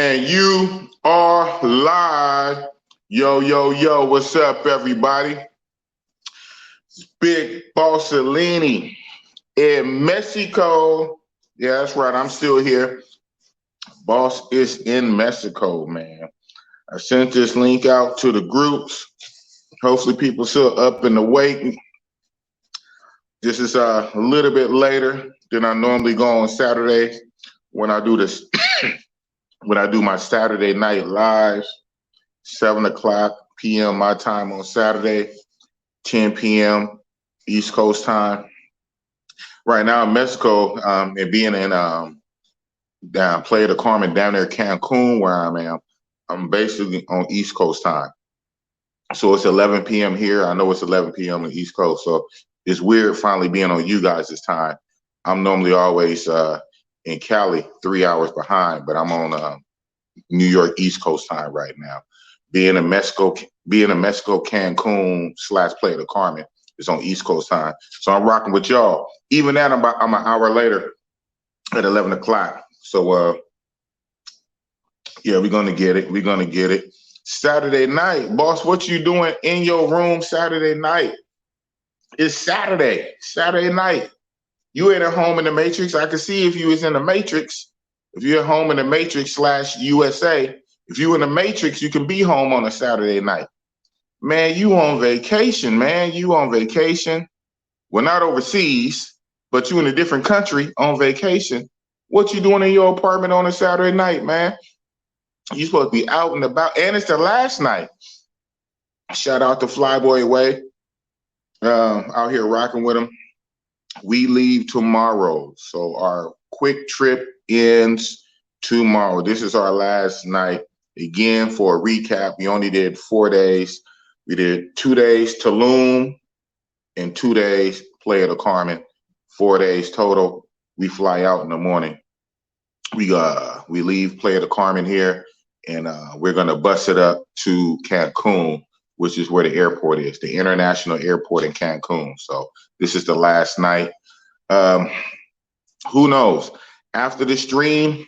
And you are live. Yo, yo, yo, what's up, everybody? It's Big Boss-0-Leeny in Mexico. Yeah, that's right, I'm still here. Boss is in Mexico, man. I sent this link out to the groups. Hopefully people still up and awake. This is a little bit later than I normally go on Saturdays when I do this. When I do my Saturday night lives, 7 o'clock p.m. my time on Saturday, 10 p.m. East Coast time. Right now in Mexico, and being in down Playa De Carmen, down there Cancun, where I'm basically on East Coast time. So it's 11 p.m. here. I know it's 11 p.m. on the East Coast, so it's weird finally being on you guys' time. I'm normally always in Cali, 3 hours behind, but I'm on New York East Coast time right now. Being in Mexico, Cancun / Playa De Carmen is on East Coast time. So I'm rocking with y'all. Even that, I'm an hour later at 11 o'clock. So yeah, we're gonna get it. We're gonna get it. Saturday night, boss. What you doing in your room Saturday night? It's Saturday night. You ain't at home in the Matrix. I can see if you was in the Matrix. If you're at home in the Matrix / USA, if you in the Matrix, you can be home on a Saturday night. Man, you on vacation, man. You on vacation. Well, not overseas, but you in a different country on vacation. What you doing in your apartment on a Saturday night, man? You supposed to be out and about. And it's the last night. Shout out to Flyboy Way. Out here rocking with him. We leave tomorrow. So our quick trip ends tomorrow. This is our last night. Again, for a recap, we only did 4 days. We did 2 days Tulum and 2 days Playa De Carmen. 4 days total. We fly out in the morning. We leave Playa De Carmen here, and we're gonna bus it up to Cancun, which is where the airport is, the international airport in Cancun. So this is the last night. Who knows? After the stream,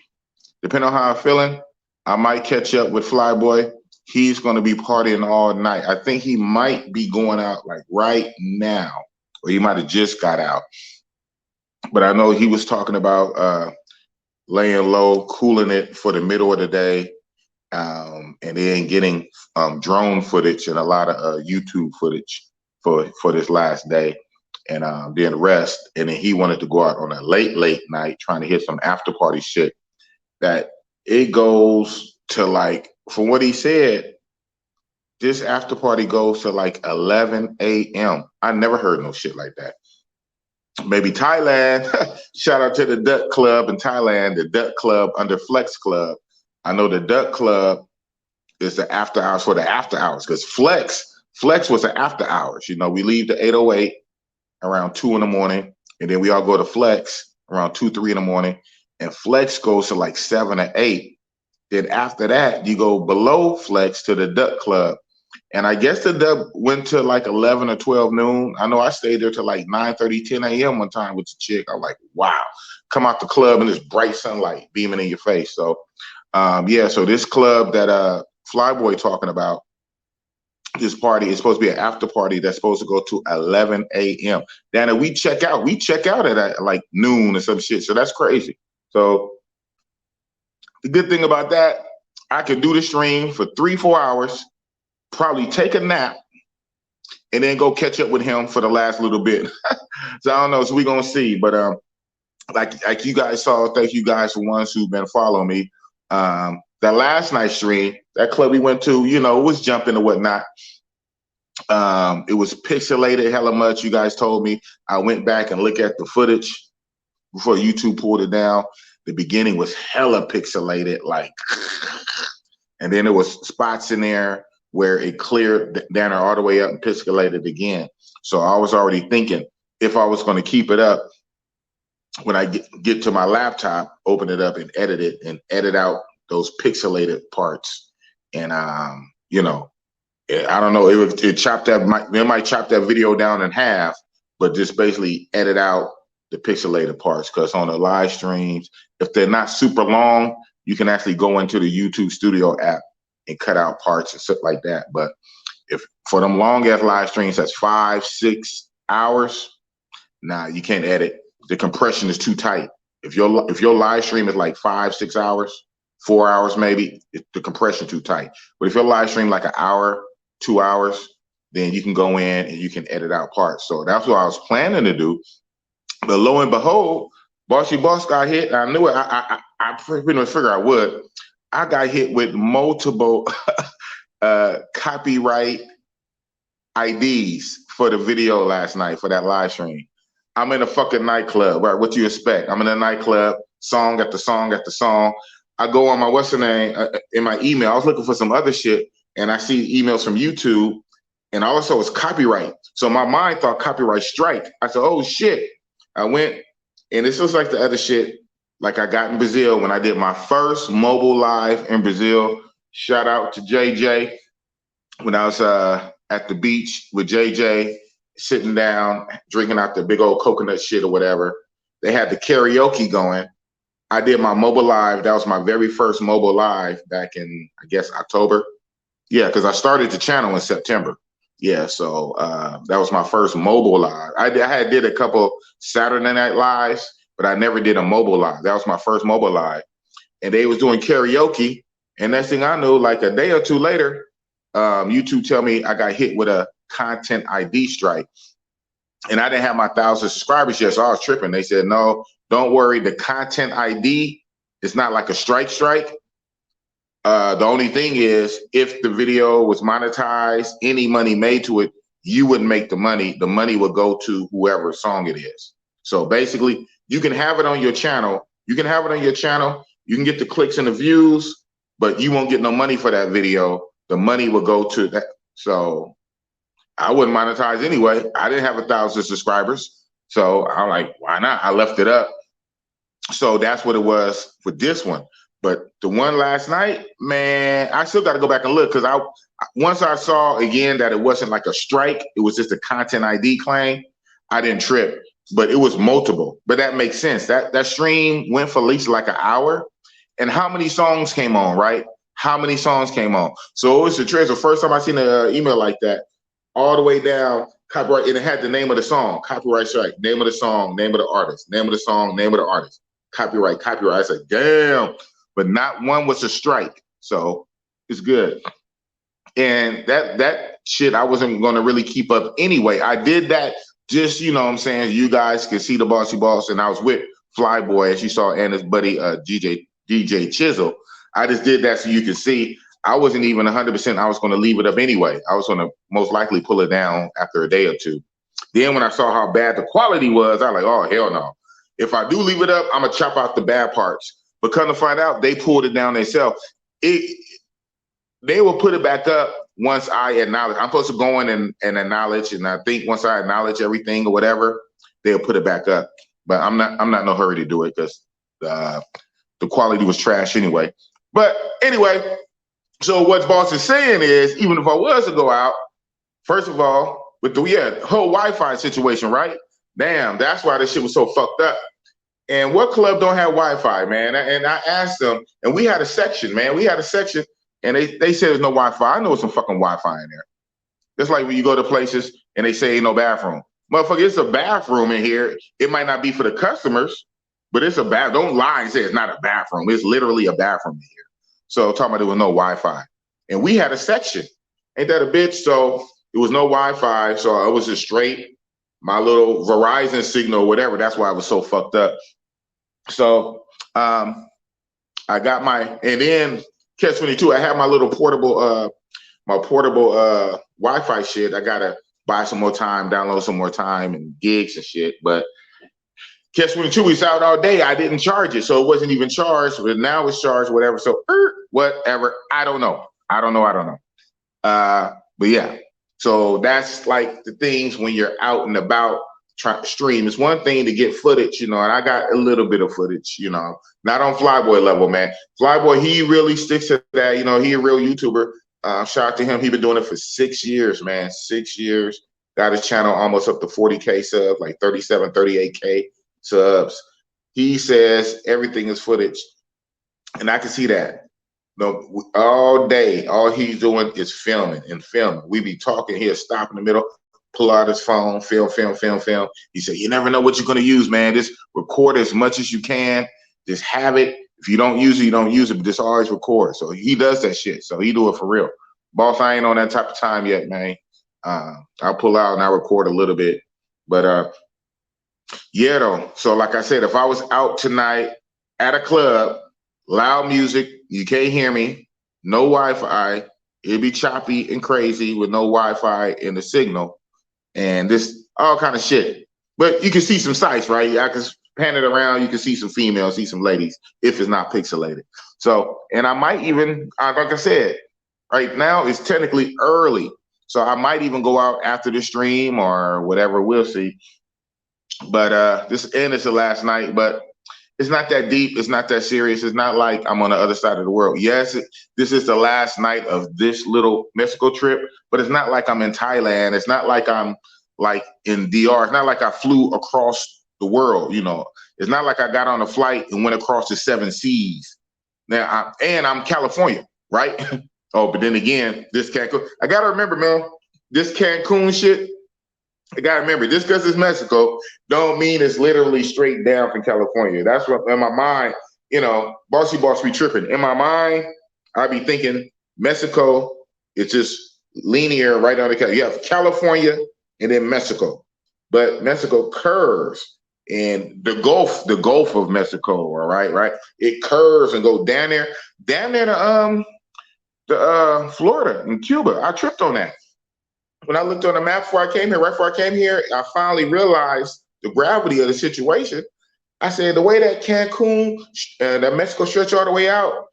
depending on how I'm feeling, I might catch up with Flyboy. He's going to be partying all night. I think he might be going out like right now, or he might have just got out. But I know he was talking about laying low, cooling it for the middle of the day, and then getting drone footage and a lot of YouTube footage for this last day, and then rest. And then he wanted to go out on a late night, trying to hit some after party shit. That it goes to like, from what he said, this after party goes to like 11 a.m. I never heard no shit like that. Maybe Thailand. Shout out to the Duck Club in Thailand, the Duck Club under Flex Club. I know the Duck Club is the after hours for the after hours, because Flex was the after hours. You know, we leave the 808 around 2 in the morning, and then we all go to Flex around 2, 3 in the morning, and Flex goes to like 7 or 8. Then after that, you go below Flex to the Duck Club. And I guess the Duck went to like 11 or 12 noon. I know I stayed there till like 9:30, 10 a.m. one time with the chick. I'm like, wow, come out the club in this bright sunlight beaming in your face. So yeah, so this club that Flyboy talking about, this party is supposed to be an after party that's supposed to go to 11 a.m. Then we check out at like noon or some shit. So that's crazy. So the good thing about that, I could do the stream for 3-4 hours, probably take a nap, and then go catch up with him for the last little bit. So I don't know. So we're gonna see. But like you guys saw, thank you guys for ones who've been following me. That last night stream, that club we went to, you know, it was jumping and whatnot. It was pixelated hella much. You guys told me. I went back and looked at the footage before YouTube pulled it down. The beginning was hella pixelated, like, and then there was spots in there where it cleared down there all the way up and pixelated again. So I was already thinking, if I was going to keep it up, when I get to my laptop, open it up and edit out those pixelated parts. And you know, I don't know, it might chop that video down in half, but just basically edit out the pixelated parts, because on the live streams, if they're not super long, you can actually go into the YouTube Studio app and cut out parts and stuff like that. But if for them long ass live streams, that's 5-6 hours. Nah, you can't edit. The compression is too tight. If your live stream is like 5-6 hours, 4 hours maybe, the compression too tight. But if your live stream like an hour, 2 hours, then you can go in and you can edit out parts. So that's what I was planning to do. But lo and behold, Bossy Boss got hit. I knew it. I pretty much figured I would. I got hit with multiple copyright IDs for the video last night for that live stream. I'm in a fucking nightclub, right? What you expect? I'm in a nightclub, song after song after song. I go on my what's the name in my email. I was looking for some other shit, and I see emails from YouTube, and also it's copyright. So my mind thought copyright strike. I said, oh shit. I went, and this was like the other shit like I got in Brazil when I did my first mobile live in Brazil. Shout out to JJ when I was at the beach with JJ, sitting down, drinking out the big old coconut shit or whatever. They had the karaoke going. I did my mobile live. That was my very first mobile live back in, I guess, October. Yeah, because I started the channel in September. Yeah, so that was my first mobile live. I did a couple Saturday Night Lives, but I never did a mobile live. That was my first mobile live. And they was doing karaoke. And next thing I knew, like a day or two later, YouTube tell me I got hit with a content ID strike. And I didn't have my 1,000 subscribers yet, so I was tripping. They said, no, don't worry. The content ID is not like a strike. The only thing is, if the video was monetized, any money made to it, you wouldn't make the money. The money would go to whoever song it is. So basically, you can have it on your channel. You can have it on your channel. You can get the clicks and the views, but you won't get no money for that video. The money will go to that. So I wouldn't monetize anyway. I didn't have 1,000 subscribers. So I'm like, why not? I left it up. So that's what it was for this one. But the one last night, man, I still got to go back and look, because once I saw again that it wasn't like a strike, it was just a content ID claim, I didn't trip. But it was multiple. But that makes sense. That stream went for at least like an hour. And how many songs came on, right? How many songs came on? So it was the trip. The first time I seen an email like that, all the way down, copyright, and it had the name of the song, copyright strike, name of the song, name of the artist, name of the song, name of the artist, copyright. I said, damn. But not one was a strike. So it's good. And that shit, I wasn't going to really keep up anyway. I did that just, you know what I'm saying, you guys can see the Bossy Boss, and I was with Flyboy, as you saw, and his buddy DJ Chisel. I just did that so you can see. I wasn't even 100%. I was going to leave it up anyway. I was going to most likely pull it down after a day or two. Then when I saw how bad the quality was, I was like, oh, hell no. If I do leave it up, I'm going to chop out the bad parts. But come to find out, they pulled it down themselves. They will put it back up once I acknowledge. I'm supposed to go in and acknowledge, and I think once I acknowledge everything or whatever, they'll put it back up. But I'm not in no hurry to do it, because the quality was trash anyway. But anyway, so what Boss is saying is, even if I was to go out, first of all, with the whole Wi-Fi situation, right? Damn, that's why this shit was so fucked up. And what club don't have Wi-Fi, man? And I asked them, and we had a section, man. We had a section, and they said there's no Wi-Fi. I know there's some fucking Wi-Fi in there. Just like when you go to places and they say ain't no bathroom. Motherfucker, it's a bathroom in here. It might not be for the customers, but it's a bath. Don't lie and say it's not a bathroom. It's literally a bathroom in here. So talking about there was no Wi-Fi. And we had a section. Ain't that a bitch? So there was no Wi-Fi. So it was just straight my little Verizon signal or whatever. That's why I was so fucked up. So I got and then Catch-22, I had my little portable Wi-Fi shit. I gotta buy some more time, download some more time and gigs and shit. But Catch-22 was out all day. I didn't charge it, so it wasn't even charged. But now it's charged, whatever. So whatever. I don't know. But yeah. So that's like the things when you're out and about trying to stream. It's one thing to get footage, you know, and I got a little bit of footage, you know, not on Flyboy level, man. Flyboy, he really sticks to that. You know, he a real YouTuber. Shout out to him. He been doing it for 6 years, man. 6 years. Got his channel almost up to 40K subs, like 37, 38K subs. He says everything is footage. And I can see that. No, all day, all he's doing is filming and filming. We be talking here, stop in the middle, pull out his phone, film. He said, "You never know what you're gonna use, man. Just record as much as you can. Just have it. If you don't use it, you don't use it, but just always record." So he does that shit. So he do it for real. Boss, I ain't on that type of time yet, man. I'll pull out and I record a little bit, but yeah, though. So like I said, if I was out tonight at a club, loud music, you can't hear me, no Wi-Fi, it'd be choppy and crazy with no Wi-Fi in the signal, and this all kind of shit. But you can see some sights, right? I can pan it around, you can see some females, see some ladies, if it's not pixelated. So, and I might even, like I said, right now it's technically early, so I might even go out after the stream or whatever, we'll see. But this and it's the last night, but it's not that deep. It's not that serious. It's not like I'm on the other side of the world. Yes, this is the last night of this little Mexico trip, but it's not like I'm in Thailand. It's not like I'm like in DR. It's not like I flew across the world. You know, it's not like I got on a flight and went across the 7 seas. Now, I'm California, right? Oh, but then again, this Cancun. I gotta remember, man, this Cancun shit. I gotta remember, just because it's Mexico, don't mean it's literally straight down from California. That's what in my mind, you know, bossy boss be tripping. In my mind, I be thinking Mexico is just linear right on the. You have California and then Mexico, but Mexico curves and the Gulf of Mexico, all right, it curves and go down there to Florida and Cuba. I tripped on that. When I looked on the map before I came here, right before I came here, I finally realized the gravity of the situation. I said, the way that Cancun, that Mexico stretch all the way out,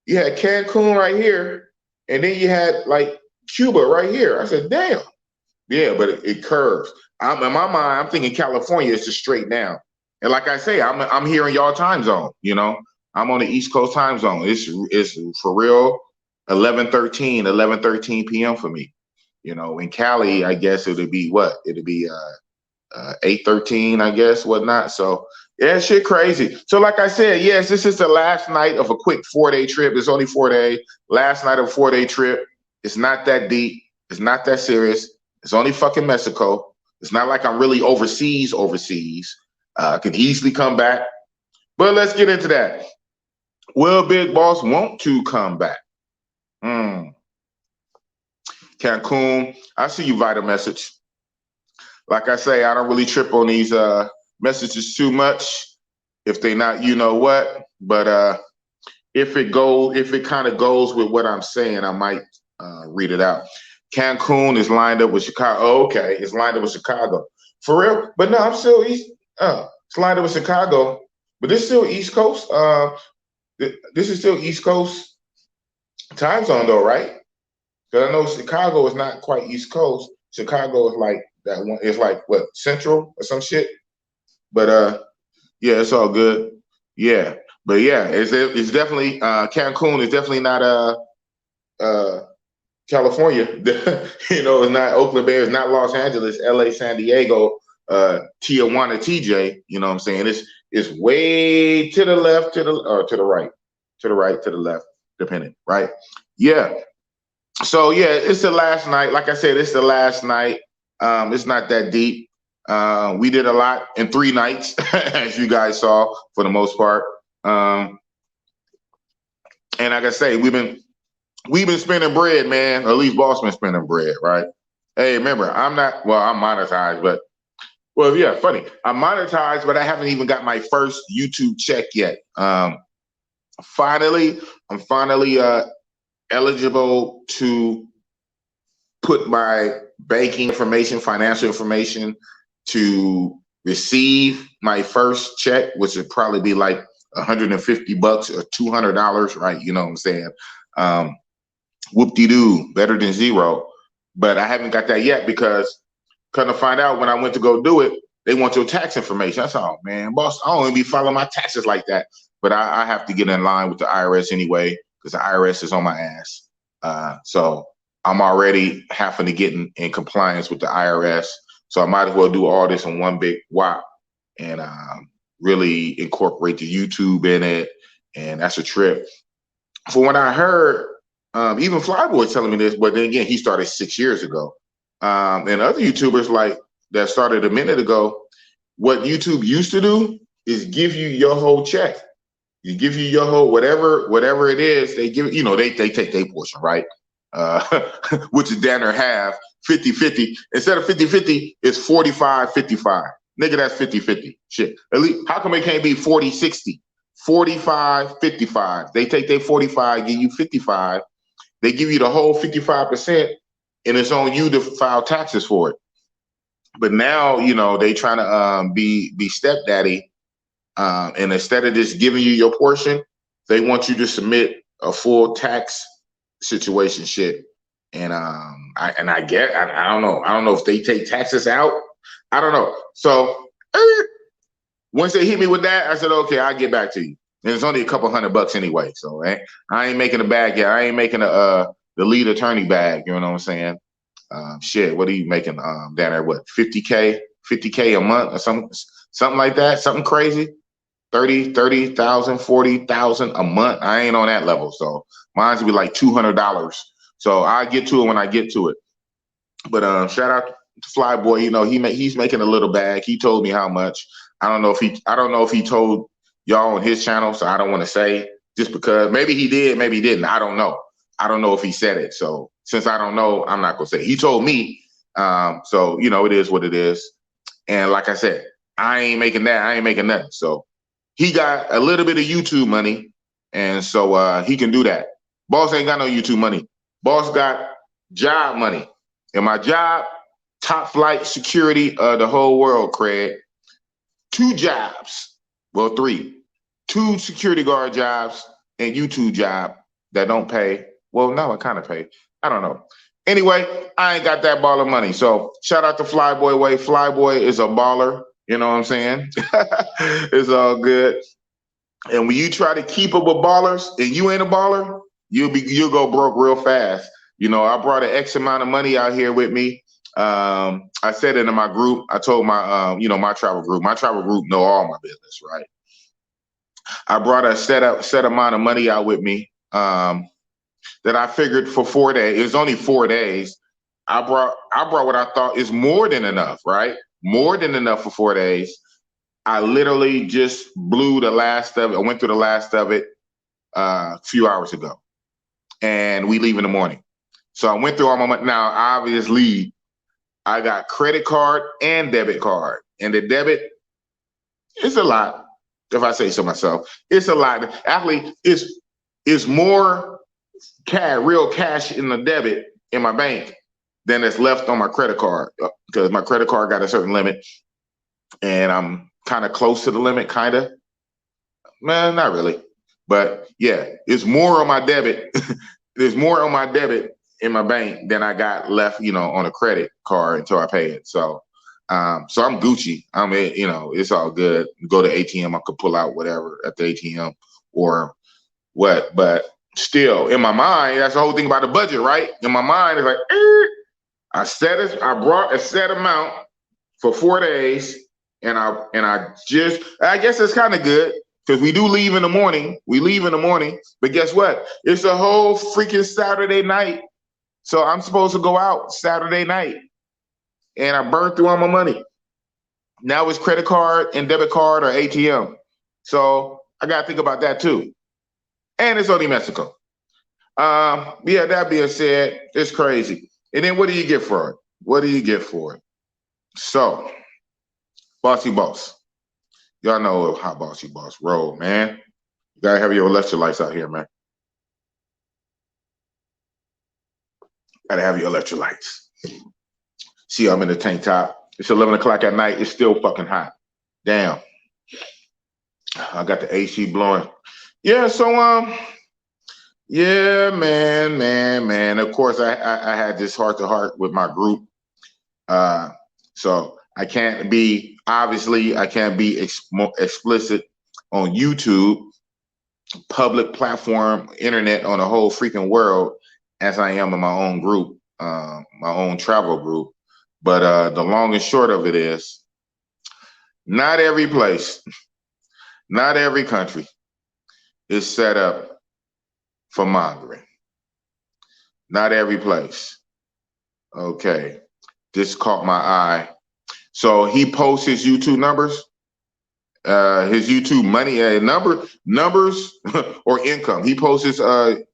you had Cancun right here, and then you had like Cuba right here. I said, damn. Yeah, but it curves. In my mind, I'm thinking California is just straight down. And like I say, I'm here in y'all time zone, you know. I'm on the East Coast time zone. It's for real 11:13 p.m. for me. You know, in Cali, I guess it'll be what? It'll be 8:13, I guess, whatnot. So yeah, shit crazy. So like I said, yes, this is the last night of a quick 4-day trip. It's only 4 days. Last night of a 4-day trip. It's not that deep. It's not that serious. It's only fucking Mexico. It's not like I'm really overseas. I can easily come back. But let's get into that. Will Big Boss want to come back? Cancun, I see you, Vital Message. Like I say, I don't really trip on these messages too much if they not, you know what. But if it kind of goes with what I'm saying, I might read it out. Cancun is lined up with Chicago. Oh, okay, it's lined up with Chicago. For real? But no, I'm still East. It's lined up with Chicago, but this is still East Coast. This is still East Coast time zone though, right? Because I know Chicago is not quite East Coast. Chicago is like that one. It's like what, Central or some shit. But yeah, it's all good. Yeah, but yeah, it's definitely Cancun is definitely not California. You know, it's not Oakland Bay. It's not Los Angeles, LA, San Diego, Tijuana, TJ. You know what I'm saying? It's way to the left, to the right, to the left, depending. Right? Yeah. So yeah, it's the last night. Like I said, it's the last night. It's not that deep. We did a lot in 3 nights, as you guys saw, for the most part. And like I say, we've been spending bread, man. Or at least Boss been spending bread, right? Hey, remember, I'm monetized, but yeah, funny. I'm monetized, but I haven't even got my first YouTube check yet. I'm finally eligible to put my banking information, financial information to receive my first check, which would probably be like $150 or $200, right? You know what I'm saying? Whoop-de-doo, better than zero. But I haven't got that yet because couldn't find out when I went to go do it, they want your tax information. That's all, man. Boss, I don't even be following my taxes like that. But I have to get in line with the IRS anyway because the IRS is on my ass. So I'm already having to get in compliance with the IRS. So I might as well do all this in one big whop and really incorporate the YouTube in it and that's a trip. From what I heard, even Flyboy telling me this, but then again, he started 6 years ago. And other YouTubers like that started a minute ago, what YouTube used to do is give you your whole check. You give you your whole whatever it is, they give, they take their portion, right? Which is down there half, 50-50. Instead of 50-50, it's 45-55. Nigga, that's 50-50. Shit. At least, how come it can't be 40-60? 45-55. They take their 45, give you 55. They give you the whole 55%, and it's on you to file taxes for it. But now, they trying to be stepdaddy, and instead of just giving you your portion, they want you to submit a full tax situation shit. And I don't know. I don't know if they take taxes out. I don't know. So once they hit me with that, I said, okay, I'll get back to you. And it's only a couple $100 anyway. So I ain't making a bag yet. I ain't making the lead attorney bag. You know what I'm saying? Shit, what are you making down there? What, 50K a month or something like that? Something crazy? 30,000, 40,000 a month. I ain't on that level. So mine's be like $200. So I get to it when I get to it. But shout out to Flyboy. He's making a little bag. He told me how much. I don't know if he told y'all on his channel, so I don't want to say, just because maybe he did, maybe he didn't. I don't know. I don't know if he said it. So since I don't know, I'm not gonna say. He told me. So it is what it is. And like I said, I ain't making that. I ain't making nothing. So he got a little bit of YouTube money, and so he can do that. Boss ain't got no YouTube money. Boss got job money. And my job, top flight security of the whole world, Craig. 2 jobs. Well, 3. 2 security guard jobs and YouTube job that don't pay. Well, no, it kind of pay. I don't know. Anyway, I ain't got that ball of money. So shout out to Flyboy Way. Flyboy is a baller. You know what I'm saying? It's all good. And when you try to keep up with ballers and you ain't a baller, you'll go broke real fast. I brought an X amount of money out here with me. I said it in my group. I told my my travel group. My travel group know all my business, right? I brought a set amount of money out with me that I figured for 4 days. It was only 4 days. I brought what I thought is more than enough, right? More than enough for 4 days. I literally just blew the last of it. I went through the last of it a few hours ago, and we leave in the morning. So I went through all my money. Now, obviously, I got credit card and debit card, and the debit is a lot. If I say so myself, it's a lot. Actually, it's more real cash in the debit in my bank than is left on my credit card, because my credit card got a certain limit, and I'm kind of close to the limit, kind of. Man, not really, but yeah, it's more on my debit. There's more on my debit in my bank than I got left, on a credit card until I pay it. So I'm Gucci. It's all good. Go to ATM, I could pull out whatever at the ATM or what. But still, in my mind, that's the whole thing about the budget, right? In my mind, it's like, I brought a set amount for 4 days, and I guess it's kind of good. Because we do leave in the morning. But guess what? It's a whole freaking Saturday night. So I'm supposed to go out Saturday night. And I burned through all my money. Now it's credit card and debit card or ATM. So I got to think about that too. And it's only Mexico. Yeah, that being said, it's crazy. And then what do you get for it? So, Bossy Boss. Y'all know how Bossy Boss roll, man. You gotta have your electrolytes out here, man. Gotta have your electrolytes. See, I'm in the tank top. It's 11 o'clock at night. It's still fucking hot. Damn. I got the AC blowing. Yeah, so yeah, man. Of course, I had this heart-to-heart with my group. So I can't be explicit on YouTube, public platform, internet, on the whole freaking world as I am in my own group, my own travel group. But the long and short of it is, not every place, not every country, is set up for mongering. Not every place. Okay, this caught my eye. So he posts his YouTube numbers, his YouTube money, numbers or income. He posts his YouTube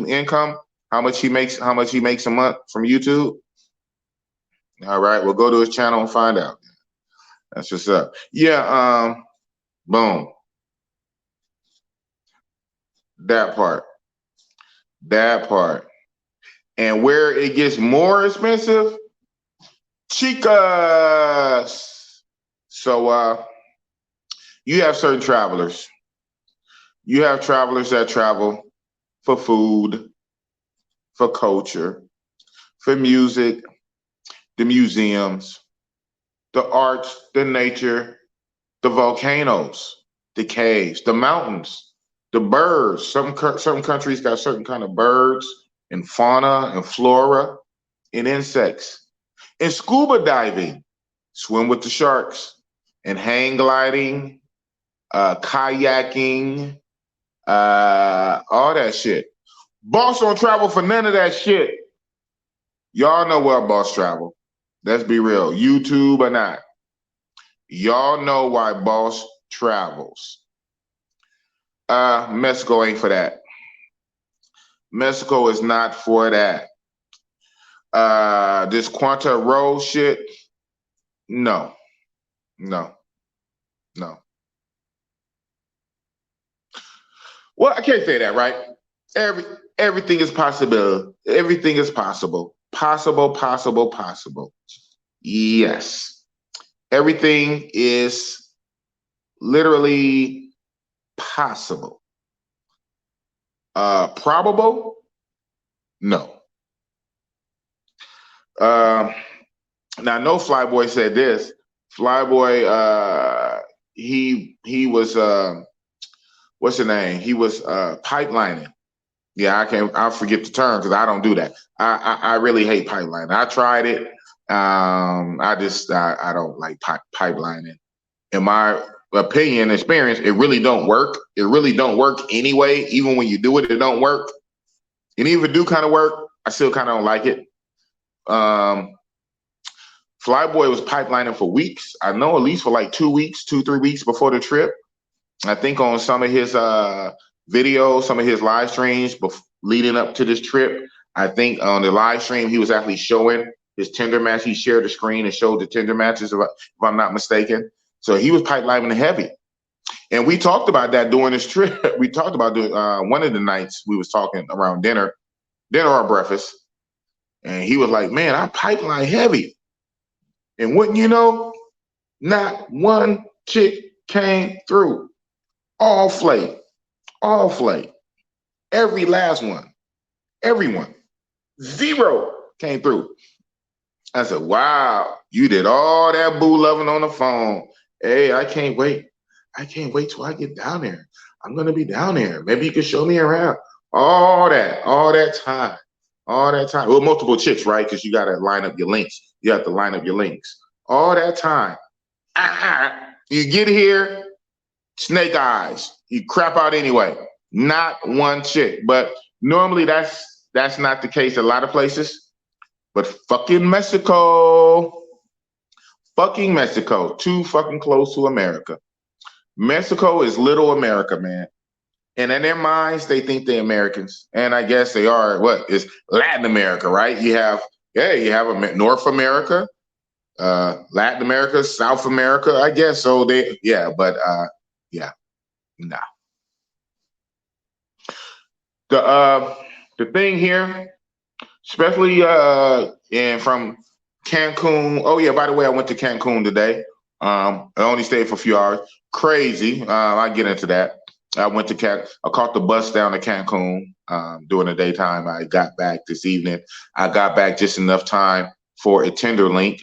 income, how much he makes a month from YouTube. All right, we'll go to his channel and find out. That's what's up. Yeah, boom. That part. And where it gets more expensive, chicas. So you have certain travelers. You have travelers that travel for food, for culture, for music, the museums, the arts, the nature, the volcanoes, the caves, the mountains, the birds. Some countries got certain kind of birds and fauna and flora and insects. And scuba diving, swim with the sharks, and hang gliding, kayaking, all that shit. Boss don't travel for none of that shit. Y'all know where Boss travel. Let's be real, YouTube or not. Y'all know why Boss travels. Mexico ain't for that. Mexico is not for that. This Quanta Roll shit, no. Well, I can't say that, right? Everything is possible. Everything is possible. Possible. Yes. Everything is literally possible. Probable? No. Now, I know Flyboy said this. Flyboy, he was what's the name? He was pipelining. Yeah, I forget the term because I don't do that. I really hate pipelining. I tried it. I don't like pipelining. In my opinion, experience, it really don't work. It really don't work anyway. Even when you do it, it don't work. And even if it do kind of work, I still kind of don't like it. Flyboy was pipelining for weeks. I know at least for like 2 weeks, 3 weeks before the trip. I think on some of his videos, some of his live streams leading up to this trip, I think on the live stream, he was actually showing his Tinder match. He shared the screen and showed the Tinder matches, if I'm not mistaken. So he was pipelining heavy. And we talked about that during this trip. We talked about one of the nights we was talking around dinner or breakfast. And he was like, man, I pipeline heavy. And wouldn't you know, not one chick came through. All flake. Every last one. Everyone. 0 came through. I said, wow, you did all that boo loving on the phone. Hey, I can't wait. Till I get down there. I'm going to be down there. Maybe you can show me around. All that time. Well, multiple chicks, right? Because you got to line up your links. You have to line up your links. All that time. You get here, snake eyes. You crap out anyway. Not one chick. But normally that's not the case a lot of places. But fucking Mexico. Too fucking close to America. Mexico is little America, man. And in their minds, they think they're Americans. And I guess they are, it's Latin America, right? You have North America, Latin America, South America, I guess. So no. The thing here, especially and from Cancun. Oh yeah, by the way, I went to Cancun today. I only stayed for a few hours. Crazy. I get into that. I caught the bus down to Cancun during the daytime. I got back this evening. I got back just enough time for a Tinder link.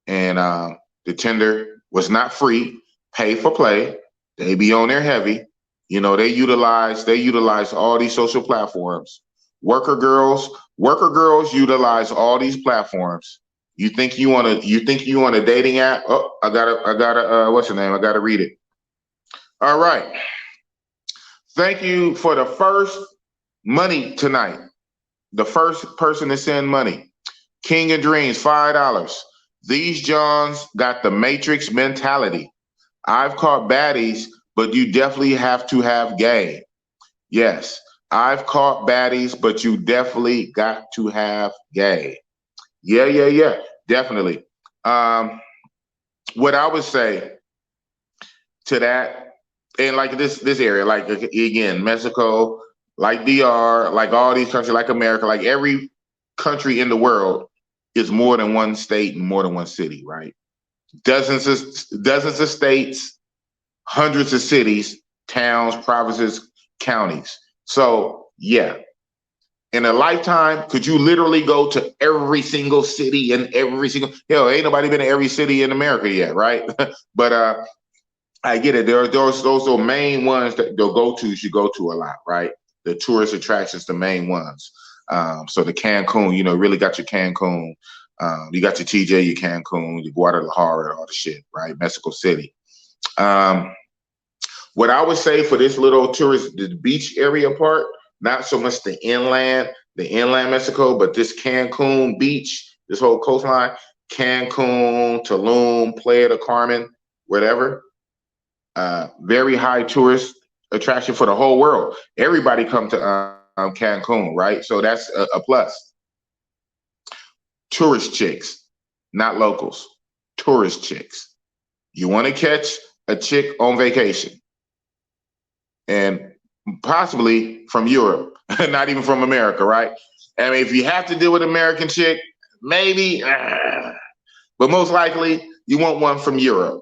And the Tinder was not free, pay for play. They be on there heavy. You know, they utilize all these social platforms. Worker girls utilize all these platforms. You think you want a dating app? Oh, I gotta what's the name? I gotta read it. All right. Thank you for the first money tonight. The first person to send money. King of Dreams, $5. These Johns got the Matrix mentality. I've caught baddies, but you definitely have to have game. Yes, I've caught baddies, but you definitely got to have game. Yeah, definitely. What I would say to that, and like this area, like again, Mexico, like DR, like all these countries, like America, like every country in the world is more than one state and more than one city, right? Dozens of states, hundreds of cities, towns, provinces, counties. So yeah, in a lifetime, could you literally go to every single city and every single hell? Ain't nobody been to every city in America yet, right? But I get it. There are those are main ones that the go-tos you go to a lot, right? The tourist attractions, the main ones. So the Cancun, really got your Cancun. You got your TJ, your Cancun, your Guadalajara, all the shit, right? Mexico City. What I would say for this little tourist, the beach area part, not so much the inland Mexico, but this Cancun beach, this whole coastline, Cancun, Tulum, Playa de Carmen, whatever. Very high tourist attraction for the whole world. Everybody come to Cancun, right? So that's a plus. Tourist chicks, not locals. Tourist chicks. You want to catch a chick on vacation, and possibly from Europe, not even from America, right? I mean, if you have to deal with an American chick, maybe, but most likely you want one from Europe.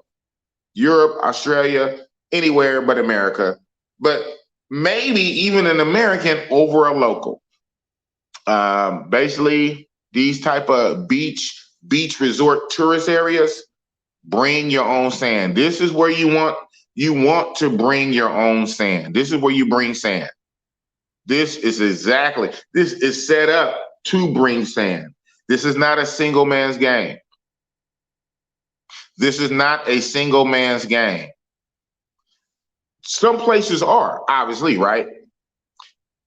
Europe, Australia, anywhere but America, but maybe even an American over a local. Basically, these type of beach resort tourist areas, bring your own sand. This is where you want to bring your own sand. This is where you bring sand. This is set up to bring sand. This is not a single man's game. This is not a single man's game. Some places are, obviously, right?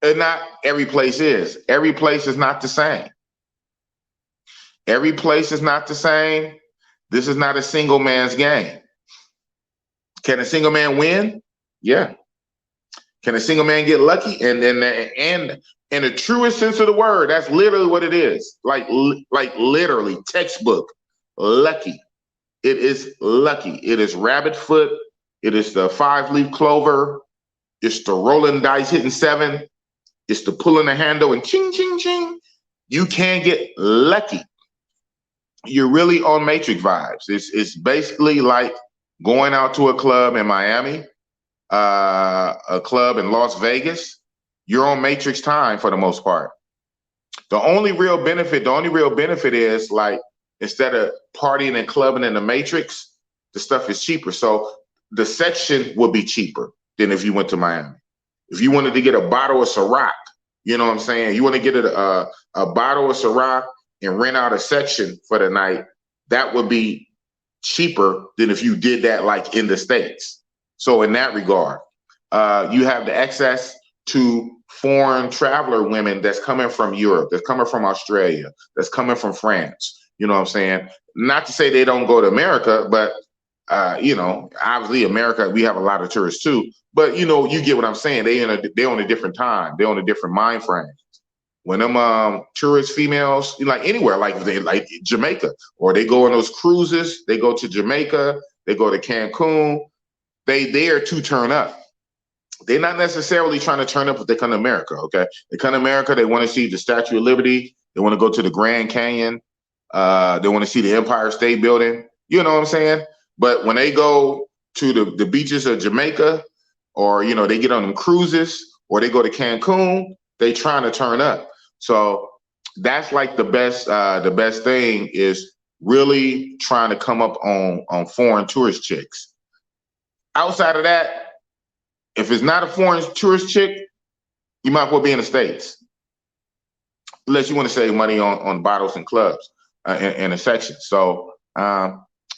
And not every place is. Every place is not the same. Every place is not the same. This is not a single man's game. Can a single man win? Yeah. Can a single man get lucky? And in the truest sense of the word, that's literally what it is. Like literally, textbook, lucky. It is lucky. It is rabbit foot. It is the 5-leaf clover. It's the rolling dice hitting 7. It's the pulling the handle and ching, ching, ching. You can get lucky. You're really on Matrix vibes. It's basically like going out to a club in Miami, a club in Las Vegas. You're on Matrix time for the most part. The only real benefit is like, instead of partying and clubbing in the Matrix, the stuff is cheaper. So the section would be cheaper than if you went to Miami. If you wanted to get a bottle of Ciroc, you know what I'm saying? You want to get a bottle of Ciroc and rent out a section for the night, that would be cheaper than if you did that like in the States. So in that regard, you have the access to foreign traveler women that's coming from Europe, that's coming from Australia, that's coming from France. You know what I'm saying? Not to say they don't go to America, but obviously America, we have a lot of tourists too. But you get what I'm saying. They on a different time. They're on a different mind frame. When them tourist females, like anywhere, like they like Jamaica, or they go on those cruises, they go to Jamaica, they go to Cancun, they there to turn up. They're not necessarily trying to turn up if they come to America, okay? They come to America, they want to see the Statue of Liberty, they want to go to the Grand Canyon, they want to see the Empire State Building, you know what I'm saying? But when they go to the beaches of Jamaica, or they get on them cruises, or they go to Cancun, they trying to turn up. So that's like the best thing is really trying to come up on foreign tourist chicks. Outside of that, if it's not a foreign tourist chick, you might as well be in the States. Unless you want to save money on bottles and clubs in a section. So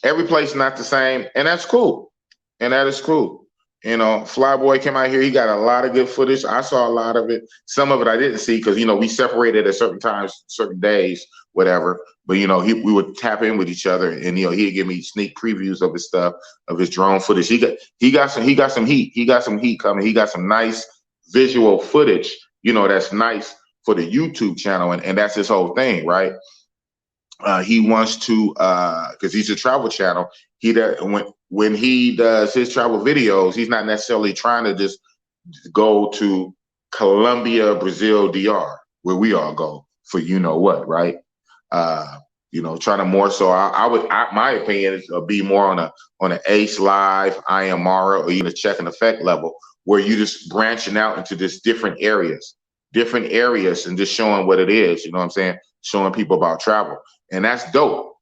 every place is not the same, and that's cool. And that is cool. You know, Flyboy came out here. He got a lot of good footage. I saw a lot of it. Some of it I didn't see because, you know, we separated at certain times, certain days, whatever. But, you know, we would tap in with each other, and, you know, he'd give me sneak previews of his stuff, of his drone footage. He got some heat. He got some heat coming. He got some nice visual footage, you know, that's nice for the YouTube channel. And that's his whole thing, right? He wants to, because he's a travel channel. When he does his travel videos, he's not necessarily trying to just go to Colombia, Brazil, DR, where we all go for you know what, right? You know, trying to more so. My opinion is be more on an Ace Live, IMR, or even a check and effect level, where you just branching out into just different areas, and just showing what it is. You know what I'm saying? Showing people about travel. And that's dope.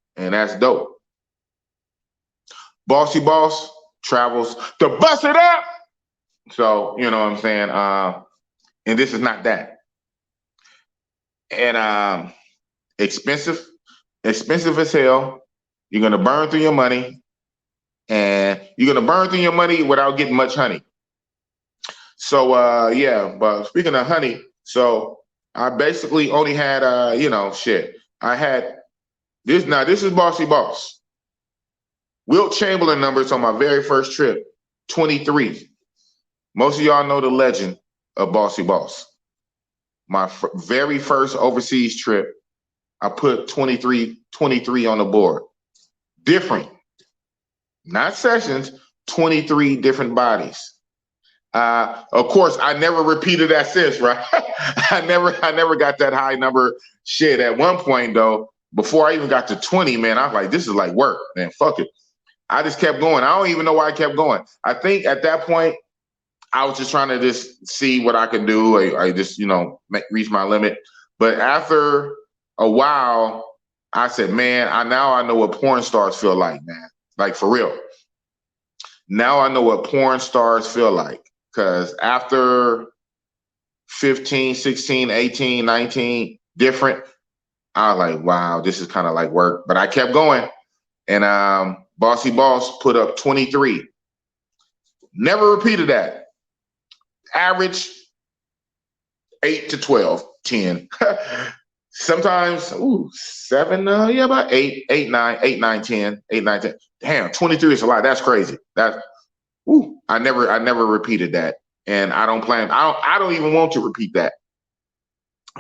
Bossy Boss travels to bust it up. So, you know what I'm saying? And this is not that. And expensive as hell. You're gonna burn through your money, and you're gonna burn through your money without getting much honey. So yeah, but speaking of honey, so I basically only had you know, shit. I had this is Bossy Boss. Wilt Chamberlain numbers on my very first trip, 23. Most of y'all know the legend of Bossy Boss. My very first overseas trip, I put 23 on the board. Different, not sessions, 23 different bodies. Of course, I never repeated that since, right? I never got that high number. Shit, at one point though, before I even got to 20, man, I was like, this is like work, man, fuck it. I just kept going. I don't even know why I kept going. I think at that point, I was just trying to just see what I could do. I just, you know, reach my limit. But after a while, I said, man, now I know what porn stars feel like, man. Like, for real. Now I know what porn stars feel like. Because after 15, 16, 18, 19, different, I was like, wow, this is kind of like work. But I kept going. And Bossy Boss put up 23. Never repeated that. Average 8 to 12, 10. Sometimes, 7, yeah, about 8, 9, 10. Damn, 23 is a lot. That's crazy. I never repeated that. And I don't even want to repeat that.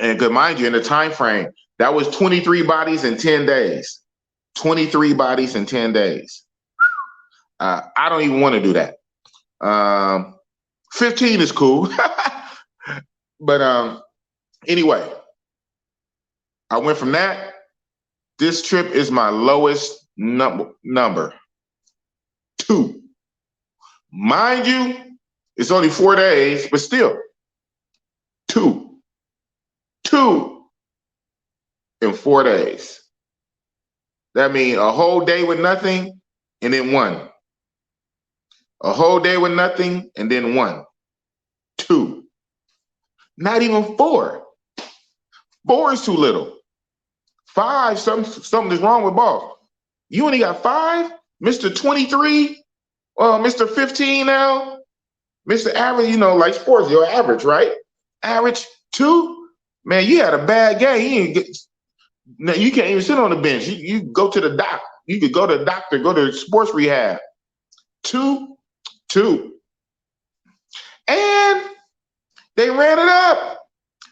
And because mind you, in the time frame, that was 23 bodies in 10 days. 23 bodies in 10 days. I don't even want to do that. 15 is cool. But anyway, I went from that. This trip is my lowest number. 2. Mind you, it's only 4 days, but still. 2 in 4 days. That means a whole day with nothing and then 1. A whole day with nothing and then 1. 2. Not even 4. 4 is too little. 5, something is wrong with Boss. You only got 5? Mr. 23? Mr. 15 now? Mr. Average, you know, like sports, you're average, right? Average 2? Man, you had a bad game. You can't even sit on the bench. You go to the doc. You could go to the doctor, go to sports rehab. 2. And they ran it up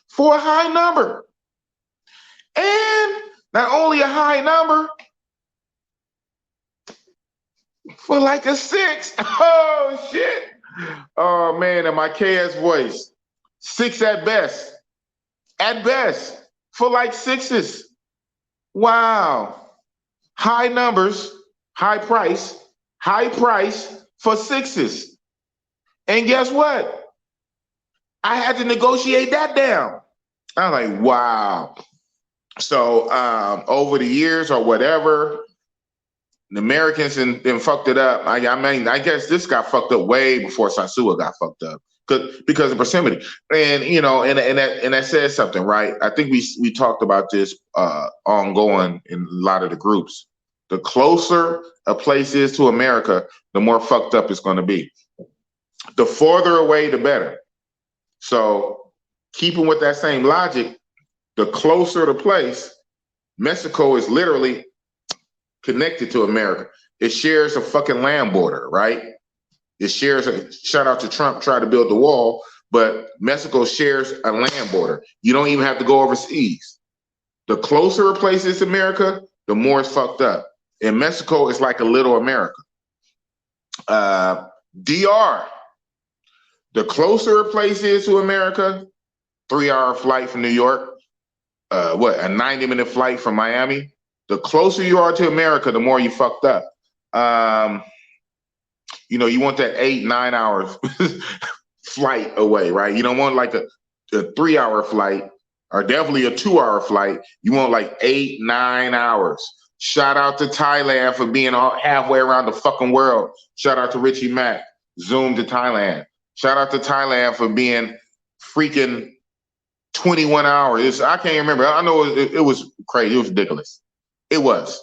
for a high number. And not only a high number, for like a 6. Oh, shit. Oh, man, and my KS voice. 6 at best. At best. For like 6s. Wow. High numbers, high price for 6s. And guess what? I had to negotiate that down. I'm like, wow. So over the years or whatever, the Americans then fucked it up. I mean, I guess this got fucked up way before Sansua got fucked up because of proximity. And you know, and that says something, right? I think we talked about this ongoing in a lot of the groups. The closer a place is to America, the more fucked up it's going to be. The farther away, the better. So keeping with that same logic, the closer the place, Mexico is literally connected to America. It shares a fucking land border, right? It shares a shout out to Trump, try to build the wall, but Mexico shares a land border. You don't even have to go overseas. The closer a place is to America, the more it's fucked up. In Mexico, it's like a little America. DR, the closer a place is to America, 3-hour flight from New York, a 90-minute flight from Miami. The closer you are to America, the more you fucked up. You want that 8-9 hours flight away, right? You don't want like a 3-hour flight or definitely a 2-hour flight. You want like 8-9 hours. Shout out to Thailand for being halfway around the fucking world. Shout out to Richie Mack. Zoom to Thailand. Shout out to Thailand for being freaking 21 hours. I can't remember. I know it was crazy. It was ridiculous. It was.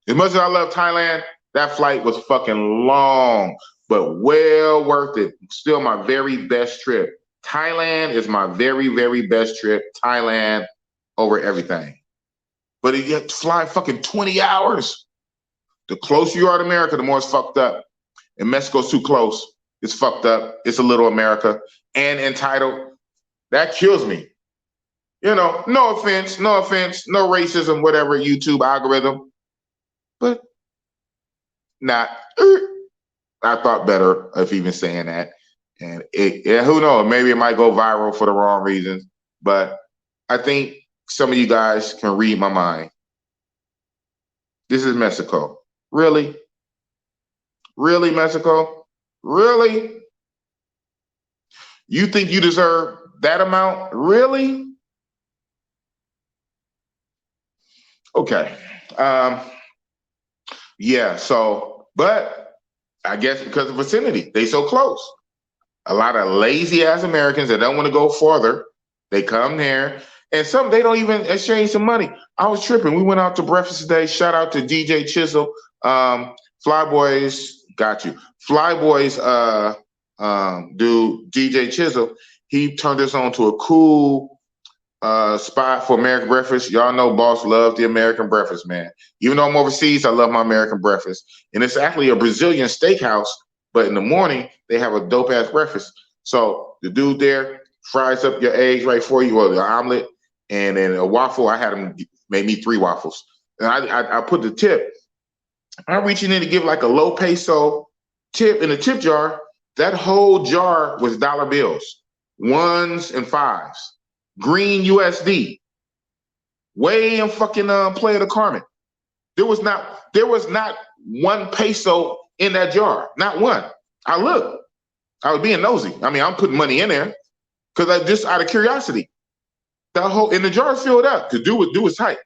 As much as I love Thailand, that flight was fucking long, but well worth it. Still my very best trip. Thailand is my very, very best trip. Thailand over everything. But you have to fly fucking 20 hours. The closer you are to America, the more it's fucked up. And Mexico's too close. It's fucked up. It's a little America. And entitled. That kills me. No offense, no racism, whatever, YouTube algorithm. But not. I thought better of even saying that. And who knows? Maybe it might go viral for the wrong reasons. But I think some of you guys can read my mind. This is Mexico. Really? Really, Mexico? Really? You think you deserve that amount? Really? Okay. But I guess because of vicinity, they so close. A lot of lazy ass Americans that don't want to go farther, they come there, and some they don't even exchange some money. I was tripping. We went out to breakfast today. Shout out to DJ Chisel. Flyboys got you. Flyboys dude, DJ Chisel, he turned us on to a cool spot for American breakfast. Y'all know Boss loves the American breakfast, man. Even though I'm overseas, I love my American breakfast. And it's actually a Brazilian steakhouse, but in the morning, they have a dope ass breakfast. So the dude there fries up your eggs right for you, or the omelet, and then a waffle. I had him make me 3 waffles. And I put the tip. I'm reaching in to give like a low peso tip in the tip jar. That whole jar was dollar bills, 1s and 5s. Green USD, way in fucking Playa De Carmen. There was not 1 peso in that jar, not one. I looked. I was being nosy. I mean, I'm putting money in there because I just out of curiosity. And the jar is filled up. To do was tight.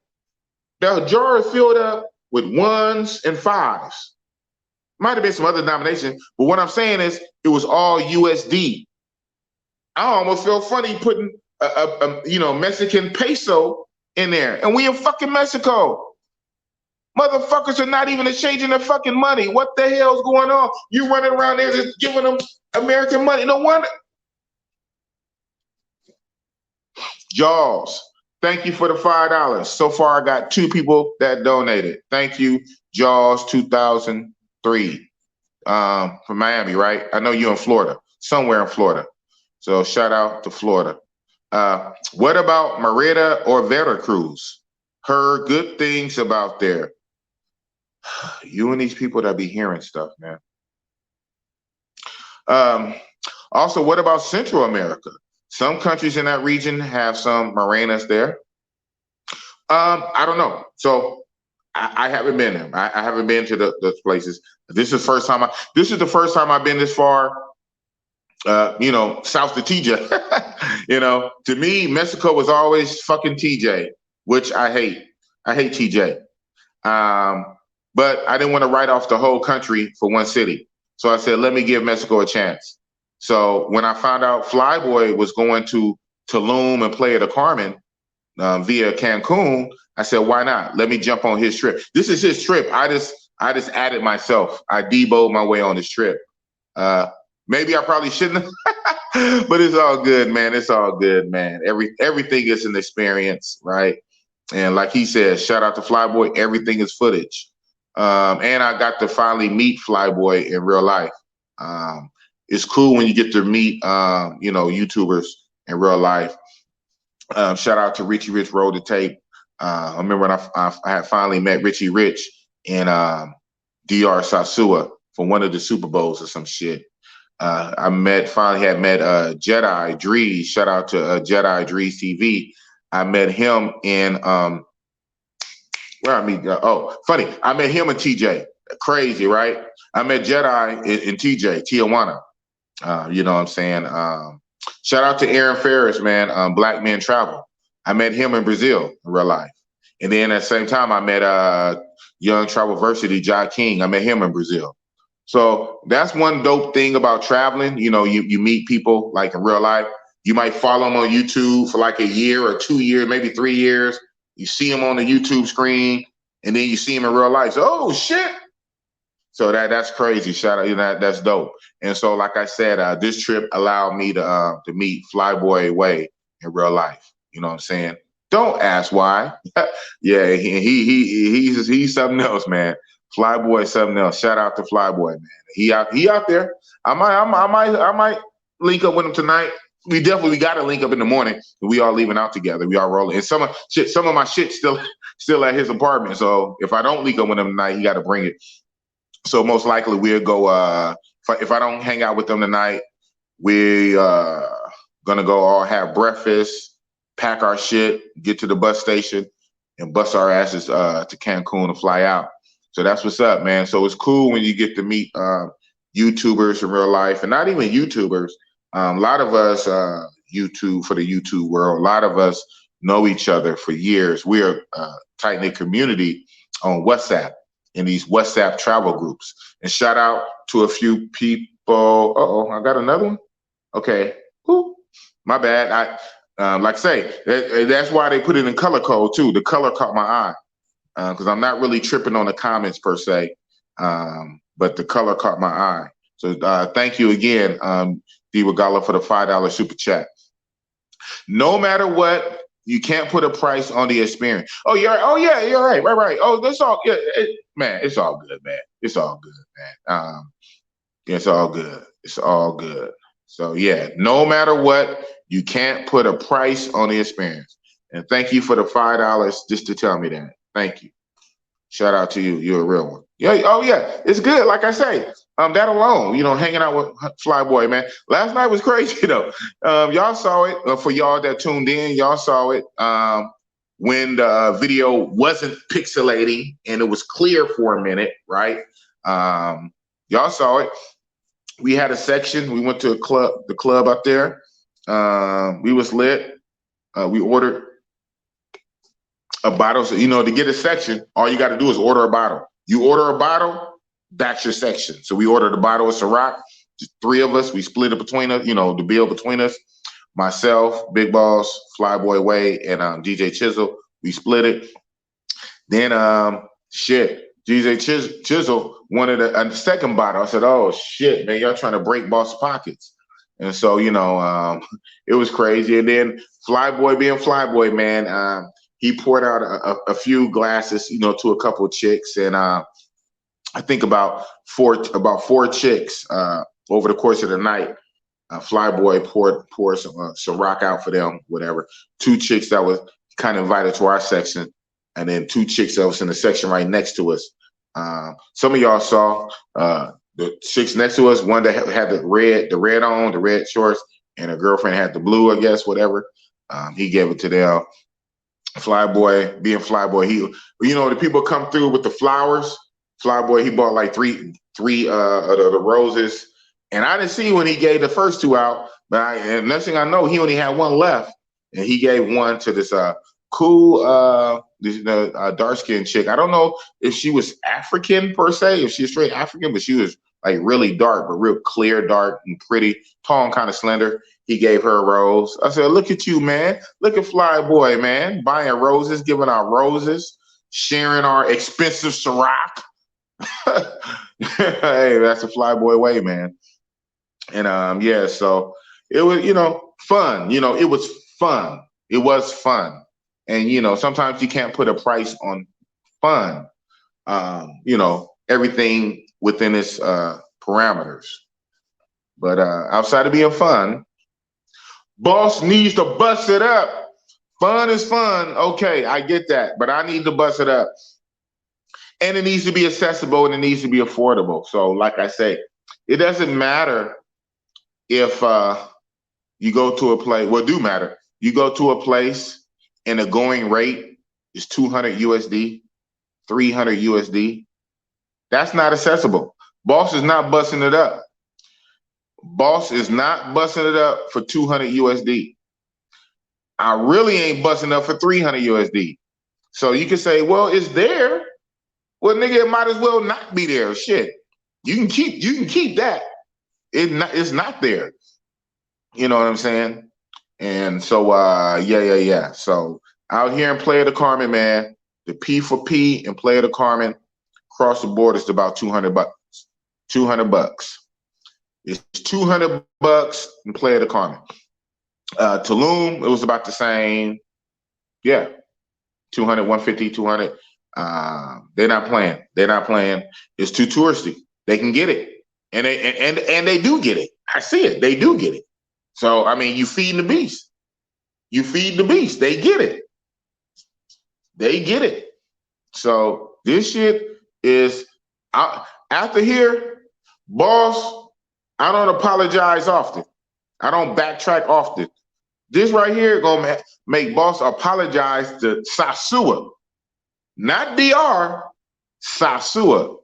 The jar is filled up with 1s and 5s. Might have been some other denomination, but what I'm saying is it was all USD. I almost felt funny putting a Mexican peso in there, and we in fucking Mexico. Motherfuckers are not even exchanging their fucking money. What the hell's going on? You running around there just giving them American money. No wonder. Jaws, thank you for the $5. So far, I got 2 people that donated. Thank you, Jaws 2003 from Miami, right? I know you're in Florida, somewhere in Florida. So shout out to Florida. What about Merida or Veracruz? Heard good things about there. You and these people that be hearing stuff, man. Also, what about Central America? Some countries in that region have some marinas there. I don't know. So I haven't been there. I haven't been to those places. This is the first time I've been this far. South to TJ. To me, Mexico was always fucking TJ, which I hate. I hate TJ. But I didn't want to write off the whole country for one city. So I said, let me give Mexico a chance. So when I found out Flyboy was going to Tulum and Playa De Carmen via Cancun, I said, why not? Let me jump on his trip. This is his trip. I just added myself. I deboed my way on this trip. Maybe I probably shouldn't have, but it's all good, man. It's all good, man. Everything is an experience, right? And like he said, shout out to Flyboy. Everything is footage. And I got to finally meet Flyboy in real life. It's cool when you get to meet, YouTubers in real life. Shout out to Richie Rich Roll the Tape. I remember when I had finally met Richie Rich in DR Sasua for one of the Super Bowls or some shit. Finally had met Jedi Drees. Shout out to Jedi Drees TV. I met him in where I meet. Funny. I met him in TJ. Crazy, right? I met Jedi in TJ, Tijuana. You know what I'm saying? Shout out to Aaron Ferris, man. Black Men Travel. I met him in Brazil in real life. And then at the same time, I met Young Travelversity, Jai King. I met him in Brazil. So that's one dope thing about traveling. You know, you meet people like in real life. You might follow them on YouTube for like a year or 2 years, maybe 3 years. You see them on the YouTube screen, and then you see them in real life. So, oh shit! So that's crazy. Shout out, that's dope. And so, like I said, this trip allowed me to meet Flyboy Way in real life. You know what I'm saying? Don't ask why. Yeah, he's something else, man. Flyboy something else. Shout out to Flyboy, man. He out there. I might link up with him tonight. We got to link up in the morning. We all leaving out together. We all rolling. And some of my shit still at his apartment. So if I don't link up with him tonight, he got to bring it. So most likely we'll go. If I don't hang out with them tonight, we gonna go all have breakfast, pack our shit, get to the bus station, and bust our asses to Cancun and fly out. So that's what's up, man. So it's cool when you get to meet YouTubers in real life, and not even YouTubers. A lot of us YouTube for the YouTube world. A lot of us know each other for years. We're a tight-knit community on WhatsApp in these WhatsApp travel groups. And shout out to a few people. I got another one. Okay, Ooh, my bad. Like I say, that's why they put it in color code too. The color caught my eye because I'm not really tripping on the comments per se, but the color caught my eye. So thank you again, D. Regala, for the $5 super chat. No matter what, you can't put a price on the experience. Oh, you're right. Oh, that's all. Yeah, man, it's all good, man. It's all good, man. It's all good. It's all good. So yeah, no matter what, you can't put a price on the experience. And thank you for the $5 just to tell me that. Thank you. Shout out to you. You're a real one. Yeah. Oh yeah, it's good. Like I say, that alone, hanging out with Flyboy, man. Last night was crazy though. Y'all saw it. For y'all that tuned in, y'all saw it when the video wasn't pixelating and it was clear for a minute, right? Y'all saw it. We had a section. We went to the club up there. We was lit. We ordered a bottle. So, to get a section, all you got to do is order a bottle. You order a bottle, that's your section. So we ordered a bottle of Ciroc. Just 3 of us. We split it between us, the bill between us. Myself, Big Boss, Flyboy Way, and DJ Chisel. We split it. Then, DJ Chisel wanted a second bottle. I said, oh, shit, man, y'all trying to break Boss pockets. And so, it was crazy. And then Flyboy being Flyboy, man, he poured out a few glasses, to a couple of chicks. And I think about four chicks over the course of the night. Flyboy poured some Ciroc out for them, whatever. 2 chicks that was kind of invited to our section, and then 2 chicks that was in the section right next to us. Some of y'all saw the chicks next to us, one that had the red shorts, and a girlfriend had the blue, I guess, whatever. He gave it to them. Flyboy, being Flyboy, the people come through with the flowers. Flyboy, he bought like three of the roses, and I didn't see when he gave the first 2 out. But and next thing I know, he only had 1 left, and he gave one to this cool dark skinned chick. I don't know if she was African per se, if she's straight African, but she was like really dark, but real clear, dark and pretty, tall and kind of slender. He gave her a rose. I said, look at you, man. Look at Flyboy, man. Buying roses, giving out roses, sharing our expensive Ciroc. Hey, that's a Flyboy way, man. And yeah, so it was, fun. It was fun. It was fun. And sometimes you can't put a price on fun. Everything within its parameters. But outside of being fun, boss needs to bust it up. Fun is fun. Okay, I get that, but I need to bust it up. And it needs to be accessible and it needs to be affordable. So, like I say, it doesn't matter if you go to a place, well, it do matter. You go to a place and the going rate is 200 USD, 300 USD. That's not accessible. Boss is not busting it up. Boss is not busting it up for 200 USD. I really ain't busting up for 300 USD. So you can say, well, it's there. Well, nigga, it might as well not be there. Shit. You can keep that. It's not there. You know what I'm saying? And so yeah. So out here in Playa De Carmen, man, the P for P in Playa De Carmen, across the board is about 200 bucks. 200 bucks. It's 200 bucks in Playa De Carmen. Tulum, it was about the same. Yeah. 200, 150, 200. They're not playing. They're not playing. It's too touristy. They can get it. And they do get it. I see it. They do get it. So, I mean, you feeding the beast. You feed the beast. They get it. They get it. So this shit is after here, boss, I don't apologize often. I don't backtrack often. This right here gonna make boss apologize to Sasua. Not DR, Sasua.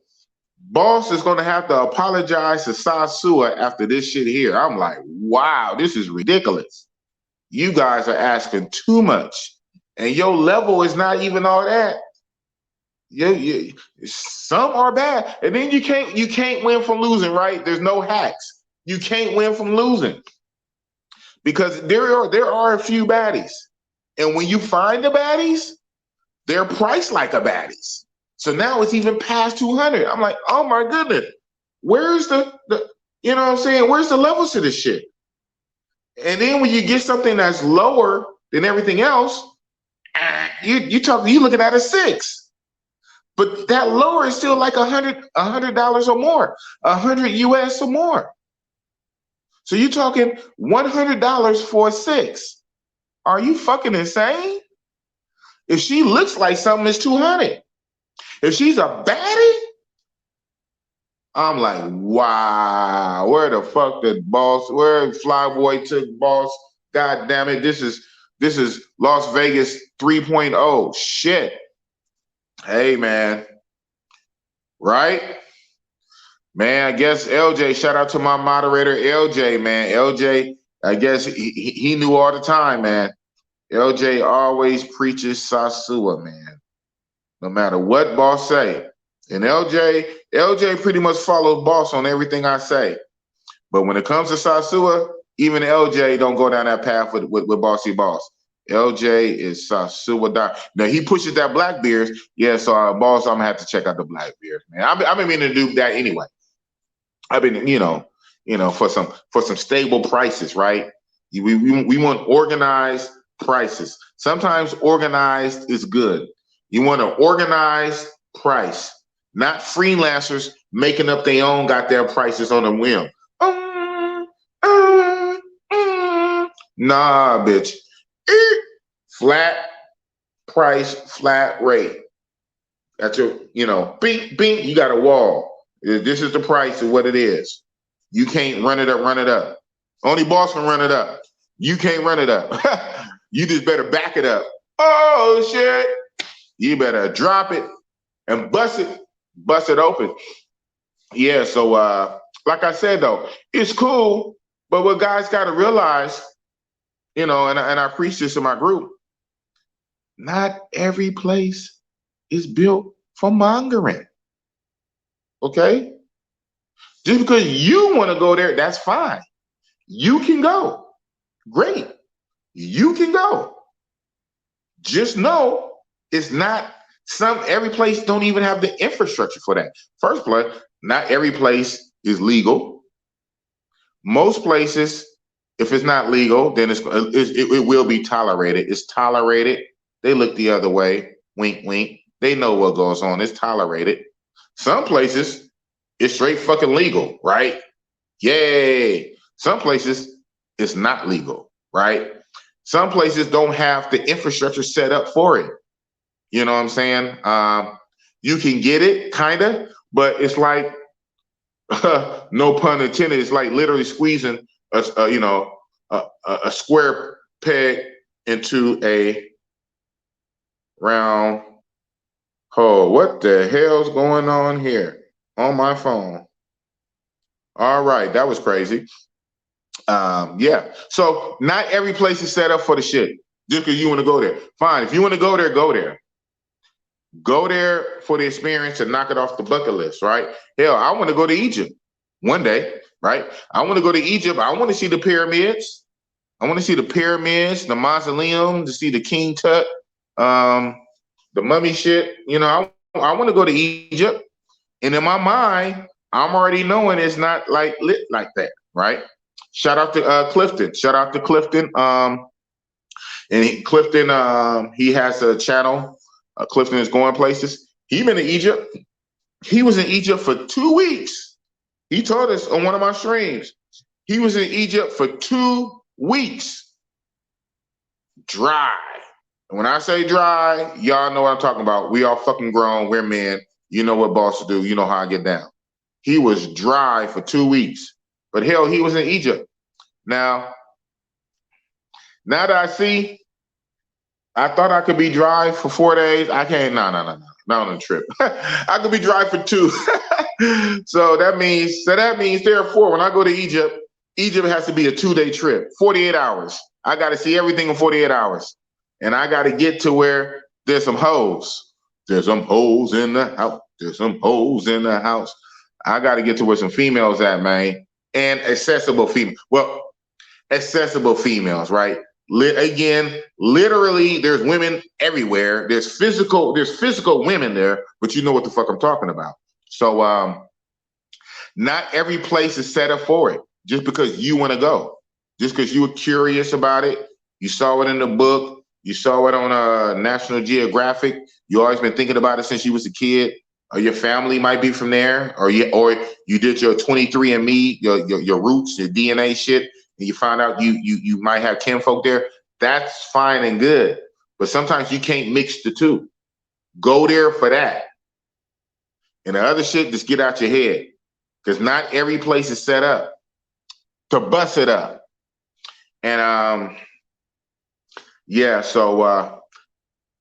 Boss is gonna have to apologize to Sasua after this shit here. I'm like, wow, this is ridiculous. You guys are asking too much. And your level is not even all that. Some are bad. And then you can't win from losing, right? There's no hacks. You can't win from losing. Because there are a few baddies. And when you find the baddies, they're priced like a baddies. So now it's even past 200. I'm like, oh my goodness. Where's the you know what I'm saying? Where's the levels to this shit? And then when you get something that's lower than everything else, you looking at a 6. But that lower is still like $100 or more, 100 US or more. So you're talking $100 for a 6. Are you fucking insane? If she looks like something, it's 200. If she's a baddie, I'm like, wow, where the fuck did boss? Where Flyboy took boss? God damn it! This is Las Vegas 3.0. Shit. Hey man, right? Man, I guess LJ. Shout out to my moderator LJ. Man, LJ. I guess he knew all the time, man. LJ always preaches Sasua, man. No matter what boss say. And LJ pretty much follows boss on everything I say. But when it comes to Sasua, even LJ don't go down that path with Bossy Boss. LJ is Sasua. Now he pushes that Blackbeard. Yeah, so boss, I'm gonna have to check out the Blackbeard, man. I've been meaning to do that anyway. I've been, for some stable prices, right? We want organized prices. Sometimes organized is good. You want an organized price, not freelancers making up their own, got their prices on a whim. Nah, bitch. Flat price, flat rate. That's your, bing, bing, you got a wall. This is the price of what it is. You can't run it up. Only boss can run it up. You can't run it up. You just better back it up. Oh, shit. You better drop it and bust it open. Yeah, so like I said, though, it's cool, but what guys got to realize, and I preach this in my group, not every place is built for mongering. Okay? Just because you want to go there, that's fine. You can go. Great. You can go. Just know it's not every place don't even have the infrastructure for that. First place, not every place is legal. Most places, if it's not legal, then it will be tolerated. It's tolerated. They look the other way. Wink, wink. They know what goes on. It's tolerated. Some places, it's straight fucking legal, right? Yay. Some places, it's not legal, right? Some places don't have the infrastructure set up for it. You know what I'm saying? You can get it, kind of, but it's like, no pun intended, it's like literally squeezing a square peg into a round hole. What the hell's going on here on my phone? All right, that was crazy. Yeah. So not every place is set up for the shit. Just because you want to go there. Fine. If you want to go there, go there. Go there for the experience and knock it off the bucket list, right? Hell, I want to go to Egypt one day, right? I want to go to Egypt. I want to see the pyramids. I want to see the pyramids, the mausoleum, to see the King Tut, the mummy shit. You know, I want to go to Egypt. And in my mind, I'm already knowing it's not like lit like that, right? Shout out to Clifton. Shout out to Clifton. Clifton, he has a channel. Clifton is going places. He been to Egypt. He was in Egypt for 2 weeks. He told us on one of my streams. He was in Egypt for 2 weeks. Dry. And when I say dry, y'all know what I'm talking about. We all fucking grown. We're men. You know what bosses do. You know how I get down. He was dry for 2 weeks. But hell, he was in Egypt. Now that I see, I thought I could be dry for 4 days. I can't. No. Not on a trip. I could be dry for 2. So that means therefore, when I go to Egypt, Egypt has to be a 2-day trip, 48 hours. I got to see everything in 48 hours. And I got to get to where there's some hoes. There's some hoes in the house. There's some hoes in the house. I got to get to where some females at, man. And accessible females. Well, accessible females, right? Again, literally, there's women everywhere. There's physical women there, but you know what the fuck I'm talking about. So not every place is set up for it. Just because you want to go, just because you were curious about it, you saw it in the book, you saw it on National Geographic, you always been thinking about it since you was a kid, or your family might be from there, or you did your 23andMe, your roots, your DNA shit, and you find out you might have kinfolk there. That's fine and good, but sometimes you can't mix the two. Go there for that, and the other shit, just get out your head, because not every place is set up to bust it up. And yeah, so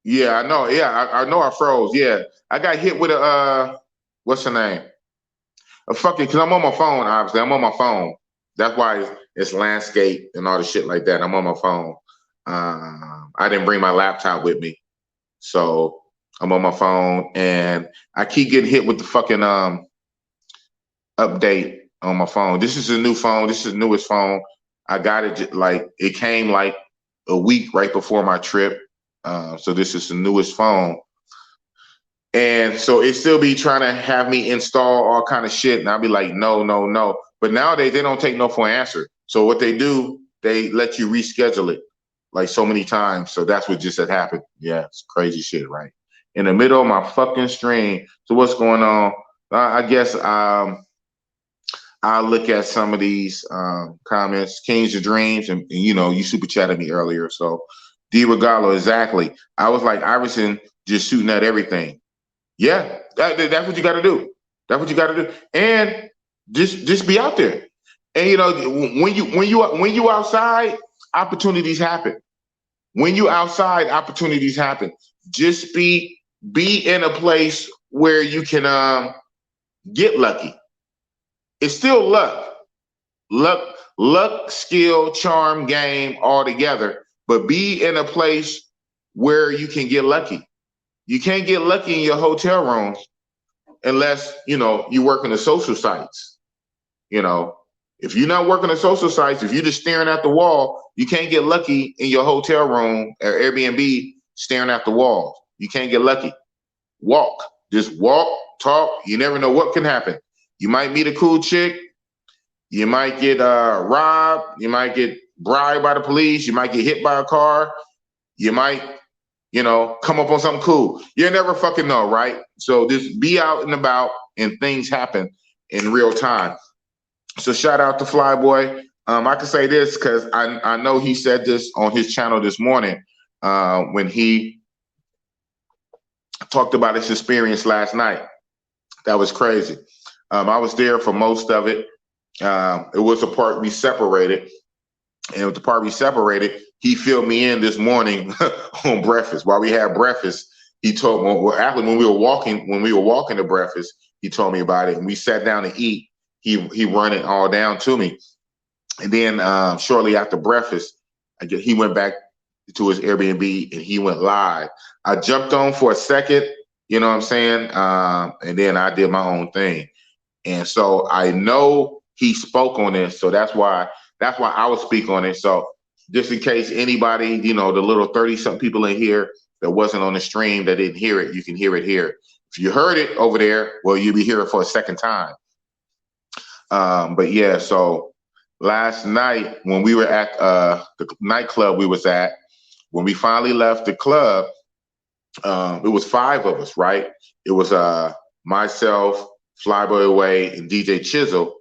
yeah, I know. Yeah, I know I froze. Yeah, I got hit with a what's the name? A fucking, because I'm on my phone, obviously. I'm on my phone. That's why it's landscape and all the shit like that. I'm on my phone. I didn't bring my laptop with me. So I'm on my phone and I keep getting hit with the fucking update on my phone. This is a new phone. This is the newest phone. I got it like, it came like a week right before my trip. So this is the newest phone. And so it still be trying to have me install all kind of shit. And I'll be like, no. But nowadays they don't take no for an answer. So what they do, they let you reschedule it like so many times. So that's what just had happened. Yeah, it's crazy shit, right? In the middle of my fucking stream. So what's going on? I guess I'll look at some of these comments. Kings of Dreams, and you know, you super chatted me earlier. So D Regalo, exactly. I was like Iverson, just shooting at everything. Yeah, that's what you got to do. That's what you got to do, and just be out there. And you know, when you outside, opportunities happen. When you outside, opportunities happen. Just be in a place where you can get lucky. It's still luck, skill, charm, game all together. But be in a place where you can get lucky. You can't get lucky in your hotel room unless, you know, you work in the social sites. You know, if you're not working the social sites, if you're just staring at the wall, you can't get lucky in your hotel room or Airbnb staring at the wall. You can't get lucky. Just walk, talk. You never know what can happen. You might meet a cool chick. You might get robbed. You might get bribed by the police. You might get hit by a car. You might, come up on something cool. You never fucking know, right? So just be out and about, and things happen in real time. So shout out to Flyboy. I can say this because I know he said this on his channel this morning when he talked about his experience last night. That was crazy. I was there for most of it. It was the part we separated. And with the part we separated, he filled me in this morning on breakfast. While we had breakfast, he told me, well, actually, when we were walking to breakfast, he told me about it. And we sat down to eat. He run it all down to me. And then shortly after breakfast, he went back to his Airbnb and he went live. I jumped on for a second, you know what I'm saying? And then I did my own thing. And so I know he spoke on this. So that's why I would speak on it. So just in case anybody, the little 30-something people in here that wasn't on the stream that didn't hear it, you can hear it here. If you heard it over there, well, you'll be hearing it for a second time. But yeah, so last night when we were at the nightclub we was at, when we finally left the club, it was 5 of us, right? It was myself, Flyboy Away, and DJ Chisel,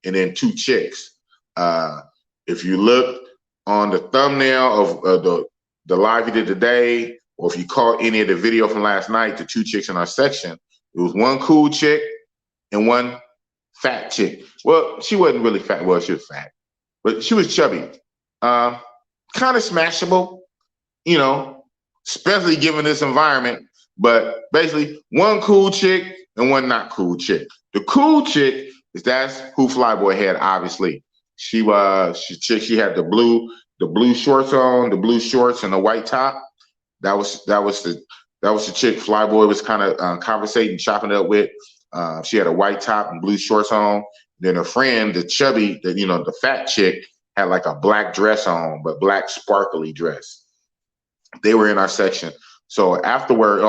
and then 2 chicks. If you look on the thumbnail of the live we did today, or if you caught any of the video from last night, the 2 chicks in our section, it was 1 cool chick and 1 fat chick. Well, she wasn't really fat. Well, she was fat, but she was chubby. Kind of smashable, especially given this environment. But basically, 1 cool chick and 1 not cool chick. The cool chick that's who Flyboy had, obviously. She had the blue shorts on, the blue shorts and the white top. That was the chick Flyboy was kind of conversating, chopping it up with. She had a white top and blue shorts on. Then her friend, the chubby, the fat chick, had like a black dress on, but black sparkly dress. They were in our section. So afterward,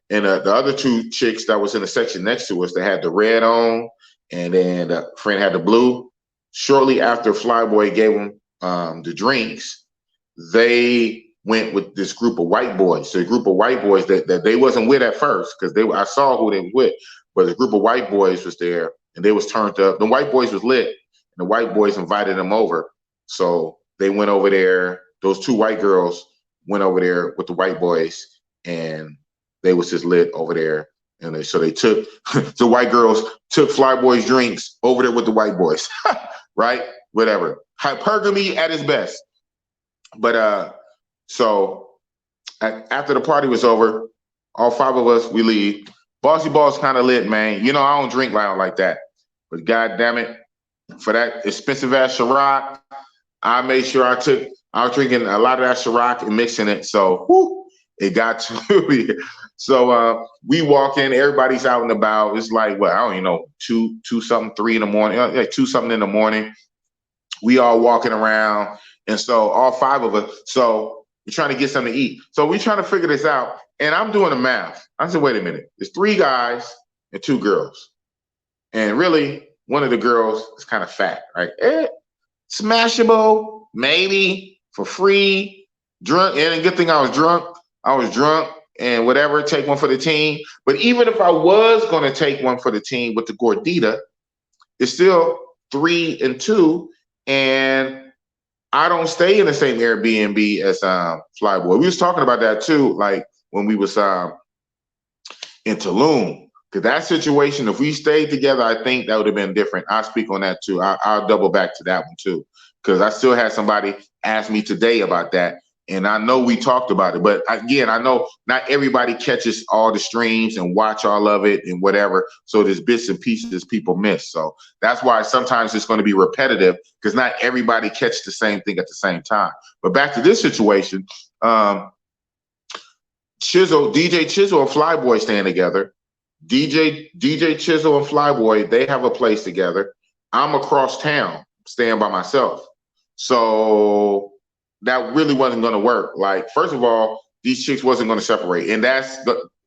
and the other 2 chicks that was in the section next to us, they had the red on, and then the friend had the blue. Shortly after Flyboy gave them the drinks, they went with this group of white boys. So a group of white boys that they wasn't with at first, because I saw who they were with, but a group of white boys was there, and they was turned up. The white boys was lit, and the white boys invited them over. So they went over there. Those 2 white girls went over there with the white boys, and they was just lit over there. And so they took the white girls took Flyboy's drinks over there with the white boys, right? Whatever. Hypergamy at its best. But so after the party was over, all 5 of us, we leave. Bossy Boss kind of lit, man. I don't drink loud like that. But God damn it, for that expensive ass Ciroc, I made sure I was drinking a lot of that Ciroc and mixing it. So it got to me. So we walk in, everybody's out and about. It's like, well, I don't even know, 2 something, 3 in the morning, like 2 something in the morning. We all walking around. And so all 5 of us, so we're trying to get something to eat. So we're trying to figure this out. And I'm doing the math. I said, wait a minute. There's 3 guys and 2 girls. And really, one of the girls is kind of fat, right? Smashable, maybe, for free, drunk. And a good thing I was drunk. And whatever, take one for the team. But even if I was going to take one for the team with the gordita, it's still 3 and 2. And I don't stay in the same Airbnb as Flyboy. We was talking about that too, like when we was in Tulum. Because that situation, if we stayed together, I think that would have been different. I'll speak on that too. I'll double back to that one too. Because I still had somebody ask me today about that. And I know we talked about it. But again, I know not everybody catches all the streams and watch all of it and whatever. So there's bits and pieces people miss. So that's why sometimes it's going to be repetitive, because not everybody catches the same thing at the same time. But back to this situation, DJ Chisel and Flyboy staying together. DJ Chisel and Flyboy, they have a place together. I'm across town staying by myself. So that really wasn't going to work. Like, first of all, these chicks wasn't going to separate. And that's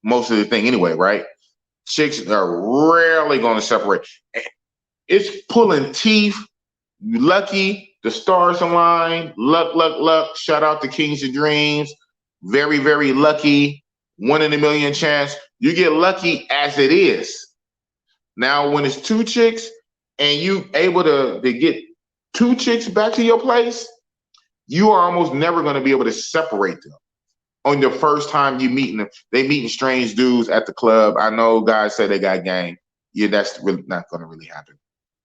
most of the thing anyway, right? Chicks are rarely going to separate. It's pulling teeth lucky, the stars align, luck, luck, luck. Shout out to Kings of Dreams. Very, very lucky. 1 in a million chance. You get lucky as it is. Now, when it's two chicks and you able to get two chicks back to your place, you are almost never going to be able to separate them on your first time you meeting them. They meeting strange dudes at the club. I know guys say they got game. Yeah, that's really not going to really happen.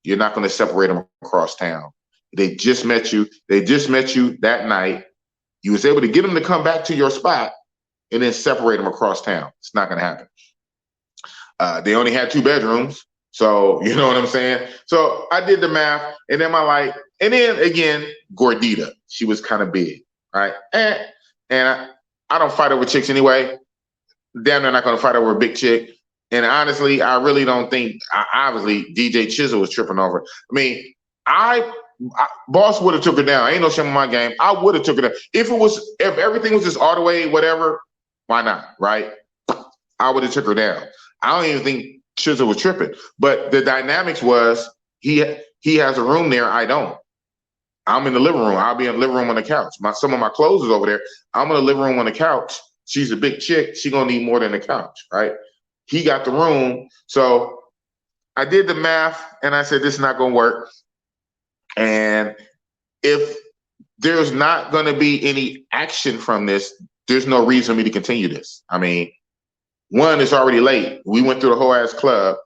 You're not going to separate them across town. They just met you. They just met you that night. You was able to get them to come back to your spot and then separate them across town. It's not going to happen. They only had 2 bedrooms. So, you know what I'm saying? So I did the math, and then and then again, Gordita. She was kind of big, right? And I don't fight over chicks anyway. Damn, they're not going to fight over a big chick. And honestly, I really don't think, obviously, DJ Chisel was tripping over. I mean, Boss would have took her down. Ain't no shame in my game. I would have took her down. If everything was just all the way, whatever, why not, right? I would have took her down. I don't even think Chisel was tripping. But the dynamics was he has a room there. I don't. I'm in the living room. I'll be in the living room on the couch. Some of my clothes is over there. I'm in the living room on the couch. She's a big chick. She gonna need more than the couch, right? He got the room. So I did the math and I said, this is not gonna work. And if there's not gonna be any action from this, there's no reason for me to continue this. I mean, one, it's already late. We went through the whole ass club.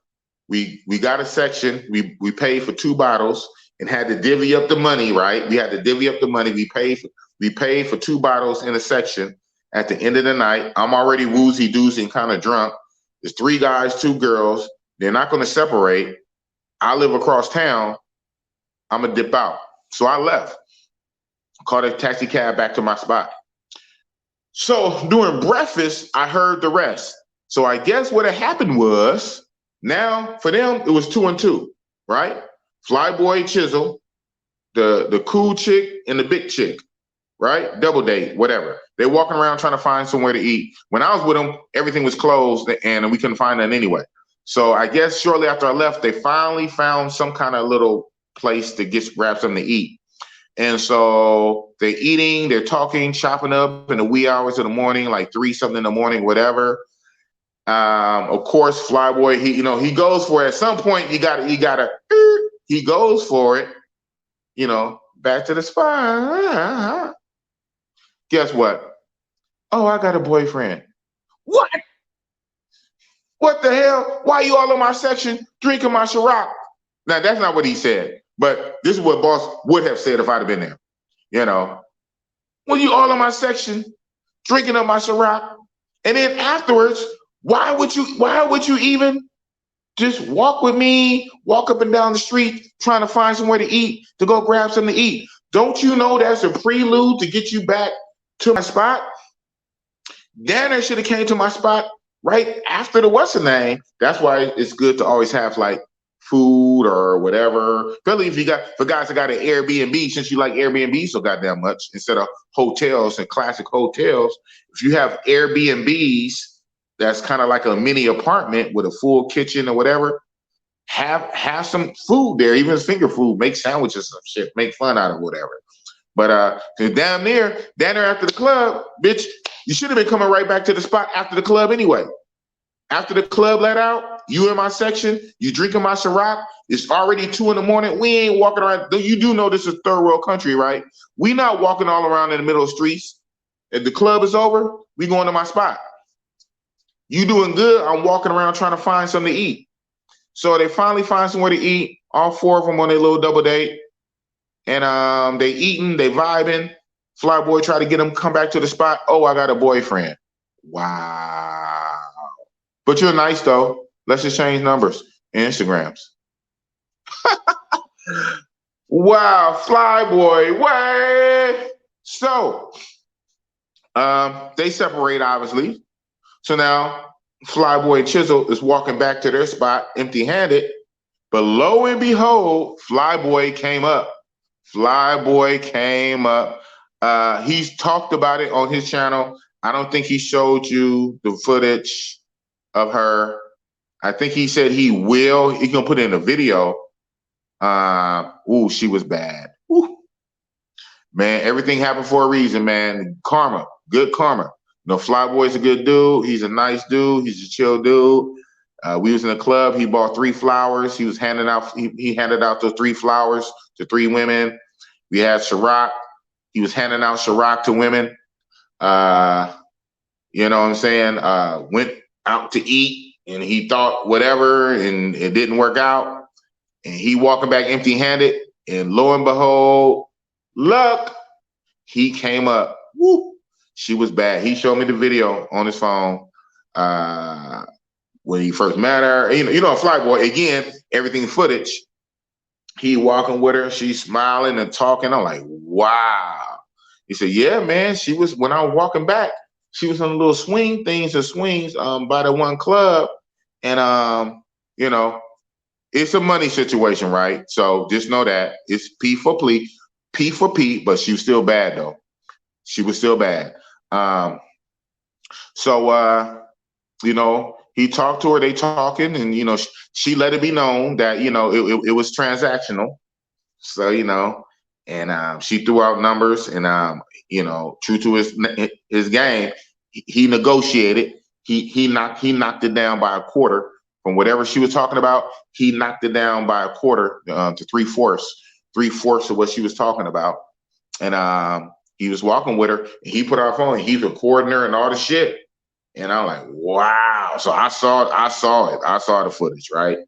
We got a section. We paid for 2 bottles and had to divvy up the money, right? We had to divvy up the money. We paid for 2 bottles in a section. At the end of the night, I'm already woozy doozy and kind of drunk. There's 3 guys, 2 girls. They're not going to separate. I live across town. I'm going to dip out. So I left. Called a taxi cab back to my spot. So during breakfast, I heard the rest. So I guess what had happened was, now for them, it was 2 and 2, right? Flyboy Chisel, the cool chick and the big chick, right? Double date, whatever. They're walking around trying to find somewhere to eat. When I was with them, everything was closed and we couldn't find none anyway. So I guess shortly after I left, they finally found some kind of little place to grab something to eat. And so they're eating, they're talking, chopping up in the wee hours of the morning, like 3 something in the morning, whatever. Of course, Flyboy, he goes for it. At some point, he goes for it, back to the spot. Guess what? Oh, I got a boyfriend. What? What the hell? Why you all in my section drinking my Ciroc? Now, that's not what he said, but this is what Boss would have said if I'd have been there. Well, you all in my section drinking up my Ciroc, and then afterwards, why would you even just walk with me, walk up and down the street trying to find somewhere to eat, to go grab something to eat? Don't you know that's a prelude to get you back to my spot? Danner should have came to my spot right after the what's the name. That's why it's good to always have like food or whatever. Especially for guys that got an Airbnb, since you like Airbnb so goddamn much, instead of hotels and classic hotels. If you have Airbnbs, that's kind of like a mini apartment with a full kitchen or whatever, have some food there, even finger food, make sandwiches and shit, make fun out of whatever. But down there after the club, bitch, you should have been coming right back to the spot after the club anyway. After the club let out, you in my section, you drinking my Ciroc, it's already 2 in the morning. We ain't walking around. You do know this is third world country, right? We not walking all around in the middle of the streets. If the club is over, we going to my spot. You doing good, I'm walking around trying to find something to eat. So they finally find somewhere to eat, all 4 of them on their little double date. And they eating, they vibing. Flyboy try to get them come back to the spot. Oh, I got a boyfriend. Wow. But you're nice though. Let's just change numbers and Instagrams. Wow, Flyboy, way. So they separate, obviously. So now Flyboy and Chisel is walking back to their spot empty-handed. But lo and behold, Flyboy came up. He's talked about it on his channel. I don't think he showed you the footage of her. I think he said he will. He's gonna put it in a video. Ooh, she was bad. Ooh. Man, everything happened for a reason, man. Karma, good karma. You know, Flyboy's a good dude. He's a nice dude. He's a chill dude. We was in a club. He bought 3 flowers. He was handing out. He handed out those 3 flowers to 3 women. We had Ciroc. He was handing out Ciroc to women. You know what I'm saying? Went out to eat, and he thought whatever, and it didn't work out. And he walking back empty-handed, and lo and behold, luck, he came up. Woo! She was bad. He showed me the video on his phone when he first met her. You know, a Flyboy, again, everything footage. He walking with her, she's smiling and talking. I'm like, wow. He said, yeah, man, she was, when I was walking back, she was on the little swing things or swings by the one club. And, you know, it's a money situation, right? So just know that it's P for P, P for P, but she was still bad though. She was still bad. You know, he talked to her, they talking, and, you know, she let it be known that, you know, it was transactional. So, you know, and she threw out numbers, and, you know, true to his game, he negotiated. He knocked it down by a quarter from whatever she was talking about. He knocked it down by a quarter to 3/4 of what she was talking about. And he was walking with her, and he put our phone, and he's recording her and all the shit. And I'm like, wow. So I saw it. I saw the footage, right?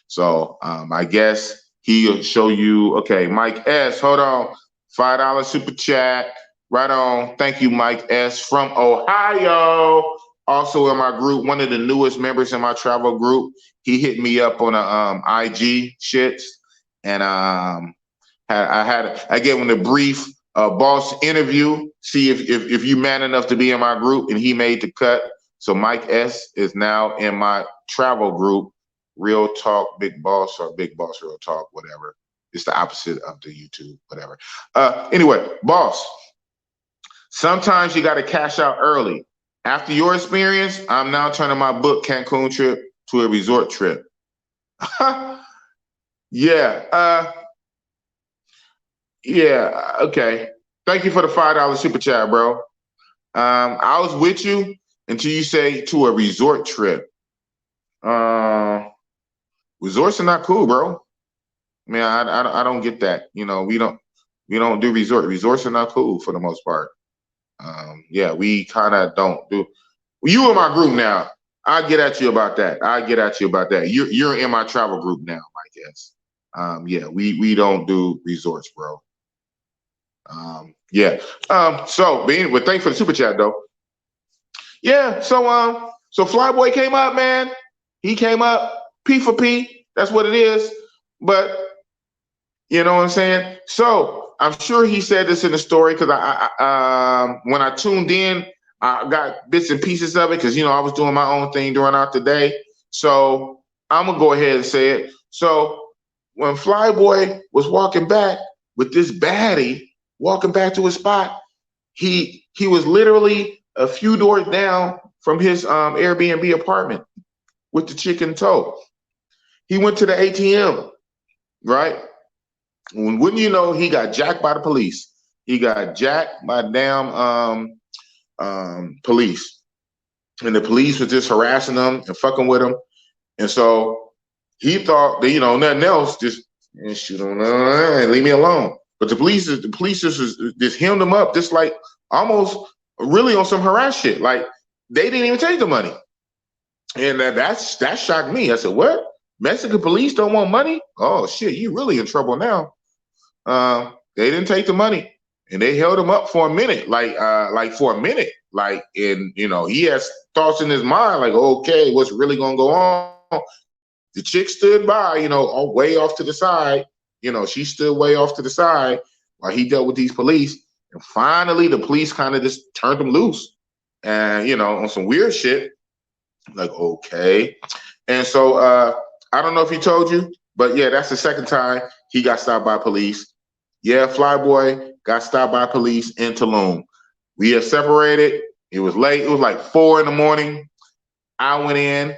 So I guess he'll show you. Okay, Mike S. Hold on. $5 super chat. Right on. Thank you, Mike S. from Ohio. Also in my group, one of the newest members in my travel group. He hit me up on a IG shits, and I gave him a brief boss interview. See if you man enough to be in my group, and he made the cut. So Mike S. is now in my travel group. Real Talk Big Boss, or Big Boss Real Talk, whatever. It's the opposite of the YouTube, whatever. Anyway, boss, sometimes you got to cash out early. After your experience, I'm now turning my book Cancun trip to a resort trip. Yeah. Yeah. Okay. Thank you for the $5 super chat, bro. I was with you until you say to a resort trip. Resorts are not cool, bro. I mean, I don't get that. You know, we don't do resort. Resorts are not cool for the most part. Yeah, we kind of don't do. You in my group now. I get at you about that. You're in my travel group now, I guess. Yeah, we don't do resorts, bro. Yeah. So being well, thanks for the super chat though. Yeah. So Flyboy came up, man. He came up. P for P. That's what it is. But you know what I'm saying? So I'm sure he said this in the story, because when I tuned in, I got bits and pieces of it, because, you know, I was doing my own thing during out the day. So I'm going to go ahead and say it. So when Flyboy was walking back with this baddie, walking back to his spot, he was literally a few doors down from his Airbnb apartment with the chick in tow. He went to the ATM, right? Wouldn't you know, he got jacked by the police. He got jacked by damn police. And the police was just harassing him and fucking with him. And so he thought that, you know, nothing else, just shoot him and leave me alone. But the police just hemmed him up, just like almost really on some harass shit. Like they didn't even take the money. And that shocked me. I said, what? Mexican police don't want money? Oh shit, you really in trouble now. They didn't take the money, and they held him up for a minute, and you know, he has thoughts in his mind, like, okay, what's really gonna go on? The chick stood by, you know, way off to the side. You know, she stood way off to the side while he dealt with these police. And finally, the police kind of just turned him loose, and you know, on some weird shit. Like, okay. And so I don't know if he told you, but yeah, that's the second time he got stopped by police. Yeah, Flyboy got stopped by police in Tulum. We had separated. It was late. It was like 4 a.m. I went in.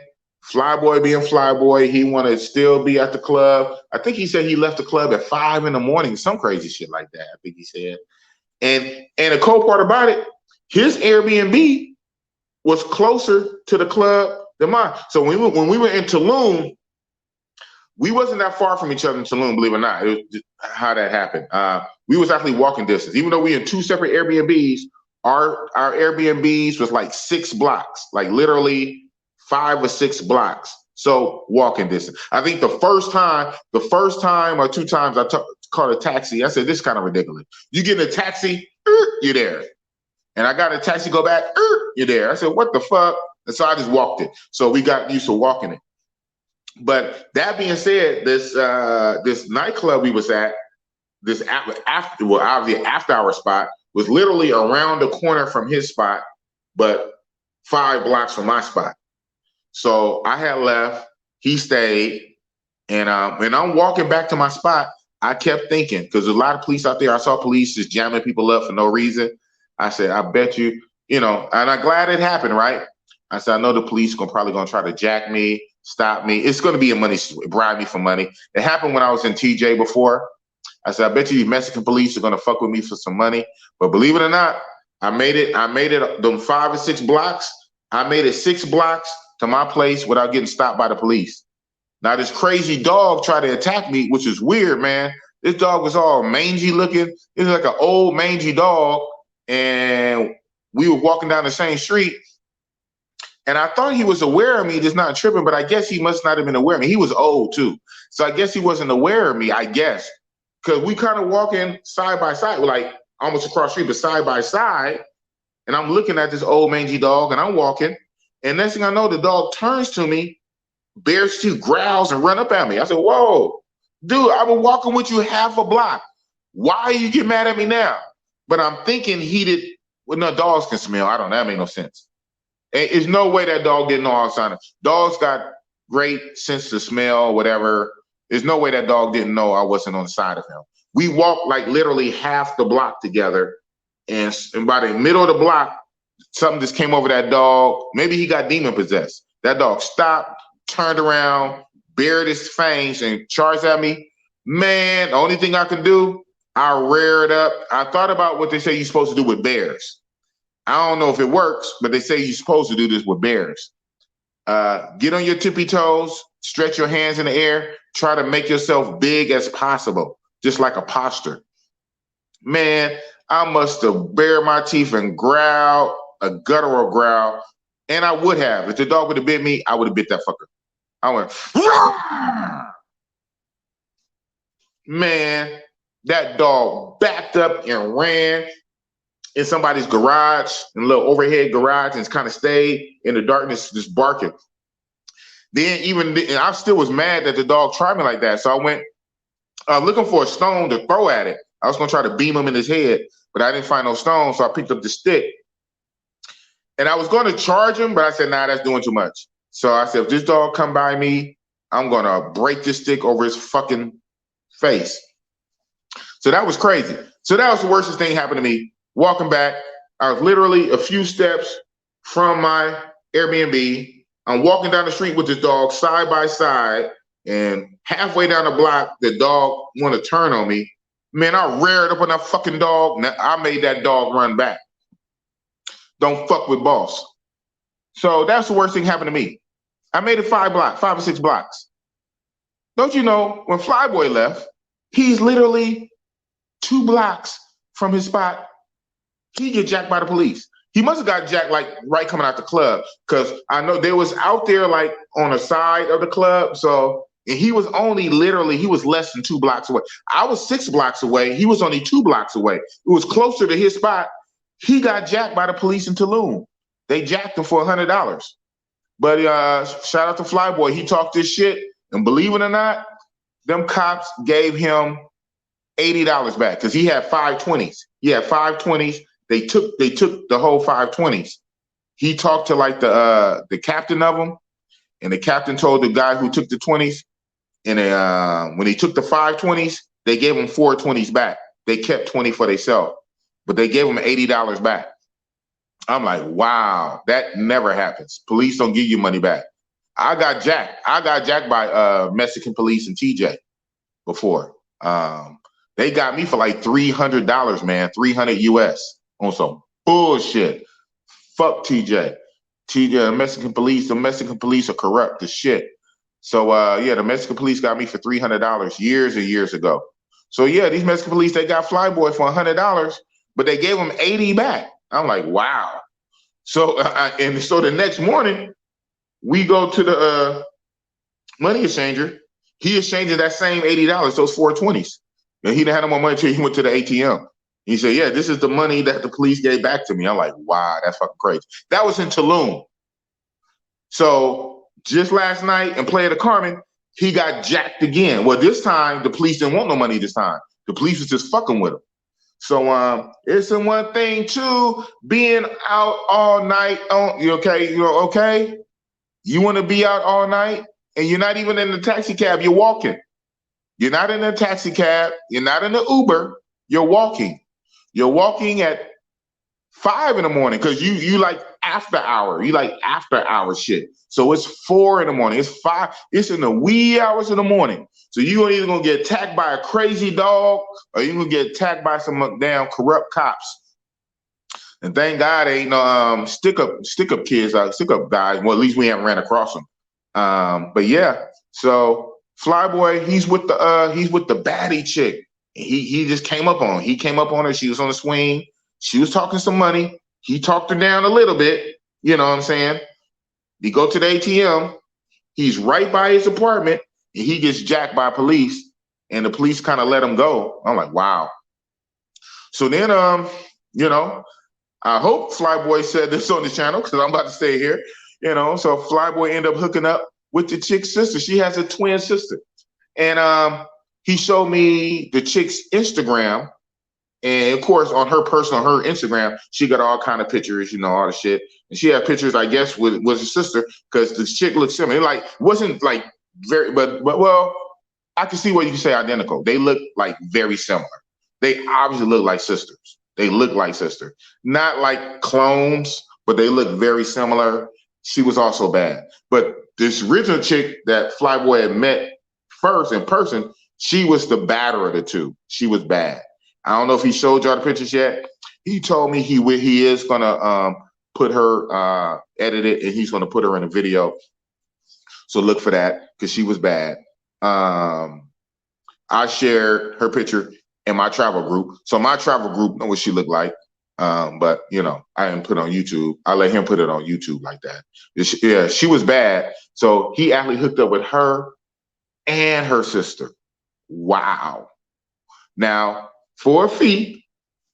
Flyboy being Flyboy, he want to still be at the club. I think he said he left the club at 5 in the morning, some crazy shit like that. I think he said. And the cool part about it, his Airbnb was closer to the club than mine. So when we were in Tulum, we wasn't that far from each other in Tulum, believe it or not. It was just how that happened. We was actually walking distance. Even though we in two separate Airbnbs, our Airbnbs was like 6 blocks, like literally 5 or 6 blocks. So walking distance. I think the first time or 2 times I caught a taxi, I said, this is kind of ridiculous. You get in a taxi, you're there. And I got a taxi, go back, you're there. I said, what the fuck? And so I just walked it. So we got used to walking it. But that being said, this nightclub we was at, this after hour spot, was literally around the corner from his spot, but 5 blocks from my spot. So I had left, he stayed, and I'm walking back to my spot. I kept thinking, because there's a lot of police out there. I saw police just jamming people up for no reason. I said, I bet you, and I'm glad it happened, right? I said, I know the police probably gonna try to jack me, stop me. It's gonna be bribe me for money. It happened when I was in TJ before. I said, I bet you these Mexican police are gonna fuck with me for some money. But believe it or not, I made it them 5 or 6 blocks. I made it 6 blocks to my place without getting stopped by the police. Now this crazy dog tried to attack me, which is weird, man. This dog was all mangy looking. It was like an old mangy dog. And we were walking down the same street. And I thought he was aware of me, just not tripping, but I guess he must not have been aware of me. He was old too. So I guess he wasn't aware of me, I guess. Because we kind of walking side by side. We're like almost across the street, but side by side. And I'm looking at this old mangy dog and I'm walking. And next thing I know, the dog turns to me, bares teeth, growls, and run up at me. I said, whoa, dude, I've been walking with you half a block. Why you get mad at me now? But I'm thinking no, dogs can smell. I don't know, that made no sense. There's no way that dog didn't know all the signs. Dogs got great sense of smell, whatever. There's no way that dog didn't know I wasn't on the side of him. We walked like literally half the block together. And by the middle of the block, something just came over that dog. Maybe he got demon possessed. That dog stopped, turned around, bared his fangs, and charged at me. Man, the only thing I could do, I reared up. I thought about what they say you're supposed to do with bears. I don't know if it works, but they say you're supposed to do this with bears. Get on your tippy toes, stretch your hands in the air, try to make yourself big as possible, just like a posture. Man, I must have bared my teeth and growled, a guttural growl, and I would have. If the dog would have bit me, I would have bit that fucker. I went, Rah! Man, that dog backed up and ran in somebody's garage, in a little overhead garage, and kind of stayed in the darkness just barking. And I still was mad that the dog tried me like that. So I went looking for a stone to throw at it. I was gonna try to beam him in his head, but I didn't find no stone, so I picked up the stick. And I was gonna charge him, but I said, nah, that's doing too much. So I said, if this dog come by me, I'm gonna break this stick over his fucking face. So that was crazy. So that was the worstest thing happened to me. Walking back, I was literally a few steps from my Airbnb. I'm walking down the street with this dog side by side, and halfway down the block, the dog want to turn on me. Man, I reared up on that fucking dog. I made that dog run back. Don't fuck with boss. So that's the worst thing happened to me. I made it 5 or 6 blocks. Don't you know, when Flyboy left, he's literally 2 blocks from his spot. He get jacked by the police. He must have got jacked like right coming out the club, because I know they was out there like on the side of the club. So, and he was less than 2 blocks away. I was 6 blocks away. He was only 2 blocks away. It was closer to his spot. He got jacked by the police in Tulum. They jacked him for $100. But shout out to Flyboy. He talked this shit, and believe it or not, them cops gave him $80 back because he had 520s. He had 520s. They took the whole 520s. He talked to like the captain of them, and the captain told the guy who took the 20s, and when he took the 520s, they gave him 420s back. They kept 20 for themselves, but they gave him $80 back. I'm like, wow, that never happens. Police don't give you money back. I got jacked. I got jacked by Mexican police and TJ before. They got me for like $300, man, 300 US on some bullshit. Fuck TJ. The Mexican police are corrupt as shit. So yeah, the Mexican police got me for $300 years and years ago. So yeah, these Mexican police, they got Flyboy for $100, but they gave him 80 back. I'm like, wow. So and so the next morning, we go to the money exchanger. He exchanged that same $80, those 420s. And he didn't have no more money until he went to the ATM. He said, yeah, this is the money that the police gave back to me. I'm like, wow, that's fucking crazy. That was in Tulum. So just last night in Playa De Carmen, he got jacked again. Well, this time the police didn't want no money this time. The police was just fucking with him. So it's the one thing too, being out all night on you okay, you're okay. You want to be out all night and you're not even in the taxi cab, you're walking. You're not in a taxi cab, you're not in the Uber, you're walking. You're walking at 5 in the morning because you like after hour, you like after hour shit. So it's 4 in the morning, it's 5, it's in the wee hours of the morning. So you're either gonna get attacked by a crazy dog or you're gonna get attacked by some damn corrupt cops. And thank God ain't no stick up kids, stick up guys. Well, at least we haven't ran across them. But yeah, so Flyboy, he's with the baddie chick. He just came up on her. He came up on her. She was on the swing. She was talking some money. He talked her down a little bit. You know what I'm saying? He go to the ATM. He's right by his apartment, and he gets jacked by police. And the police kind of let him go. I'm like, wow. So then, you know, I hope Flyboy said this on the channel because I'm about to stay here. You know, so Flyboy ended up hooking up with the chick's sister. She has a twin sister, and he showed me the chick's Instagram. And of course, on her Instagram, she got all kind of pictures, you know, all the shit. And she had pictures, I guess, with her sister because the chick looked similar. It like wasn't like very, but well, I can see what you can say identical. They look like very similar. They obviously look like sisters. They look like sisters, not like clones, but they look very similar. She was also bad, but this original chick that Flyboy had met first in person, she was the badder of the two. She was bad. I don't know if he showed y'all the pictures yet. He told me he is gonna put her edit it and he's gonna put her in a video. So look for that because she was bad. I shared her picture in my travel group, so my travel group know what she looked like. But you know, I didn't put it on YouTube. I let him put it on YouTube like that. Yeah, she was bad. So he actually hooked up with her and her sister. Wow. Now, for a fee,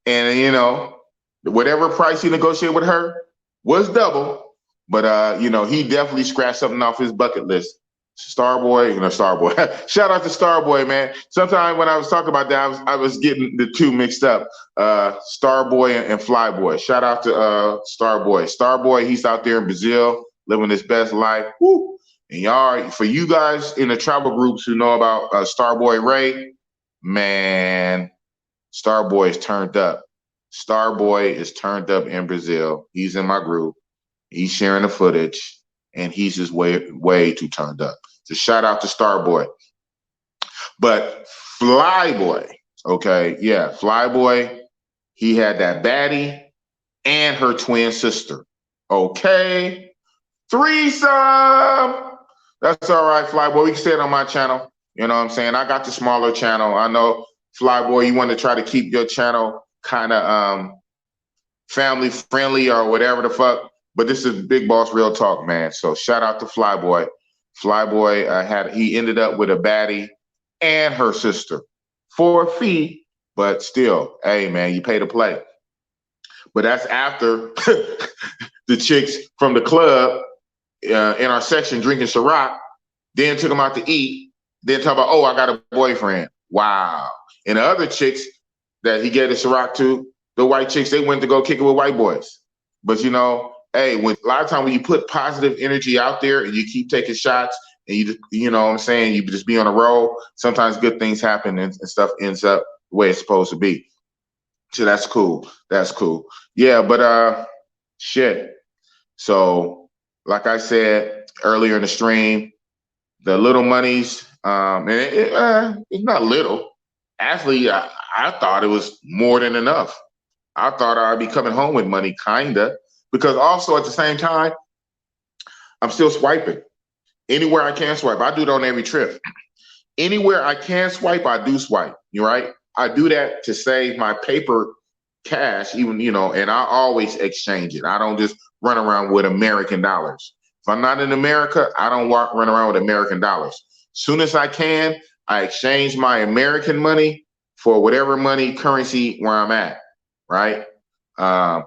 and you know, whatever price he negotiated with her was double, but you know, he definitely scratched something off his bucket list. Starboy, you know, Starboy. Shout out to Starboy, man. Sometimes when I was talking about that, I was getting the two mixed up. Starboy and Flyboy. Shout out to Starboy. Starboy, he's out there in Brazil living his best life. Woo! And y'all, for you guys in the travel groups who know about Starboy Ray, man, Starboy is turned up. Starboy is turned up in Brazil. He's in my group. He's sharing the footage, and he's just way too turned up. So shout out to Starboy. But Flyboy, okay, yeah, Flyboy, he had that baddie and her twin sister. Okay, threesome. That's all right, Flyboy. We can say it on my channel. You know what I'm saying? I got the smaller channel. I know, Flyboy, you want to try to keep your channel kind of family friendly or whatever the fuck. But this is Big Boss Real Talk, man. So shout out to Flyboy. Flyboy he ended up with a baddie and her sister for a fee, but still, hey man, you pay to play. But that's after the chicks from the club in our section drinking Ciroc, then took them out to eat, then talk about, oh, I got a boyfriend. Wow. And the other chicks that he gave the Ciroc to, the white chicks, they went to go kick it with white boys. But you know, hey, a lot of times when you put positive energy out there and you keep taking shots and you know what I'm saying, you just be on a roll, sometimes good things happen and stuff ends up the way it's supposed to be. So that's cool. That's cool. Yeah, but shit. So Like I said earlier in the stream, the little monies, and it's not little. Actually, I thought it was more than enough. I thought I'd be coming home with money, kinda, because also at the same time, I'm still swiping. Anywhere I can swipe, I do it on every trip. Anywhere I can swipe, I do swipe. You right? I do that to save my paper cash, even and I always exchange it. I don't just run around with American dollars. If I'm not in America, I don't run around with American dollars. Soon as I can, I exchange my American money for whatever money currency where I'm at. Right? Uh,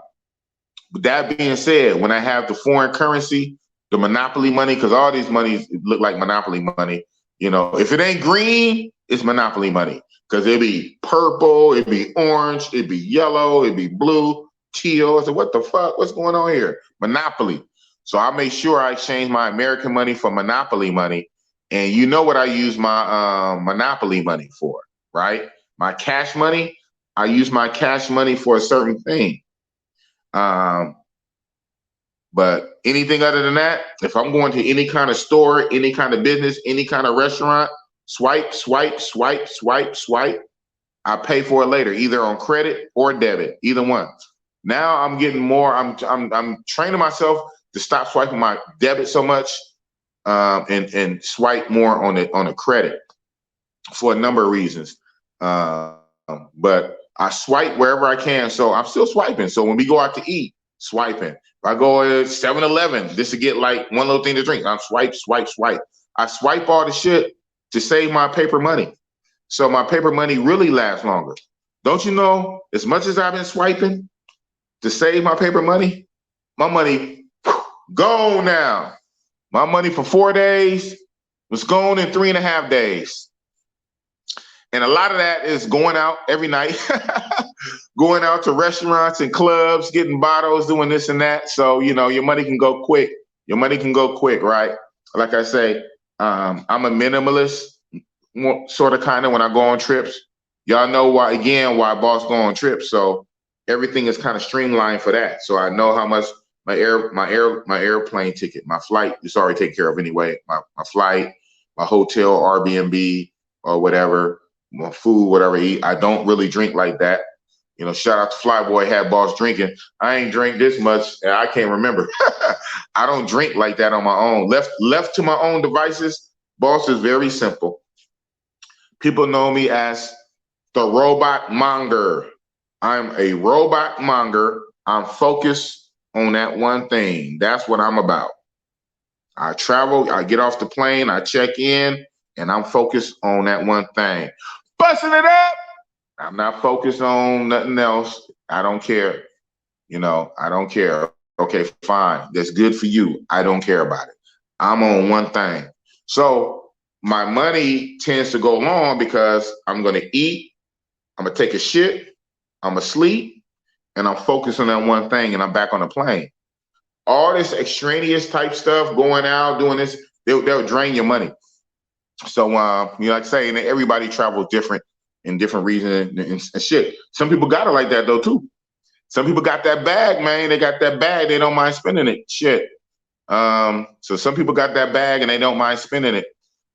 with that being said, when I have the foreign currency, the monopoly money, because all these monies look like monopoly money. If it ain't green, it's monopoly money. Because it'd be purple, it'd be orange, it'd be yellow, it'd be blue, teal. I said, what the fuck? What's going on here? Monopoly. So I make sure I exchange my American money for monopoly money. And you know what I use my monopoly money for, right? My cash money, I use my cash money for a certain thing. But anything other than that, if I'm going to any kind of store, any kind of business, any kind of restaurant, swipe, swipe, swipe, swipe, swipe. I pay for it later, either on credit or debit, either one. Now I'm getting more. I'm training myself to stop swiping my debit so much, and swipe more on the credit for a number of reasons. But I swipe wherever I can, so I'm still swiping. So when we go out to eat, swiping. If I go to 7-Eleven just to get like one little thing to drink, I'm swipe, swipe, swipe. I swipe all the shit to save my paper money. So my paper money really lasts longer. Don't you know, as much as I've been swiping to save my paper money, my money gone now. My money for 4 days was gone in 3.5 days. And a lot of that is going out every night, going out to restaurants and clubs, getting bottles, doing this and that. So, your money can go quick. Your money can go quick, right? Like I say, I'm a minimalist, sort of kind of when I go on trips. Y'all know why boss go on trips. So everything is kind of streamlined for that. So I know how much my airplane ticket, my flight is already taken care of anyway. My flight, my hotel, Airbnb or whatever, my food, whatever I eat. I don't really drink like that. Shout out to Flyboy, had boss drinking. I ain't drink this much, and I can't remember. I don't drink like that on my own. Left to my own devices, boss is very simple. People know me as the robot monger. I'm a robot monger. I'm focused on that one thing. That's what I'm about. I travel, I get off the plane, I check in, and I'm focused on that one thing. Busting it up. I'm not focused on nothing else. I don't care. I don't care. Okay, fine. That's good for you. I don't care about it. I'm on one thing. So my money tends to go long because I'm going to eat, I'm going to take a shit, I'm going to sleep, and I'm focused on that one thing, and I'm back on the plane. All this extraneous type stuff, going out, doing this, they'll drain your money. So, like I say, and everybody travels different in different reasons and shit. Some people got it like that, though, too. Some people got that bag, man. They got that bag. They don't mind spending it. Shit. So some people got that bag and they don't mind spending it.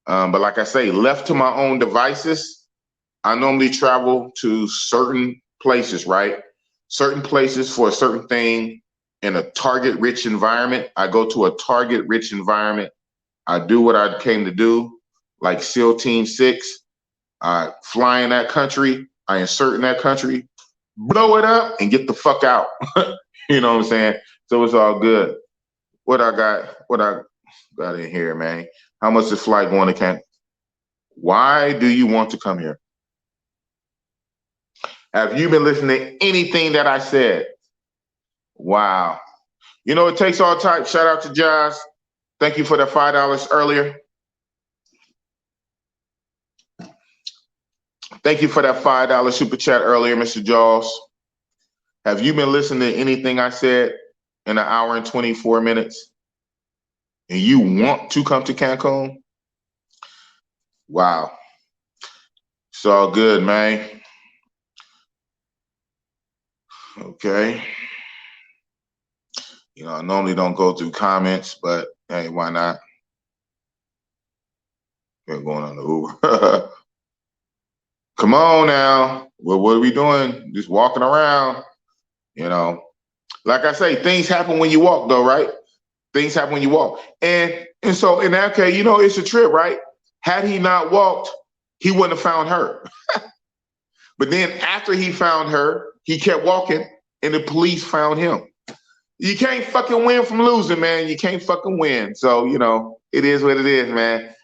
But like I say, left to my own devices, I normally travel to certain places, right? Certain places for a certain thing in a target-rich environment. I go to a target-rich environment. I do what I came to do, like SEAL Team 6. I fly in that country. I insert in that country, blow it up, and get the fuck out. You know what I'm saying? So it's all good. What I got in here, man. How much is flight going to Canada? Why do you want to come here? Have you been listening to anything that I said? Wow. It takes all types. Shout out to Josh. Thank you for the $5 earlier. Thank you for that $5 super chat earlier, Mr. Jaws. Have you been listening to anything I said in an hour and 24 minutes? And you want to come to Cancun? Wow. It's all good, man. Okay. I normally don't go through comments, but hey, why not? We're going on the Uber. Come on now. Well, what are we doing? Just walking around, Like I say, things happen when you walk, though, right? Things happen when you walk. And so in that case, it's a trip, right? Had he not walked, he wouldn't have found her. But then after he found her, he kept walking and the police found him. You can't fucking win from losing, man. You can't fucking win. So, it is what it is, man.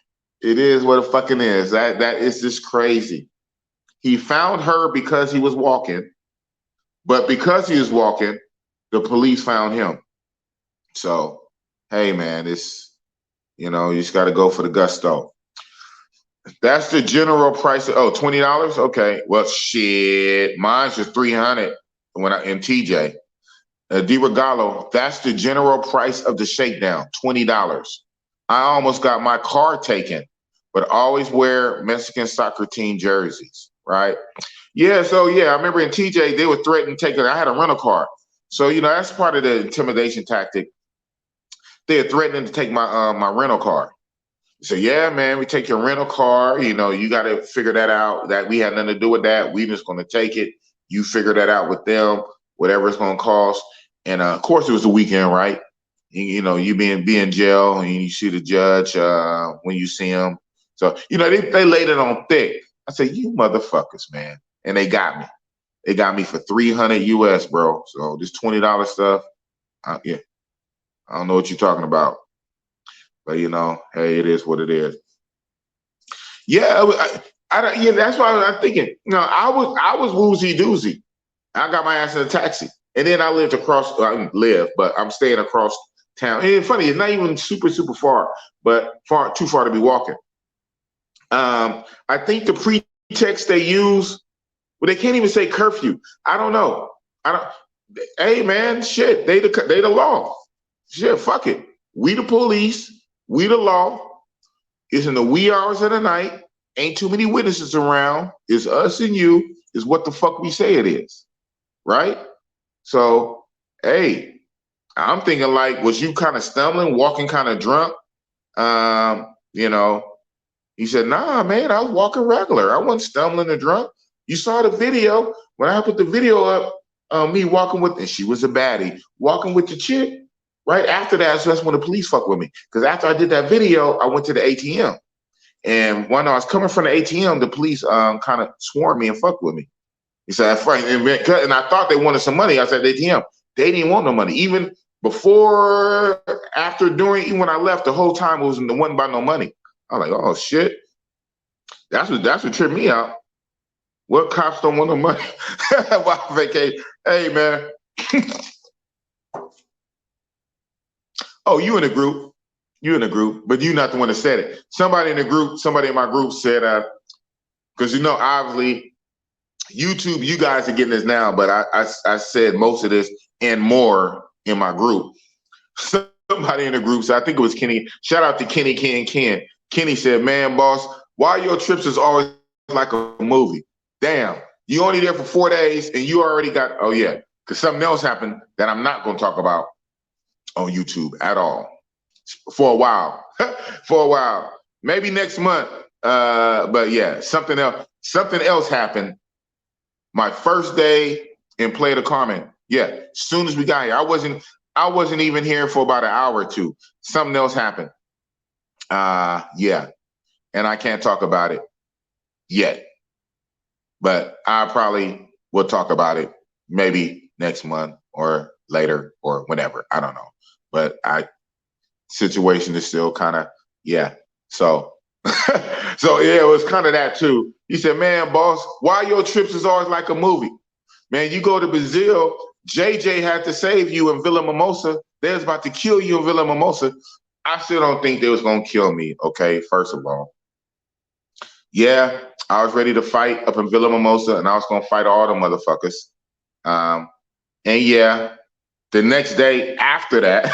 It is what it fucking is. That is just crazy. He found her because he was walking, but because he was walking, the police found him. So, hey, man, it's, you just got to go for the gusto. That's the general price. $20? Okay. Well, shit. Mine's just $300 in TJ. DiRegalo, that's the general price of the shakedown, $20. I almost got my car taken, but always wear Mexican soccer team jerseys, right? Yeah, so I remember in TJ, they were threatening to take it. I had a rental car. So, that's part of the intimidation tactic. They're threatening to take my rental car. So, yeah, man, we take your rental car. You got to figure that out. That we had nothing to do with that. We just going to take it. You figure that out with them, whatever it's going to cost. And, of course, it was the weekend, right? You be in jail and you see the judge when you see him. So, they laid it on thick. I said, you motherfuckers, man. And they got me. They got me for $300 US, bro. So this $20 stuff, yeah, I don't know what you're talking about. But, hey, it is what it is. Yeah, that's why I'm thinking. I was woozy doozy. I got my ass in a taxi. And then I lived but I'm staying across town. And it's funny, it's not even super, super far, but too far to be walking. I think the pretext they use, well, they can't even say curfew. I don't know. Hey, man, shit, they the law. Shit, fuck it. We the police, we the law. It's in the wee hours of the night. Ain't too many witnesses around. It's us and you. Is what the fuck we say it is, right? So, hey, I'm thinking like, was you kind of stumbling, walking kind of drunk? He said, nah, man, I was walking regular. I wasn't stumbling or drunk. You saw the video. When I put the video up, me walking with, and she was a baddie, walking with the chick. Right after that, so that's when the police fuck with me. Because after I did that video, I went to the ATM. And when I was coming from the ATM, the police kind of swarmed me and fucked with me. He said, and I thought they wanted some money. I said, ATM. They didn't want no money. Even before, after, during, even when I left, the whole time it wasn't about no money. I'm like, oh shit. That's what tripped me out. What cops don't want no money? While vacation. Hey, man. Oh, you in a group. You in a group, but you're not the one that said it. Somebody in my group said, because obviously, YouTube, you guys are getting this now, but I said most of this and more in my group. Somebody in the group, so I think it was Kenny. Shout out to Kenny, Ken. Kenny said, man, boss, why your trips is always like a movie? Damn, you only there for 4 days and you already got, oh yeah, because something else happened that I'm not going to talk about on YouTube at all for a while. Maybe next month. But yeah, something else happened. My first day in Playa De Carmen. Yeah, as soon as we got here, I wasn't even here for about an hour or two. Something else happened. Yeah, and I can't talk about it yet, but I probably will talk about it maybe next month or later or whenever. I don't know, but situation is still kind of, yeah. So, so yeah, it was kind of that too. He said, man, boss, why your trips is always like a movie? Man, you go to Brazil, JJ had to save you in Villa Mimosa. They was about to kill you in Villa Mimosa. I still don't think they was going to kill me, okay, first of all. Yeah, I was ready to fight up in Villa Mimosa, and I was going to fight all the motherfuckers. And yeah, the next day after that,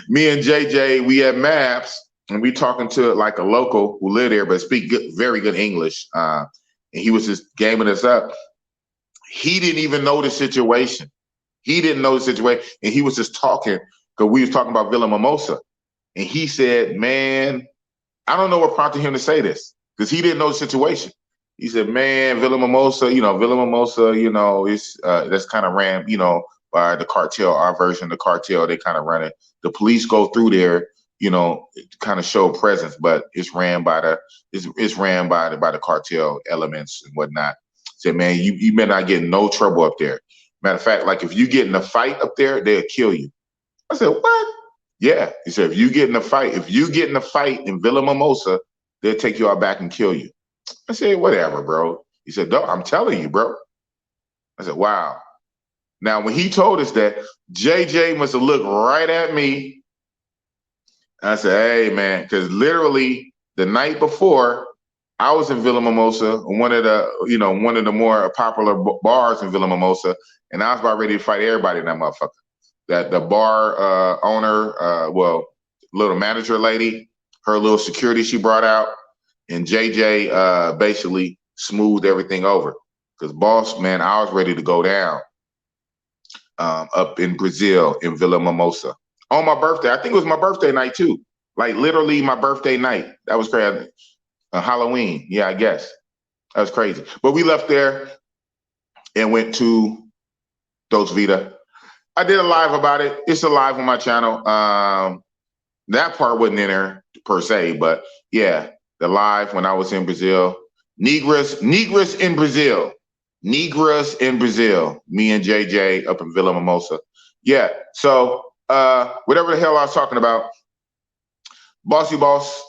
me and JJ, we had maps, and we talking to like a local who lived there, but speak very good English. And he was just gaming us up. He didn't even know the situation. He didn't know the situation, and he was just talking because we was talking about Villa Mimosa, and he said, "Man, I don't know what prompted him to say this because he didn't know the situation." He said, "Man, Villa Mimosa, it's that's kind of ran, by the cartel. Our version of the cartel, they kind of run it. The police go through there, kind of show presence, but it's ran by the cartel elements and whatnot." Said, "Man, you better not get in no trouble up there. Matter of fact, like if you get in a fight up there, they'll kill you." I said, "What?" Yeah. He said, if you get in a fight in Villa Mimosa, they'll take you out back and kill you. I said, "Whatever, bro." He said, "No, I'm telling you, bro." I said, "Wow." Now, when he told us that, JJ must have looked right at me. I said, "Hey, man," because literally the night before, I was in Villa Mimosa, one of the more popular bars in Villa Mimosa, and I was about ready to fight everybody in that motherfucker. That the bar owner, little manager lady, her little security she brought out, and JJ basically smoothed everything over. Because boss, man, I was ready to go down up in Brazil in Villa Mimosa on my birthday. I think it was my birthday night too. Like literally my birthday night. That was crazy. Halloween, yeah, I guess. That was crazy. But we left there and went to Dos Vita. I did a live about it. It's a live on my channel. That part wasn't in there per se, but yeah, the live when I was in Brazil. Negras in Brazil. Negras in Brazil. Me and JJ up in Villa Mimosa. Yeah, so whatever the hell I was talking about, Bossy Boss,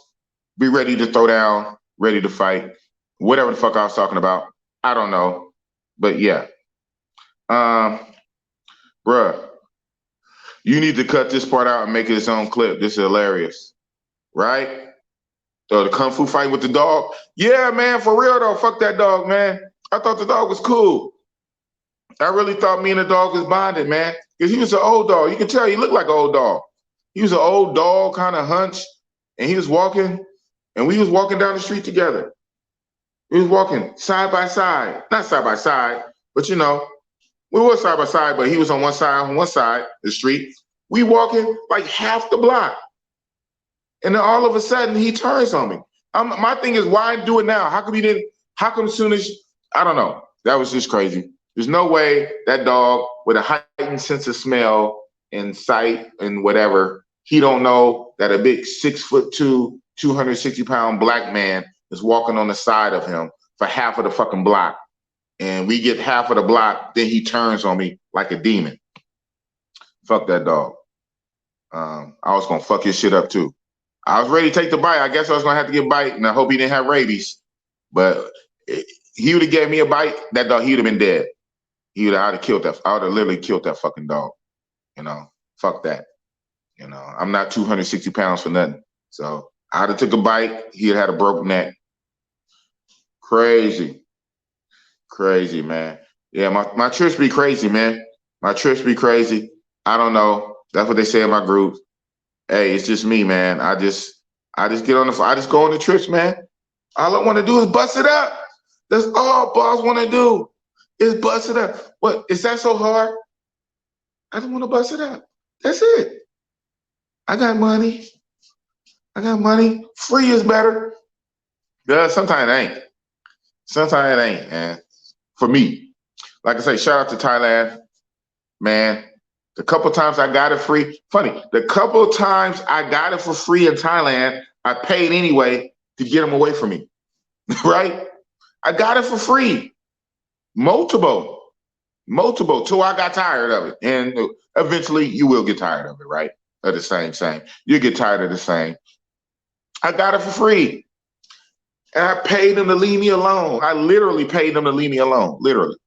be ready to throw down, ready to fight. Whatever the fuck I was talking about, I don't know. But yeah. Bruh, you need to cut this part out and make it its own clip. This is hilarious. Right? The kung fu fight with the dog. Yeah, man, for real though. Fuck that dog, man. I thought the dog was cool. I really thought me and the dog was bonded, man. Because he was an old dog. You can tell he looked like an old dog. He was an old dog, kind of hunched, and he was walking, and we was walking down the street together. We was walking side by side. Not side by side, but we were side by side, but he was on one side of the street. We walking like half the block. And then all of a sudden he turns on me. My thing is, why do it now? How come soon as, I don't know. That was just crazy. There's no way that dog with a heightened sense of smell and sight and whatever, he don't know that a big 6'2", 260-pound black man is walking on the side of him for half of the fucking block. And we get half of the block, then he turns on me like a demon. Fuck that dog. I was gonna fuck his shit up too. I was ready to take the bite. I guess I was gonna have to get a bite, and I hope he didn't have rabies. But he would have gave me a bite, that dog, he'd have been dead. I'd have killed that. I would have literally killed that fucking dog. Fuck that. I'm not 260 pounds for nothing. So I'd have took a bite. He'd had a broken neck. Crazy, man. Yeah, my trips be crazy, man. My trips be crazy. I don't know. That's what they say in my group. Hey, it's just me, man. I just get on I just go on the trips, man. All I want to do is bust it up. That's all boss want to do is bust it up. What, is that so hard? I just want to bust it up. That's it. I got money. Free is better. Yeah, sometimes it ain't. Sometimes it ain't, man. For me. Like I say, shout out to Thailand, man. The couple times I got it free, funny, the couple times I got it for free in Thailand, I paid anyway to get them away from me, right? I got it for free, multiple, till I got tired of it. And eventually you will get tired of it, right? Of the same. You get tired of the same. I got it for free. And I paid them to leave me alone. I literally paid them to leave me alone, literally,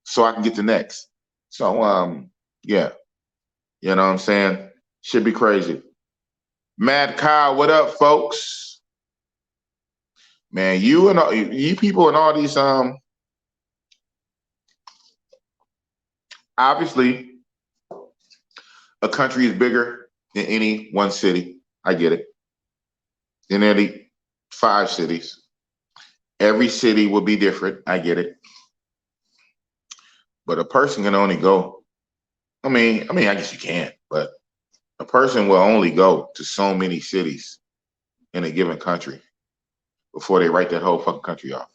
so I can get the next. So, yeah. You know what I'm saying? Should be crazy. Mad Kyle, what up, folks? Man, you people and all these, obviously, a country is bigger than any one city. I get it. In any 5 cities. Every city will be different. I get it. But a person can only go I guess you can, but a person will only go to so many cities in a given country before they write that whole fucking country off.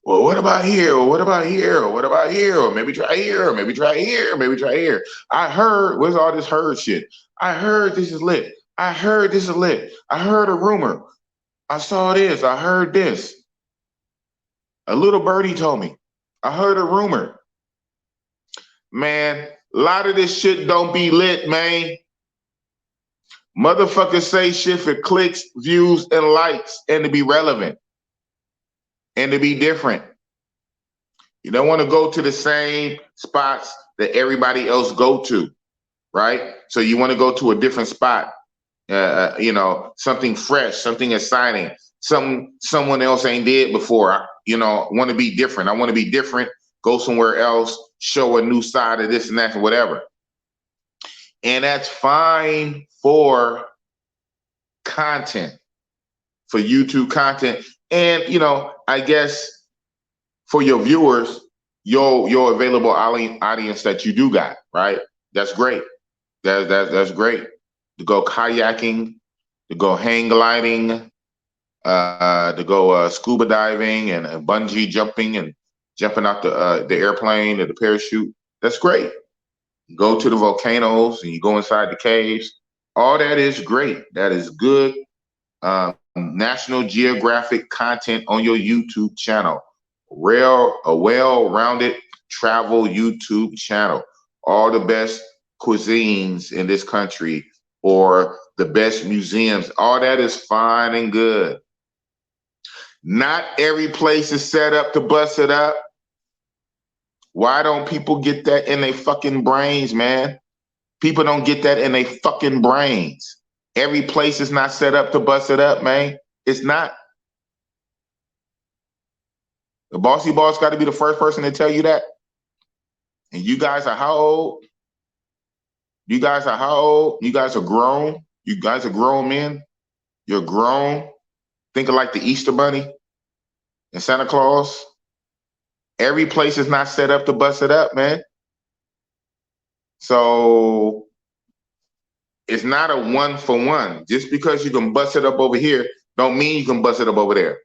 Well, what about here? Or what about here? Or what about here? Or maybe try here, or maybe try here, maybe try here. I heard, where's all this heard shit? I heard this is lit. I heard this is lit. I heard a rumor. I saw this. I heard this. A little birdie told me. I heard a rumor. Man, a lot of this shit don't be lit, man. Motherfuckers say shit for clicks, views, and likes, and to be relevant, and to be different. You don't want to go to the same spots that everybody else go to, right? So you want to go to a different spot, something fresh, something exciting, something someone else ain't did before. Want to be different. I want to be different. Go somewhere else, show a new side of this and that, and whatever. And that's fine for content, for YouTube content. And, I guess for your viewers, your available audience that you do got, right? That's great. That's great. To go kayaking, to go hang gliding, to go scuba diving and bungee jumping and jumping out the airplane or the parachute. That's great. Go to the volcanoes and you go inside the caves. All that is great. That is good. National Geographic content on your YouTube channel. A well-rounded travel YouTube channel. All the best cuisines in this country or the best museums. All that is fine and good. Not every place is set up to bust it up. Why don't people get that in their fucking brains, man? People don't get that in their fucking brains. Every place is not set up to bust it up, man. It's not. The bossy boss got to be the first person to tell you that. And you guys are how old? You guys are how old? You guys are grown. You guys are grown men. You're grown. Thinking like the Easter Bunny and Santa Claus. Every place is not set up to bust it up, man. So it's not a 1-for-1. Just because you can bust it up over here, don't mean you can bust it up over there.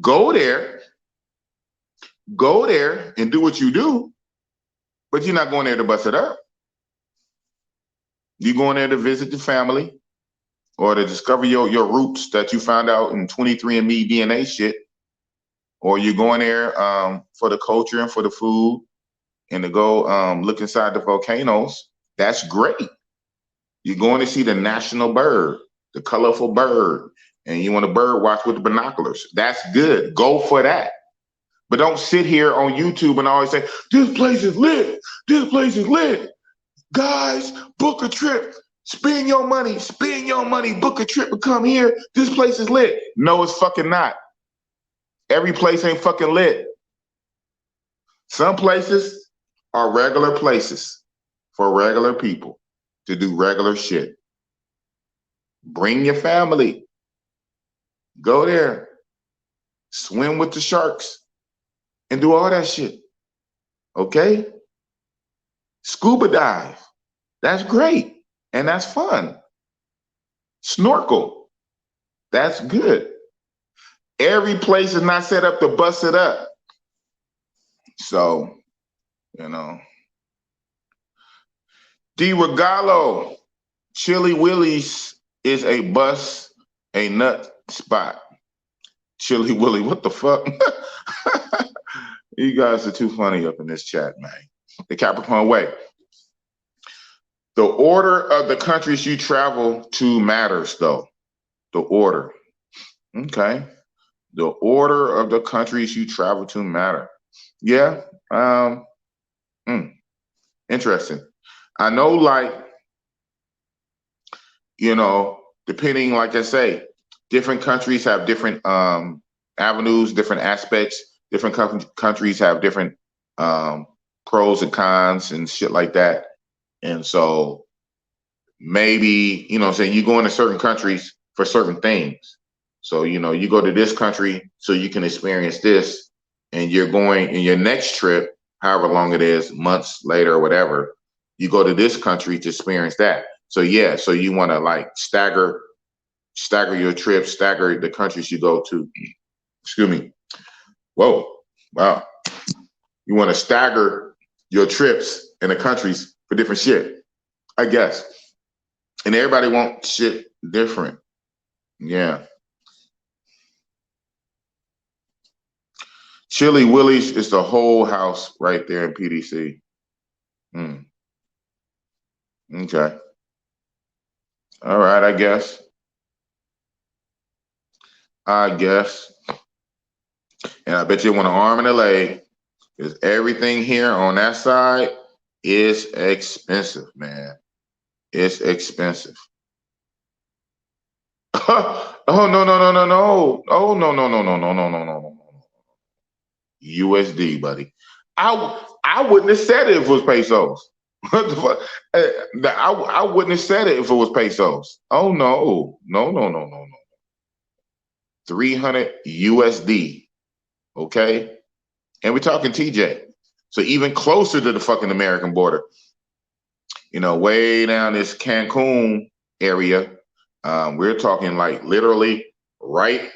Go there and do what you do, but you're not going there to bust it up. You're going there to visit the family or to discover your roots that you found out in 23andMe DNA shit. Or you're going there for the culture and for the food and to go look inside the volcanoes. That's great. You're going to see the national bird, the colorful bird, and you want to bird watch with the binoculars. That's good. Go for that. But don't sit here on YouTube and always say, this place is lit. This place is lit. Guys, book a trip. Spend your money, book a trip and come here. This place is lit. No, it's fucking not. Every place ain't fucking lit. Some places are regular places for regular people to do regular shit. Bring your family. Go there. Swim with the sharks and do all that shit. Okay? Scuba dive. That's great. And that's fun. Snorkel. That's good. Every place is not set up to bust it up. So, D. Regalo, Chili Willie's is a nut spot. Chili Willie, what the fuck? You guys are too funny up in this chat, man. The Capricorn Way. The order of the countries you travel to matters, though. The order. Okay. The order of the countries you travel to matter. Yeah. Interesting. I know, depending, like I say, different countries have different avenues, different aspects. Different countries have different pros and cons and shit like that. And so maybe, you go into certain countries for certain things. So, you go to this country so you can experience this, and you're going in your next trip. however long it is, months later or whatever, you go to this country to experience that. So yeah, so you want to like stagger your trips, stagger the countries you go to. Excuse me. Whoa, wow. You want to stagger your trips in the countries for different shit, I guess. And everybody wants shit different. Yeah. Chili Willie's is the whole house right there in PDC. Okay. All right, I guess. And I bet you want an arm and a leg, because everything here on that side is expensive, man. It's expensive. Oh no no no no no! Oh no no no no no no no no no! USD, buddy. I wouldn't have said it if it was pesos. What the fuck? I wouldn't have said it if it was pesos. Oh no no no no no no! 300 USD. Okay, and we're talking TJ. So even closer to the fucking American border, you know, way down this Cancun area. We're talking like literally right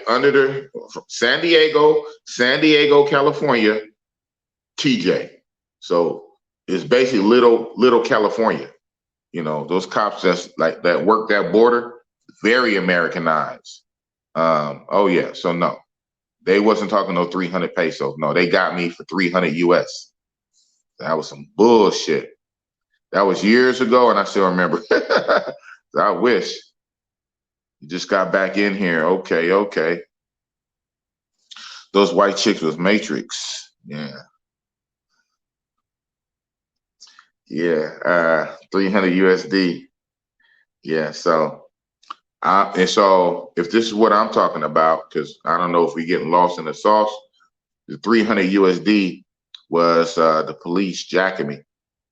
under the San Diego, California, TJ. So it's basically little California. You know, those cops that's like that work that border, very Americanized. Oh yeah, so no, they wasn't talking no 300 pesos. No, they got me for 300 US. That was some bullshit. That was years ago, and I still remember. I wish. You just got back in here. Okay, okay. Those white chicks was Matrix. Yeah. Yeah. 300 USD. Yeah. So, and so if this is what I'm talking about, because I don't know if we getting lost in the sauce, the 300 USD was the police jacking me.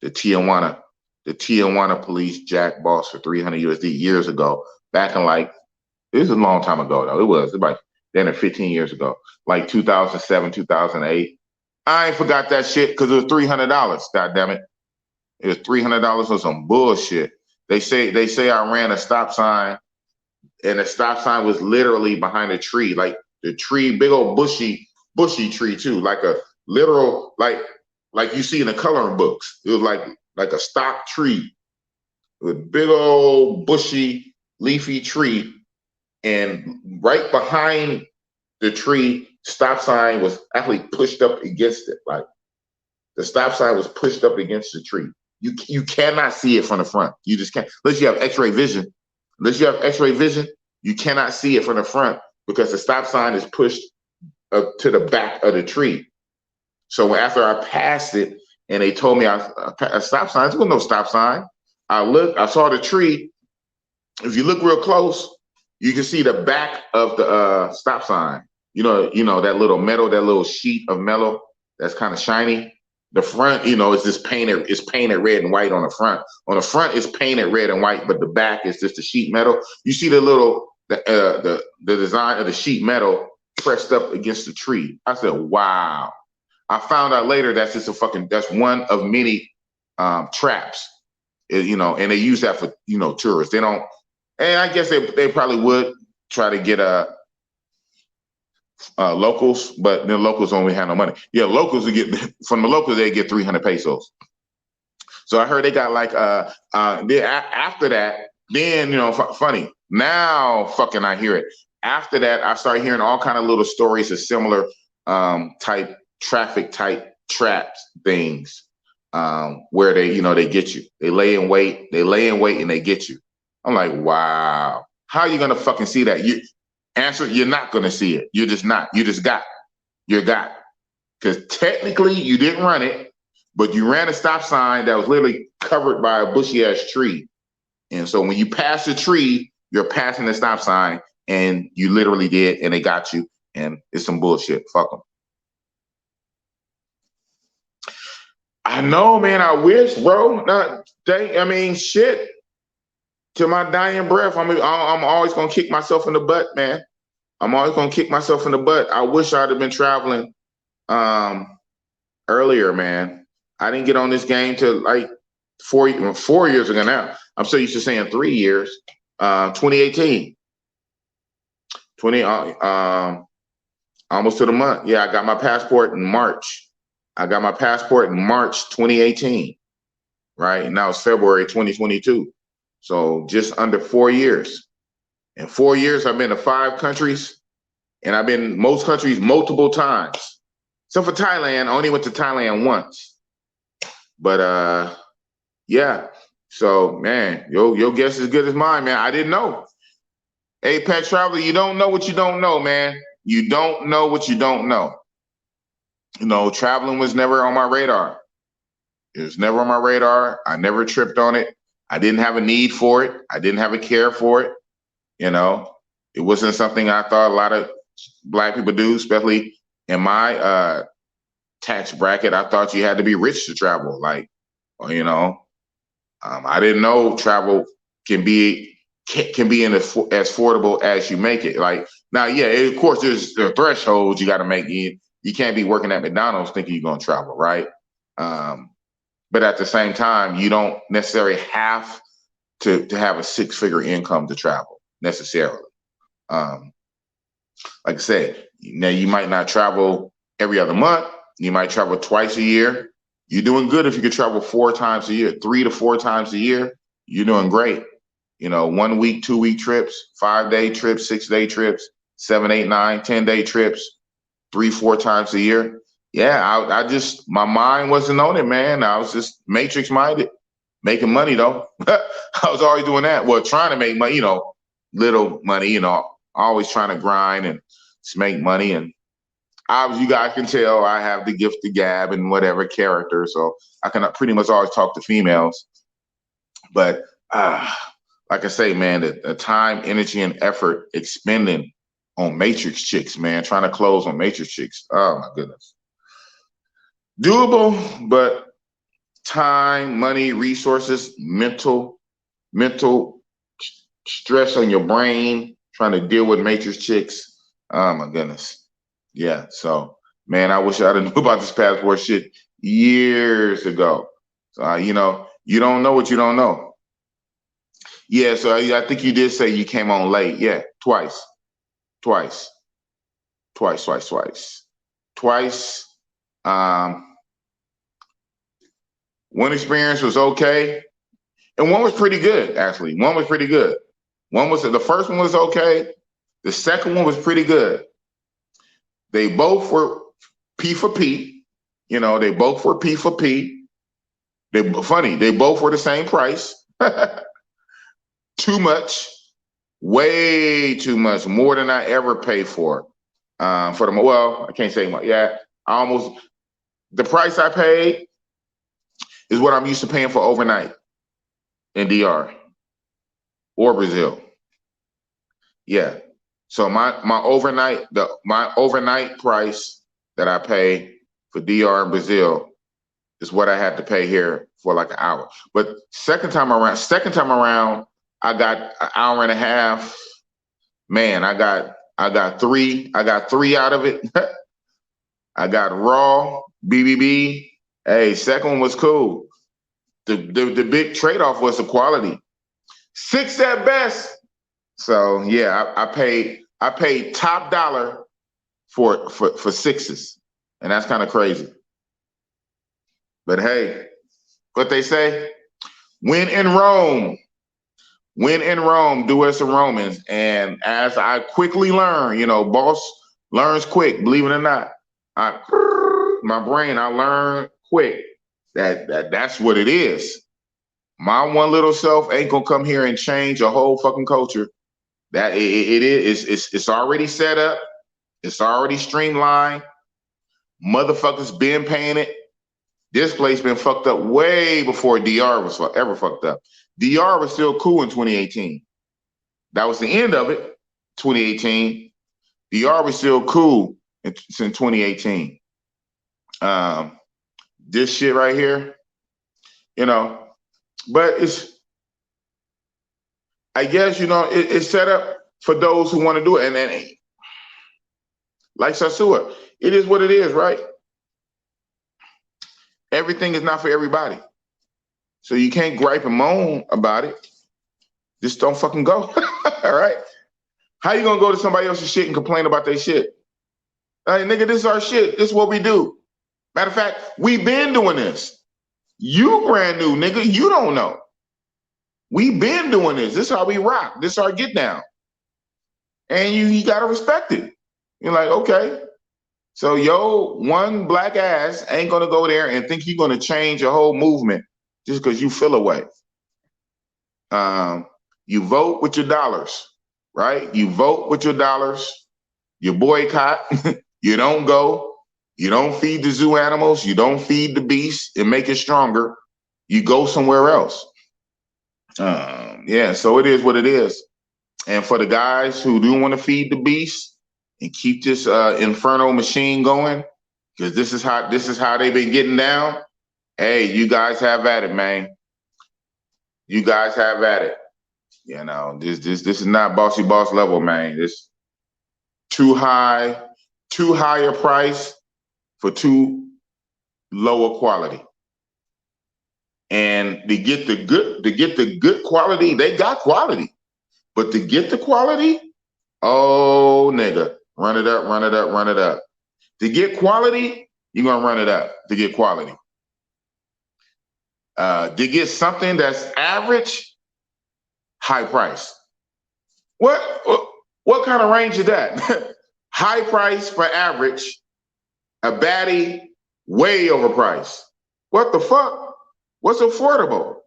The Tijuana police jack boss for 300 USD years ago. Back in like, it was a long time ago though. It was like 10 or 15 years ago, like 2007, 2008. I ain't forgot that shit because it was $300. God damn it. It was $300 on some bullshit. They say I ran a stop sign, and the stop sign was literally behind a tree, like the tree, big old bushy tree too, like a literal like you see in the coloring books. It was like a stock tree with big old bushy leafy tree, and right behind the tree, stop sign was actually pushed up against it. Like the stop sign was pushed up against the tree. You cannot see it from the front. You just can't. Unless you have X-ray vision. You cannot see it from the front because the stop sign is pushed up to the back of the tree. So after I passed it and they told me a stop sign, there was no stop sign. I saw the tree. If you look real close, you can see the back of the stop sign. You know that little metal, that little sheet of metal that's kind of shiny. The front, it's just painted. It's painted red and white on the front. On the front, it's painted red and white, but the back is just a sheet metal. You see the design of the sheet metal pressed up against the tree. I said, wow. I found out later that's one of many traps, and they use that for tourists. They don't, and I guess they probably would try to get locals, but the locals only have no money. Yeah, locals would get from the locals they get 300 pesos. So I heard they got like after that, then funny. Now fucking I hear it. After that, I started hearing all kind of little stories of similar type traffic type traps things where they get you. They lay in wait and they get you. I'm like, wow. How are you gonna fucking see that? You're not gonna see it. You're just not. You're got. Because technically you didn't run it, but you ran a stop sign that was literally covered by a bushy ass tree. And so when you pass the tree, you're passing the stop sign, and you literally did, and they got you. And it's some bullshit. Fuck them. I know, man. I wish, bro. Shit. To my dying breath, I'm always gonna kick myself in the butt, man. I'm always gonna kick myself in the butt. I wish I'd have been traveling earlier, man. I didn't get on this game till like 4 years ago now. I'm so used to saying 3 years. 2018. 20 almost to the month. Yeah, I got my passport in March. I got my passport in March 2018. Right? Now it's February 2022. So just under 4 years. In 4 years, I've been to 5 countries, and I've been most countries multiple times. So for Thailand, I only went to Thailand once. But yeah. So man, your guess is as good as mine, man. I didn't know. Hey, Pet Traveler, you don't know what you don't know, man. You don't know what you don't know. You know, traveling was never on my radar. It was never on my radar. I never tripped on it. I didn't have a need for it. I didn't have a care for it. You know, it wasn't something I thought a lot of Black people do, especially in my tax bracket. I thought you had to be rich to travel. Like, you know, I didn't know travel can be in as affordable as you make it. Like now, yeah, of course, there's thresholds you got to make. You can't be working at McDonald's thinking you're going to travel, right? But at the same time, you don't necessarily have to have a 6-figure income to travel necessarily. Like I said, now you might not travel every other month. You might travel twice a year. You're doing good if you could travel 4 times a year, 3 to 4 times a year. You're doing great. You know, 1 week, 2 week trips, 5-day trips, 6-day trips, 7, 8, 9, 10-day trips, 3, 4 times a year. Yeah, I just, my mind wasn't on it, man. I was just matrix minded, making money though. I was always doing that. Well, trying to make money, you know, little money, you know, always trying to grind and just make money. And obviously, you guys can tell I have the gift of gab and whatever character, so I can pretty much always talk to females. But like I say, man, the time, energy, and effort expending on matrix chicks, man, trying to close on matrix chicks. Oh my goodness. Doable, but time, money, resources, mental stress on your brain, trying to deal with matrix chicks. Oh my goodness. Yeah. So, man, I wish I'd have knew about this passport shit years ago. So, you know, you don't know what you don't know. Yeah. So I think you did say you came on late. Yeah. Twice. One experience was okay, and one was pretty good, actually. One was pretty good. The first one was okay. The second one was pretty good. They both were P for P. You know, they both were P for P. They both were the same price. Too much, way too much, more than I ever paid for them. Well, I can't say much. Yeah, the price I paid is what I'm used to paying for overnight in DR or Brazil. Yeah. So my overnight price that I pay for DR and Brazil is what I had to pay here for like an hour. But second time around, I got an hour and a half. Man, I got three out of it. I got raw BBB. Hey, second one was cool. The big trade-off was the quality. 6 at best. So yeah, I paid top dollar for 6s, and that's kind of crazy. But hey, what they say, when in Rome, do as the Romans. And as I quickly learn, you know, boss learns quick, believe it or not. My brain, I learn quick that's what it is. My one little self ain't gonna come here and change a whole fucking culture. That it's already set up, it's already streamlined. Motherfuckers been paying it. This place been fucked up way before DR was ever fucked up. DR was still cool in 2018. That was the end of it, 2018. DR was still cool since 2018. This shit right here, you know, but I guess, you know, it's set up for those who want to do it. And then, like Sasua, it is what it is, right? Everything is not for everybody. So you can't gripe and moan about it. Just don't fucking go. All right? How you gonna go to somebody else's shit and complain about their shit? Hey, nigga, this is our shit. This is what we do. Matter of fact, we been doing this. You brand new, nigga. You don't know. We been doing this. This is how we rock. This is our get down. And you gotta respect it. You're like, okay. So yo, one black ass ain't gonna go there and think you're gonna change your whole movement just because you feel away. You vote with your dollars, right? You vote with your dollars. You boycott. You don't go. You don't feed the zoo animals. You don't feed the beast and make it stronger. You go somewhere else. Yeah, so it is what it is. And for the guys who do want to feed the beast and keep this inferno machine going, because this is how they've been getting down. Hey, you guys have at it, man. You guys have at it. You know, this is not bossy boss level, man. This too high a price for too low a quality. And to get the good quality, they got quality. But to get the quality, oh nigga, run it up, run it up, run it up. To get quality, you're gonna run it up to get quality. To get something that's average, high price. What kind of range is that? High price for average, a baddie way overpriced. What the fuck? What's affordable?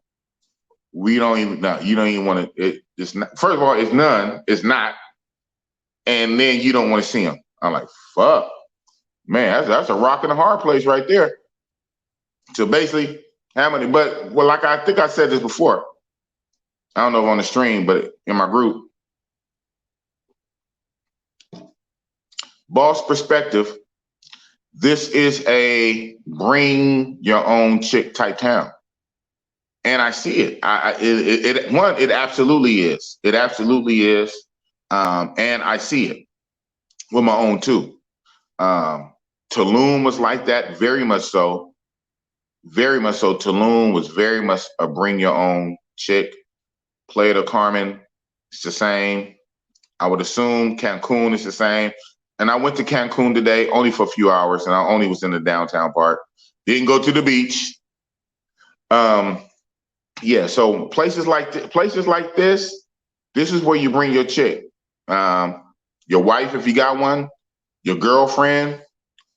We don't even know. You don't even want to. It's not. First of all, it's none. It's not. And then you don't want to see them. I'm like, fuck, man. That's a rock and a hard place right there. So basically, how many? But well, like I think I said this before. I don't know if on the stream, but in my group, boss perspective. This is a bring your own chick type town. And I see it. It absolutely is. It absolutely is. And I see it with my own too. Tulum was like that, very much so. Very much so. Tulum was very much a bring your own chick. Playa De Carmen, it's the same. I would assume Cancun is the same. And I went to Cancun today only for a few hours, and I only was in the downtown part. Didn't go to the beach. Yeah, so places like this, this is where you bring your chick, your wife if you got one, your girlfriend,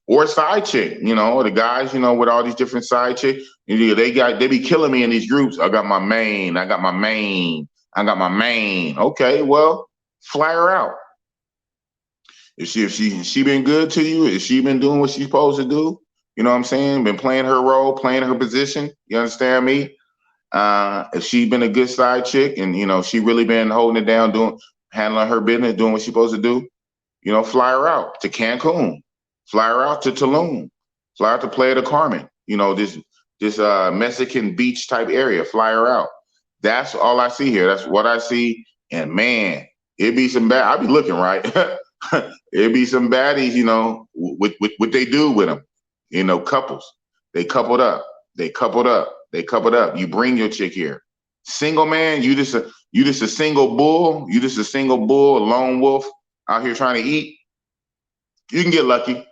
or side chick. You know, the guys, you know, with all these different side chicks, they be killing me in these groups. I got my main. Okay, well, fly her out. If she been good to you, if she been doing what she's supposed to do, you know what I'm saying? Been playing her role, playing her position. You understand me? If she been a good side chick and, you know, she really been holding it down, handling her business, doing what she's supposed to do, you know, fly her out to Cancun, fly her out to Tulum, fly out to Playa De Carmen, you know, this Mexican beach type area, fly her out. That's all I see here. That's what I see. And man, it'd be some bad. I'll be looking right. It'd be some baddies, you know, with what they do with them, you know, couples. They coupled up. You bring your chick here. Single man, you just a single bull. You just a single bull, a lone wolf out here trying to eat. You can get lucky.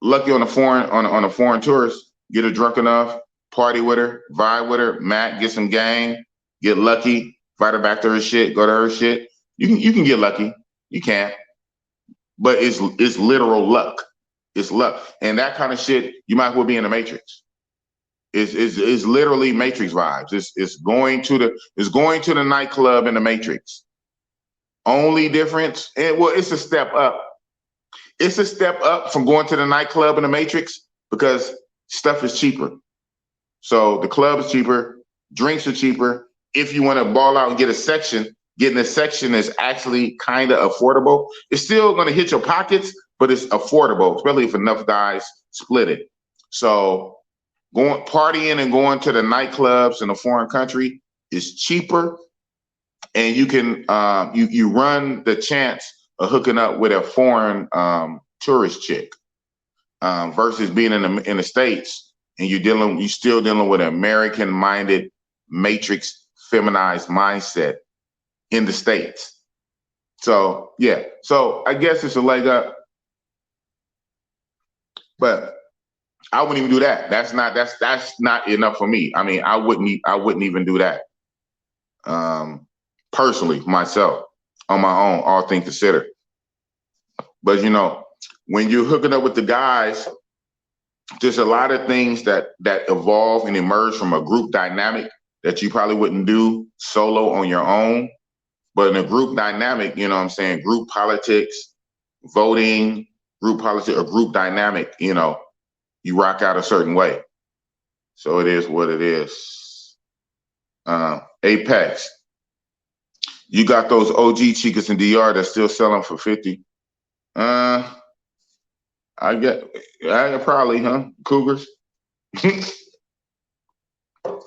Lucky on a foreign tourist. Get her drunk enough, party with her, vibe with her, get some gang, get lucky, invite her back to her shit, go to her shit. You can get lucky. You can. But it's literal luck. It's luck. And that kind of shit, you might as well be in the Matrix. It's literally Matrix vibes. It's going to the nightclub in the Matrix. Only difference, it's a step up. It's a step up from going to the nightclub in the Matrix because stuff is cheaper. So the club is cheaper, drinks are cheaper. If you want to ball out and get a section, getting a section is actually kind of affordable. It's still going to hit your pockets, but it's affordable, especially if enough guys split it. So going partying and going to the nightclubs in a foreign country is cheaper, and you can you run the chance of hooking up with a foreign tourist chick versus being in the States and you're still dealing with an American-minded, matrix, feminized mindset in the States. So yeah, so I guess it's a leg up, but I wouldn't even do that. That's not enough for me. I mean, I wouldn't even do that. Personally, myself, on my own, all things considered. But you know, when you're hooking up with the guys, there's a lot of things that evolve and emerge from a group dynamic that you probably wouldn't do solo on your own. But in a group dynamic, you know what I'm saying, group politics, voting, group politics, or group dynamic, you know, you rock out a certain way. So it is what it is. Apex, you got those OG chicas in DR that's still selling for 50. I probably, huh? Cougars.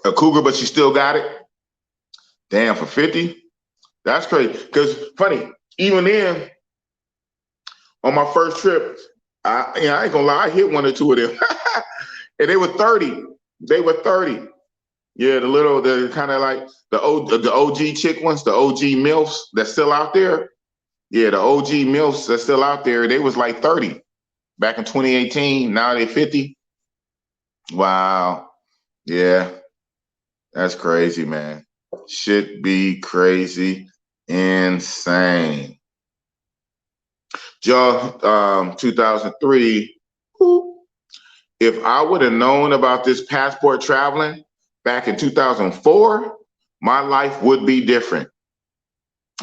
A cougar, but she still got it. Damn, for 50? That's crazy. Because funny, even then, on my first trip, I ain't gonna lie, I hit one or two of them. And they were 30. They were 30. Yeah, the kind of like the OG chick ones, the OG MILFs that's still out there. Yeah, the OG MILFs that's still out there, they was like 30 back in 2018. Now they're 50. Wow. Yeah, that's crazy, man. Should be crazy, insane. Joe, 2003. If I would have known about this passport traveling back in 2004, my life would be different.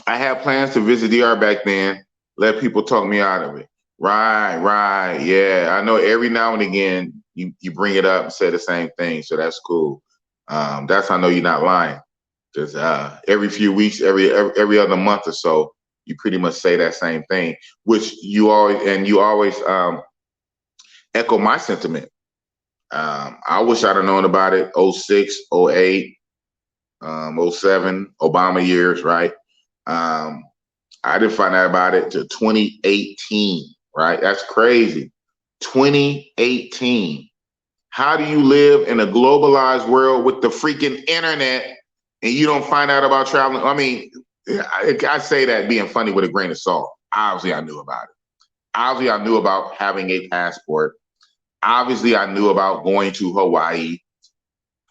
I had plans to visit DR back then, let people talk me out of it. Right, yeah. I know every now and again you bring it up and say the same thing, so that's cool. That's how I know you're not lying. Because every few weeks, every other month or so, you pretty much say that same thing, which you always echo my sentiment. I wish I'd have known about it 06, 08, 07, Obama years, right? I didn't find out about it till 2018, right? That's crazy. 2018. How do you live in a globalized world with the freaking internet and you don't find out about traveling? I mean, I say that being funny with a grain of salt. Obviously, I knew about it. Obviously, I knew about having a passport. Obviously, I knew about going to Hawaii,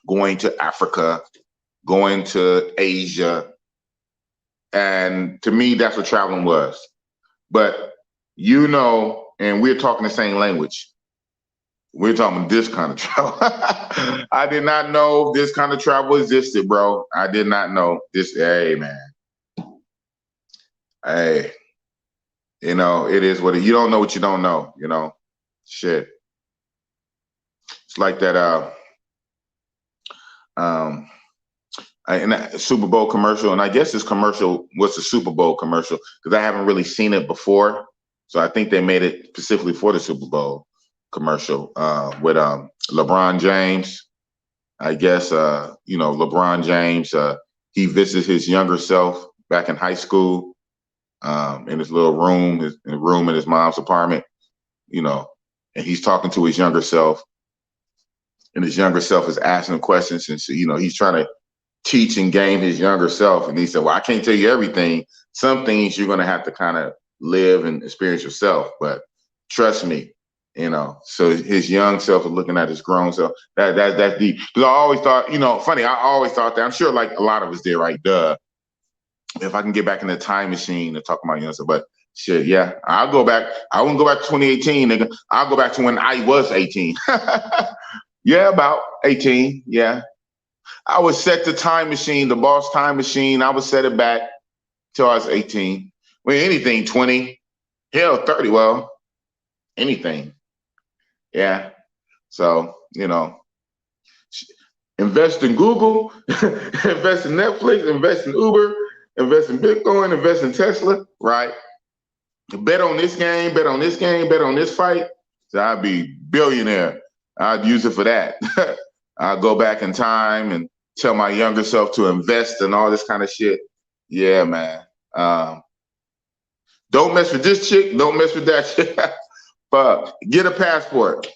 going to Africa, going to Asia. And to me, that's what traveling was. But you know, and we're talking the same language. We're talking this kind of travel. I did not know this kind of travel existed, bro. I did not know this. Hey, man. Hey, you know, it is what you don't know what you don't know, you know. Shit. It's like that and that Super Bowl commercial, and I guess this commercial was the Super Bowl commercial because I haven't really seen it before. So I think they made it specifically for the Super Bowl commercial with LeBron James. I guess you know, LeBron James, he visits his younger self back in high school in his little room, in his mom's apartment, you know, and he's talking to his younger self, and his younger self is asking him questions, and so, you know, he's trying to teach and game his younger self. And he said, well, I can't tell you everything. Some things you're going to have to kind of live and experience yourself, but trust me, you know. So his young self is looking at his grown self. That's deep. Because I always thought, you know, funny, I always thought that, I'm sure like a lot of us did, right? Duh. If I can get back in the time machine and talk about young self, but shit, yeah, I'll go back. I won't go back to 2018, nigga. I'll go back to when I was 18. Yeah, about 18, yeah. I would set the time machine, the boss time machine. I would set it back till I was 18. Well, anything, 20, hell, 30. Well, anything. Yeah. So, you know, invest in Google, invest in Netflix, invest in Uber, invest in Bitcoin, invest in Tesla, right? Bet on this game, bet on this game, bet on this fight. So I'd be billionaire. I'd use it for that. I'll go back in time and tell my younger self to invest in all this kind of shit. Yeah, man. Don't mess with this chick. Don't mess with that chick. But get a passport.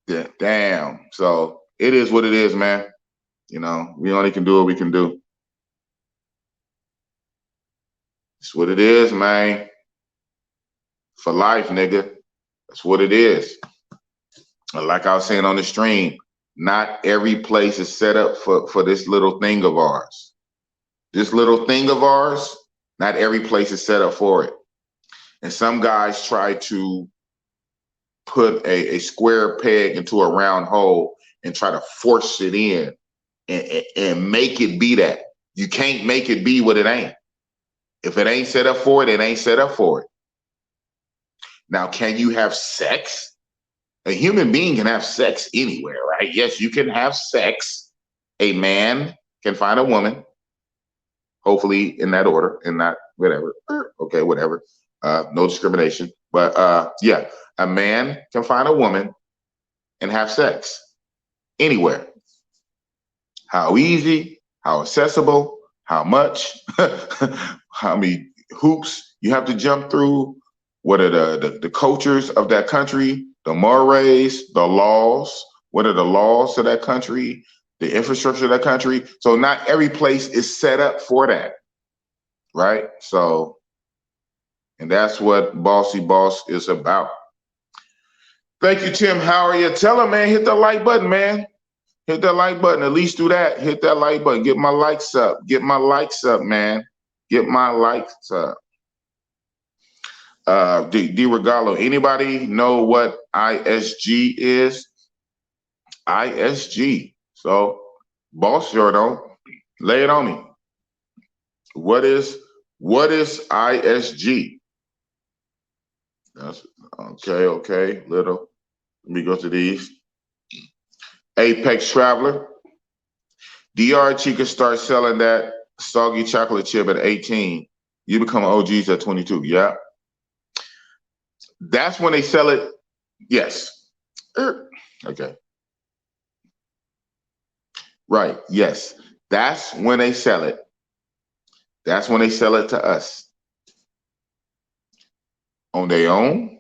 Yeah, damn. So it is what it is, man. You know, we only can do what we can do. It's what it is, man. For life, nigga. That's what it is. And like I was saying on the stream, not every place is set up for this little thing of ours. This little thing of ours, not every place is set up for it. And some guys try to put a square peg into a round hole and try to force it in and make it be that. You can't make it be what it ain't. If it ain't set up for it, it ain't set up for it. Now, can you have sex? A human being can have sex anywhere, right? Yes, you can have sex. A man can find a woman, hopefully in that order and not whatever. Okay, whatever. No discrimination. But yeah, a man can find a woman and have sex anywhere. How easy, how accessible, how much, how many hoops you have to jump through, what are the cultures of that country, the mores, the laws, what are the laws of that country, the infrastructure of that country. So not every place is set up for that, right? So, and that's what Bossy Boss is about. Thank you, Tim. How are you? Tell him, man, hit the like button, man. Hit that like button. At least do that. Hit that like button. Get my likes up. Get my likes up, man. Get my likes up. D Regalo, anybody know what ISG is? ISG. So, boss sure don't. Lay it on me. What is ISG? That's okay. Little. Let me go to these. Apex Traveler. DR Chica starts selling that soggy chocolate chip at 18. You become OGs at 22. Yeah. That's when they sell it. Yes. Okay. Right. Yes. That's when they sell it. That's when they sell it to us. On their own,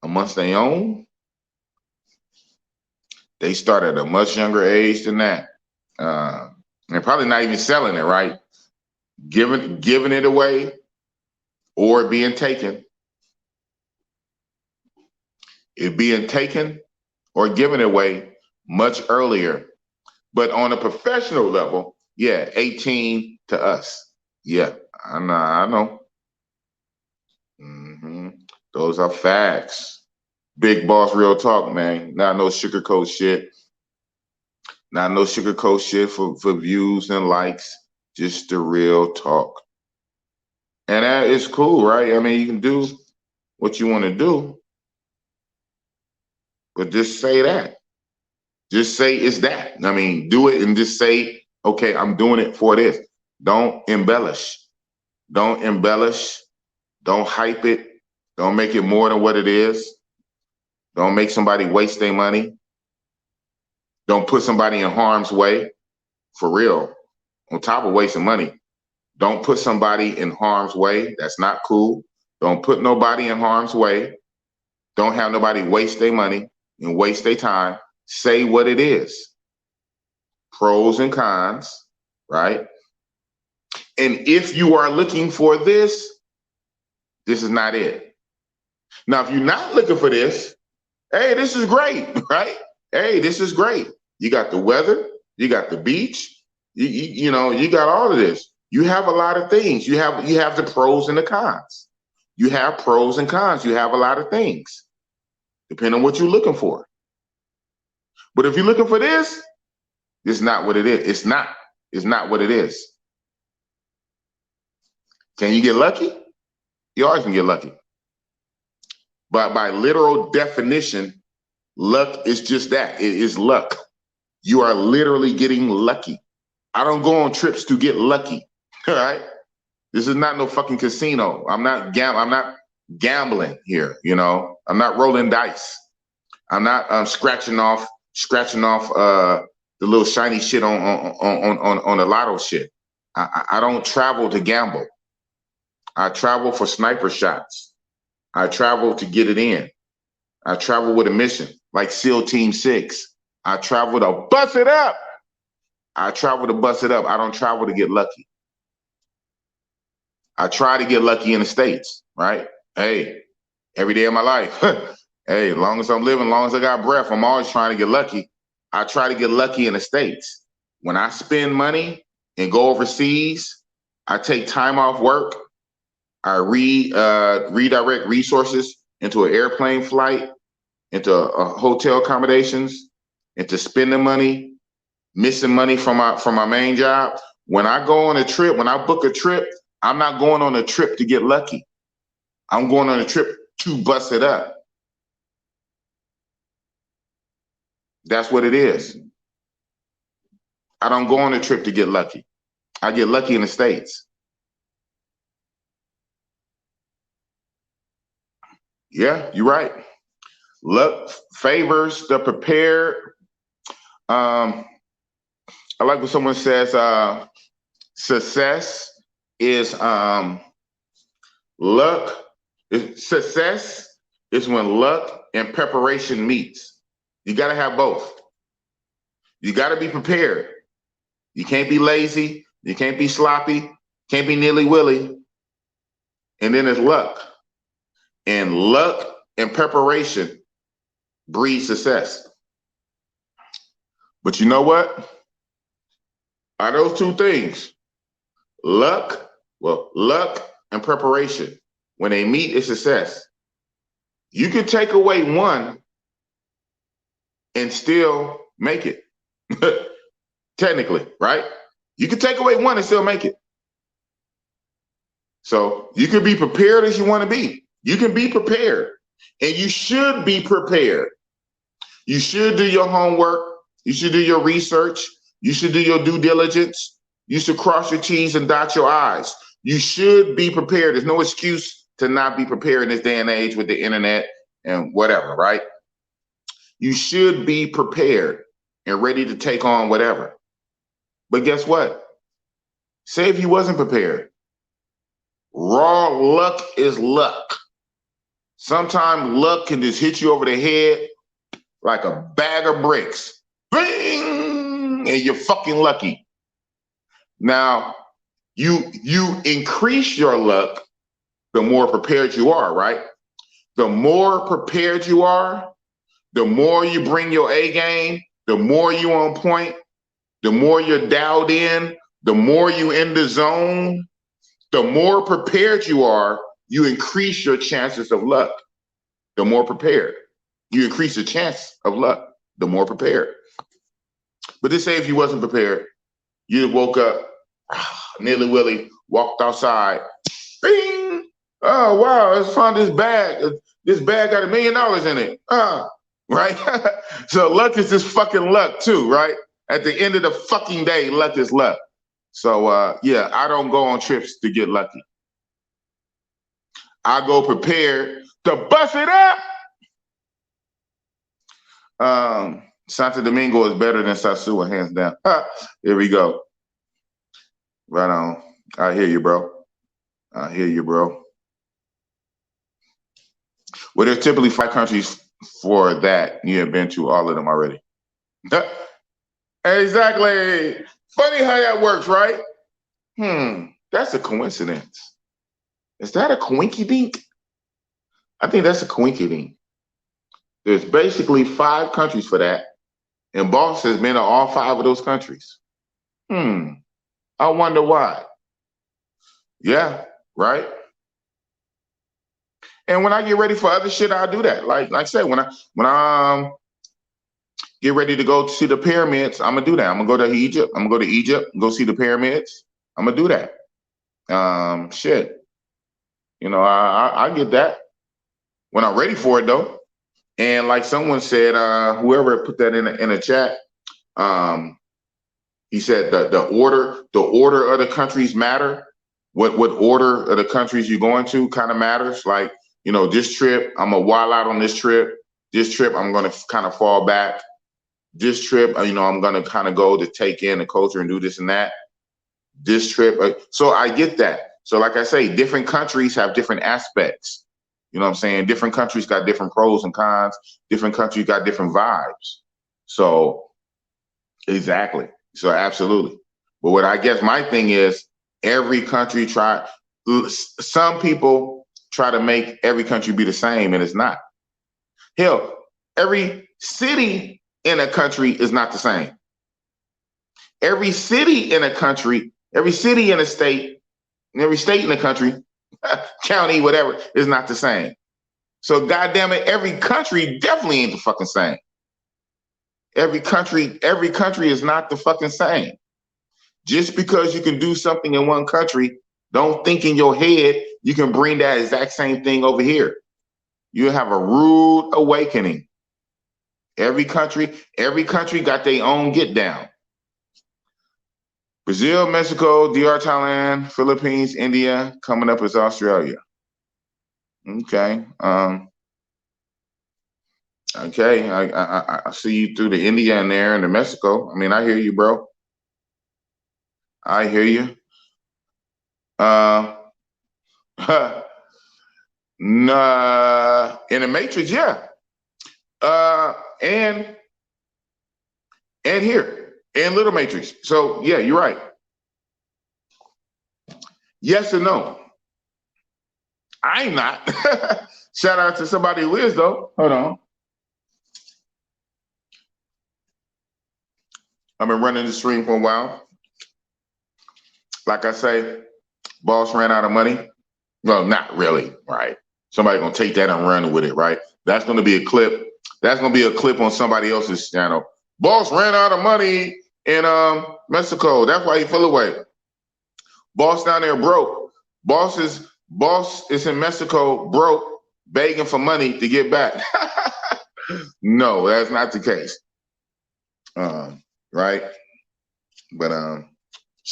amongst their own. They start at a much younger age than that. They're probably not even selling it, right? Giving it away or being taken. It being taken or given away much earlier. But on a professional level, yeah, 18 to us. Yeah, I know. Those are facts. Big boss, real talk, man. Not no sugarcoat shit. Not no sugarcoat shit for views and likes. Just the real talk. And that is cool, right? I mean, you can do what you want to do, but just say that. Just say it's that. I mean, do it and just say, okay, I'm doing it for this. Don't embellish. Don't embellish. Don't hype it. Don't make it more than what it is. Don't make somebody waste their money. Don't put somebody in harm's way. For real. On top of wasting money. Don't put somebody in harm's way. That's not cool. Don't put nobody in harm's way. Don't have nobody waste their money and waste their time. Say what it is. Pros and cons, right? And if you are looking for this is not it. Now, if you're not looking for this, hey, this is great, right? Hey, this is great. You got the weather, you got the beach, you know, you got all of this. You have a lot of things. You have the pros and the cons. You have pros and cons. You have a lot of things, depending on what you're looking for. But if you're looking for this, it's not what it is. It's not what it is. Can you get lucky? You always can get lucky. But by literal definition, luck is just that. It is luck. You are literally getting lucky. I don't go on trips to get lucky. All right? This is not no fucking casino. I'm not gambling here, you know. I'm not rolling dice. I'm not scratching off the little shiny shit on the lotto shit. I don't travel to gamble. I travel for sniper shots. I travel to get it in. I travel with a mission. like SEAL Team 6. I travel to bust it up. I travel to bust it up. I don't travel to get lucky. I try to get lucky in the States, right? Hey, every day of my life. Hey, as long as I'm living, as long as I got breath, I'm always trying to get lucky. I try to get lucky in the States. When I spend money and go overseas, I take time off work. I redirect resources into an airplane flight, into hotel accommodations, into spending money, missing money from my main job. When I go on a trip, when I book a trip, I'm not going on a trip to get lucky. I'm going on a trip to bust it up. That's what it is. I don't go on a trip to get lucky. I get lucky in the States. Yeah, you're right. Luck favors the prepared. I like when someone says success is luck. Success is when luck and preparation meets. You got to have both. You got to be prepared. You can't be lazy. You can't be sloppy. Can't be nilly-willy. And then there's luck. And luck and preparation breeds success. But you know what? Are those two things, luck and preparation, when they meet, is success. You can take away one and still make it. Technically, right? You can take away one and still make it. So you can be prepared as you want to be. You can be prepared, and you should be prepared. You should do your homework. You should do your research. You should do your due diligence. You should cross your T's and dot your I's. You should be prepared. There's no excuse to not be prepared in this day and age with the internet and whatever, right? You should be prepared and ready to take on whatever. But guess what? Say if you wasn't prepared. Raw luck is luck. Sometimes luck can just hit you over the head like a bag of bricks. Bing! And you're fucking lucky. Now, you increase your luck the more prepared you are, right? The more prepared you are, the more you bring your A game, the more you on point, the more you're dialed in, the more you in the zone, the more prepared you are, you increase your chances of luck. The more prepared. You increase the chance of luck, the more prepared. But just say if you wasn't prepared, you woke up, nilly-willy, walked outside, bing! Oh, wow, I found this bag. This bag got $1 million in it. Right? So luck is just fucking luck too, right? At the end of the fucking day, luck is luck. So yeah, I don't go on trips to get lucky. I go prepared to bust it up. Santo Domingo is better than Sosúa, hands down. Here we go. Right on. I hear you, bro. I hear you, bro. Well, there's typically 5 countries for that. You have been to all of them already. Exactly. Funny how that works, right? That's a coincidence. Is that a coinky-dink? I think that's a coinky-dink. There's basically 5 countries for that, and Boss has been to all 5 of those countries. I wonder why. Yeah, right? And when I get ready for other shit, I'll do that. Like I said, when I get ready to go see the pyramids, I'm gonna do that. I'm gonna go to Egypt. I'm gonna go to Egypt and go see the pyramids. I'm gonna do that. Shit. You know, I get that. When I'm ready for it though. And like someone said, whoever put that in a chat, he said the order of the countries matter. What order of the countries you're going to kind of matters. Like, you know, this trip, I'm gonna wild out on this trip. This trip, I'm gonna kind of fall back. This trip, you know, I'm gonna kind of go to take in the culture and do this and that. This trip, so I get that. So like I say, different countries have different aspects. You know what I'm saying? Different countries got different pros and cons. Different countries got different vibes. So exactly. So absolutely. But what I guess my thing is, every country some people try to make every country be the same, and it's not. Hell, every city in a country is not the same. Every city in a country, every city in a state, every state in the country, county, whatever, is not the same. So goddamn it, every country definitely ain't the fucking same. Every country is not the fucking same. Just because you can do something in one country, don't think in your head you can bring that exact same thing over here. You have a rude awakening. Every country got their own get down. Brazil, Mexico, DR, Thailand, Philippines, India. Coming up is Australia. Okay. Okay. I see you through the India in there and the Mexico. I mean, I hear you, bro. I hear you. Nah, in the Matrix, yeah. And here in Little Matrix. So yeah, you're right. Yes and no. I'm not. Shout out to somebody who is though. Hold on. I've been running the stream for a while. Like I say, boss ran out of money. Well, not really, right? Somebody gonna take that and run with it, right? That's gonna be a clip. That's gonna be a clip on somebody else's channel. Boss ran out of money in Mexico. That's why he fell away. Boss down there broke. Boss is in Mexico broke, begging for money to get back. No, that's not the case. Right? But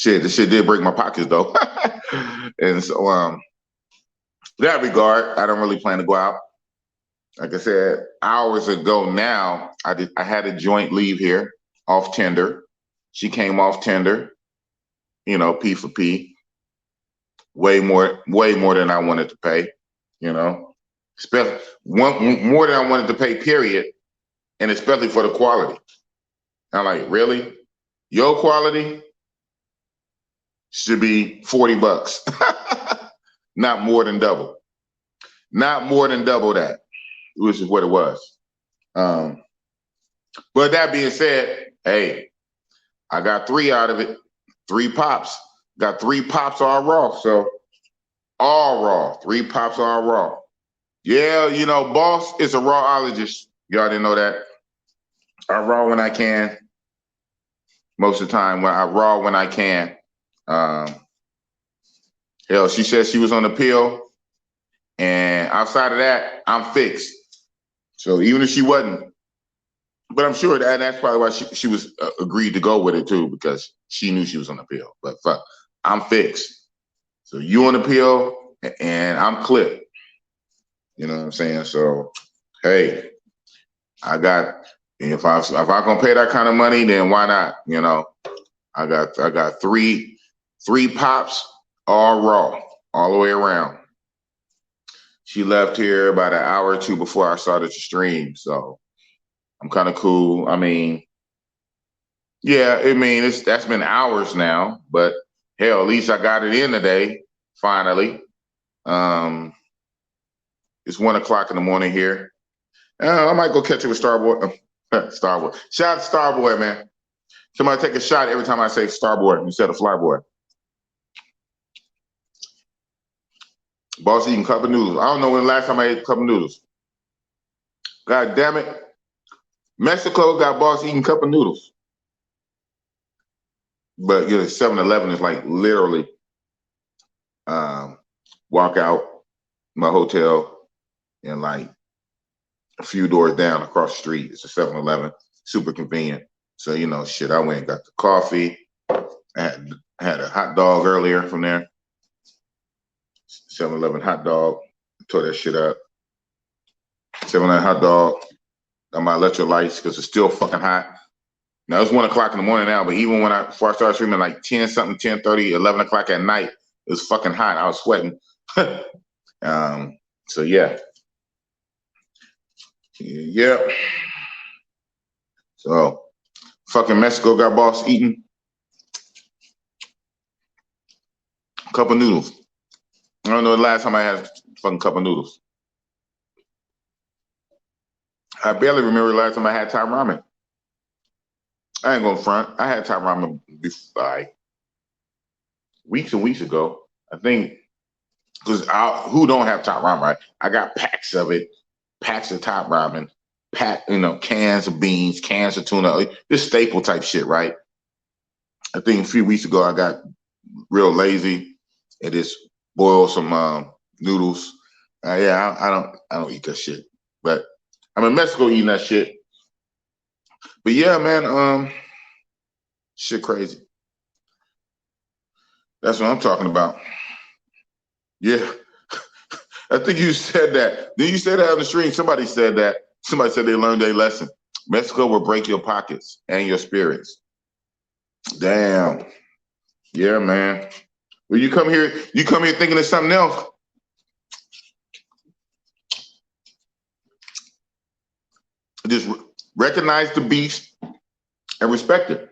this shit did break my pockets though. And so that regard, I don't really plan to go out. Like I said, hours ago now, I had a joint leave here off Tinder. She came off Tinder, you know, P for P. Way more than I wanted to pay, you know. More than I wanted to pay, period. And especially for the quality. I'm like, really? Your quality should be $40. Not more than double. Not more than double that, which is what it was. But that being said, hey, I got 3 out of it. 3 pops. Got 3 pops all raw. So all raw. 3 pops all raw. Yeah, you know, boss is a rawologist. Y'all didn't know that. I raw when I can. Most of the time, when I raw when I can. Hell, she said she was on the pill. And outside of that, I'm fixed. So even if she wasn't, but I'm sure that's probably why she was agreed to go with it too, because she knew she was on the pill. But fuck, I'm fixed. So you on the pill and I'm clipped. You know what I'm saying? So hey, if I gonna pay that kind of money, then why not? You know, I got three pops all raw, all the way around. She left here about an hour or 2 before I started to stream, so I'm kind of cool. I mean, yeah, I mean that's been hours now, but hell, at least I got it in today. Finally, it's 1 o'clock in the morning here. I might go catch it with Starboy. Starboy. Shout out to Starboy, man. Somebody take a shot every time I say Starboy instead of Flyboy. Boss eating cup of noodles. I don't know when the last time I ate a cup of noodles. God damn it. Mexico got boss eating cup of noodles. But you know, 7-Eleven is like literally walk out my hotel and like a few doors down across the street. It's a 7-Eleven, super convenient. So, you know, shit, I went and got the coffee. I had a hot dog earlier from there. 7-Eleven hot dog. Tore that shit up. 7-Eleven hot dog. Got my electrolytes because it's still fucking hot. Now it's 1 o'clock in the morning now, but even before I started streaming, like 10 something, 10:30, 11 o'clock at night, it was fucking hot. I was sweating. So yeah. Yeah. So fucking Mexico got boss eating a cup of noodles. I don't know the last time I had a fucking cup of noodles. I barely remember the last time I had Thai ramen. I ain't gonna front. I had Thai ramen like weeks and weeks ago. I think because who don't have Thai ramen, right? I got packs of it, packs of Thai ramen, cans of beans, cans of tuna, this staple type shit, right? I think a few weeks ago I got real lazy and just boiled some noodles. Yeah, I don't eat that shit, but I'm in Mexico eating that shit. But yeah, man, shit crazy. That's what I'm talking about. Yeah, I think you said that. Then you said that on the stream. Somebody said that. Somebody said they learned their lesson. Mexico will break your pockets and your spirits. Damn. Yeah, man. Well, you come here thinking of something else. Just recognize the beast and respect it.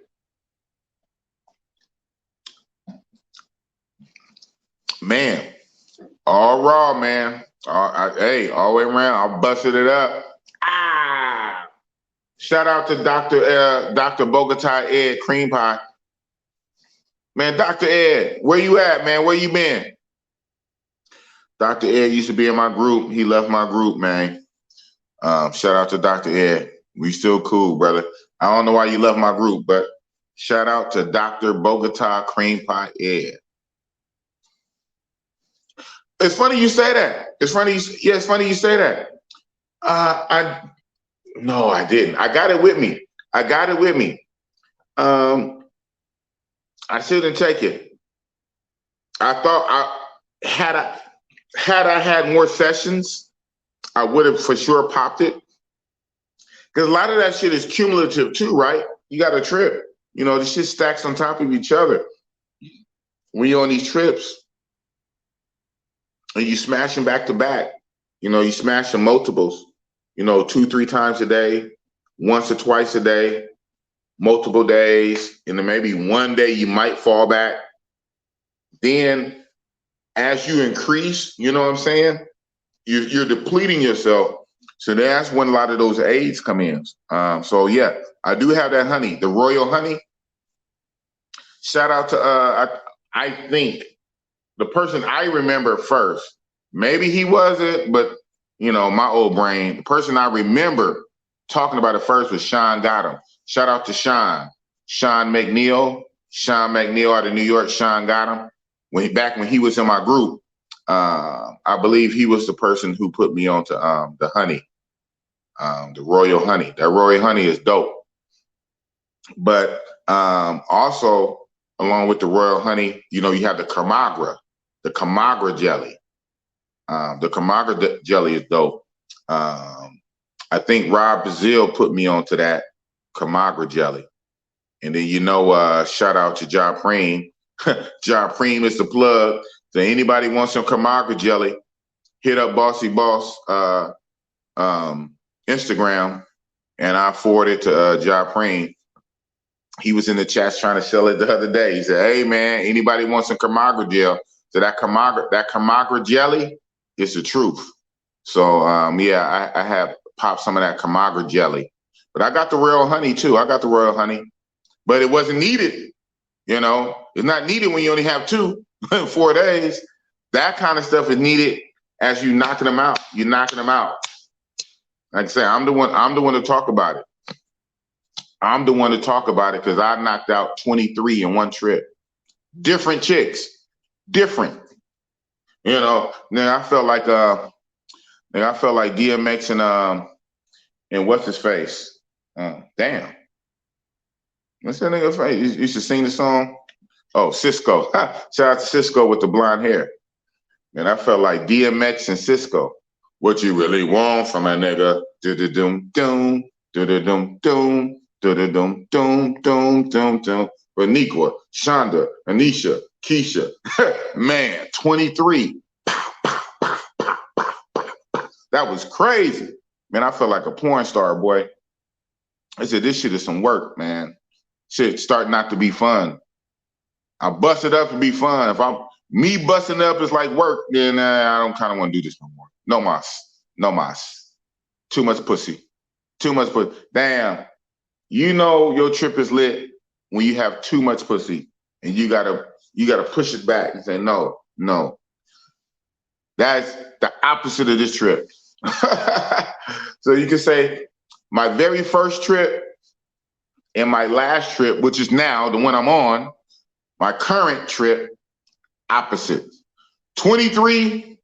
Man, all raw, man. Hey, all the way around, I busted it up. Ah! Shout out to Dr. Bogota Ed Cream Pie. Man, Dr. Ed, where you at, man? Where you been? Dr. Ed used to be in my group. He left my group, man. Shout out to Dr. Ed. We still cool, brother. I don't know why you left my group, but shout out to Dr. Bogota Cream Pie Ed. It's funny you say that. It's funny you say that. No, I didn't. I got it with me. I shouldn't take it. I thought had I had more sessions, I would have for sure popped it. Because a lot of that shit is cumulative too, right? You got a trip. The shit stacks on top of each other. When you're on these trips and you smash them back to back, you smash them multiples, 2-3 times a day, once or twice a day, multiple days, and then maybe one day you might fall back. Then as you increase, you know what I'm saying? You're depleting yourself. So that's when a lot of those aids come in. So yeah, I do have that honey, the royal honey. Shout out to I think the person I remember first, maybe he wasn't, but my old brain, the person I remember talking about it first was Sean Gotham. Shout out to Sean McNeil out of New York. Sean Gotham. Back when he was in my group, I believe he was the person who put me onto the honey, the royal honey. That royal honey is dope. But also, along with the royal honey, you have the Camagra jelly. The Camagra jelly is dope. I think Rob Brazil put me onto that Camagra jelly. And then, shout out to Ja Preem. Ja Preem is the plug. So anybody wants some Camagra jelly, hit up Bossy Boss Instagram, and I forwarded it to Ja Preem. He was in the chats trying to sell it the other day. He said, "Hey man, anybody wants some Camagra gel?" So that Camagra jelly is the truth. So yeah, I have popped some of that Camagra jelly, but I got the royal honey too. But it wasn't needed. It's not needed when you only have 2 in 4 days. That kind of stuff is needed as you knocking them out. You're knocking them out. Like I say, I'm the one to talk about it. I'm the one to talk about it because I knocked out 23 in one trip. Different chicks. Different. Then I felt like DMX and what's his face? Damn. What's that nigga face? You should sing the song. Oh, Cisco. Shout out to Cisco with the blonde hair. And I felt like DMX and Cisco. What you really want from a nigga? Do-do-dum, dum, do-do-dum, dum, do-do-dum, dum, dum, dum, dum. Raniqua, Shonda, Anisha, Keisha. Man, 23. That was crazy. Man, I feel like a porn star, boy. I said, this shit is some work, man. Shit start not to be fun. I bust it up to be fun. If I'm me busting up is like work, then I don't kind of want to do this no more. No mas. No mas. Too much pussy. Too much pussy. Damn. You know your trip is lit when you have too much pussy and you gotta push it back and say, no, no. That's the opposite of this trip. So you can say my very first trip and my last trip, which is now the one I'm on, my current trip, opposite. 23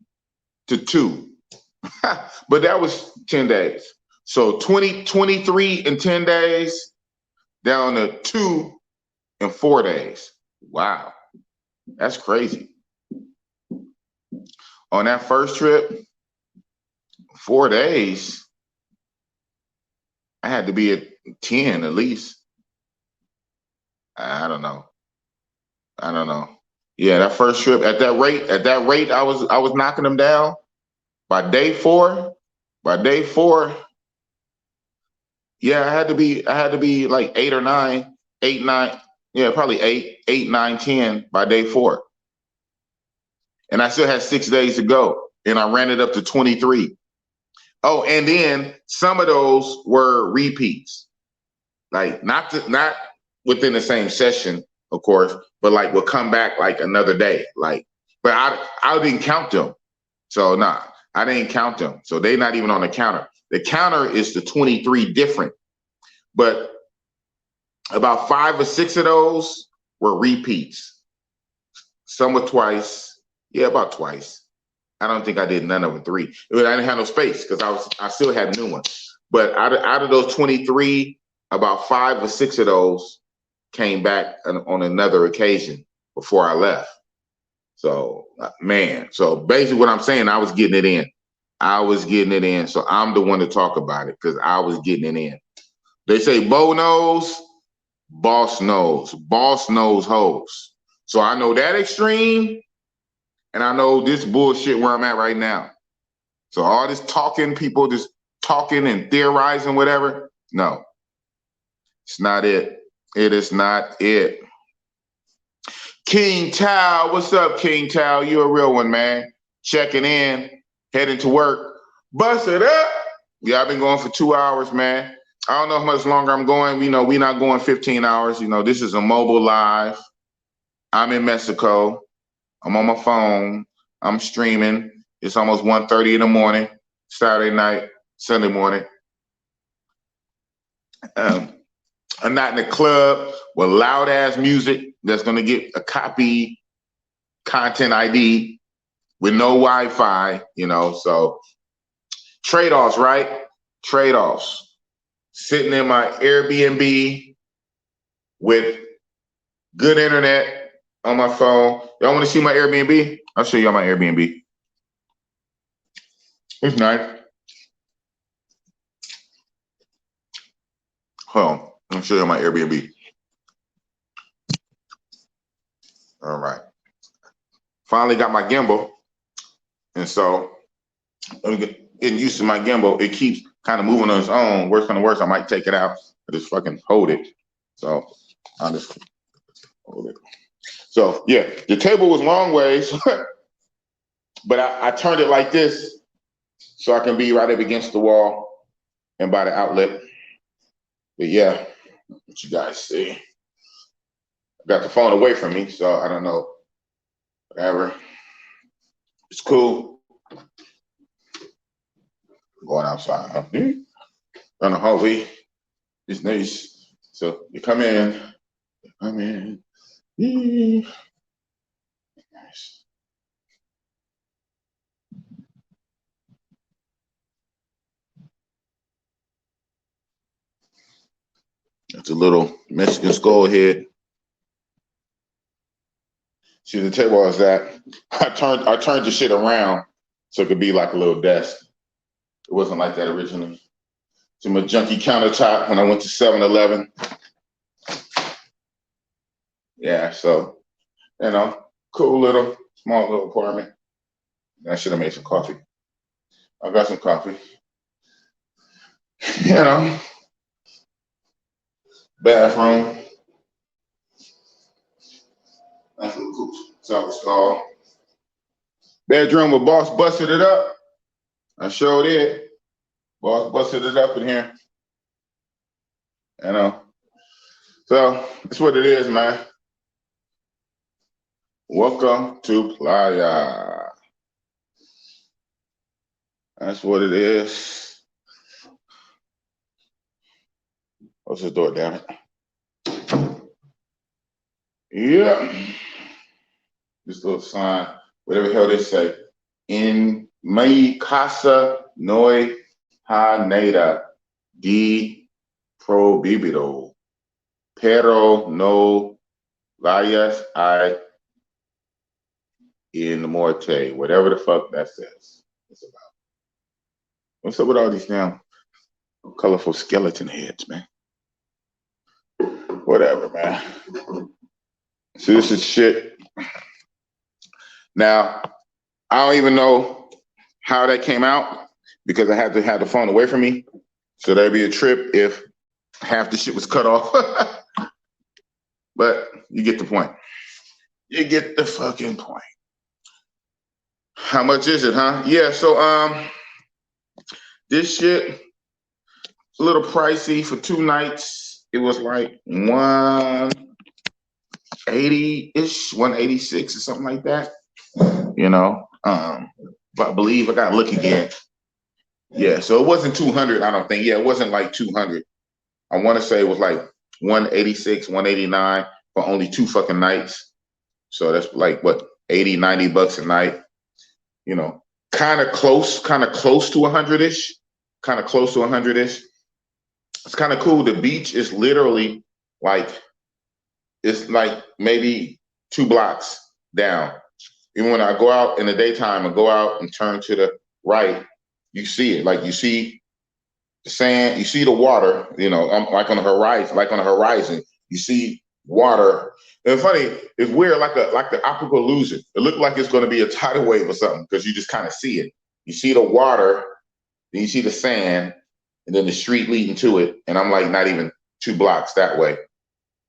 to 2. But that was 10 days. So 23 in 10 days, down to 2 in 4 days. Wow, that's crazy. On that first trip, 4 days, I had to be at 10 at least. I don't know. Yeah, that first trip at that rate, I was knocking them down. By day four, yeah, I had to be like 8 or 9, 8, 9, yeah, probably 8, 9, 10 by day 4. And I still had 6 days to go. And I ran it up to 23. Oh, and then some of those were repeats. Like not within the same session, of course, but like would come back like another day. Like, but I didn't count them. So nah, I didn't count them. So they're not even on the counter. The counter is the 23 different. But about 5 or 6 of those were repeats. Some were twice. Yeah, about twice. I don't think I did none of them 3. I didn't have no space because I still had new ones. But out of those 23, about 5 or 6 of those came back on another occasion before I left. So, man, so basically what I'm saying, I was getting it in. So I'm the one to talk about it because I was getting it in. They say Bo knows, boss knows. Boss knows hoes. So I know that extreme, and I know this bullshit where I'm at right now. So all this talking, people just talking and theorizing, whatever, no. It's not it. It is not it. King Tao, what's up, King Tao? You a real one, man. Checking in, heading to work. Bust it up. Yeah, I've been going for 2 hours, man. I don't know how much longer I'm going. You know, we're not going 15 hours. You know, this is a mobile live. I'm in Mexico. I'm on my phone. I'm streaming. It's almost 1:30 in the morning, Saturday night, Sunday morning. I'm not in the club with loud ass music that's gonna get a copy content ID with no Wi-Fi, you know. So trade-offs, right? Trade-offs. Sitting in my Airbnb with good internet on my phone. Y'all want to see my Airbnb? I'll show y'all my Airbnb. It's nice. Hold on. Let me show you my Airbnb. All right. Finally got my gimbal. And so I'm getting used to my gimbal. It keeps kind of moving on its own. Worst come to worst, I might take it out. I just fucking hold it. So I'll just hold it. So yeah, the table was long ways, but I turned it like this so I can be right up against the wall and by the outlet. But yeah, what you guys see. I got the phone away from me, so I don't know. Whatever. It's cool. Going outside. On the hallway. It's nice. So you come in. Nice. That's a little Mexican skull head. See, the table I was at, I turned the shit around so it could be like a little desk. It wasn't like that originally. To my junky countertop when I went to 7-Eleven. Yeah, so, you know, cool little, small little apartment. I should have made some coffee. I got some coffee. You know, bathroom. That's what it's called. Bedroom where boss busted it up. I showed it. Boss busted it up in here. You know. So that's what it is, man. Welcome to Playa. That's what it is. What's this door, damn it? Yeah. This little sign, whatever the hell they say. In mi casa no ha nada de prohibido, pero no vayas a in the morte, whatever the fuck that says. It's about. What's up with all these damn colorful skeleton heads, man? Whatever, man. So this is shit. Now, I don't even know how that came out because I had to have the phone away from me. So that'd be a trip if half the shit was cut off. But you get the point. You get the fucking point. How much is it, huh? Yeah, so this shit a little pricey for 2 nights. It was like 180-ish, 186 or something like that. You know, but I believe I gotta look again. Yeah, so it wasn't 200, I don't think. Yeah, it wasn't like 200. I want to say it was like 186, 189 for only 2 fucking nights. So that's like what, 80, 90 bucks a night. You know, kind of close to 100-ish. Kind of close to 100-ish. It's kind of cool. The beach is literally like, it's like maybe 2 blocks down. Even when I go out in the daytime and go out and turn to the right, you see it. Like you see the sand, you see the water, you know, like on the horizon, you see water. And funny, it's weird, like the optical illusion. It looked like it's going to be a tidal wave or something because you just kind of see it. You see the water, then you see the sand, and then the street leading to it. And I'm like not even 2 blocks that way.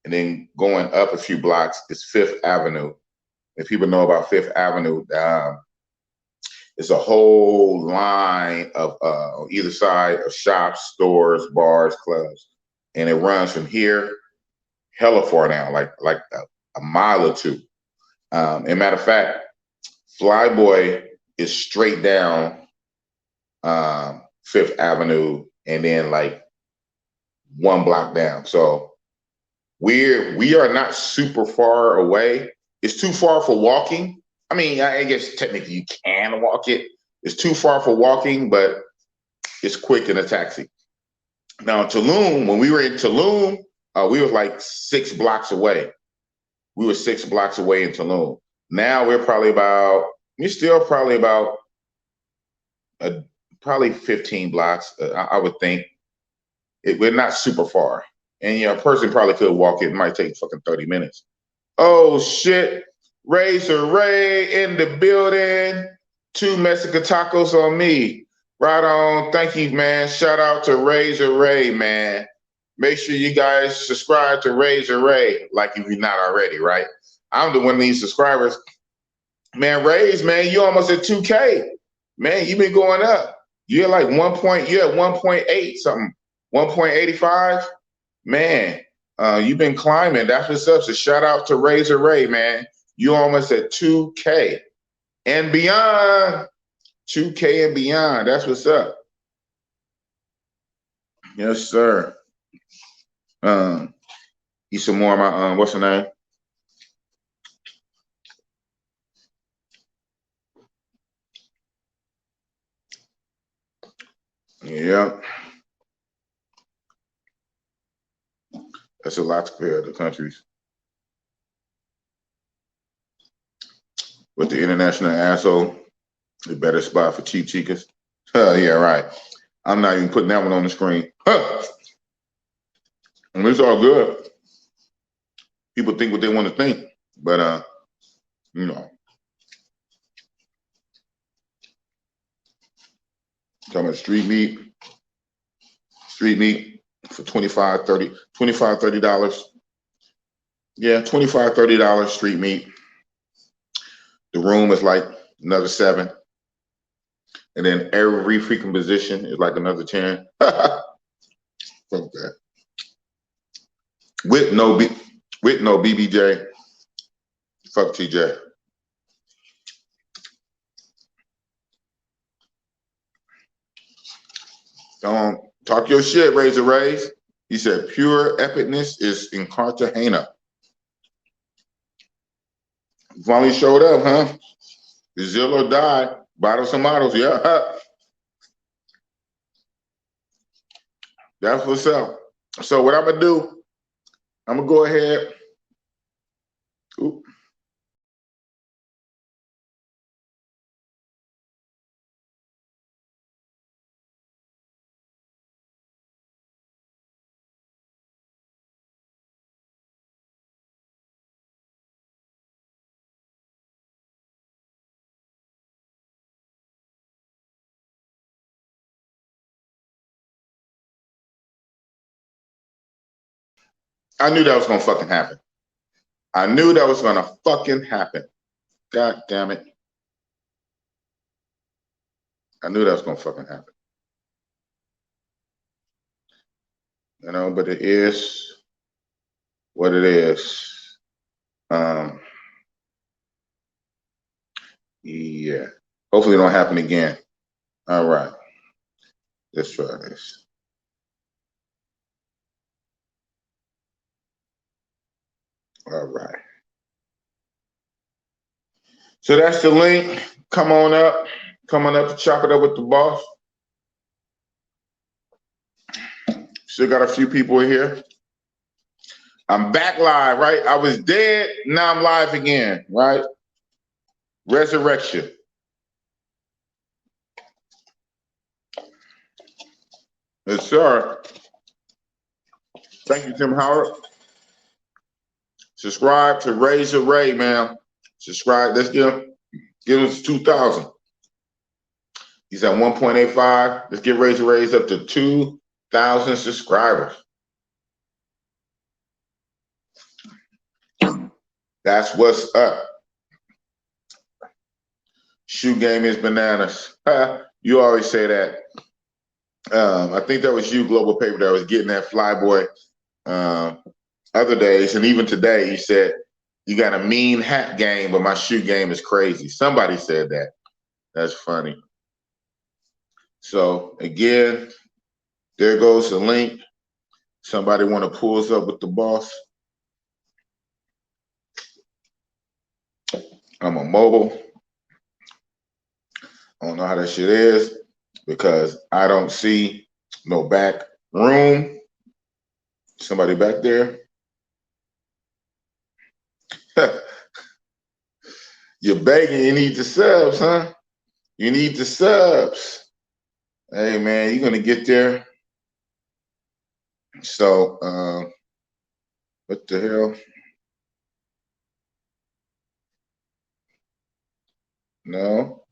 And then going up a few blocks is Fifth Avenue. If people know about Fifth Avenue, it's a whole line of on either side of shops, stores, bars, clubs, and it runs from here hella far down, like a mile or 2. And matter of fact, Flyboy is straight down Fifth Avenue, and then like 1 block down. So we are not super far away. It's too far for walking. I mean, I guess technically you can walk it. It's too far for walking, but it's quick in a taxi. Now, Tulum, when we were in Tulum, we were like 6 blocks away. We were 6 blocks away in Tulum. Now we're still probably about probably 15 blocks, I would think. We're not super far. And, a person probably could walk it. It might take fucking 30 minutes. Oh, shit. Razor Ray in the building. 2 Mexican tacos on me. Right on. Thank you, man. Shout out to Razor Ray, man. Make sure you guys subscribe to Razor Ray, like if you're not already, right? I'm the one of these subscribers. Man, Rays, man, you almost at 2K. Man, you've been going up. You're like 1.8 something, 1.85. Man, you've been climbing. That's what's up. So shout out to Razor Ray, man. You almost at 2K and beyond. 2K and beyond. That's what's up. Yes, sir. Eat some more of my what's her name? Yeah. That's a lot to compare to countries. With the international asshole, the better spot for cheap chicas. Yeah, right. I'm not even putting that one on the screen. And it's all good. People think what they want to think, but talking about street meat. Street meat for $25, $30. Yeah, $25, $30 street meat. The room is like another $7. And then every freaking position is like another 10. Fuck that. With no BBJ. Fuck TJ. Don't talk your shit, Razor Rays. He said pure epicness is in Cartagena. Finally showed up, huh? Zillow died. Bottle some models, yeah. That's what's up. So what I'm gonna do, I'm gonna go ahead. Oop. I knew that was gonna fucking happen. I knew that was gonna fucking happen. God damn it. I knew that was gonna fucking happen. You know, but it is what it is. Yeah. Hopefully it don't happen again. All right. Let's try this. All right. So that's the link. Come on up. Come on up to chop it up with the boss. Still got a few people here. I'm back live, right? I was dead. Now I'm live again, right? Resurrection. Yes, sir. Thank you, Tim Howard. Subscribe to Razor Ray, man. Subscribe. Let's give us 2,000. He's at 1.85. Let's get Razor Rays up to 2,000 subscribers. That's what's up. Shoe game is bananas. You always say that. I think that was you, Global Paper, that was getting that Flyboy other days. And even today, you said, you got a mean hat game, but my shoe game is crazy. Somebody said that. That's funny. So again, there goes the link. Somebody want to pull us up with the boss. I'm a mobile. I don't know how that shit is because I don't see no back room. Somebody back there? You're begging, you need the subs, huh? You need the subs. Hey, man, you're going to get there. So, what the hell? No.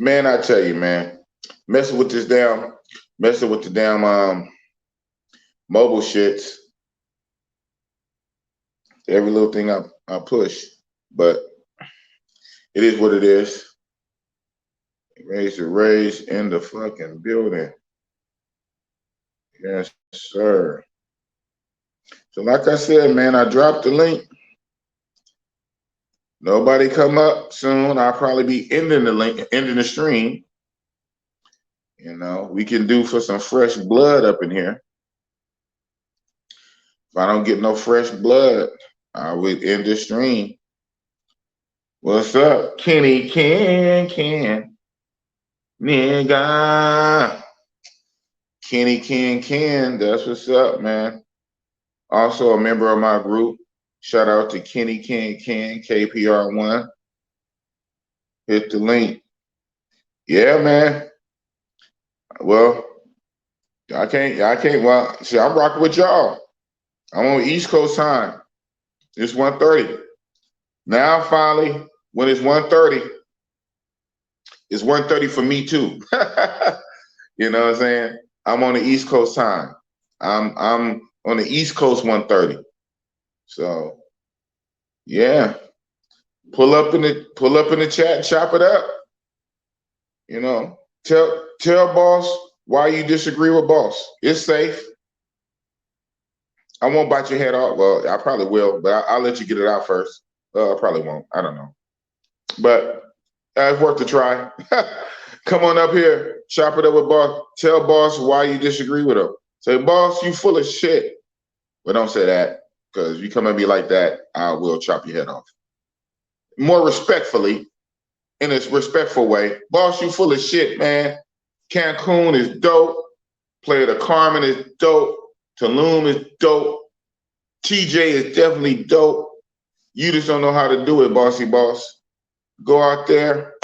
Man, I tell you, man, messing with the damn mobile shits. Every little thing I push, but it is what it is. Raise in the fucking building. Yes, sir. So like I said, man, I dropped the link. Nobody come up soon. I'll probably be ending the stream. You know, we can do for some fresh blood up in here. If I don't get no fresh blood, I would end the stream. What's up, Kenny Ken? Nigga. Kenny Ken, that's what's up, man. Also a member of my group. Shout out to Kenny Ken, KPR1. Hit the link. Yeah, man. Well, I can't. Well, see, I'm rocking with y'all. I'm on East Coast time. It's 1:30. Now finally, when it's 1:30, it's 1:30 for me too. You know what I'm saying? I'm on the East Coast time. I'm on the East Coast 1:30. So yeah. Pull up in the chat and chop it up. You know. Tell boss why you disagree with boss. It's safe. I won't bite your head off. Well, I probably will, but I'll let you get it out first. I probably won't. I don't know. But it's worth a try. Come on up here. Chop it up with boss. Tell boss why you disagree with him. Say, boss, you full of shit. But don't say that, because if you come at me like that, I will chop your head off. More respectfully, in a respectful way. Boss, you full of shit, man. Cancun is dope. Playa De Carmen is dope. Tulum is dope. TJ is definitely dope. You just don't know how to do it, bossy boss. Go out there,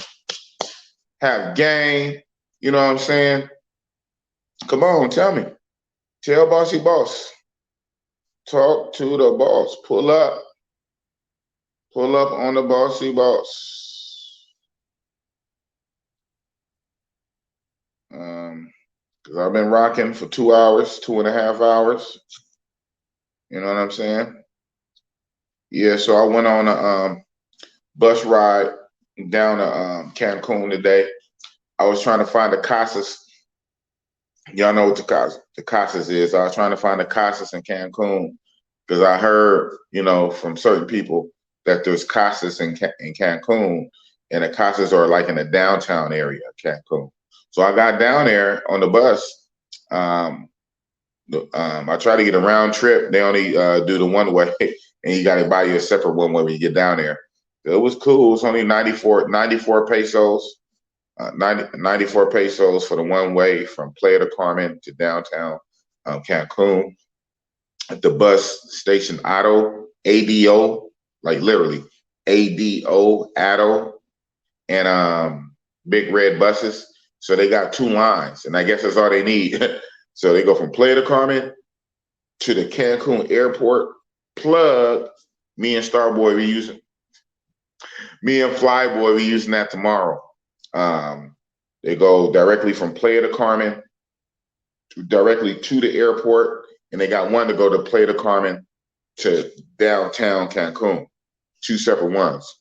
have game. You know what I'm saying? Come on, tell me. Tell bossy boss. Talk to the boss. Pull up. Pull up on the bossy boss. Because I've been rocking for 2 hours, 2.5 hours. You know what I'm saying? Yeah, so I went on a bus ride down to Cancun today. I was trying to find the casas. Y'all know what the casas is. I was trying to find the casas in Cancun because I heard, from certain people that there's casas in Cancun, and the casas are like in the downtown area of Cancun. So I got down there on the bus. I try to get a round trip. They only do the one way, and you got to buy you a separate one way when you get down there. It was cool. It was only 94 pesos. 94 pesos for the one way from Playa De Carmen to downtown Cancun. At the bus station ADO, like literally ADO, and big red buses. So they got 2 lines, and I guess that's all they need. So they go from Playa De Carmen to the Cancun airport. Plug, me and Starboy, me and Flyboy, we using that tomorrow. They go directly from Playa De Carmen directly to the airport, and they got one to go to Playa De Carmen to downtown Cancun, 2 separate ones.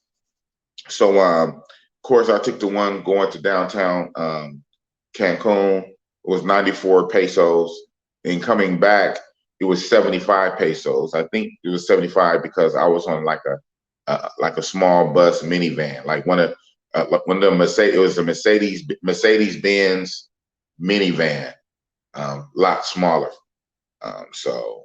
So, of course, I took the one going to downtown Cancun. It was 94 pesos, and coming back, it was 75 pesos. I think it was 75 because I was on like a small bus minivan, like one of the Mercedes. It was a Mercedes Benz minivan, lot smaller. So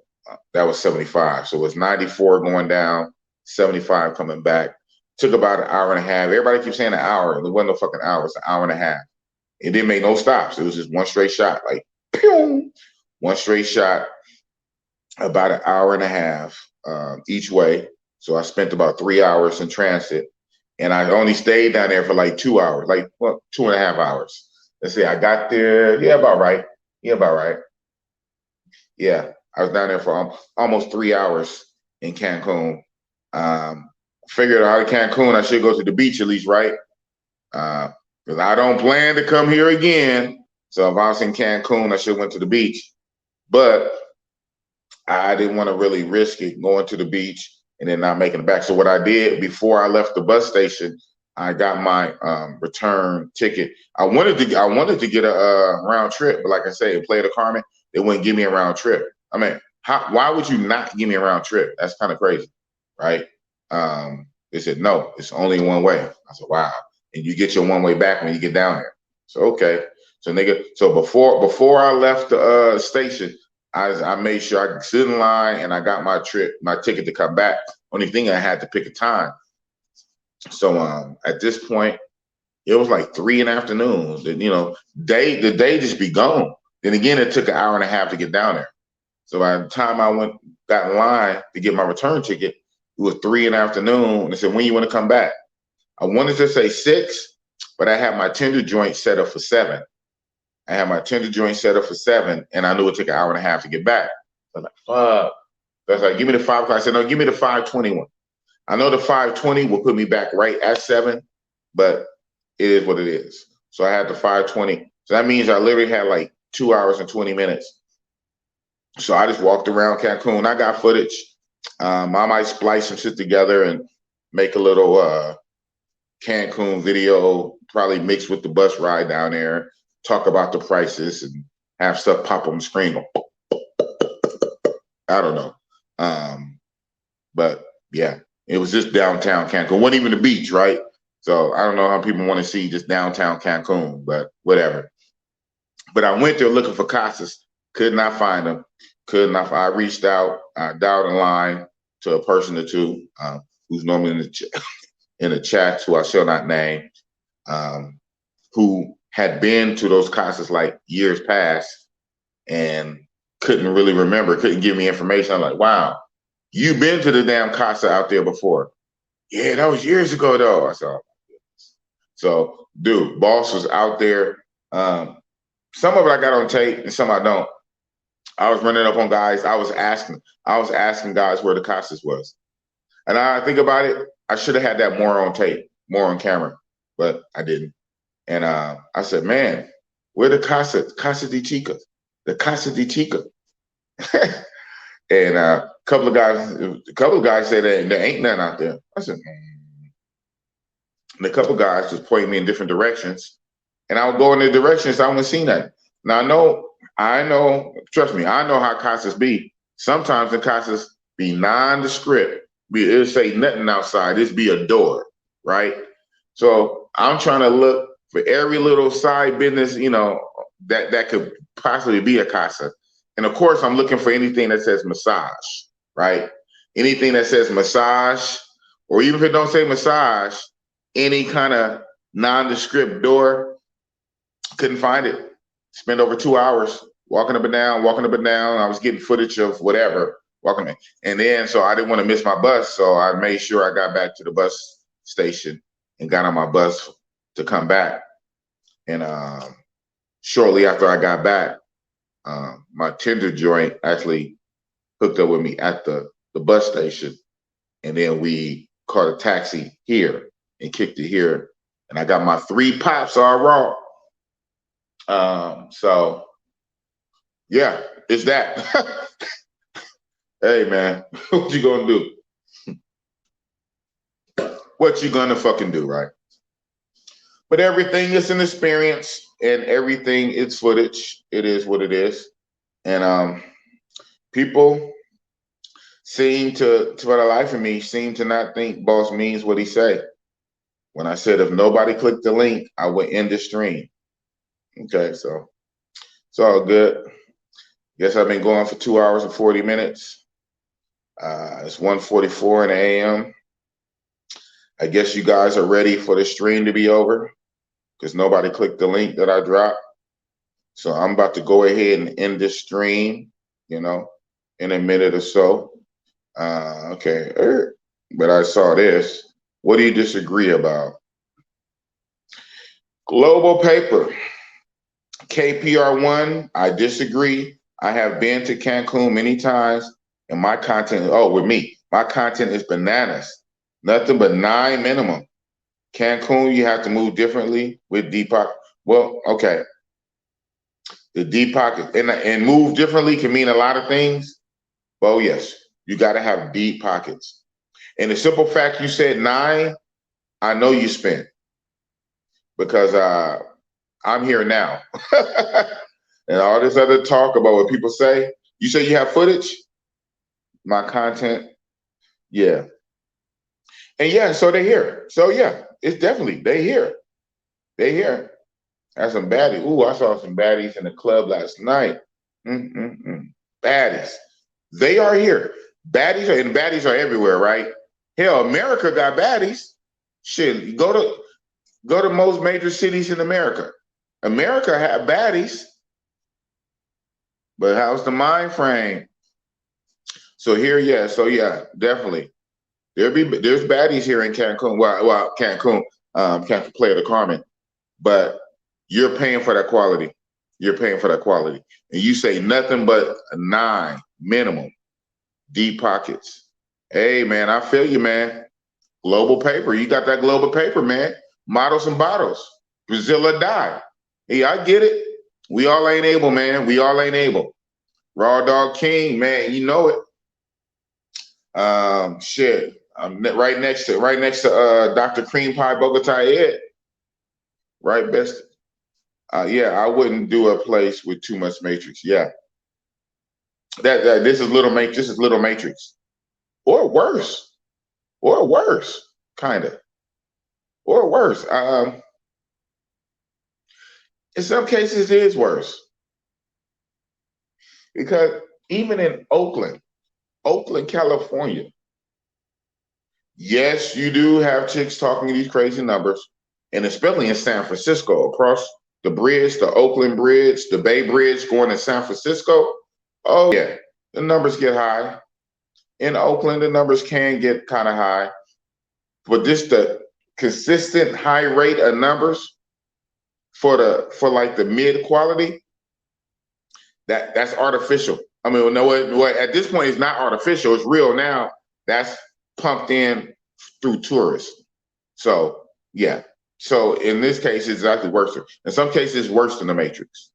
that was 75. So it was 94 going down, 75 coming back. Took about an hour and a half. Everybody keeps saying an hour. It wasn't no fucking hour. It's an hour and a half. It didn't make no stops. It was just one straight shot, like pew, one straight shot, about an hour and a half each way. So I spent about 3 hours in transit, and I only stayed down there for like 2 hours, 2.5 hours. Let's see, I got there, about right. Yeah, I was down there for almost 3 hours in Cancun. Figured out of Cancun, I should go to the beach at least, right? Because I don't plan to come here again. So if I was in Cancun, I should have went to the beach. But I didn't want to really risk it going to the beach and then not making it back. So what I did before I left the bus station, I got my return ticket. I wanted to get a round trip, but like I say, Playa De Carmen, they wouldn't give me a round trip. I mean, why would you not give me a round trip? That's kind of crazy, right? They said no, it's only one way. I said, wow, and you get your one way back when you get down there. So okay, so nigga, so before I left the station, I made sure I could sit in line, and I got my ticket to come back. Only thing, I had to pick a time. So at this point, it was like 3 in the afternoon. The day just be gone. Then again, it took an hour and a half to get down there. So by the time I got in line to get my return ticket, it was 3 in the afternoon. And they said, when you want to come back? I wanted to say 6, but I had my Tinder joint set up for 7. I had my tender joint set up for 7, and I knew it would take an hour and a half to get back. I was like, fuck. That's like, give me the 5 o'clock. I said, no, give me the 5:21. I know the 5:20 will put me back right at 7, but it is what it is. So I had the 5:20. So that means I literally had like 2 hours and 20 minutes. So I just walked around Cancun. I got footage. I might splice some shit together and make a little Cancun video, probably mixed with the bus ride down there, talk about the prices and have stuff pop on the screen. I don't know. But yeah, it was just downtown Cancun. It wasn't even the beach, right? So I don't know how people want to see just downtown Cancun, but whatever. But I went there looking for casas, could not find them. I reached out, I dialed a line to a person or two who's normally in the chat, who I shall not name, who had been to those casas like years past and couldn't really remember, couldn't give me information. I'm like, wow, you've been to the damn casa out there before. Yeah, that was years ago though. I said, oh my goodness. So, dude, boss was out there. Some of it I got on tape and some I don't. I was running up on guys. I was asking guys where the casas was. And I think about it, I should have had that more on tape, more on camera, but I didn't. And I said, man, where the casa de chica, the casa de chica. And a couple of guys said that there ain't none out there. I said, and a couple of guys just pointed me in different directions, and I would go in the directions I wouldn't see nothing. Now I know, trust me, I know how casas be. Sometimes the casas be nondescript. It'll say nothing outside. It's be a door, right? So I'm trying to look for every little side business, that could possibly be a casa. And of course, I'm looking for anything that says massage, right? Anything that says massage, or even if it don't say massage, any kind of nondescript door, couldn't find it. Spent over 2 hours walking up and down. I was getting footage of whatever, walking in. And then, so I didn't want to miss my bus, so I made sure I got back to the bus station and got on my bus to come back. And shortly after I got back, my tender joint actually hooked up with me at the bus station, and then we caught a taxi here and kicked it here, and I got my 3 pops all raw. So yeah, it's that. Hey man, what you gonna do? What you gonna fucking do, right? But everything is an experience, and everything is footage. It is what it is. And people seem to, for the life of me, seem to not think boss means what he say. When I said if nobody clicked the link, I would end the stream. Okay, so it's all good. Guess I've been going for 2 hours and 40 minutes. It's 1:44 in the AM. I guess you guys are ready for the stream to be over because nobody clicked the link that I dropped. So I'm about to go ahead and end this stream, in a minute or so. Okay, but I saw this. What do you disagree about? Global paper, KPR1, I disagree. I have been to Cancun many times, and my content, my content is bananas. Nothing but 9 minimum. Cancun, you have to move differently with deep pocket. Well, okay. The deep pocket and move differently can mean a lot of things. Well, yes, you got to have deep pockets. And the simple fact you said 9, I know you spent, because I'm here now. And all this other talk about what people say. You say you have footage? My content, yeah. And yeah, so they're here. So yeah, it's definitely, they here. They here. That's some baddies. Ooh, I saw some baddies in the club last night. Baddies. They are here. Baddies are everywhere, right? Hell, America got baddies. Shit, go to most major cities in America. America have baddies. But how's the mind frame? So here, yeah. So yeah, definitely. There's baddies here in Cancun. Well, Cancun, Playa De Carmen. But you're paying for that quality. You're paying for that quality. And you say nothing but a 9 minimum, deep pockets. Hey, man, I feel you, man. Global paper. You got that global paper, man. Models and bottles. Brazil or die. Hey, I get it. We all ain't able, man. We all ain't able. Raw Dog King, man, you know it. Shit. I'm right next to Dr. Cream Pie Bogota Ed. Right, best. Yeah, I wouldn't do a place with too much matrix. Yeah. This is little matrix. This is little matrix. Or worse. Or worse, kind of. Or worse. In some cases, it is worse. Because even in Oakland, California, yes, you do have chicks talking these crazy numbers, and especially in San Francisco, across the bridge, the Oakland Bridge, the Bay Bridge going to San Francisco. Oh, yeah, the numbers get high. In Oakland, the numbers can get kind of high, but just the consistent high rate of numbers for like the mid quality, that's artificial. I mean, no, what at this point it's not artificial, it's real now. That's pumped in through tourists. So yeah. So in this case, it's exactly worse. In some cases, it's worse than the Matrix.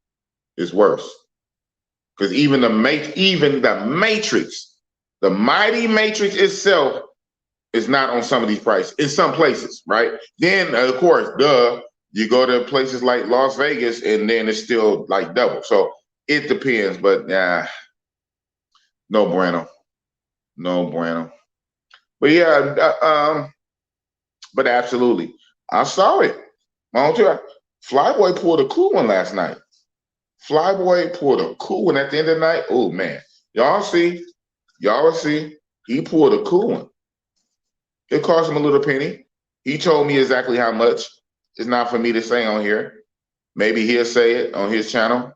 It's worse. Because even the Matrix, the mighty Matrix itself is not on some of these prices. In some places, right? Then of course, you go to places like Las Vegas and then it's still like double. So it depends, but no bueno. No bueno. But yeah, but absolutely. I saw it. Flyboy pulled a cool one last night. Flyboy pulled a cool one at the end of the night. Oh man. Y'all see. He pulled a cool one. It cost him a little penny. He told me exactly how much. It's not for me to say on here. Maybe he'll say it on his channel.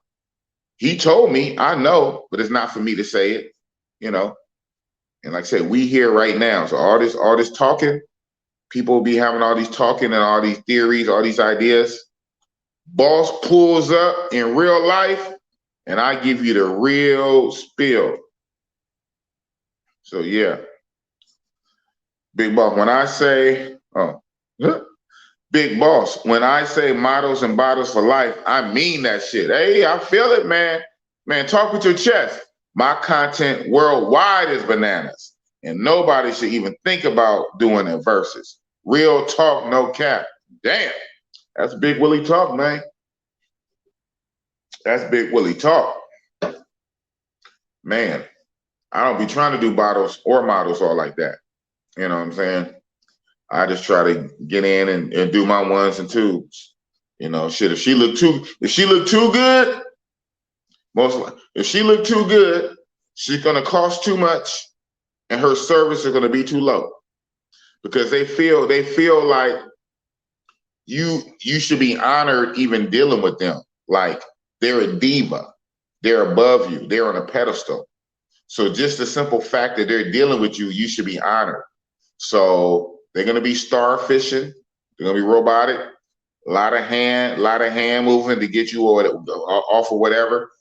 He told me, I know, but it's not for me to say it, you know. And like I said, we here right now. So all this talking, people will be having all these talking and all these theories, all these ideas. Boss pulls up in real life, and I give you the real spill. So yeah. Big Boss, when I say, Big Boss, when I say models and bottles for life, I mean that shit. Hey, I feel it, man. Man, talk with your chest. My content worldwide is bananas. And nobody should even think about doing it versus. Real talk, no cap. Damn. That's Big Willie talk, man. That's Big Willie talk. Man, I don't be trying to do bottles or models all like that. You know what I'm saying? I just try to get in and do my ones and twos. You know, shit, if she look too good, if she look too good, she's gonna cost too much and her service is gonna be too low. Because they feel like you should be honored even dealing with them. Like they're a diva, they're above you, they're on a pedestal. So just the simple fact that they're dealing with you, you should be honored. So they're gonna be starfishing, they're gonna be robotic, a lot of hand moving to get you off of whatever.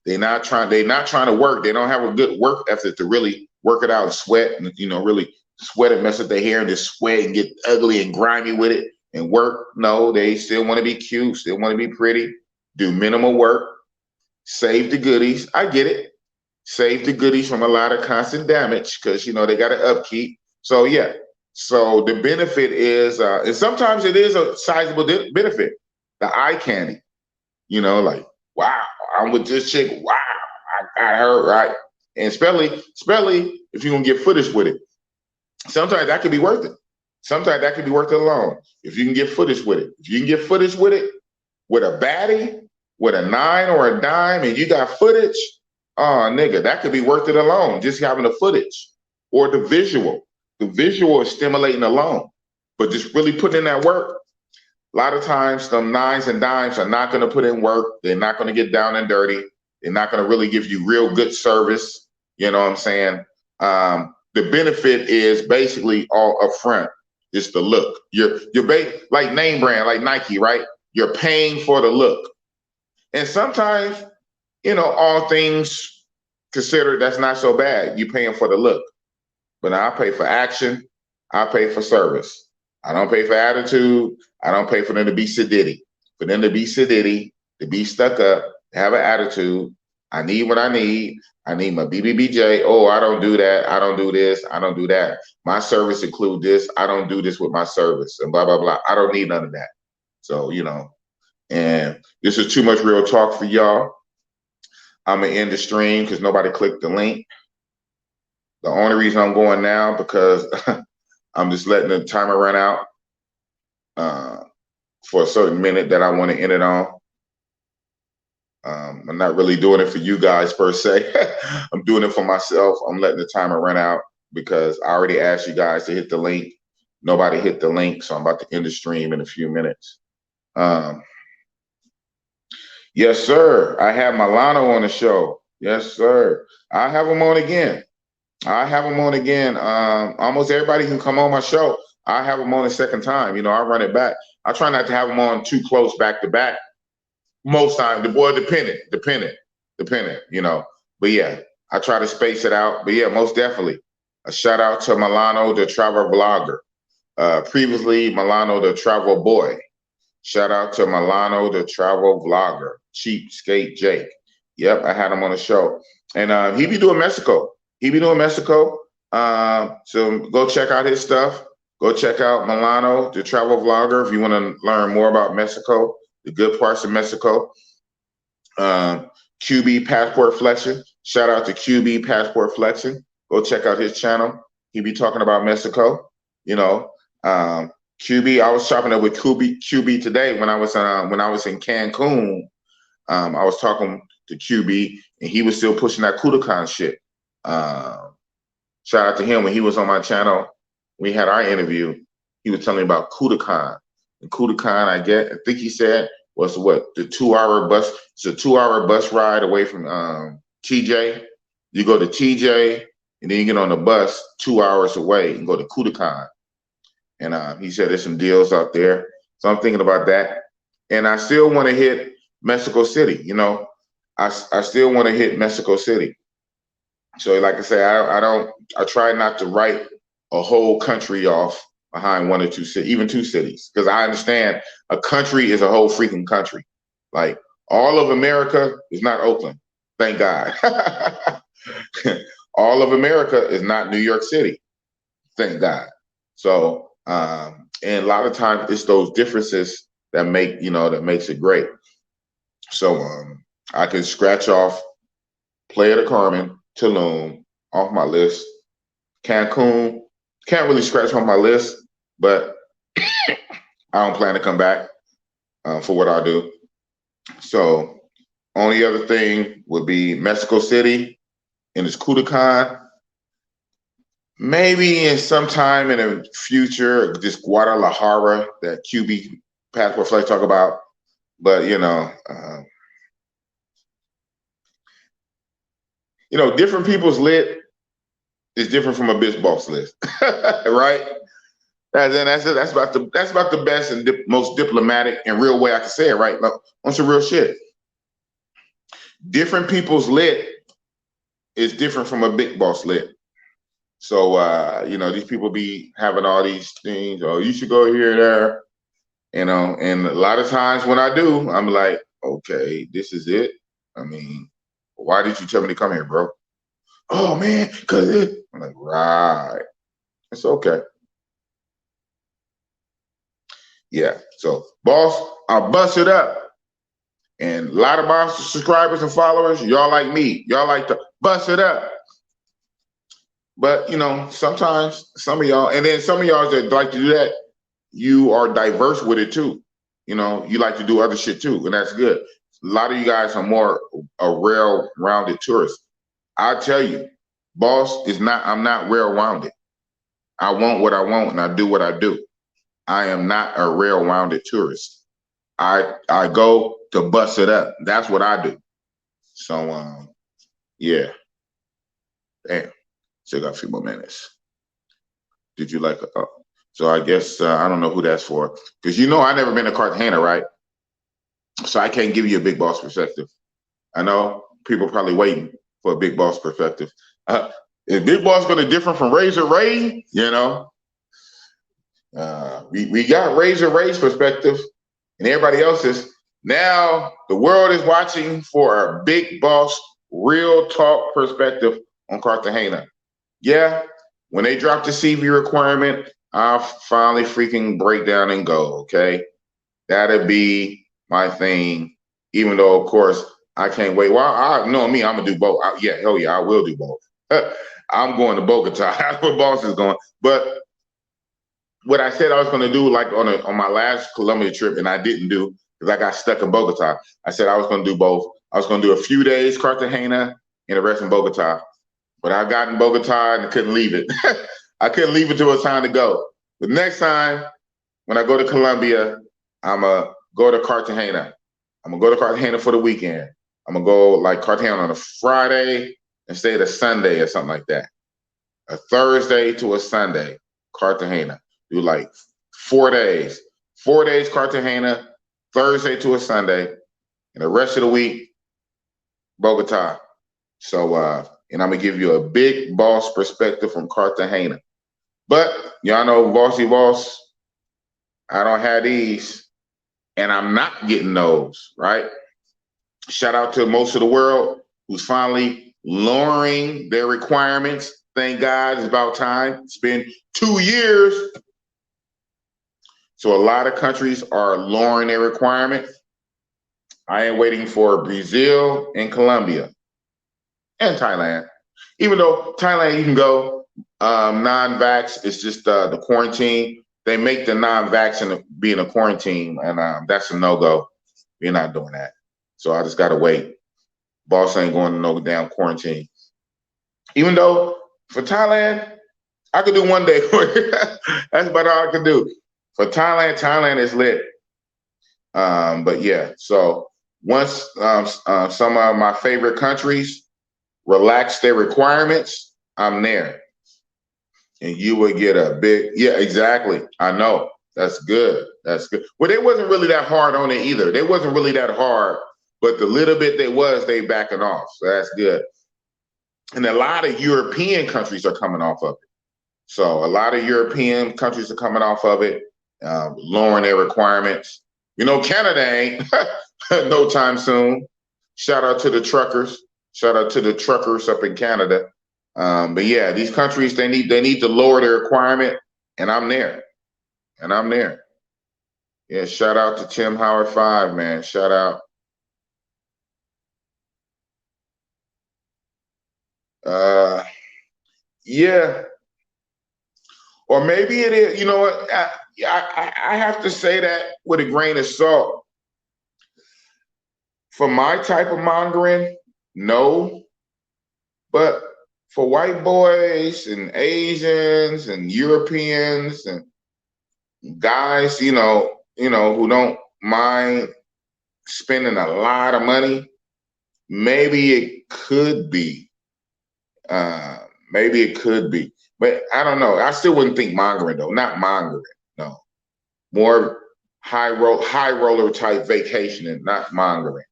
They're not trying to work. They don't have a good work ethic to really work it out and sweat and really sweat and mess up their hair and just sweat and get ugly and grimy with it and work. No, they still want to be cute, still want to be pretty, do minimal work, save the goodies. I get it. Save the goodies from a lot of constant damage because they got to upkeep. So yeah. So the benefit is, and sometimes it is a sizable benefit, the eye candy. Like, wow, I'm with this chick. Wow, I got her, right? And especially if you're gonna get footage with it. Sometimes that could be worth it. Sometimes that could be worth it alone. If you can get footage with it. If you can get footage with it, with a baddie, with a 9 or a dime, and you got footage, oh nigga, that could be worth it alone. Just having the footage or the visual. The visual is stimulating alone. But just really putting in that work, a lot of times them 9s and dimes are not going to put in work. They're not going to get down and dirty. They're not going to really give you real good service. You know what I'm saying? The benefit is basically all up front. It's the look. You're like name brand, like Nike, right? You're paying for the look. And sometimes, all things considered, that's not so bad. You're paying for the look. But I pay for action. I pay for service. I don't pay for attitude. I don't pay for them to be sedity. For them to be sedity, to be stuck up, to have an attitude. I need what I need. I need my BBBJ. Oh, I don't do that. I don't do this. I don't do that. My service include this. I don't do this with my service and blah, blah, blah. I don't need none of that. So, and this is too much real talk for y'all. I'm going to end the stream because nobody clicked the link. The only reason I'm going now because I'm just letting the timer run out for a certain minute that I want to end it on. I'm not really doing it for you guys per se. I'm doing it for myself. I'm letting the timer run out because I already asked you guys to hit the link. Nobody hit the link, so I'm about to end the stream in a few minutes. Yes, sir. I have Milano on the show. Yes, sir. I have him on again. Almost everybody who come on my show, I have them on a second time. I run it back. I try not to have them on too close back to back. Most times, the boy dependent. But yeah, I try to space it out. But yeah, most definitely. A shout out to Milano, the travel vlogger. Previously, Milano, the travel boy. Shout out to Milano, the travel vlogger. Cheapskate Jake. Yep, I had him on the show. And he be doing Mexico. So go check out his stuff. Go check out Milano, the travel vlogger, if you want to learn more about Mexico, the good parts of Mexico. QB Passport Flexing. Shout out to QB Passport Flexing. Go check out his channel. He be talking about Mexico. QB, I was chopping up with QB today when I was in Cancun. I was talking to QB and he was still pushing that Kudakan shit. Shout out to him when he was on my channel. We had our interview. He was telling me about Kudakan. And Kudakan, I think he said was the 2-hour bus. It's a 2-hour bus ride away from TJ. You go to TJ and then you get on the bus 2 hours away and go to Kudakan. And he said there's some deals out there. So I'm thinking about that. And I still want to hit Mexico City. I still want to hit Mexico City. So like I say, I try not to write a whole country off behind one or two cities, even two cities, because I understand a country is a whole freaking country. Like all of America is not Oakland, thank God. All of America is not New York City, thank God. So, and a lot of times it's those differences that makes it great. So I can scratch off Playa De Carmen, Tulum off my list. Cancun, can't really scratch off my list, but I don't plan to come back for what I do. So only other thing would be Mexico City and its Kudakan. Maybe in sometime in the future, just Guadalajara, that QB Passport Flex talk about. But different people's lit is different from a bitch boss list, right? That's about the best and most diplomatic and real way I can say it, right? Like, on some real shit. Different people's lit is different from a big boss lit. So these people be having all these things. Oh, you should go here, there, and a lot of times when I do, I'm like, okay, this is it. I mean, why did you tell me to come here, bro? Oh man, cause I'm like, right. It's okay. Yeah. So, boss, I'll bust it up. And a lot of my subscribers and followers, y'all like me. Y'all like to bust it up. But, sometimes some of y'all, and then some of y'all that like to do that, you are diverse with it too. You like to do other shit too, and that's good. A lot of you guys are more a well-rounded tourist. I tell you, boss, I'm not well-rounded. I want what I want and I do what I do. I am not a well-rounded tourist. I go to bust it up. That's what I do. So yeah. Damn. Still got a few more minutes. Did you like so I guess I don't know who that's for. Because I never been to Cartagena, right? So I can't give you a big boss perspective. I know people probably waiting for a big boss perspective. Is Big Boss going to differ from Razor Ray? We got Razor Ray's perspective and everybody else's. Now the world is watching for a Big Boss real talk perspective on Cartagena. Yeah, when they drop the CV requirement, I'll finally freaking break down and go, okay? That'll be my thing, even though, of course, I can't wait. Well, I know me, I'm going to do both. Hell yeah, I will do both. I'm going to Bogota. That's where Boss is going. But what I said I was going to do, like on my last Colombia trip, and I didn't do because I got stuck in Bogota. I said I was going to do both. I was going to do a few days Cartagena and the rest in Bogota. But I got in Bogota and I couldn't leave it. I couldn't leave it till it was time to go. The next time when I go to Colombia, I'm going to go to Cartagena. I'm going to go to Cartagena for the weekend. I'm going to go like Cartagena on a Friday and stay to Sunday or something like that. A Thursday to a Sunday, Cartagena. Do like 4 days. 4 days Cartagena, Thursday to a Sunday, and the rest of the week, Bogota. So, and I'm going to give you a big boss perspective from Cartagena. But y'all know Bossy Boss, I don't have these, and I'm not getting those, right? Shout out to most of the world who's finally lowering their requirements. Thank God, it's about time. It's been 2 years. So a lot of countries are lowering their requirements. I am waiting for Brazil and Colombia and Thailand. Even though Thailand, you can go non-vax, it's just the quarantine. They make the non-vax and being a quarantine, and that's a no-go. We're not doing that. So I just got to wait. Boss ain't going to no damn quarantine. Even though for Thailand, I could do 1 day. That's about all I can do. For Thailand is lit. But yeah, so once some of my favorite countries relax their requirements, I'm there. And you would get a big, yeah, exactly. I know. That's good. That's good. Well, they wasn't really that hard on it either. They wasn't really that hard, but the little bit they was, they backing off. So that's good. And a lot of European countries are coming off of it. So a lot of European countries are coming off of it, lowering their requirements. Canada ain't no time soon. Shout out to the truckers. Shout out to the truckers up in Canada. But yeah, these countries, they need to lower their requirement, and I'm there. Yeah, shout out to Tim Howard 5, man. Shout out. Yeah. Or maybe it is, you know what? I have to say that with a grain of salt. For my type of mongering, no. But for white boys and Asians and Europeans and guys, who don't mind spending a lot of money, maybe it could be. Maybe it could be. But I don't know. I still wouldn't think mongering, though. Not mongering, no. More high roller type vacationing, not mongering.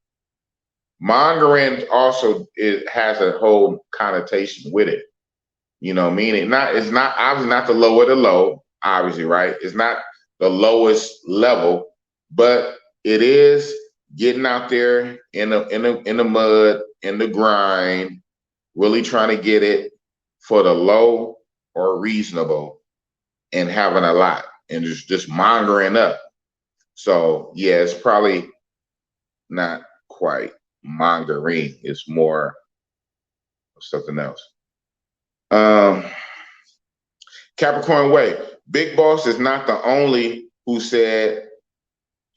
Mongering also, it has a whole connotation with it. Meaning it's not obviously not the lower the low, obviously, right? It's not the lowest level, but it is getting out there in the mud, in the grind, really trying to get it for the low or reasonable and having a lot and just mongering up. So yeah, it's probably not quite mongering. It's more something else. Capricorn Way. Big Boss is not the only who said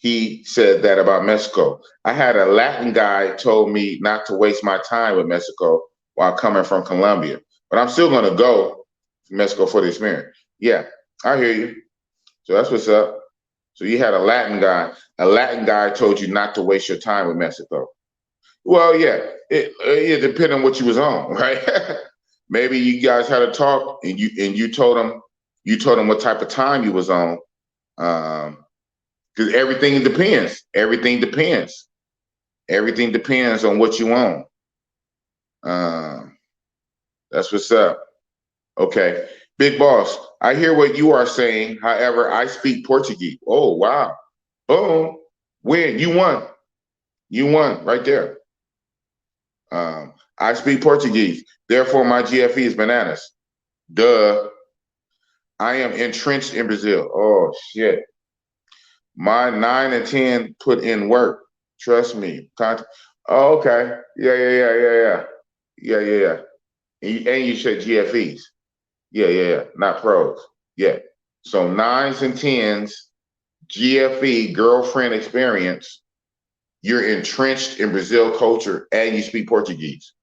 that about Mexico. I had a Latin guy told me not to waste my time with Mexico while coming from Colombia, but I'm still going to go to Mexico for the experience. Yeah, I hear you. So that's what's up. So you had a Latin guy. A Latin guy told you not to waste your time with Mexico. Well, yeah, it depended on what you was on, right? Maybe you guys had a talk and you told him what type of time you was on. Because Because everything depends. Everything depends. Everything depends on what you own. That's what's up. Okay. Big boss, I hear what you are saying. However, I speak Portuguese. Oh, wow. Boom. Win. You won. You won right there. I speak Portuguese. Therefore, my GFE is bananas. Duh. I am entrenched in Brazil. Oh, shit. My 9 and 10 put in work. Trust me. Oh, okay. Yeah. Yeah. And you said GFEs. Yeah. Not pros. Yeah. So 9s and 10s, GFE, girlfriend experience. You're entrenched in Brazil culture and you speak Portuguese.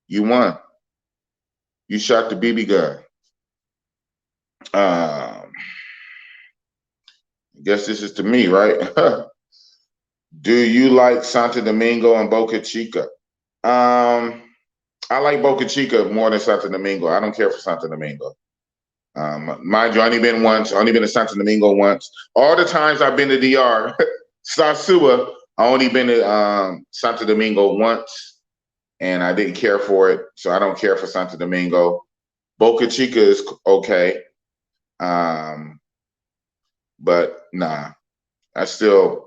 You won. You shot the BB gun. I guess this is to me, right? Do you like Santo Domingo and Boca Chica? I like Boca Chica more than Santo Domingo. I don't care for Santo Domingo. Mind you, I only been once. I only been to Santo Domingo once. All the times I've been to DR, Sasua, I only been to Santo Domingo once, and I didn't care for it, so I don't care for Santo Domingo. Boca Chica is okay, but nah, I still.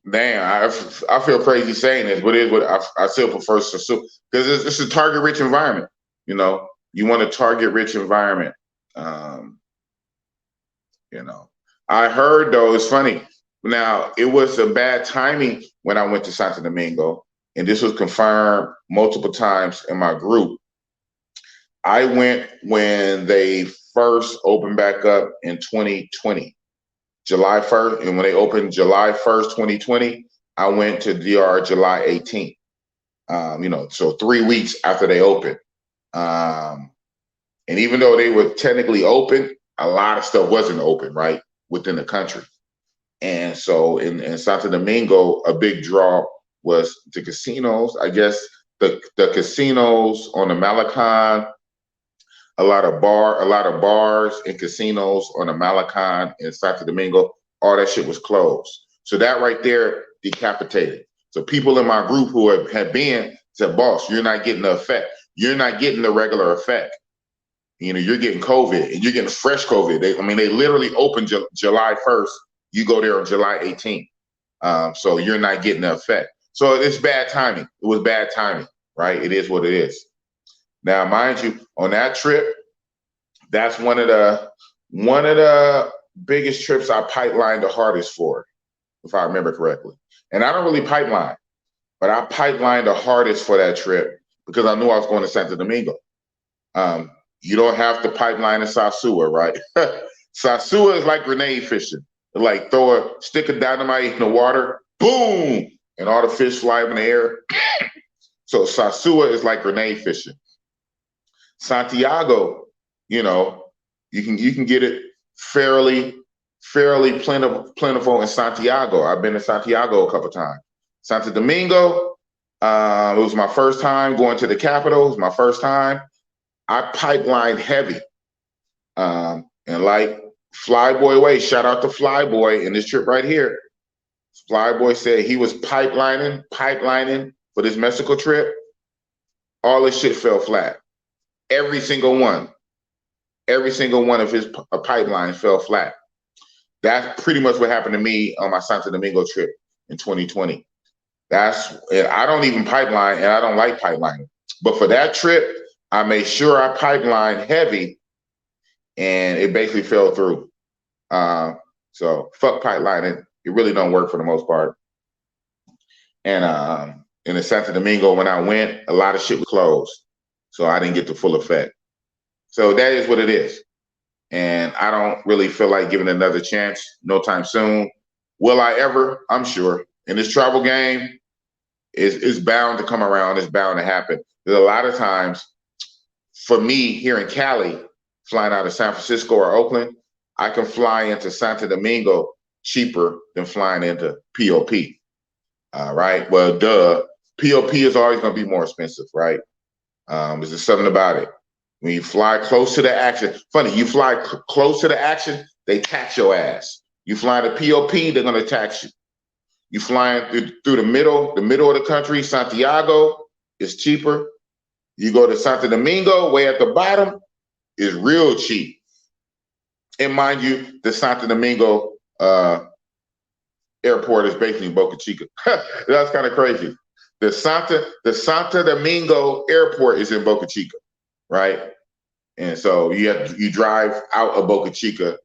Damn, I feel crazy saying this, but it is what I still prefer Sasua because it's a target-rich environment. You know, you want a target-rich environment. You know, I heard though, it's funny. Now, it was a bad timing when I went to Santo Domingo, and this was confirmed multiple times in my group. I went when they first opened back up in 2020, July 1st. And when they opened July 1st, 2020, I went to DR July 18th. You know, so 3 weeks after they opened. And even though they were technically open, a lot of stuff wasn't open, right, within the country. And so in Santo Domingo, a big draw was the casinos. I guess the casinos on the Malacan, a lot of bars and casinos on the Malacan in Santo Domingo, all that shit was closed. So that right there decapitated. So people in my group who had been said, boss, you're not getting the effect. You're not getting the regular effect. You know, you're getting COVID and you're getting fresh COVID. They literally opened July 1st. You go there on July 18th. So you're not getting the effect. So it's bad timing. It was bad timing, right? It is what it is. Now, mind you, on that trip, that's one of the biggest trips I pipelined the hardest for, if I remember correctly. And I don't really pipeline, but I pipelined the hardest for that trip because I knew I was going to Santo Domingo. You don't have to pipeline in Sasua, right? Sasua is like grenade fishing. Like throw a stick of dynamite in the water, boom, and all the fish fly up in the air. So Sasua is like grenade fishing. Santiago, you know, you can get it fairly plentiful in Santiago. I've been to Santiago a couple times. Santo Domingo, it was my first time going to the capital. It was my first time. I pipelined heavy. And like Flyboy Way, shout out to Flyboy in this trip right here. Flyboy said he was pipelining for this Mexico trip. All this shit fell flat. Every single one of his pipelines fell flat. That's pretty much what happened to me on my Santo Domingo trip in 2020. I don't even pipeline, and I don't like pipelining. But for that trip, I made sure I pipelined heavy, and it basically fell through. So fuck pipelining. It really don't work for the most part. And in the Santo Domingo, when I went, a lot of shit was closed. So I didn't get the full effect. So that is what it is. And I don't really feel like giving another chance no time soon. Will I ever? I'm sure. In this travel game, it's bound to come around. It's bound to happen. There's a lot of times, for me here in Cali, flying out of San Francisco or Oakland, I can fly into Santo Domingo cheaper than flying into POP. Right? Well, duh. POP is always going to be more expensive, right? There's just something about it. When you fly close to the action, funny, you fly close to the action, they tax your ass. You flying to POP, they're gonna tax you. You flying through the middle of the country, Santiago is cheaper. You go to Santo Domingo, way at the bottom, is real cheap. And mind you, the Santo Domingo airport is basically Boca Chica. That's kind of crazy. The Santo Domingo airport is in Boca Chica, right? And so you drive out of Boca Chica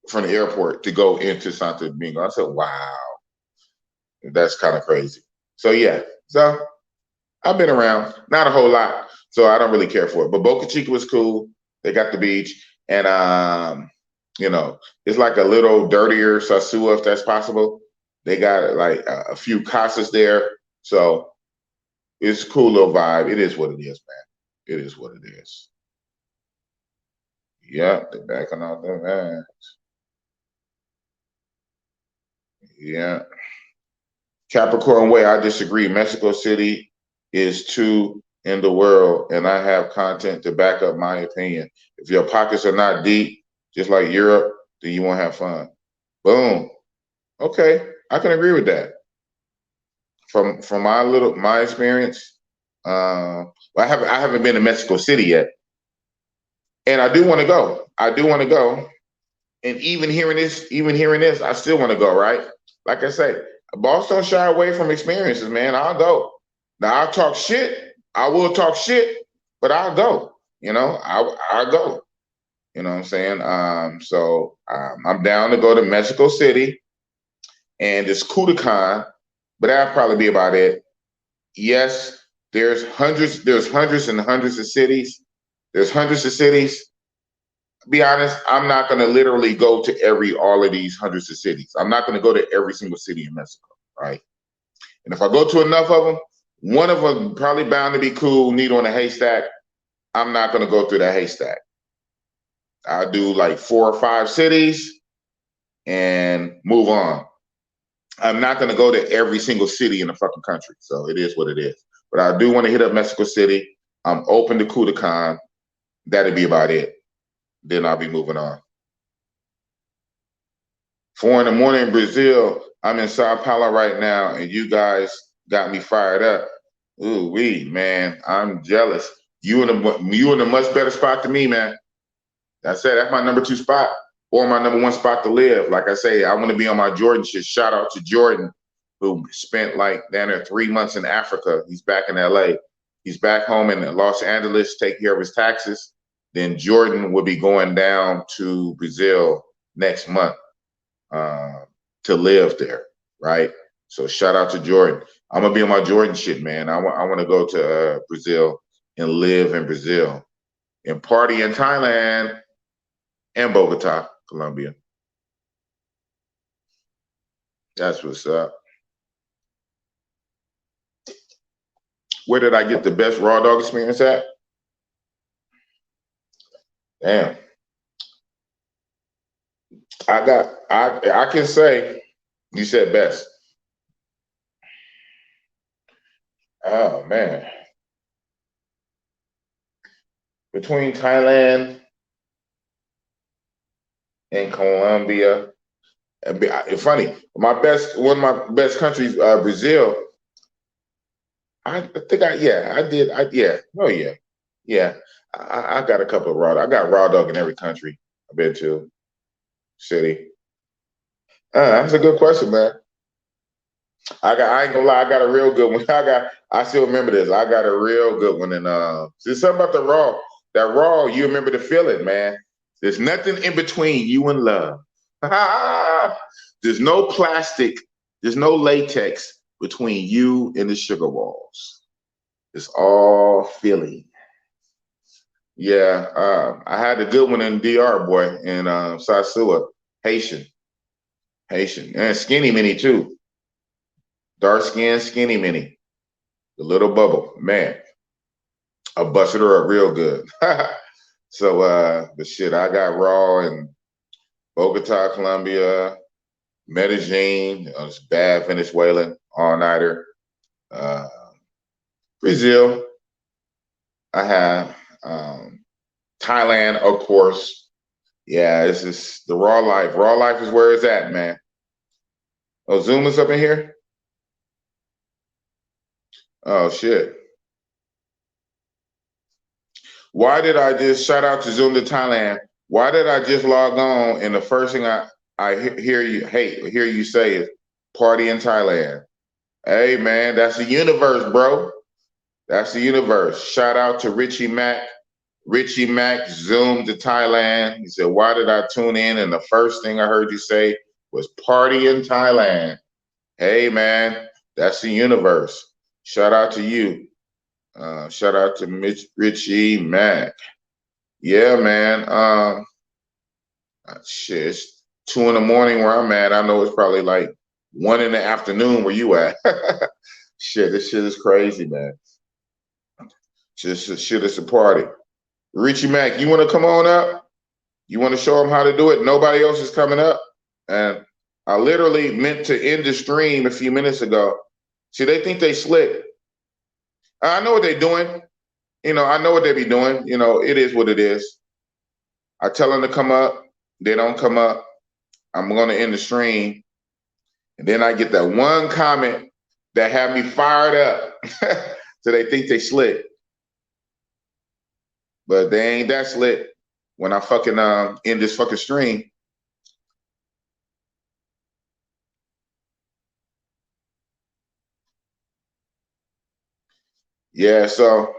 from the airport to go into Santo Domingo. I said, wow, that's kind of crazy. So yeah, so I've been around, not a whole lot, so I don't really care for it. But Boca Chica was cool. They got the beach, and you know, it's like a little dirtier Sosua, if that's possible. They got like a few casas there, so it's a cool little vibe. It is what it is, man. It is what it is. Yeah, they're backing off their man. Yeah. Capricorn Way, I disagree. Mexico City is two in the world, and I have content to back up my opinion. If your pockets are not deep, just like Europe, then you won't have fun. Boom. Okay, I can agree with that. From my experience, well, I haven't been to Mexico City yet, and I do want to go. I do want to go, and even hearing this, I still want to go. Right? Like I say, boss don't shy away from experiences, man. I'll go. Now I'll talk shit. I will talk shit, but I'll go. You know, I'll go. You know what I'm saying? So I'm down to go to Mexico City, and it's Kudakan, but that'll probably be about it. Yes, there's hundreds and hundreds of cities. There's hundreds of cities. To be honest, I'm not going to literally go to all of these hundreds of cities. I'm not going to go to every single city in Mexico, right? And if I go to enough of them, one of them probably bound to be cool, needle in a haystack. I'm not going to go through that haystack. I'll do like 4 or 5 cities and move on. I'm not going to go to every single city in the fucking country. So it is what it is. But I do want to hit up Mexico City. I'm open to Kudakan. That'd be about it. Then I'll be moving on. 4 in the morning in Brazil. I'm in Sao Paulo right now, and you guys got me fired up. Ooh, man, I'm jealous. You in a much better spot than me, man. That's it. That's my number 2 spot, or my number 1 spot to live. Like I say, I want to be on my Jordan shit. Shout out to Jordan, who spent like down there 3 months in Africa. He's back in LA. He's back home in Los Angeles, taking care of his taxes. Then Jordan will be going down to Brazil next month to live there, right? So shout out to Jordan. I'm gonna be on my Jordan shit, man. I want to go to Brazil and live in Brazil and party in Thailand and Bogota, Colombia. That's what's up. Where did I get the best raw dog experience at? Damn. I can say, you said best. Oh man. Between Thailand and Colombia, it's funny. One of my best countries, Brazil. I think I did. Yeah. I got a couple of I got raw dog in every country I've been to. City. That's a good question, man. I ain't gonna lie, I got a real good one. I still remember this. I got a real good one, and there's something about the raw. That raw, you remember the feeling, man. There's nothing in between you and love. There's no plastic, there's no latex between you and the sugar walls. It's all feeling. Yeah, I had a good one in DR, boy, in Sosua, Haitian, and skinny mini too. Dark skin, skinny mini, the little bubble, man. I busted her up real good. So the shit, I got raw in Bogota, Colombia, Medellin, it's bad Venezuelan all-nighter. Brazil, I have Thailand, of course. Yeah, this is the raw life. Raw life is where it's at, man. Oh, Zoom is up in here? Oh, shit. Why did I just shout out to Zoom to Thailand? Why did I just log on and the first thing I hear you say is party in Thailand? Hey, man, that's the universe, bro. That's the universe. Shout out to Richie Mack. Richie Mack zoomed to Thailand. He said, why did I tune in? And the first thing I heard you say was party in Thailand. Hey, man, that's the universe. Shout out to you. Shout out to Richie Mack. Yeah, man. Shit, it's 2 in the morning where I'm at. I know it's probably like 1 in the afternoon where you at. Shit, this shit is crazy, man. Just shit, it's a party. Richie Mack, you want to come on up? You want to show them how to do it? Nobody else is coming up. And I literally meant to end the stream a few minutes ago. See, they think they slick. I know what they're doing. You know, I know what they be doing. You know, it is what it is. I tell them to come up. They don't come up. I'm going to end the stream. And then I get that one comment that had me fired up. So they think they slick. But they ain't that slick when I fucking end this fucking stream. Yeah, so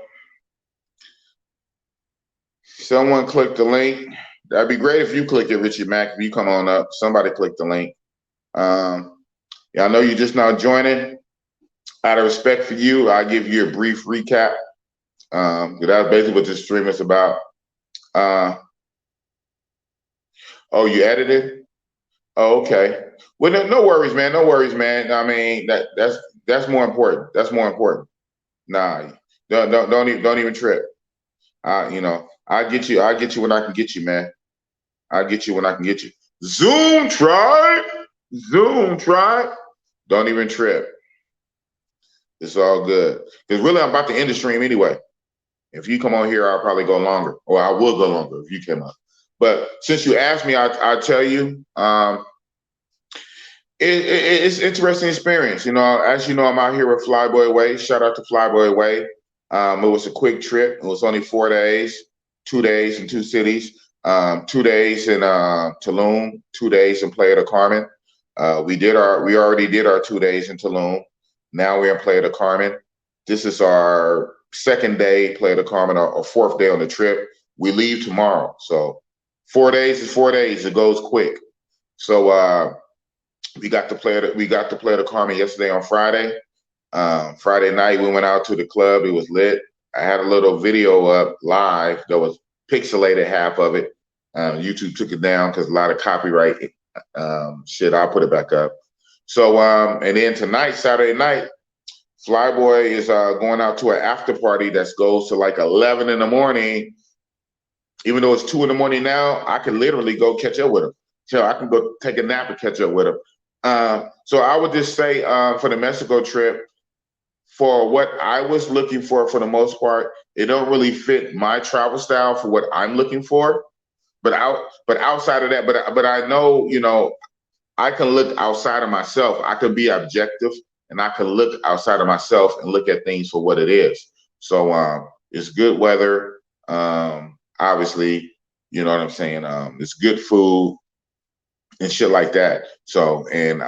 someone click the link. That'd be great if you click it, Richie Mack. If you come on up, somebody click the link. Yeah, I know you're just now joining. Out of respect for you, I'll give you a brief recap. That's basically what this stream is about. Oh, you edited? Oh, okay. Well, no worries, man. No worries, man. I mean, that's more important. That's more important. Nah, don't even trip. You know, I get you. I get you when I can get you, man. I get you when I can get you. Zoom tribe. Zoom tribe. Don't even trip. It's all good. Because really, I'm about to end the stream anyway. If you come on here, I'll probably go longer, or I will go longer if you came up. But since you asked me, I'll tell you. It's interesting experience. You know, as you know, I'm out here with Flyboy Way. Shout out to Flyboy Way. It was a quick trip. It was only 4 days, 2 days in 2 cities, 2 days in Tulum, 2 days in Playa De Carmen. We already did our 2 days in Tulum. Now we're in Playa De Carmen. This is our second day, Playa De Carmen, or fourth day on the trip. We leave tomorrow. So 4 days is 4 days. It goes quick. So we got to Playa De Carmen yesterday on Friday. Friday night we went out to the club. It was lit. I had a little video up live that was pixelated, half of it. YouTube took it down because a lot of copyright shit. I'll put it back up. So and then tonight, Saturday night, Flyboy is going out to an after party that goes to like 11 in the morning. Even though it's 2 in the morning now, I can literally go catch up with him. So I can go take a nap and catch up with him. So I would just say for the Mexico trip, for what I was looking for the most part, it don't really fit my travel style for what I'm looking for. But outside of that, but I know, you know, I can look outside of myself. I can be objective and I can look outside of myself and look at things for what it is. So it's good weather. Obviously, you know what I'm saying? It's good food and shit like that. So, and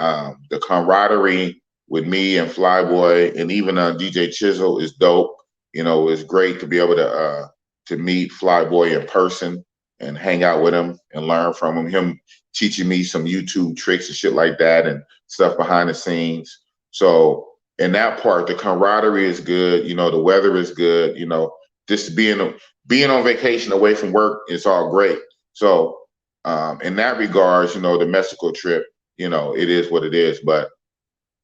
the camaraderie with me and Flyboy and even DJ Chisel is dope. You know, it's great to be able to meet Flyboy in person and hang out with him and learn from him. Him teaching me some YouTube tricks and shit like that and stuff behind the scenes. So in that part, the camaraderie is good. You know, the weather is good. You know, just being on vacation away from work is all great. So in that regards, you know, the Mexico trip, you know, it is what it is. But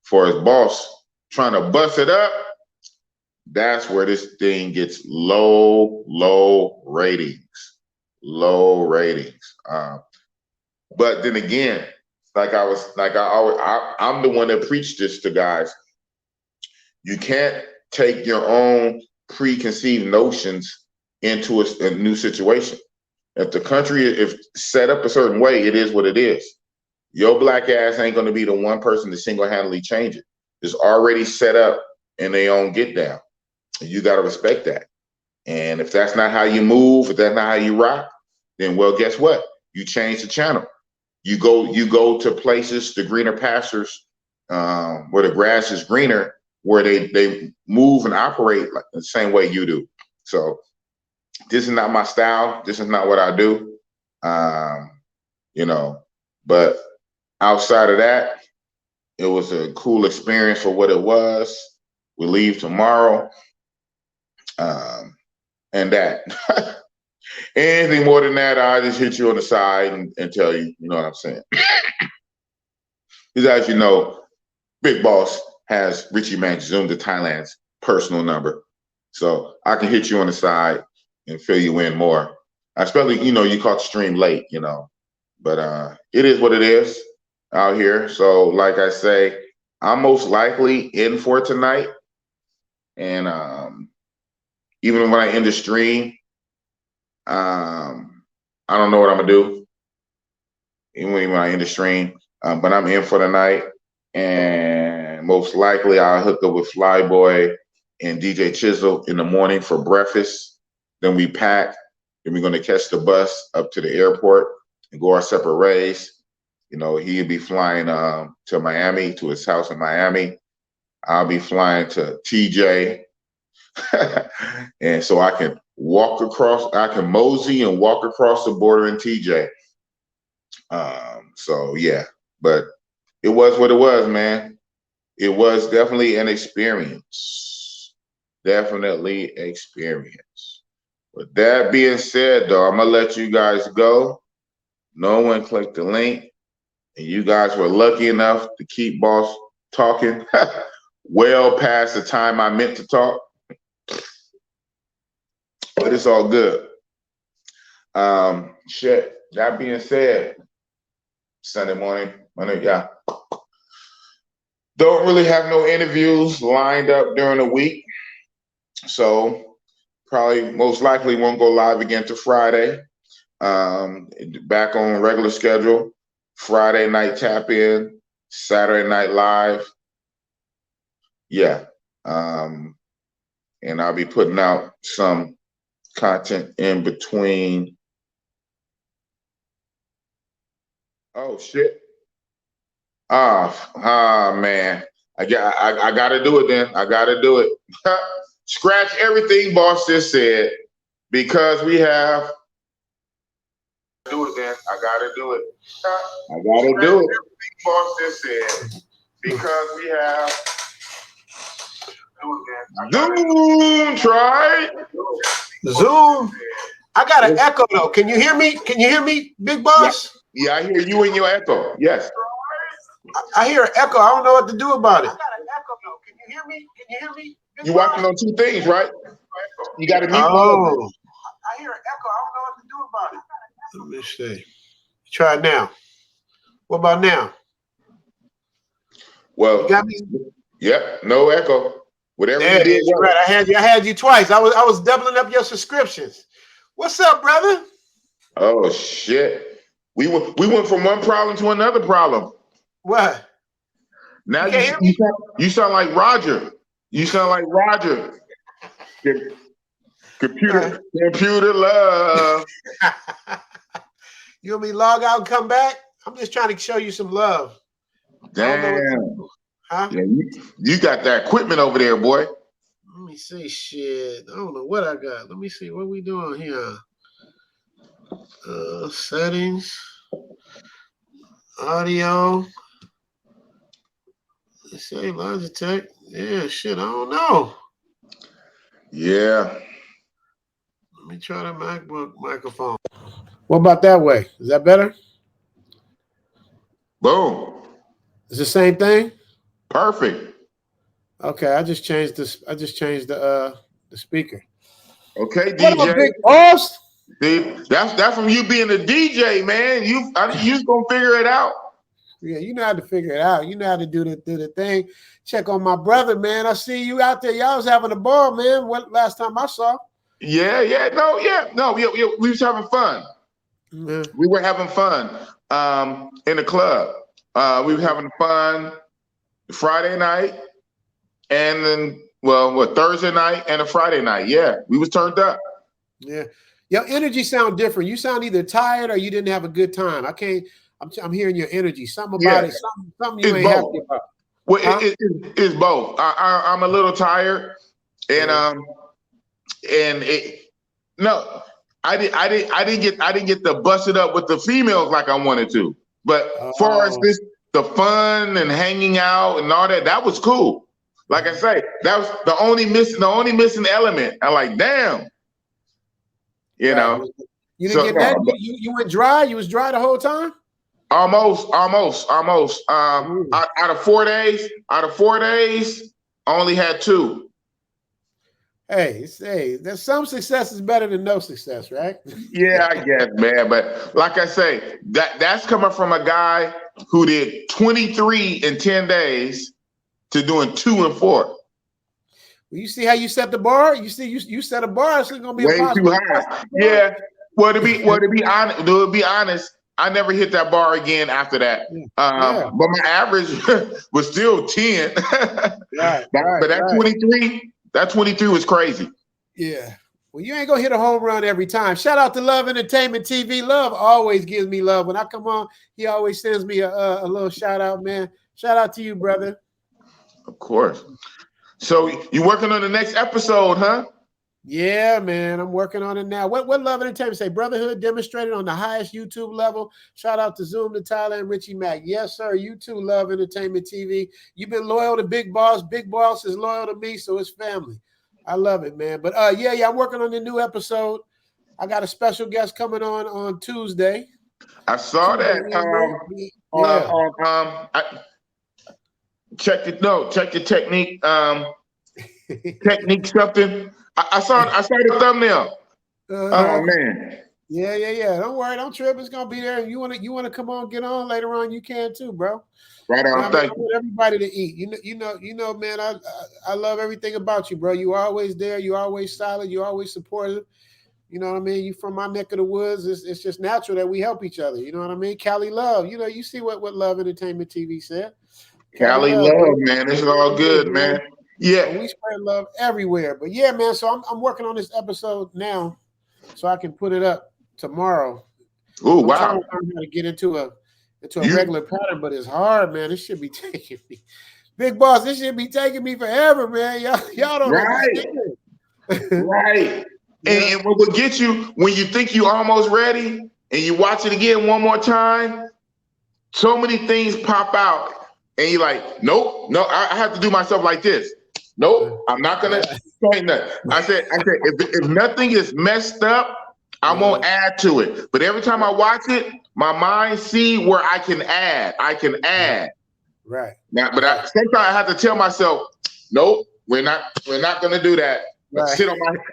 for his boss trying to bust it up, that's where this thing gets low ratings. Low ratings. But then again, I'm the one that preached this to guys. You can't take your own preconceived notions into a new situation. If the country if set up a certain way, it is what it is. Your black ass ain't gonna be the one person to single-handedly change it. It's already set up in their own get down. You gotta respect that. And if that's not how you move, if that's not how you rock, then well, guess what? You change the channel. You go to places, the greener pastures, where the grass is greener, where they move and operate like the same way you do. So this is not my style. This is not what I do. You know, but outside of that, it was a cool experience for what it was. We leave tomorrow. And that. Anything more than that, I'll just hit you on the side and tell you, you know what I'm saying? Because as you know, Big Boss has Richie Manch Zoom to Thailand's personal number. So I can hit you on the side and fill you in more. Especially, you know, you caught the stream late, you know. But it is what it is out here. So like I say, I'm most likely in for tonight. And even when I end the stream, I don't know what I'm gonna do. Even when I end the stream, but I'm in for the night, and most likely I'll hook up with Flyboy and DJ Chisel in the morning for breakfast. Then we pack. Then we're gonna catch the bus up to the airport and go our separate ways. You know, he'll be flying to Miami, to his house in Miami. I'll be flying to TJ, and so I can walk across. I can mosey and walk across the border in TJ. So yeah, but it was what it was, man. It was definitely an experience. Definitely experience. With that being said, though, I'm gonna let you guys go. No one clicked the link, and you guys were lucky enough to keep Boss talking well past the time I meant to talk. But it's all good. Shit. That being said, Sunday morning, yeah. Don't really have no interviews lined up during the week. So probably most likely won't go live again till Friday. Back on regular schedule. Friday night tap in, Saturday night live. Yeah. And I'll be putting out some content in between. Oh shit. Man. I gotta do it then. I gotta do it. Scratch everything Boss just said because we have do it then. I gotta do it. I gotta do it. Everything Boss just said because we have Zoom. Try Zoom. I got an echo though. Can you hear me? Can you hear me, Big Boss? Yeah, I hear you and your echo. Yes. I hear an echo. I don't know what to do about it. I got an echo though. Can you hear me? Can you hear me? You're watching on two things, right? You got to mute. Oh. I hear an echo. I don't know what to do about it. Let me see. Try it now. What about now? Well, you got me? Yep, no echo. Whatever you did, right. I had you twice. I was doubling up your subscriptions. What's up, brother? Oh shit. We went from one problem to another problem. What? Now you sound like Roger. You sound like Roger. Computer love. You want me to log out and come back? I'm just trying to show you some love. Damn. Huh? Yeah, you got that equipment over there, boy. Let me see. Shit. I don't know what I got. Let me see. What we doing here? Settings. Audio. Let's say Logitech. Yeah, shit. I don't know. Yeah. Let me try the MacBook microphone. What about that way? Is that better? Boom. It's the same thing? Perfect. Okay, I just changed this. I just changed the speaker. Okay, what DJ. Up, Big Boss? See, that's from you being a DJ, man. You gonna figure it out. Yeah, you know how to figure it out. You know how to do the thing. Check on my brother, man. I see you out there. Y'all was having a ball, man. What last time I saw? Yeah. We was having fun. Mm-hmm. We were having fun in the club. We were having fun Friday night, and then Thursday night and a Friday night. Yeah, we was turned up. Yeah, your energy sound different. You sound either tired or you didn't have a good time. I can't. I'm hearing your energy. Something about it. Something you It's ain't both. happy about. Well, Huh? it's both. I'm a little tired, and no, I didn't get the busted up with the females like I wanted to. But far as this, the fun and hanging out and all that, that was cool. Like I say, that was the only missing element. I'm like, damn, you know. You didn't get that. You went dry. You was dry the whole time. Almost. Out of 4 days, I only had 2. Hey, there's some success is better than no success, right? Yeah, I guess, man. But like I say, that's coming from a guy who did 23 in 10 days to doing 2 in 4. Well, you see how you set the bar? You see, you set a bar, so it's gonna be way too high. Yeah. Well, to be honest, I never hit that bar again after that. But my average was still 10. Right. But that 23 was crazy. Yeah. Well, you ain't gonna hit a home run every time. Shout out to Love Entertainment TV. Love always gives me love. When I come on, he always sends me a little shout out, man. Shout out to you, brother. Of course. So you working on the next episode, huh? Yeah, man. I'm working on it now. What Love Entertainment say? Brotherhood demonstrated on the highest YouTube level. Shout out to Zoom to Tyler and Richie Mack. Yes, sir. You too, Love Entertainment TV. You've been loyal to Big Boss. Big Boss is loyal to me, so it's family. I love it, man. But I'm working on the new episode. I got a special guest coming on Tuesday. I saw that. Check your technique. Technique something. I saw the thumbnail. Oh man. Yeah. Don't worry, don't trip. It's gonna be there. You wanna come on, get on later on. You can too, bro. Right on. I want everybody to eat. You know, man. I love everything about you, bro. You always there. You always solid. You always supportive. You know what I mean? You from my neck of the woods. It's just natural that we help each other. You know what I mean? Cali Love. You know, you see what Love Entertainment TV said. Cali Love, man. This is all good, man. Yeah. We spread love everywhere. But yeah, man. So I'm working on this episode now, so I can put it up tomorrow. Oh wow! I'm trying to learn how to get into a regular pattern, but it's hard, man. This should be taking me, Big Boss. This should be taking me forever, man. Y'all don't understand. Right. And what will get you when you think you're almost ready and you watch it again one more time, so many things pop out, and you're like, nope, no, I have to do myself like this. Nope, I'm not gonna say nothing. I said, if nothing is messed up, I won't add to it. But every time I watch it, my mind see where I can add. Right. Now, but sometimes I have to tell myself, nope, we're not gonna do that. Right.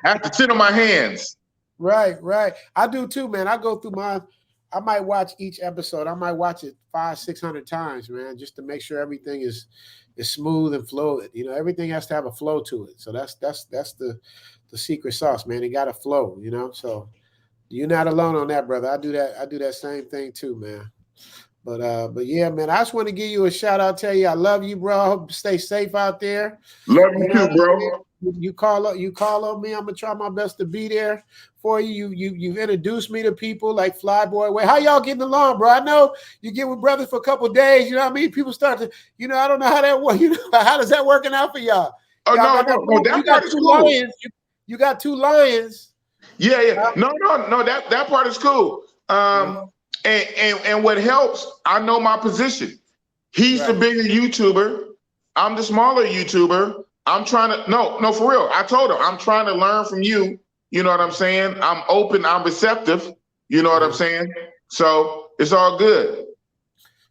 I have to sit on my hands. Right. I do too, man. I go through I might watch each episode. I might watch it 500-600 times, man, just to make sure everything is smooth and fluid. You know, everything has to have a flow to it. So that's the secret sauce, man. It got to flow, you know. So you're not alone on that, brother. I do that same thing too, man. But yeah, man, I just want to give you a shout out, tell you I love you, bro. I hope you stay safe out there. Love you too, bro. You call on me. I'm gonna try my best to be there for you. You've introduced me to people like Flyboy Way. How y'all getting along, bro? I know you get with brothers for a couple of days. You know what I mean? People start to, I don't know how that works. How does that working out for y'all? Oh no, that part is cool. You got 2 lions. Yeah. No, that part is cool. And what helps, I know my position. He's the bigger YouTuber. I'm the smaller YouTuber. I'm trying to, no, for real. I told him, I'm trying to learn from you. You know what I'm saying? I'm open, I'm receptive. You know what I'm saying? So it's all good.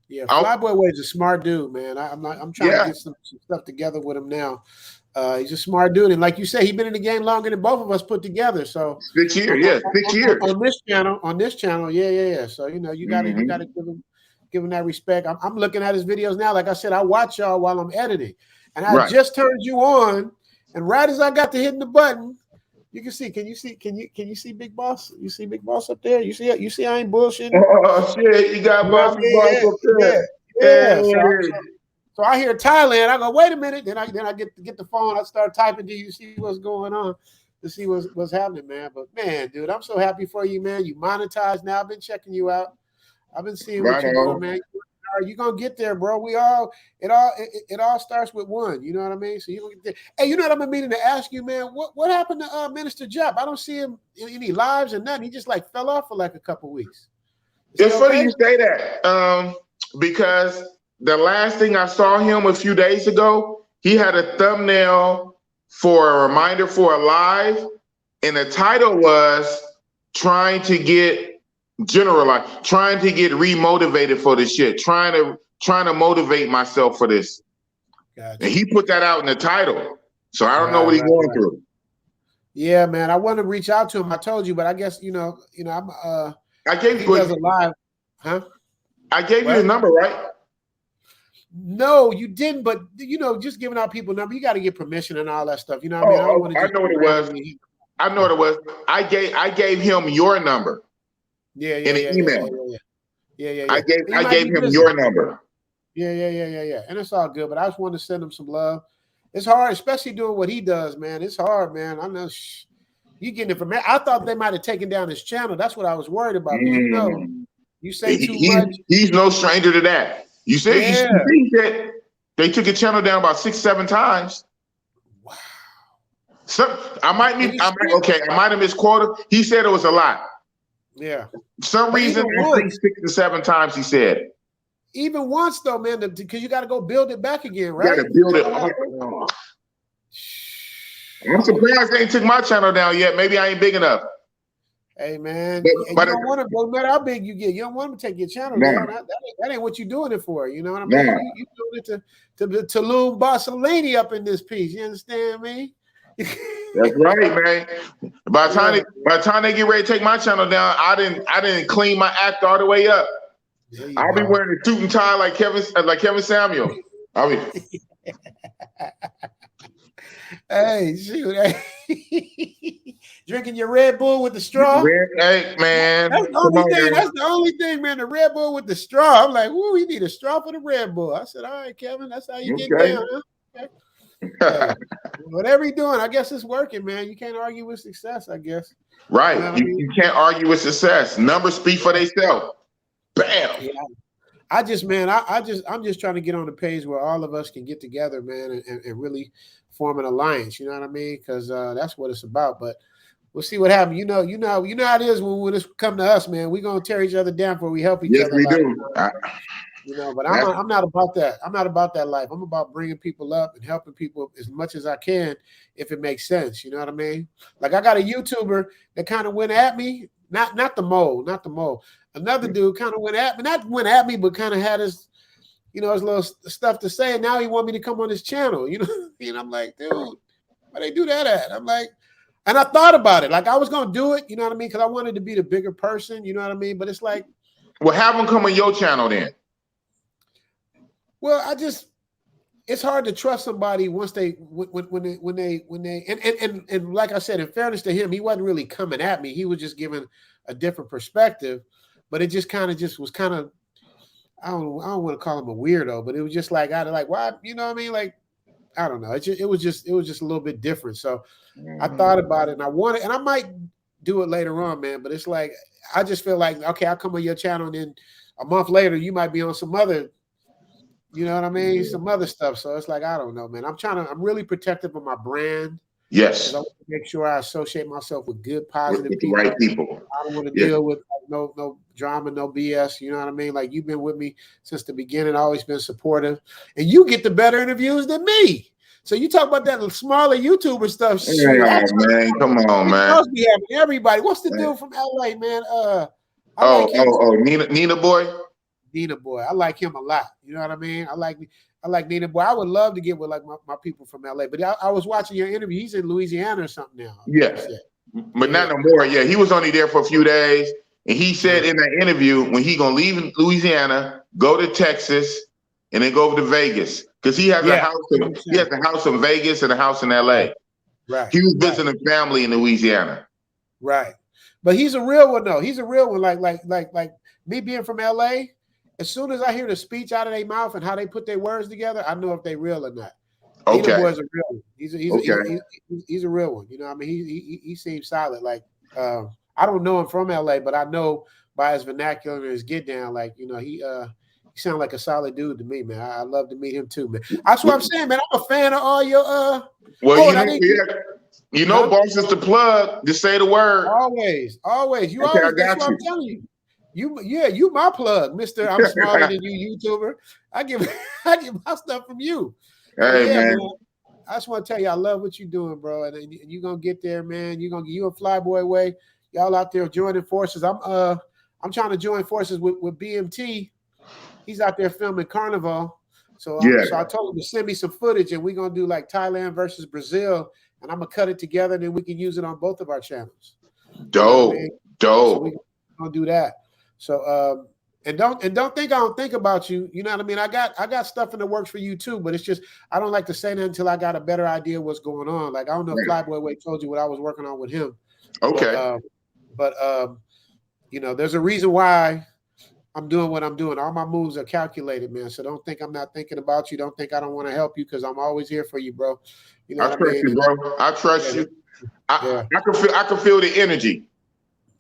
Yeah, Flyboy Way is a smart dude, man. I'm trying to get some stuff together with him now. He's a smart dude. And like you say, he's been in the game longer than both of us put together. So 6 years, 6 years. On this channel, yeah. So, you gotta give him that respect. I'm looking at his videos now. Like I said, I watch y'all while I'm editing. And I just turned you on, and right as I got to hitting the button, You can see. Can you see? Can you see Big Boss? You see Big Boss up there? You see it? You see I ain't bullshitting. Oh shit, you got You know what I Bossy mean? Boss Yeah, up there. yeah. Hey. So I hear Thailand. I go, wait a minute. Then I get the phone. I start typing. Do you see what's going on? To see what's happening, man. But man, dude, I'm so happy for you, man. You monetized now. I've been checking you out. I've been seeing what Right you're doing, on. man. You're gonna get there, bro. It all starts with one. You know what I mean? So you gonna get there. Hey, you know what I've been meaning to ask you, man? What happened to Minister Jeff? I don't see him in any lives or nothing. He just like fell off for like a couple weeks. It's funny you say that, because the last thing I saw him a few days ago, he had a thumbnail for a reminder for a live, and the title was trying to get remotivated for this shit, trying to motivate myself for this. Gotcha. And he put that out in the title, so I don't know what he's going through. Yeah, man, I want to reach out to him. I told you, but I guess I'm I gave you a live, huh? I gave you his number, right? No, you didn't. But just giving out people number, you got to get permission and all that stuff. You know what I mean? I know what it was. I know what it was. I gave him your number. Yeah. In an email. Yeah. I gave him your number. Yeah. And it's all good. But I just wanted to send him some love. It's hard, especially doing what he does, man. It's hard, man. I know you getting it from me. I thought they might have taken down his channel. That's what I was worried about. You say too much. He's no stranger to that. You said that they took a channel down about 6-7 times. Wow. I might have misquoted. He said it was a lot. Yeah. For some reason, I think 6 to 7 times he said it. Even once though, man, because you got to go build it back again, right? You got to build it. I'm surprised they ain't took my channel down yet. Maybe I ain't big enough. Hey, man, you don't want to, no matter how big you get, you don't want them to take your channel down. That ain't what you're doing it for. You know what I mean? You doing it to Tulum Boss-0-Leeny up in this piece. You understand me? That's right, man. By the time they get ready to take my channel down, I didn't clean my act all the way up. I'll be wearing a suit and tie like Kevin Samuel. Hey, shoot. Drinking your Red Bull with the straw. Hey, man. That's the only thing, man. The Red Bull with the straw. I'm like, ooh, you need a straw for the Red Bull. I said, all right, Kevin, that's how you get down, huh? Okay. Hey, whatever you're doing, I guess it's working, man. You can't argue with success, I guess. Right. You can't argue with success. Numbers speak for themselves. Bam. Yeah. I'm just trying to get on the page where all of us can get together, man, and really form an alliance. You know what I mean? Because that's what it's about. But we'll see what happens. You know how it is when it's come to us, man. We're gonna tear each other down before we help each other. Yes, we do. But I'm not about that. I'm not about that life. I'm about bringing people up and helping people as much as I can, if it makes sense. You know what I mean? Like I got a YouTuber that kind of went at me. Not the mole. Another dude kind of went at me, but kind of had his little stuff to say. And now he want me to come on his channel. And I'm like, dude, why they do that at? I'm like, and I thought about it. Like I was gonna do it. You know what I mean? Because I wanted to be the bigger person. You know what I mean? But it's like, well, have them come on your channel then. Well, it's hard to trust somebody once when they and like I said, in fairness to him, he wasn't really coming at me. He was just giving a different perspective, but it just was kind of, I don't want to call him a weirdo, but it was just like, why, you know what I mean? Like, I don't know. It was just a little bit different. So I thought about it and I might do it later on, man, but it's like, I just feel like, okay, I'll come on your channel and then a month later, you might be on some other, you know what I mean? Some other stuff. So it's like, I don't know, man. I'm really protective of my brand. Yes. I want to make sure I associate myself with good, positive with people. The right people. I don't want to deal with no drama, no BS. You know what I mean? Like you've been with me since the beginning, always been supportive. And you get the better interviews than me. So you talk about that smaller YouTuber stuff. Man, come on, man. Be having everybody. What's the dude from LA, man? Nina Boy. Nina Boy. I like him a lot. You know what I mean? I like Nina Boy. I would love to get with like my people from LA. But I was watching your interview. He's in Louisiana or something now. Yeah. But not no more. Yeah, he was only there for a few days. And he said in that interview when he gonna leave Louisiana, go to Texas, and then go over to Vegas. Because he has a house in Vegas and a house in LA. Right. He was Right. visiting family in Louisiana. Right. But he's a real one though. He's a real one. Like me being from LA, as soon as I hear the speech out of their mouth and how they put their words together, I know if they real or not. Either Okay. boy's a real one. Okay. He's a real one. You know, what I mean, he seems solid. Like I don't know him from LA, but I know by his vernacular and his get down, like, you know, he sounds like a solid dude to me, man. I love to meet him too, man. That's what I'm saying, man. I'm a fan of all your Well, oh, you and I know, need yeah, you know, huh? boss is the plug. Just say the word. Always, always. You Okay, I always. That's got what I'm you. telling you. You my plug, Mister. I'm smarter than you, YouTuber. I get I get my stuff from you. So Hey, yeah, man. man. I just want to tell you, I love what you're doing, bro. And you're gonna get there, man. You're gonna get you a Flyboy way. Y'all out there joining forces. I'm trying to join forces with BMT. He's out there filming Carnival. So I Yeah. told him to send me some footage, and we're gonna do like Thailand versus Brazil, and I'm gonna cut it together, and then we can use it on both of our channels. You know what I Dope. mean? So Dope. we gonna do that. So and don't think I don't think about you. You know what I mean? I got stuff in the works for you too, but it's just I don't like to say that until I got a better idea what's going on. Like I don't know if Right. Flyboy Way told you what I was working on with him, but Okay. you know, there's a reason why I'm doing what I'm doing. All my moves are calculated, man. So don't think I'm not thinking about you. Don't think I don't want to help you because I'm always here for you, bro. You know I what I trust mean? you, bro. I trust Yeah, you. yeah. I can feel the energy.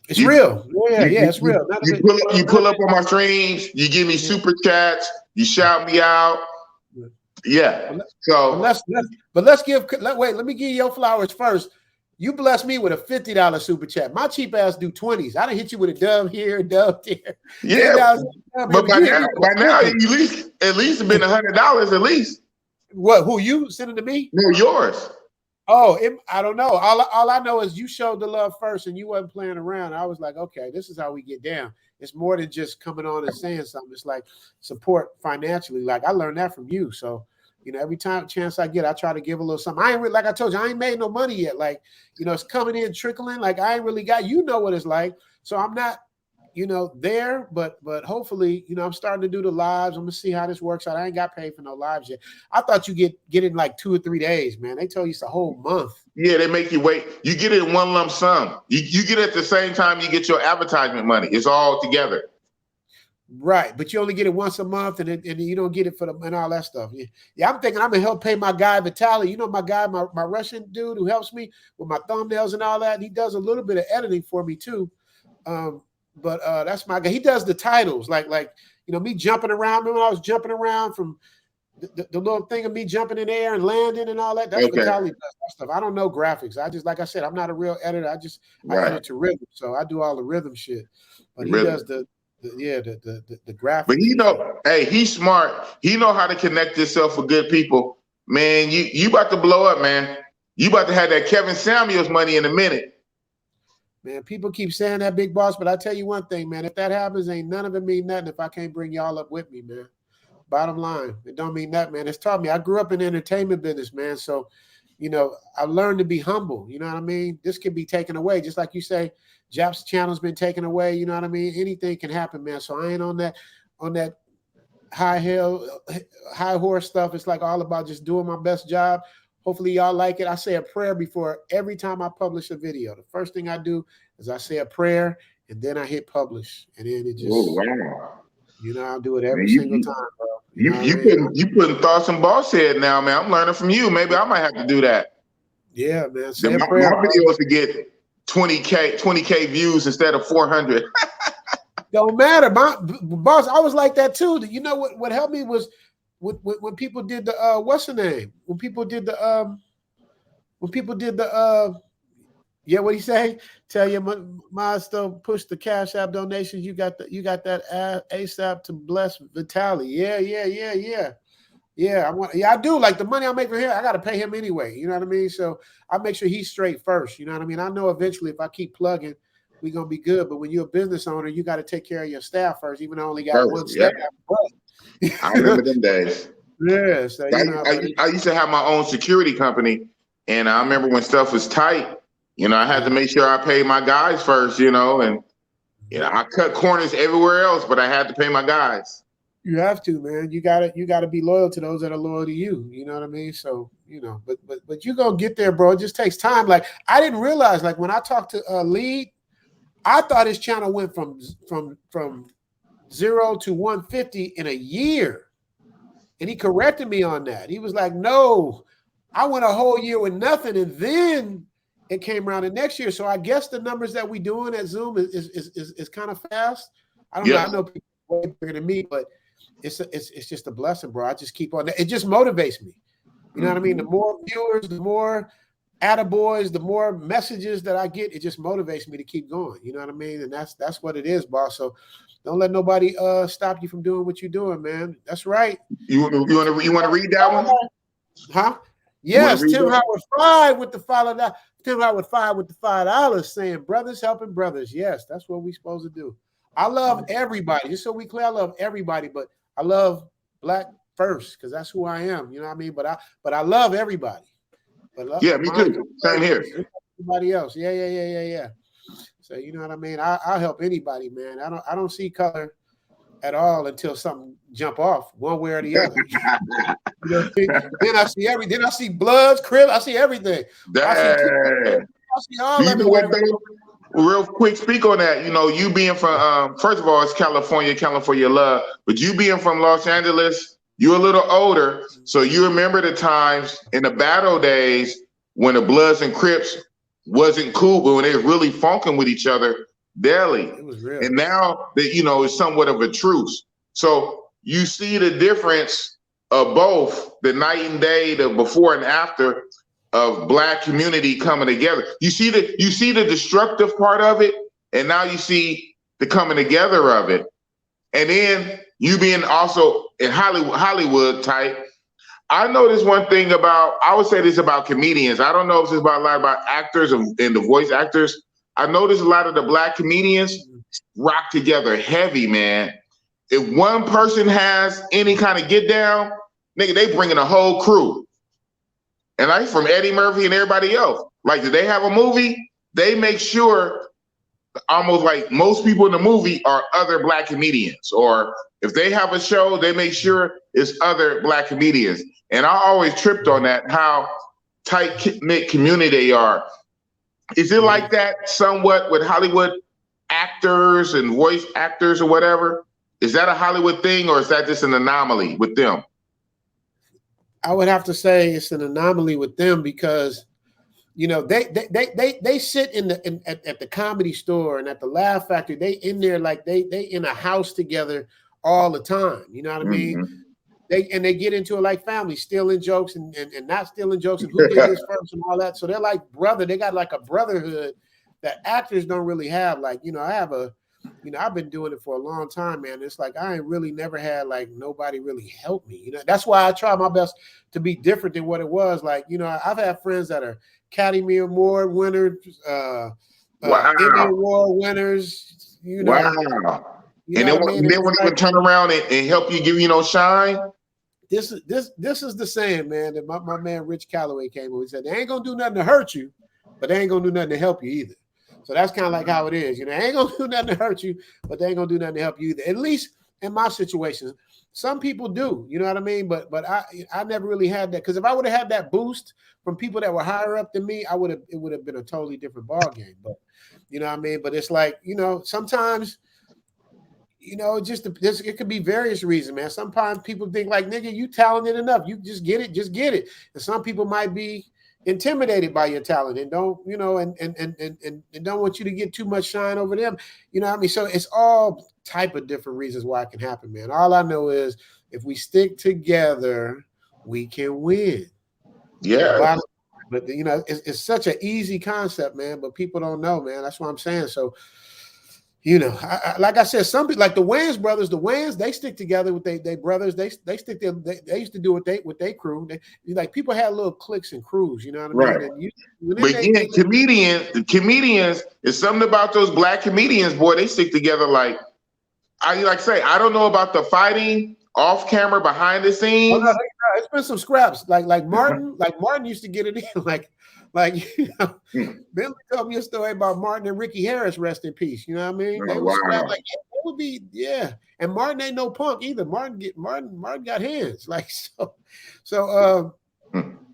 It's You real. Yeah, you, yeah, it's real. you None of pull up it. on my streams. You give me Yeah. super chats. You shout me out. Yeah. But So let's give. Wait, let me give you your flowers first. You blessed me with a $50 super chat. My cheap ass do 20s. I done hit you with a dub here, dub there, yeah, $10 dub here, but but you hit me with by a now $50. at least been $100 at least. What? Who you sending to me? No, yours. Oh, I don't know. All I know is you showed the love first, and you wasn't playing around. I was like, okay, this is how we get down. It's more than just coming on and saying something. It's like support financially. Like I learned that from you. So, you know, every time chance I get, I try to give a little something. I ain't really, like I told you, I ain't made no money yet. Like, you know, it's coming in trickling. Like I ain't really got. You know what it's like. So I'm not, you know, there, but hopefully, you know, I'm starting to do the lives. I'm gonna see how this works out. I ain't got paid for no lives yet. I thought you get it in like 2 or 3 days, man. They tell you it's a whole month. Yeah, they make you wait. You get it in one lump sum. You get it at the same time you get your advertisement money. It's all together. Right, but you only get it once a month, and you don't get it for and all that stuff. Yeah, I'm thinking I'm gonna help pay my guy Vitaly. You know, my guy, my Russian dude who helps me with my thumbnails and all that. He does a little bit of editing for me too. But that's my guy. He does the titles, like you know, me jumping around. Remember when I was jumping around from the little thing of me jumping in the air and landing and all that? That's Okay. Vitaly does that stuff. I don't know graphics. I just, like I said, I'm not a real editor. I Right. edit to rhythm, so I do all the rhythm shit. But he Really. does the graphics. But he know, hey, he's smart. He know how to connect himself with good people. Man, you about to blow up, man. You about to have that Kevin Samuels money in a minute. Man, people keep saying that, Big Boss, but I tell you one thing, man. If that happens, ain't none of it mean nothing if I can't bring y'all up with me, man. Bottom line, it don't mean that, man. It's taught me. I grew up in the entertainment business, man. So, you know, I learned to be humble. You know what I mean? This can be taken away, just like you say. Jap's channel's been taken away. You know what I mean? Anything can happen, man. So I ain't on that high horse stuff. It's like all about just doing my best job. Hopefully y'all like it. I say a prayer before every time I publish a video. The first thing I do is I say a prayer and then I hit publish. And then it just, wow. You know, I'll do it every single time, bro. You putting thoughts in boss head now, man. I'm learning from you. Maybe I might have to do that. Yeah, man. Say a My prayer. videos to get 20K views instead of 400. Don't matter, my boss. I was like that too. You know what helped me was when people did the what's the name? When people did the yeah, what do you say? Tell your milestone, push the Cash App donations. You got that ASAP to bless Vitaly. Yeah, I do. Like the money I make for him, I gotta pay him anyway. You know what I mean? So I make sure he's straight first. You know what I mean? I know eventually if I keep plugging, we're gonna be good. But when you're a business owner, you got to take care of your staff first, even though I only got one staff. Yeah. I remember them days. Yeah, so I used to have my own security company, and I remember when stuff was tight. You know, I had to make sure I paid my guys first. You know, and I cut corners everywhere else, but I had to pay my guys. You have to, man. You gotta be loyal to those that are loyal to you. You know what I mean? So, but you gonna get there, bro. It just takes time. Like I didn't realize, like when I talked to Lead, I thought his channel went from 0 to 150 in a year. And he corrected me on that. He was like, no, I went a whole year with nothing. And then it came around the next year. So I guess the numbers that we doing at Zoom is kind of fast. I don't know. I know people are way bigger than me, but it's just a blessing, bro. I just keep on. It just motivates me. You know what I mean? The more viewers, the more attaboys, the more messages that I get, it just motivates me to keep going. You know what I mean? And that's what it is, boss. So don't let nobody stop you from doing what you're doing, man. That's right. You want to read that one? Huh? Yes, Tim Howard 5 with the $5. Tim Howard 5 with the $5 saying brothers helping brothers. Yes, that's what we're supposed to do. I love everybody. Just so we clear, I love everybody, but I love black first because that's who I am. You know what I mean? But I love everybody. But yeah, me too. Same here. Everybody else. Yeah. So you know what I mean? I'll help anybody, man. I don't see color at all until something jump off one way or the other. You know what I mean? Then I see everything. Then I see bloods, crib. I see everything. I see all of it. Real quick, speak on that. You know, you being from first of all, it's California love, but you being from Los Angeles, you're a little older, so you remember the times in the battle days when the Bloods and Crips wasn't cool, but when they were really funking with each other daily. It was real. And now that it's somewhat of a truce. So you see the difference of both the night and day, the before and after of black community coming together. You see the destructive part of it, and now you see the coming together of it. And then you being also in Hollywood type. I noticed one thing I would say this about comedians. I don't know if it's about a lot about actors and the voice actors. I noticed a lot of the black comedians rock together heavy, man. If one person has any kind of get down, nigga, they bring in a whole crew. And like from Eddie Murphy and everybody else, like, if they have a movie, they make sure almost like most people in the movie are other black comedians. Or if they have a show, they make sure it's other black comedians. And I always tripped on that, how tight-knit community they are. Is it like that somewhat with Hollywood actors and voice actors or whatever? Is that a Hollywood thing, or is that just an anomaly with them? I would have to say it's an anomaly with them because, they sit at the Comedy Store and at the Laugh Factory. They in there like they in a house together all the time. You know what I mean? They get into it like family, stealing jokes and not stealing jokes and who did this first and all that. So they're like brother. They got like a brotherhood that actors don't really have. Like, I have I've been doing it for a long time, man. It's like I ain't really never had like nobody really help me. That's why I try my best to be different than what it was. Like, I've had friends that are Academy Award winners, Emmy Award winners. Wow. And then when they turn around and help you, give you shine. This is the saying, man, that my man Rich Calloway came over. He said, they ain't gonna do nothing to hurt you, but they ain't gonna do nothing to help you either. So that's kind of like how it is. They ain't gonna do nothing to hurt you, but they ain't gonna do nothing to help you either. At least in my situation, some people do. You know what I mean? But I never really had that, because if I would have had that boost from people that were higher up than me, it would have been a totally different ball game. But you know what I mean? But it's like, sometimes, it could be various reasons, man. Sometimes people think like, nigga, you talented enough. You just get it. And some people might be intimidated by your talent and don't, and don't want you to get too much shine over them. You know what I mean? So it's all type of different reasons why it can happen, man. All I know is if we stick together, we can win. Yeah. But it's such an easy concept, man, but people don't know, man. That's what I'm saying. So, like I said, some people like the Wayans brothers. The Wayans, they stick together with they brothers. They stick there. They used to do with they crew. Like people had little cliques and crews. You know what I mean? Right. But again, comedians is something about those black comedians. Boy, they stick together. Like I say, I don't know about the fighting off camera behind the scenes. Oh, no, it's been some scraps. Like Martin. Like Martin used to get it in. Billy told me a story about Martin and Ricky Harris, rest in peace. You know what I mean? They were scrapped, like would be, yeah. And Martin ain't no punk either. Martin got hands. Like,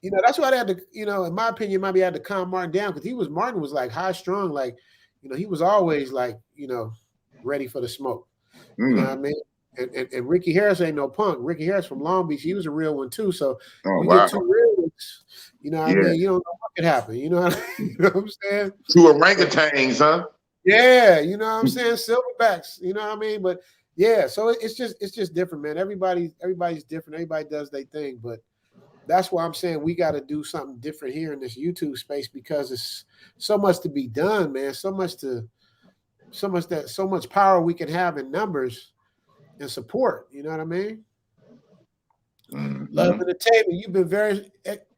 you know, that's why they had to, you know, in my opinion, maybe had to calm Martin down, because Martin was like high strung, like, you know, he was always like, you know, ready for the smoke. You know what I mean? And Ricky Harris ain't no punk. Ricky Harris from Long Beach, he was a real one too. So you get two real ones, you know what I mean? You don't know what could happen. You know you know what I'm saying? Two orangutans, huh? Yeah, you know what I'm saying? Silverbacks, you know what I mean? But yeah, so it's just different, man. Everybody's different. Everybody does their thing, but that's why I'm saying we got to do something different here in this YouTube space, because it's so much to be done, man. So much power we can have in numbers and support. You know what I mean? Love Entertainment. You've been very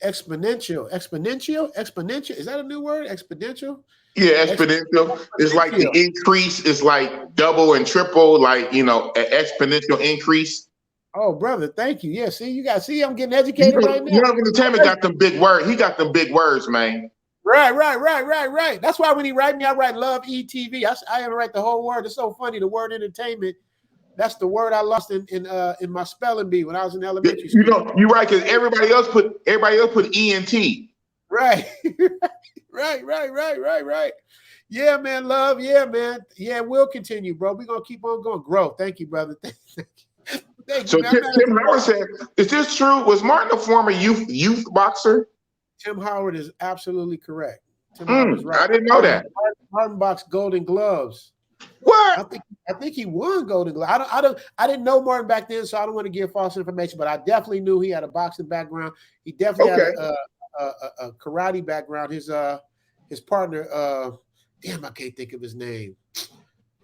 exponential. Is that a new word? Exponential? Yeah, exponential. It's like the increase is like double and triple, like, you know, an exponential increase. Oh, brother, thank you. Yeah, see, I'm getting educated right now. Love Entertainment got them big words. He got them big words, man. Right. That's why when he write me, I write Love ETV. I ever write the whole word. It's so funny. The word entertainment, that's the word I lost in my spelling bee when I was in elementary school. You know, you're right, because everybody else put ENT. Right. Right. Yeah, man, love. Yeah, man. Yeah, we'll continue, bro. We're gonna keep on going. Grow. Thank you, brother. Thank you, so man. Tim Howard said, is this true? Was Martin a former youth boxer? Tim Howard is absolutely correct. Tim Howard is right. I didn't know that. Martin boxed Golden Gloves. What? I think he won Golden Glove. I didn't know Martin back then, so I don't want to give false information, but I definitely knew he had a boxing background. He definitely had a karate background. His partner, damn, I can't think of his name.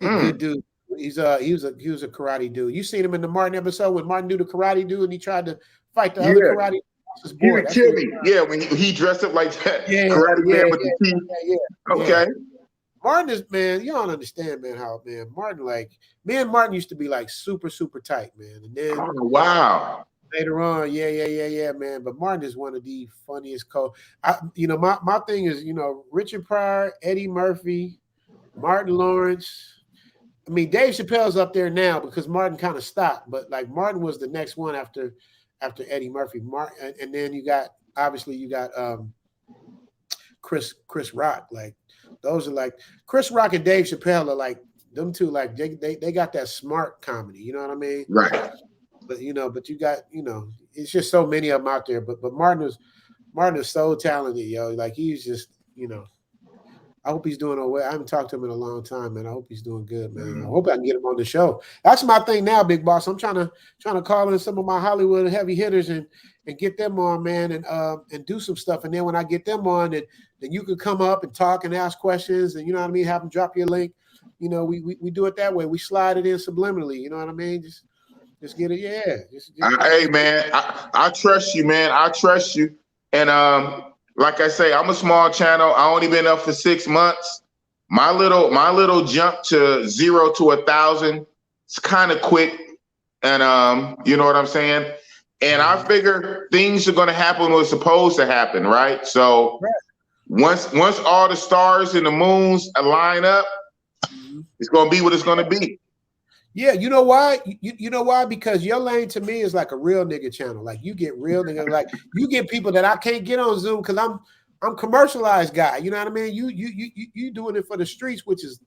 He's a good dude. He was a karate dude. You seen him in the Martin episode when Martin do the karate dude and he tried to fight the other karate. He would kill me. Yeah, when he dressed up like that. Karate man with the teeth. Yeah. Okay. Martin is, man, you don't understand, man, how, man, Martin, like, me and Martin used to be like super, super tight, man. And then wow. Later on, yeah, man. But Martin is one of the funniest my thing is, you know, Richard Pryor, Eddie Murphy, Martin Lawrence. I mean, Dave Chappelle's up there now because Martin kind of stopped, but like Martin was the next one after Eddie Murphy. And then you got Chris Rock. Like those are like Chris Rock and Dave Chappelle are like them two. Like they got that smart comedy. You know what I mean? Right. But you got it's just so many of them out there. But Martin is so talented, yo. Like he's just I hope he's doing okay. I haven't talked to him in a long time, man. I hope he's doing good, man. I hope I can get him on the show. That's my thing now, Big Boss. I'm trying to call in some of my Hollywood heavy hitters and get them on, man, and do some stuff. And then when I get them on, then you can come up and talk and ask questions, and you know what I mean. Have them drop your link. You know, we do it that way. We slide it in subliminally. You know what I mean? Just get it, yeah. Hey, man, I trust you, man. I trust you, and like I say, I'm a small channel. I only been up for 6 months. My little jump to 0 to 1,000, it's kind of quick, and you know what I'm saying. And I figure things are going to happen what's supposed to happen, right? So once all the stars and the moons align up, it's going to be what it's going to be. Yeah, you know why? You know why? Because your lane to me is like a real nigga channel. Like you get real nigga, like you get people that I can't get on Zoom because I'm commercialized guy. You know what I mean? You doing it for the streets, which is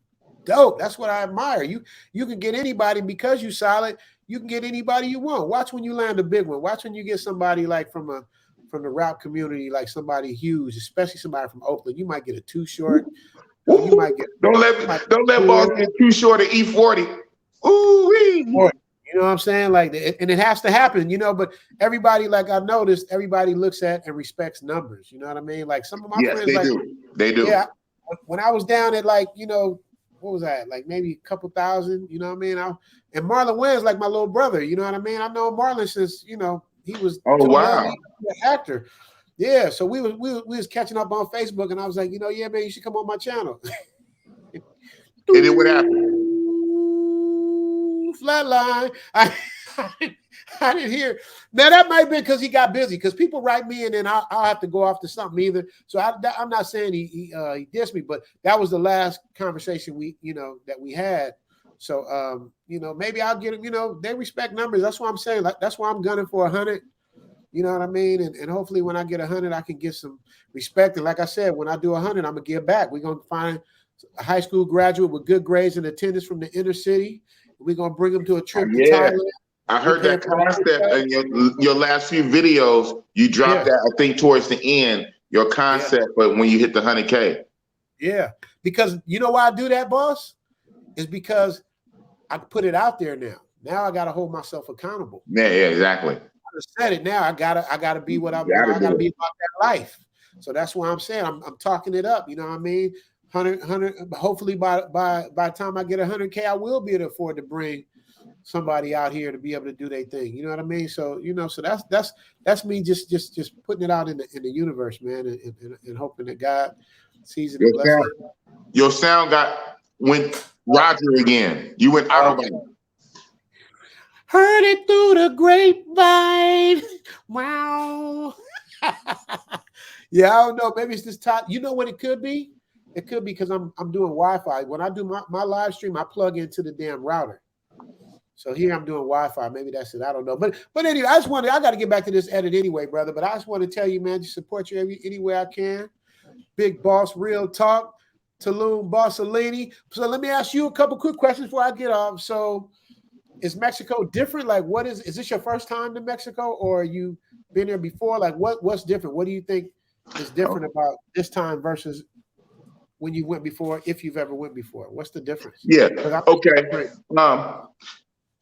dope. That's what I admire. You can get anybody because you solid. You can get anybody you want. Watch when you land a big one. Watch when you get somebody like from the rap community, like somebody huge, especially somebody from Oakland. You might get a Too Short. You might get don't let boss get Too Short at E40. Ooh-wee. You know what I'm saying? Like, and it has to happen, but everybody, like I noticed, everybody looks at and respects numbers. You know what I mean? Like some of my friends, they do. Yeah. When I was down at like, what was that? Like maybe a couple thousand, you know what I mean? And Marlon Wayans like my little brother, you know what I mean? I know Marlon since, he was an actor. Yeah. So we was catching up on Facebook and I was like, yeah, man, you should come on my channel. And then what happened? Flatline. I didn't hear. Now that might be because he got busy. Because people write me and then I'll have to go off to something either. So I'm not saying he dissed me, but that was the last conversation that we had. So, maybe I'll get them. They respect numbers. That's what I'm saying. Like, that's why I'm gunning for 100. You know what I mean? And hopefully when I get 100, I can get some respect. And like I said, when I do 100, I'm going to give back. We're going to find a high school graduate with good grades and attendance from the inner city. We're going to bring them to a trip to Thailand. I heard that concept in your last few videos. You dropped that, I think, towards the end, your concept, but when you hit the 100K. Yeah. Because you know why I do that, boss? Is because I put it out there now. Now I got to hold myself accountable. Yeah, exactly. I said it now. I gotta be what I'm. I gotta be about that life. So that's why I'm saying I'm talking it up. You know what I mean? 100. Hopefully by the time I get 100K, I will be able to afford to bring somebody out here to be able to do their thing. You know what I mean? So so that's me just putting it out in the universe, man, and hoping that God sees it and blesses it. Your sound went Roger again. You went Autobahn. Heard it through the grapevine. Wow. Yeah, I don't know. Maybe it's this time. You know what it could be? It could be because I'm doing Wi-Fi. When I do my live stream, I plug into the damn router. So here I'm doing Wi-Fi. Maybe that's it. I don't know. But anyway, I got to get back to this edit anyway, brother. But I just want to tell you, man, just support you any way I can. Big Boss, Real Talk, Tulum Boss-0-Leeny. So let me ask you a couple quick questions before I get off. So is Mexico different? Like, is this your first time to Mexico, or you been there before? Like, what's different? What do you think is different about this time versus when you went before, if you've ever went before? What's the difference? Yeah. Okay.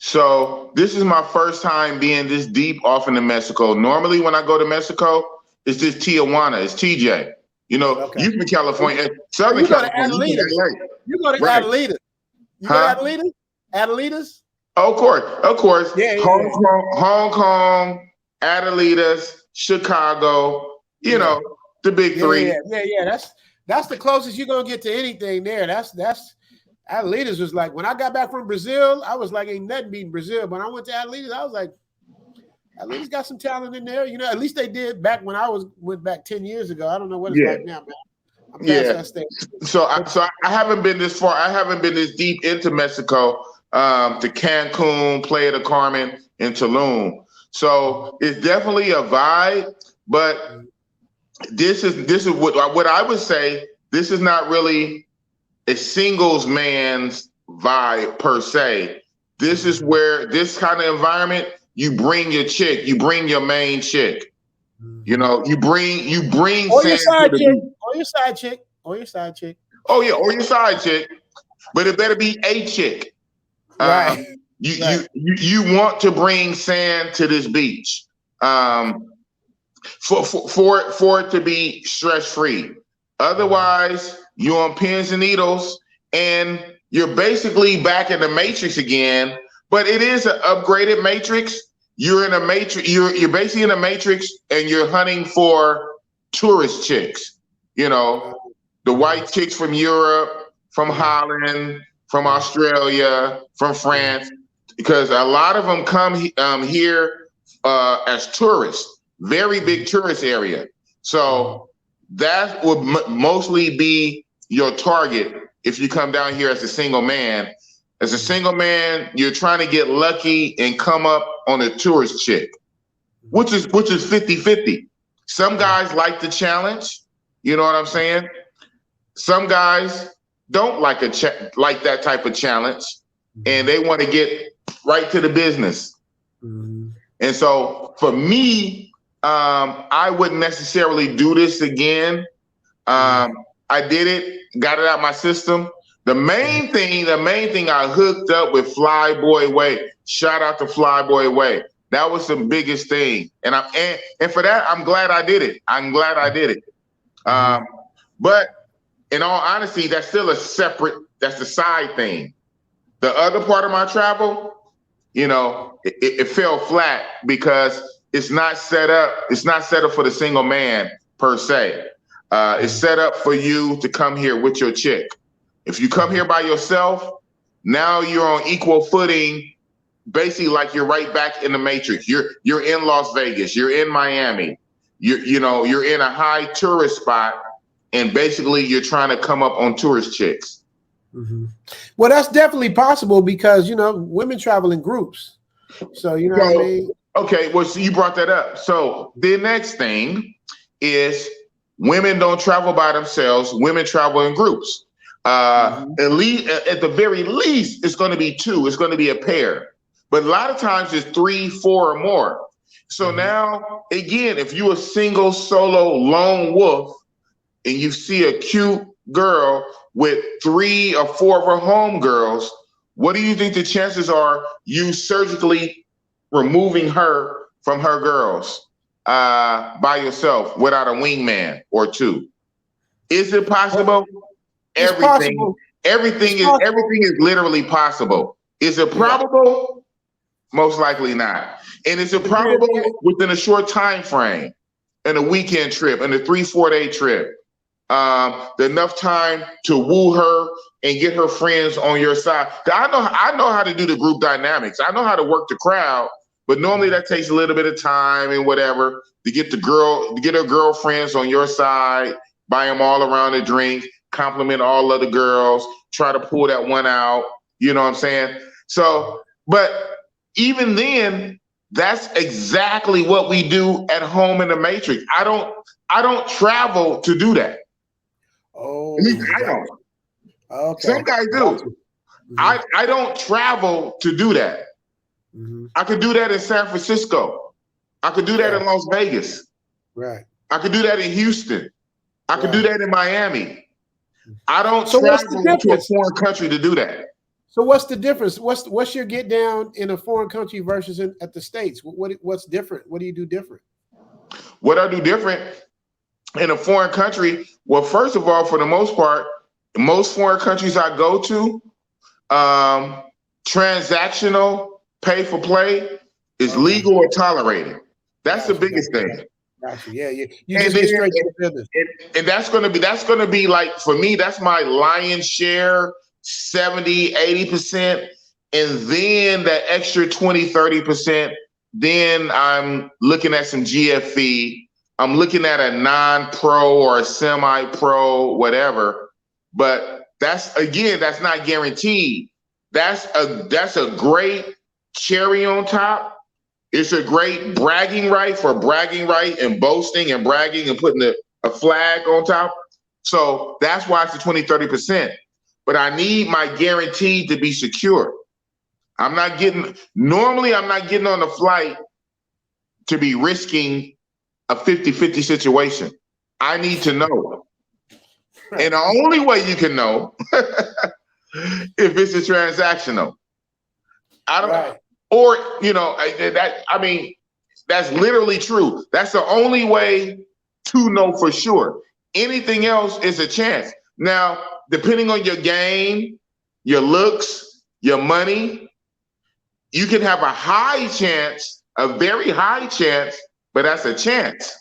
So this is my first time being this deep off into Mexico. Normally, when I go to Mexico, it's just Tijuana. It's TJ. You from California, Southern California. You go to Adelita. You go to Adelita? Adelitas? Of course. Yeah. Hong Kong, Adelitas, Chicago, the big three. Yeah. That's the closest you're gonna get to anything there. That's Adelitas was like, when I got back from Brazil, I was like, ain't nothing beating Brazil. But when I went to Adelitas, I was like, Adelitas got some talent in there. At least they did back when I went back 10 years ago. I don't know what it's like now, man. I'm past that stage. So I haven't been this far. I haven't been this deep into Mexico. To Cancun, Playa De Carmen, and Tulum. So it's definitely a vibe, but this is what I would say. This is not really a singles man's vibe per se. This is where this kind of environment, you bring your chick, you bring your main chick. You bring or your side chick, or your side chick, or your side chick. Oh yeah, or your side chick, but it better be a chick. Right. You want to bring sand to this beach for it to be stress free. Otherwise, you're on pins and needles, and you're basically back in the Matrix again. But it is an upgraded Matrix. You're in a Matrix. You're basically in a Matrix, and you're hunting for tourist chicks. The white chicks from Europe, from Holland, from Australia, from France, because a lot of them come here as tourists, very big tourist area. So that would mostly be your target if you come down here as a single man. As a single man, you're trying to get lucky and come up on a tourist chick, which is 50-50. Some guys like the challenge, you know what I'm saying? Some guys don't like that type of challenge, and they want to get right to the business. And so for me, I wouldn't necessarily do this again. I did it, got it out my system. The main thing I hooked up with Flyboy Way. Shout out to Flyboy Way. That was the biggest thing. And for that, I'm glad I did it. But in all honesty, that's still that's the side thing. The other part of my travel, it fell flat because it's not set up for the single man per se. It's set up for you to come here with your chick. If you come here by yourself, now you're on equal footing, basically like you're right back in the Matrix. You're in Las Vegas, you're in Miami, you're in a high tourist spot, and basically you're trying to come up on tourist chicks. Mm-hmm. Well, that's definitely possible because women travel in groups. So you know what I mean. Okay, well, so you brought that up. So the next thing is women don't travel by themselves. Women travel in groups. At the very least, it's going to be two. It's going to be a pair. But a lot of times it's 3, 4, or more. So now, again, if you're a single, solo, lone wolf, and you see a cute girl with 3 or 4 of her homegirls, what do you think the chances are you surgically removing her from her girls by yourself without a wingman or 2? Is it possible? It's possible. Everything is literally possible. Is it probable? Yeah. Most likely not. And is it probable within a short time frame, and a weekend trip, and a 3-4 day trip? Enough time to woo her and get her friends on your side. I know how to do the group dynamics. I know how to work the crowd, but normally that takes a little bit of time and whatever to get her girlfriends on your side, buy them all around a drink, compliment all of the girls, try to pull that one out. You know what I'm saying? So, but even then, that's exactly what we do at home in the Matrix. I don't travel to do that. Oh, I don't. Okay. Some guys do. I don't travel to do that. I could do that in San Francisco. I could do that in Las Vegas. Right. I could do that in Houston. I could do that in Miami. I don't travel to a foreign country to do that. So what's the difference? What's your get down in a foreign country versus at the States? What's different? What do you do different? What I do different in a foreign country? Well, first of all, for the most part, most foreign countries I go to, transactional pay for play is legal or tolerated. That's the biggest thing. Gotcha. Yeah, you just get straight to the business. And that's gonna be like, for me, that's my lion's share, 70, 80%. And then that extra 20, 30%, then I'm looking at some GFE. I'm looking at a non-pro or a semi-pro, whatever. But that's not guaranteed. That's a great cherry on top. It's a great bragging right and boasting and bragging and putting a flag on top. So that's why it's the 20, 30%. But I need my guarantee to be secure. Normally I'm not getting on the flight to be risking a 50-50 situation. I need to know. And the only way you can know if it's a transactional. Or, that's literally true. That's the only way to know for sure. Anything else is a chance. Now, depending on your game, your looks, your money, you can have a high chance, a very high chance, but that's a chance.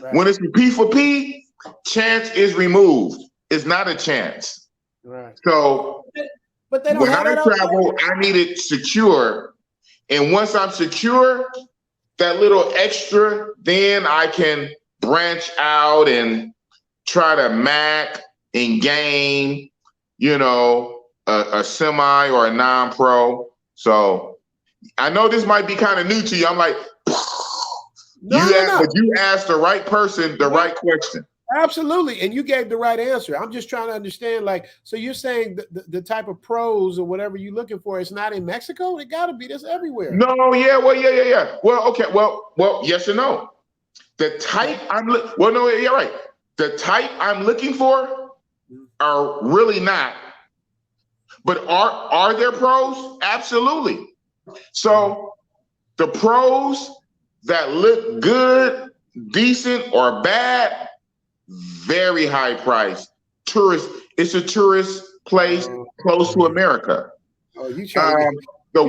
Right. When it's P for P, chance is removed. It's not a chance. Right. So but they don't when I travel, I need it secure. And once I'm secure, that little extra, then I can branch out and try to MAC and game, a semi or a non-pro. So I know this might be kind of new to you. I'm like, but you asked the right person the right question. Absolutely. And you gave the right answer. I'm just trying to understand, so you're saying the type of pros or whatever you're looking for, it's not in Mexico? It got to be. This everywhere. No, yeah. Well, yeah. Well, okay. Well, yes and no. The type you're right. The type I'm looking for are really not. But are there pros? Absolutely. So the pros that look good, decent, or bad, very high price. It's a tourist place close to America. Oh, you trying to get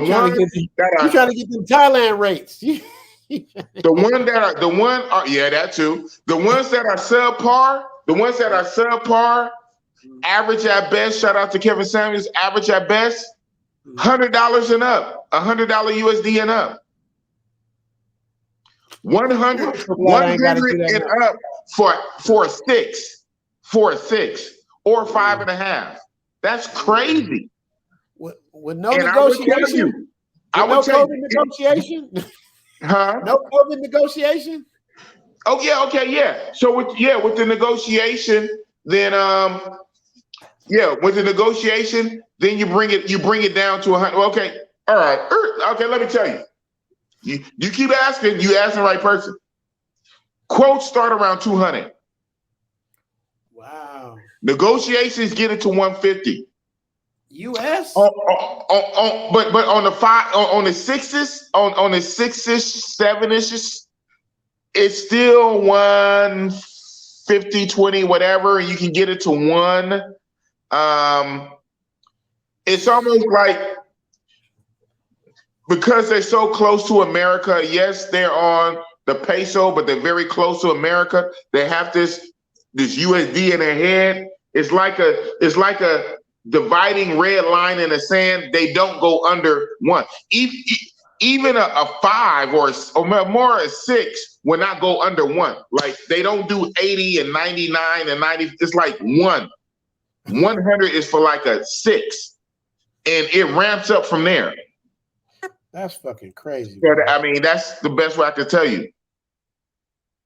them Thailand rates. That too. The ones that are subpar, average at best. Shout out to Kevin Samuels. Average at best, $100 and up, $100 USD and up. 100 and up for a 6, or 5.5. That's crazy. With no And I would tell negotiation, you, I with would no tell COVID you, negotiation, huh? no COVID negotiation. Oh yeah, okay, yeah. So with the negotiation, then with the negotiation, then you bring it down to 100. Okay, all right, okay. Let me tell you. You keep asking, you asking the right person. Quotes start around 200. Wow. Negotiations get it to 150. U.S. But on the on the sixes, on the six-ish, seven-ish, it's still 150, 20, whatever. You can get it to one. It's almost like, because they're so close to America, yes, they're on the peso, but they're very close to America. They have this USD in their head. It's like a dividing red line in the sand. They don't go under one. Even a 5 or more, a 6 will not go under one. Like, they don't do 80 and 99 and 90. It's like 1. 100 is for like a 6, and it ramps up from there. That's fucking crazy. But I mean, that's the best way I can tell you.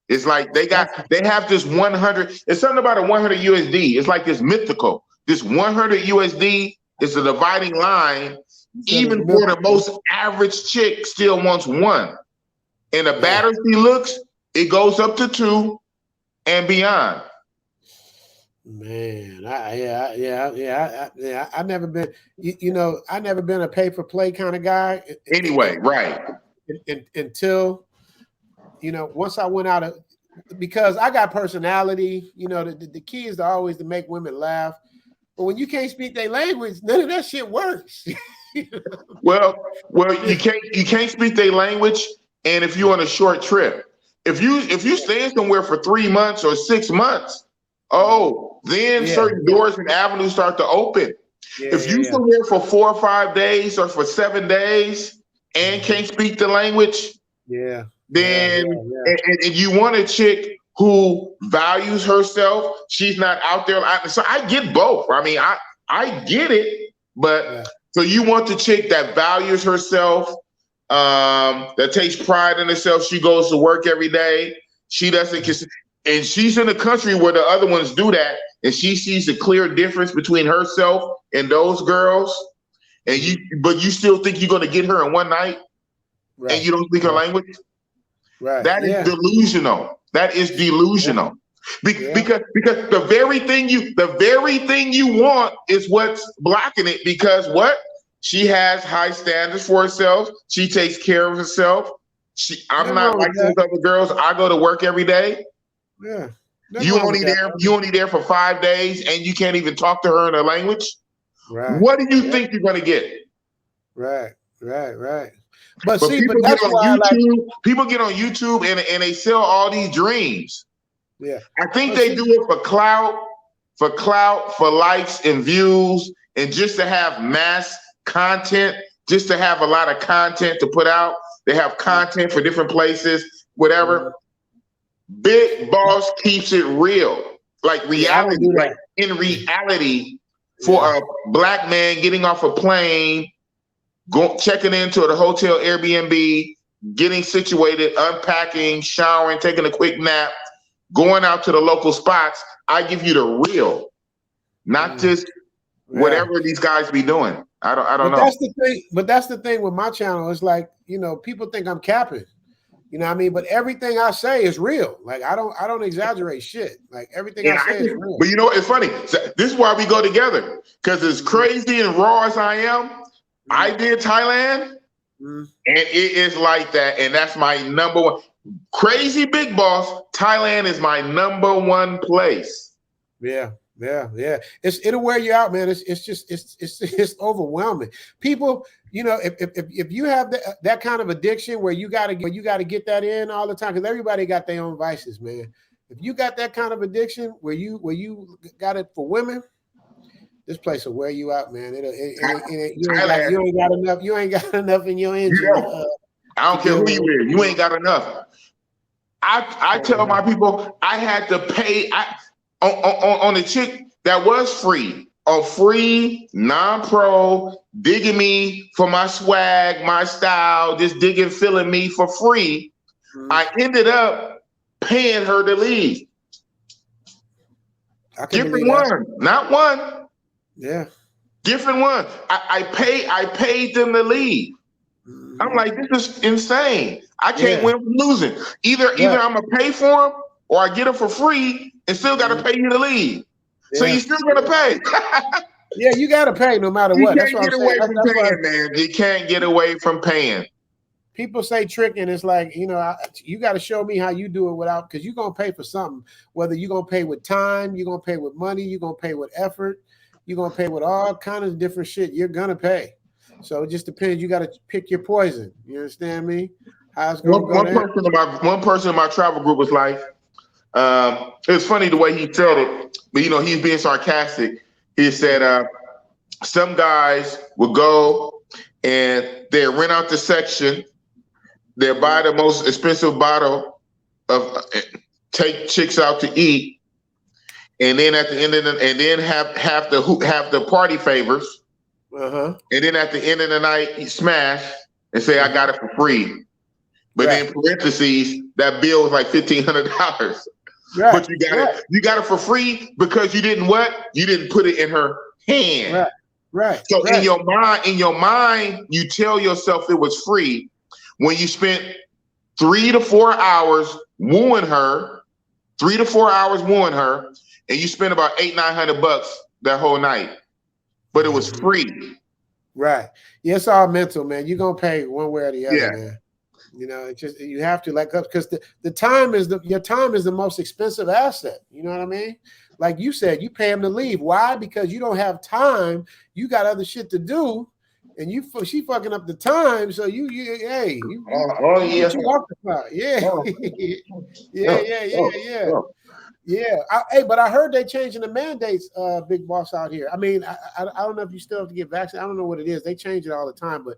It's like they have this 100. It's something about a 100 USD. It's like this mythical. This 100 USD is a dividing line. Even for the most average chick, still wants 1. And the better she looks, it goes up to 2 and beyond. Man, I never been, I never been a pay for play kind of guy. Anyway, right. Until, once I went out because I got personality, the key is always to make women laugh. But when you can't speak their language, none of that shit works. Well, you can't speak their language, and if you're on a short trip, if you stay somewhere for 3 months or 6 months, then certain doors and avenues start to open. If you somewhere for 4 or 5 days or for 7 days and can't speak the language, then and you want a chick who values herself, she's not out there. So I get both. I mean, I get it, but so you want the chick that values herself, that takes pride in herself. She goes to work every day. She doesn't kiss. And she's in a country where the other ones do that, and she sees a clear difference between herself and those girls. And but you still think you're going to get her in one night, and you don't speak her language. Right. That is delusional. That is delusional. Because the very thing you want is what's blocking it. Because what? She has high standards for herself. She takes care of herself. I'm not like those other girls. I go to work every day. Yeah. You only there for 5 days, and you can't even talk to her in her language. Right. What do you think you're going to get? Right. But people get on YouTube and they sell all these dreams. Yeah. I think they do it for clout, for likes and views, and just to have mass content, just to have a lot of content to put out. They have content for different places, whatever. Big Boss keeps it real, like reality. Like in reality, for a black man getting off a plane, checking into the hotel Airbnb, getting situated, unpacking, showering, taking a quick nap, going out to the local spots. I give you the real, not just whatever these guys be doing. I don't know. That's the thing. But that's the thing with my channel. It's like, people think I'm capping. You know what I mean? But everything I say is real. Like, I don't exaggerate shit. Like, everything I say is real. But it's funny. So this is why we go together. Because as crazy and raw as I am, I did Thailand, and it is like that. And that's my number one. Crazy Big Boss, Thailand is my number one place. Yeah. It'll wear you out, man. It's overwhelming. People, if you have that kind of addiction where you gotta get that in all the time, because everybody got their own vices, man. If you got that kind of addiction where you got it for women, this place will wear you out, man. You ain't got enough in your engine. I don't care who you is. You ain't got enough. I tell my people I had to pay on a chick that was free. on free, non-pro, digging me for my swag, my style, just digging, feeling me for free. I ended up paying her to leave. Different one, not one. Yeah. Different one. I paid them to leave. I'm like, this is insane. I can't win from losing. Either I'm gonna pay for them or I get them for free and still gotta pay you to leave. So you still gonna pay. Yeah, you gotta pay no matter what. That's what I'm saying. From paying, man. You can't get away from paying. People say tricking. It's like, you got to show me how you do it without, because you're gonna pay for something. Whether you're gonna pay with time, you're gonna pay with money, you're gonna pay with effort, you're gonna pay with all kinds of different shit. You're gonna pay. So it just depends. You got to pick your poison. You understand me? How it's going to go. One person in my travel group was like, it's funny the way he said it, but he's being sarcastic. He said some guys would go and they rent out the section, they buy the most expensive bottle of, take chicks out to eat, and then at the end of have the party favors. And then at the end of the night, you smash and say, I got it for free. But in parentheses, that bill was like $1,500. But you got it for free because you didn't what? You didn't put it in her hand. So in your mind, you tell yourself it was free when you spent 3 to 4 hours wooing her, and you spent about $800-900 that whole night. But it was free. Right. Yeah, it's all mental, man. You're gonna pay one way or the other, man. It's just, you have to, like, because the time is your time is the most expensive asset. You know what I mean? Like you said, you pay him to leave. Why? Because you don't have time. You got other shit to do, and she fucking up the time. So you but I heard they changing the mandates, Big Boss, out here. I mean, I don't know if you still have to get vaccinated. I don't know what it is. They change it all the time, but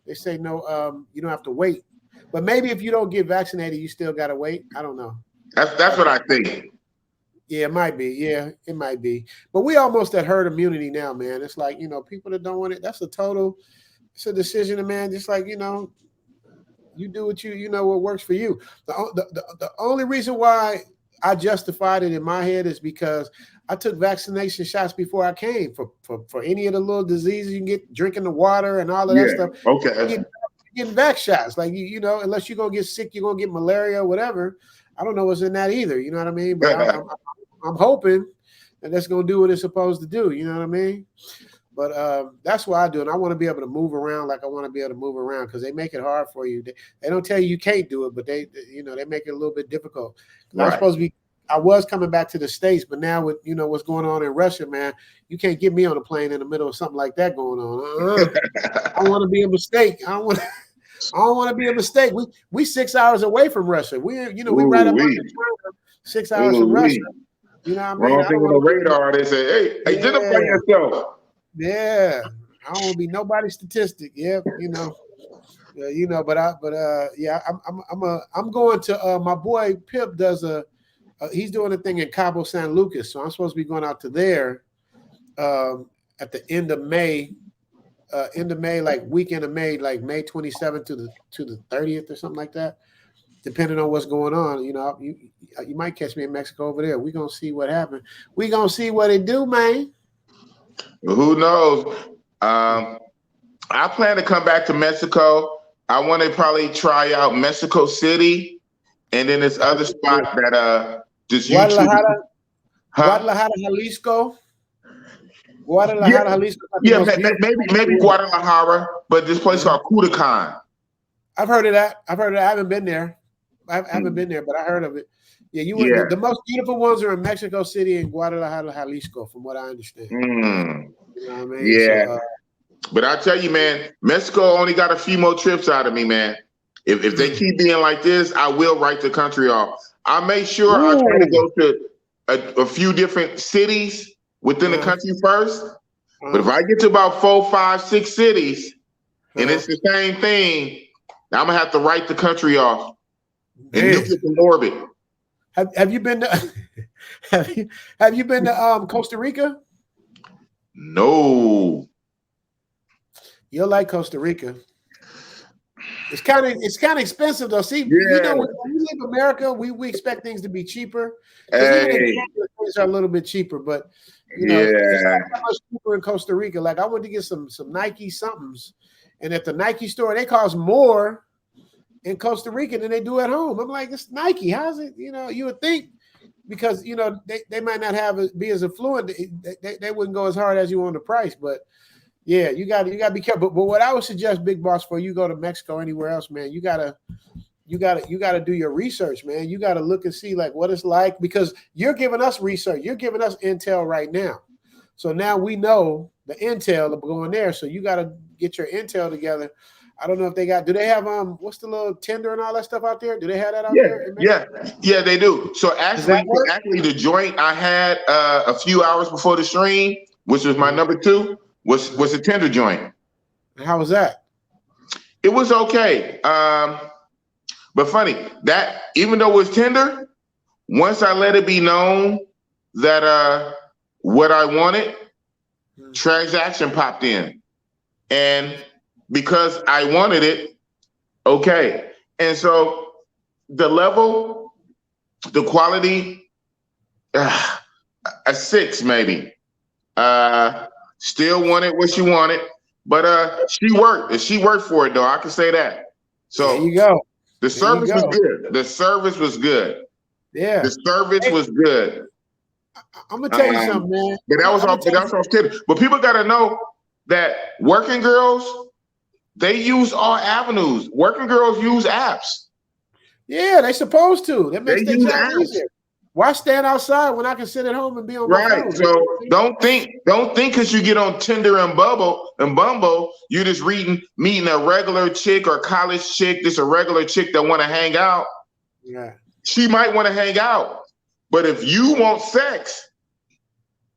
they say no, you don't have to wait. But maybe if you don't get vaccinated, you still got to wait. I don't know. That's what I think. Yeah, it might be. Yeah, it might be. But we almost at herd immunity now, man. It's like, people that don't want it, it's a decision, man. Just like, you do what what works for you. The only reason why I justified it in my head is because I took vaccination shots before I came for any of the little diseases you can get, drinking the water and all of that stuff. Okay. Getting vax shots, like, unless you're gonna get sick, you're gonna get malaria or whatever. I don't know what's in that either. You know what I mean? But I'm hoping that that's gonna do what it's supposed to do. You know what I mean? But that's what I do, and I want to be able to move around like I want to be able to move around, because they make it hard for you. They don't tell you can't do it, but they make it a little bit difficult. I was coming back to the States, but now with what's going on in Russia, man, you can't get me on a plane in the middle of something like that going on. I don't want to be a mistake. I don't want to be a mistake. We 6 hours away from Russia. We right up under China, 6 hours from Russia. You know what I mean? Wrong thing on the radar. They say, hey, identify yourself. Yeah, I don't want to be nobody's statistic. Yeah, but I'm going to my boy Pip does he's doing a thing in Cabo San Lucas, so I'm supposed to be going out to there at the end of May, like weekend of May, like May 27th to the 30th or something like that, depending on what's going on. You might catch me in Mexico over there. We're gonna see what happens. We're gonna see what it do, man. Who knows? I plan to come back to Mexico. I want to probably try out Mexico City, and then this other spot that just Guadalajara, Jalisco. Jalisco. Yeah, maybe Guadalajara, but this place called Culiacan. I've heard of that. I haven't been there. I haven't been there, but I heard of it. Yeah, the most beautiful ones are in Mexico City and Guadalajara, Jalisco, from what I understand. You know what I mean? Yeah. So, but I tell you, man, Mexico only got a few more trips out of me, man. If they keep being like this, I will write the country off. I make sure I try to go to a few different cities within the country first. But if I get to about 4, 5, 6 cities, and it's the same thing, I'm gonna have to write the country off and nuke it from orbit. Have you been to Costa Rica? No. You'll like Costa Rica. It's kind of expensive though. See, you know, Yeah. when we leave America, we expect things to be cheaper because even in Hey. Canada, things are a little bit cheaper. But you know, it's Yeah. not that much cheaper in Costa Rica. Like I went to get some Nike somethings, and at the Nike store, they cost more in Costa Rica than they do at home. I'm like, it's Nike. How's it? You know, you would think because you know they might not be as affluent. They wouldn't go as hard as you on the price, but. Yeah, you got to be careful. But what I would suggest, Big Boss, for you go to Mexico, anywhere else, man, you gotta do your research, man. You gotta look and see like what it's like because you're giving us research, you're giving us intel right now. So now we know the intel of going there. So you gotta get your intel together. I don't know if do they have what's the little Tinder and all that stuff out there? Do they have that out there? Yeah, they do. So Does that work? actually, the joint I had a few hours before the stream, which was my number 2. Was a Tinder joint. How was that? It was okay. But funny that even though it was Tinder, once I let it be known that what I wanted, transaction popped in. And because I wanted it, okay. And so the level, the quality, a 6 maybe. Still wanted what she wanted, but she worked. She worked for it though. I can say that. So there you go. The service was good. The service was good. Yeah. The service was good. I'm gonna tell you something, man. But that was off Tinder. But people gotta know that working girls, they use all avenues. Working girls use apps. Yeah, they supposed to. That makes their job apps. easier. Why stand outside when I can sit at home and be on my phone? Right. So don't think because you get on Tinder and Bumble, you're just meeting a regular chick or college chick, just a regular chick that want to hang out. Yeah. She might want to hang out. But if you want sex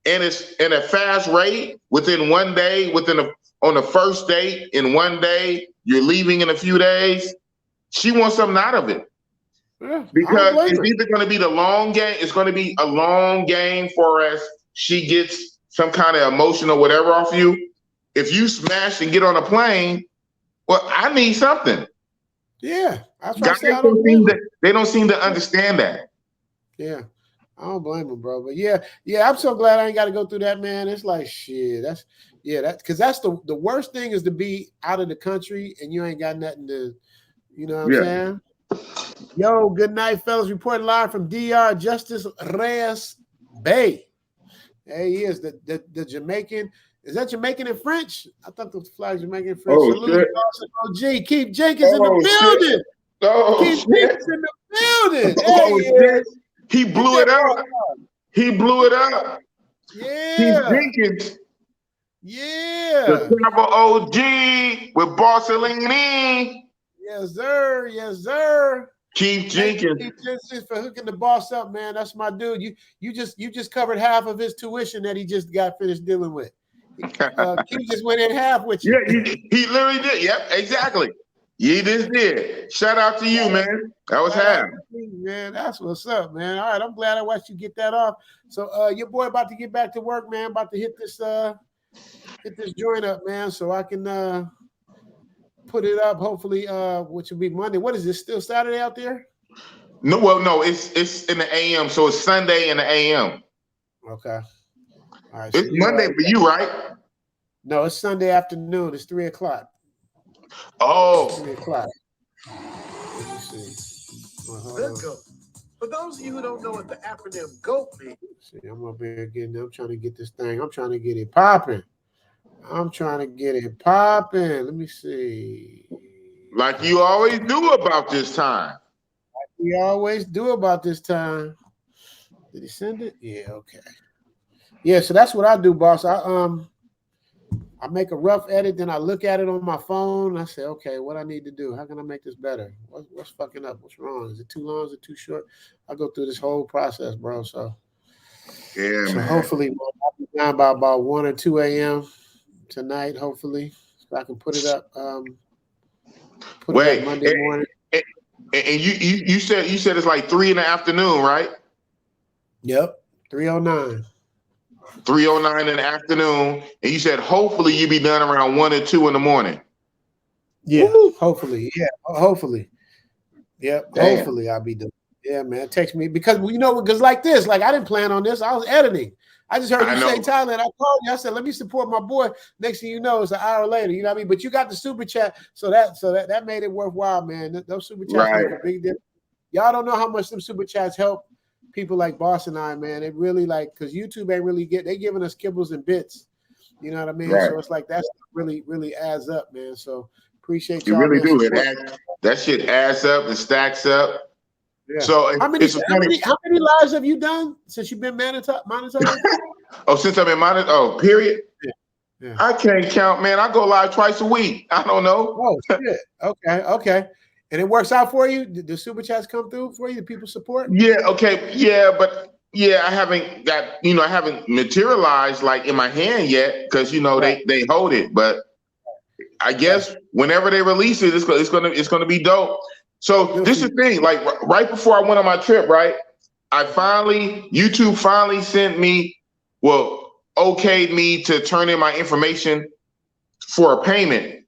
and it's in a fast rate within one day, on the first date in one day, you're leaving in a few days, she wants something out of it. Yeah, because it's either going to be the long game, it's going to be a long game for us. She gets some kind of emotion or whatever off you. If you smash and get on a plane, well, I need something. Yeah. Guys they don't seem to understand that. Yeah. I don't blame them, bro. But yeah, I'm so glad I ain't got to go through that, man. It's like shit. Because that's the worst thing is to be out of the country and you ain't got nothing to, you know what I'm saying? Yo, good night, fellas. Reporting live from DR, Justice Reyes Bay. There he is, the Jamaican. Is that Jamaican in French? I thought the flag Jamaican in French. Oh, shit. OG. Keith Jenkins in the building. Shit. Oh, Keith Jenkins in the building. Oh, shit. He blew it up. He blew it up. Yeah. Keith Jenkins. Yeah. The travel OG with Boss-0-Leeny. Yes, sir. Yes, sir. Keith Jenkins. Keith Jenkins for hooking the boss up, man. That's my dude. You just covered half of his tuition that he just got finished dealing with. Keith just went in half with you. Yeah, he literally did. Yep, exactly. He just did. Shout out to you, man. That was half. Man, that's what's up, man. All right, I'm glad I watched you get that off. So your boy about to get back to work, man. About to hit this joint up, man, so I can put it up hopefully which will be Monday. What is this, still Saturday out there? No, it's in the AM, so it's Sunday in the AM. Okay. All right. It's Monday for you, right? No, it's Sunday afternoon. It's 3:00. Oh. 3:00. Let me see. The GOAT. For those of you who don't know what the acronym GOAT means, see, I'm up here I'm trying to get this thing. I'm trying to get it popping. Let me see. Like you always do about this time. We always do about this time. Did he send it? Yeah, okay. Yeah, so that's what I do, boss. I make a rough edit, then I look at it on my phone. I say, okay, what I need to do? How can I make this better? What's fucking up? What's wrong? Is it too long? Is it too short? I go through this whole process, bro. So man. Hopefully I'll be down by about 1 or 2 a.m. tonight, hopefully. So I can put it up. It up Monday morning. And you said it's like 3 in the afternoon, right? Yep. 3:09. 3:09 in the afternoon, and you said hopefully you be done around 1 or 2 in the morning. Yeah, Woo! hopefully. Yeah, hopefully. Yep, Damn. hopefully I'll be done. Yeah, man. It takes me because because like this, like I didn't plan on this. I was editing. I just heard you say Thailand. I called you. I said, let me support my boy. Next thing you know, it's an hour later. You know what I mean? But you got the super chat, so that made it worthwhile, man. Those super chats make a big difference. Y'all don't know how much them super chats help people like Boss and I, man. It really because YouTube ain't really they giving us kibbles and bits. You know what I mean? Right. So it's like that's really adds up, man. So appreciate y'all. You really man. do. That shit adds up and stacks up. Yeah. So how many lives have you done since you've been monetized? Since I've been monetized? Oh, period. Yeah. I can't count, man. I go live twice a week. I don't know. Oh shit. Okay. And it works out for you? Did the super chats come through for you? Do people support? Yeah, okay. Yeah, but I haven't got, I haven't materialized like in my hand yet because they hold it. But I guess whenever they release it, it's gonna be dope. So this is the thing, like right before I went on my trip, right? YouTube finally sent me, okayed me to turn in my information for a payment.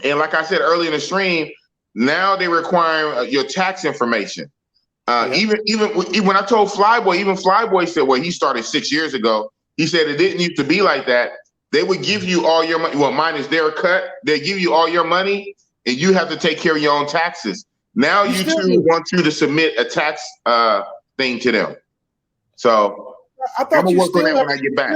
And like I said earlier in the stream, now they require your tax information. Even when I told Flyboy, even Flyboy said, he started 6 years ago. He said it didn't used to be like that. They would give you all your money. Well, mine is their cut. They give you all your money, and you have to take care of your own taxes. Now YouTube wants you to submit a tax thing to them. So I'm gonna work on that when I get back.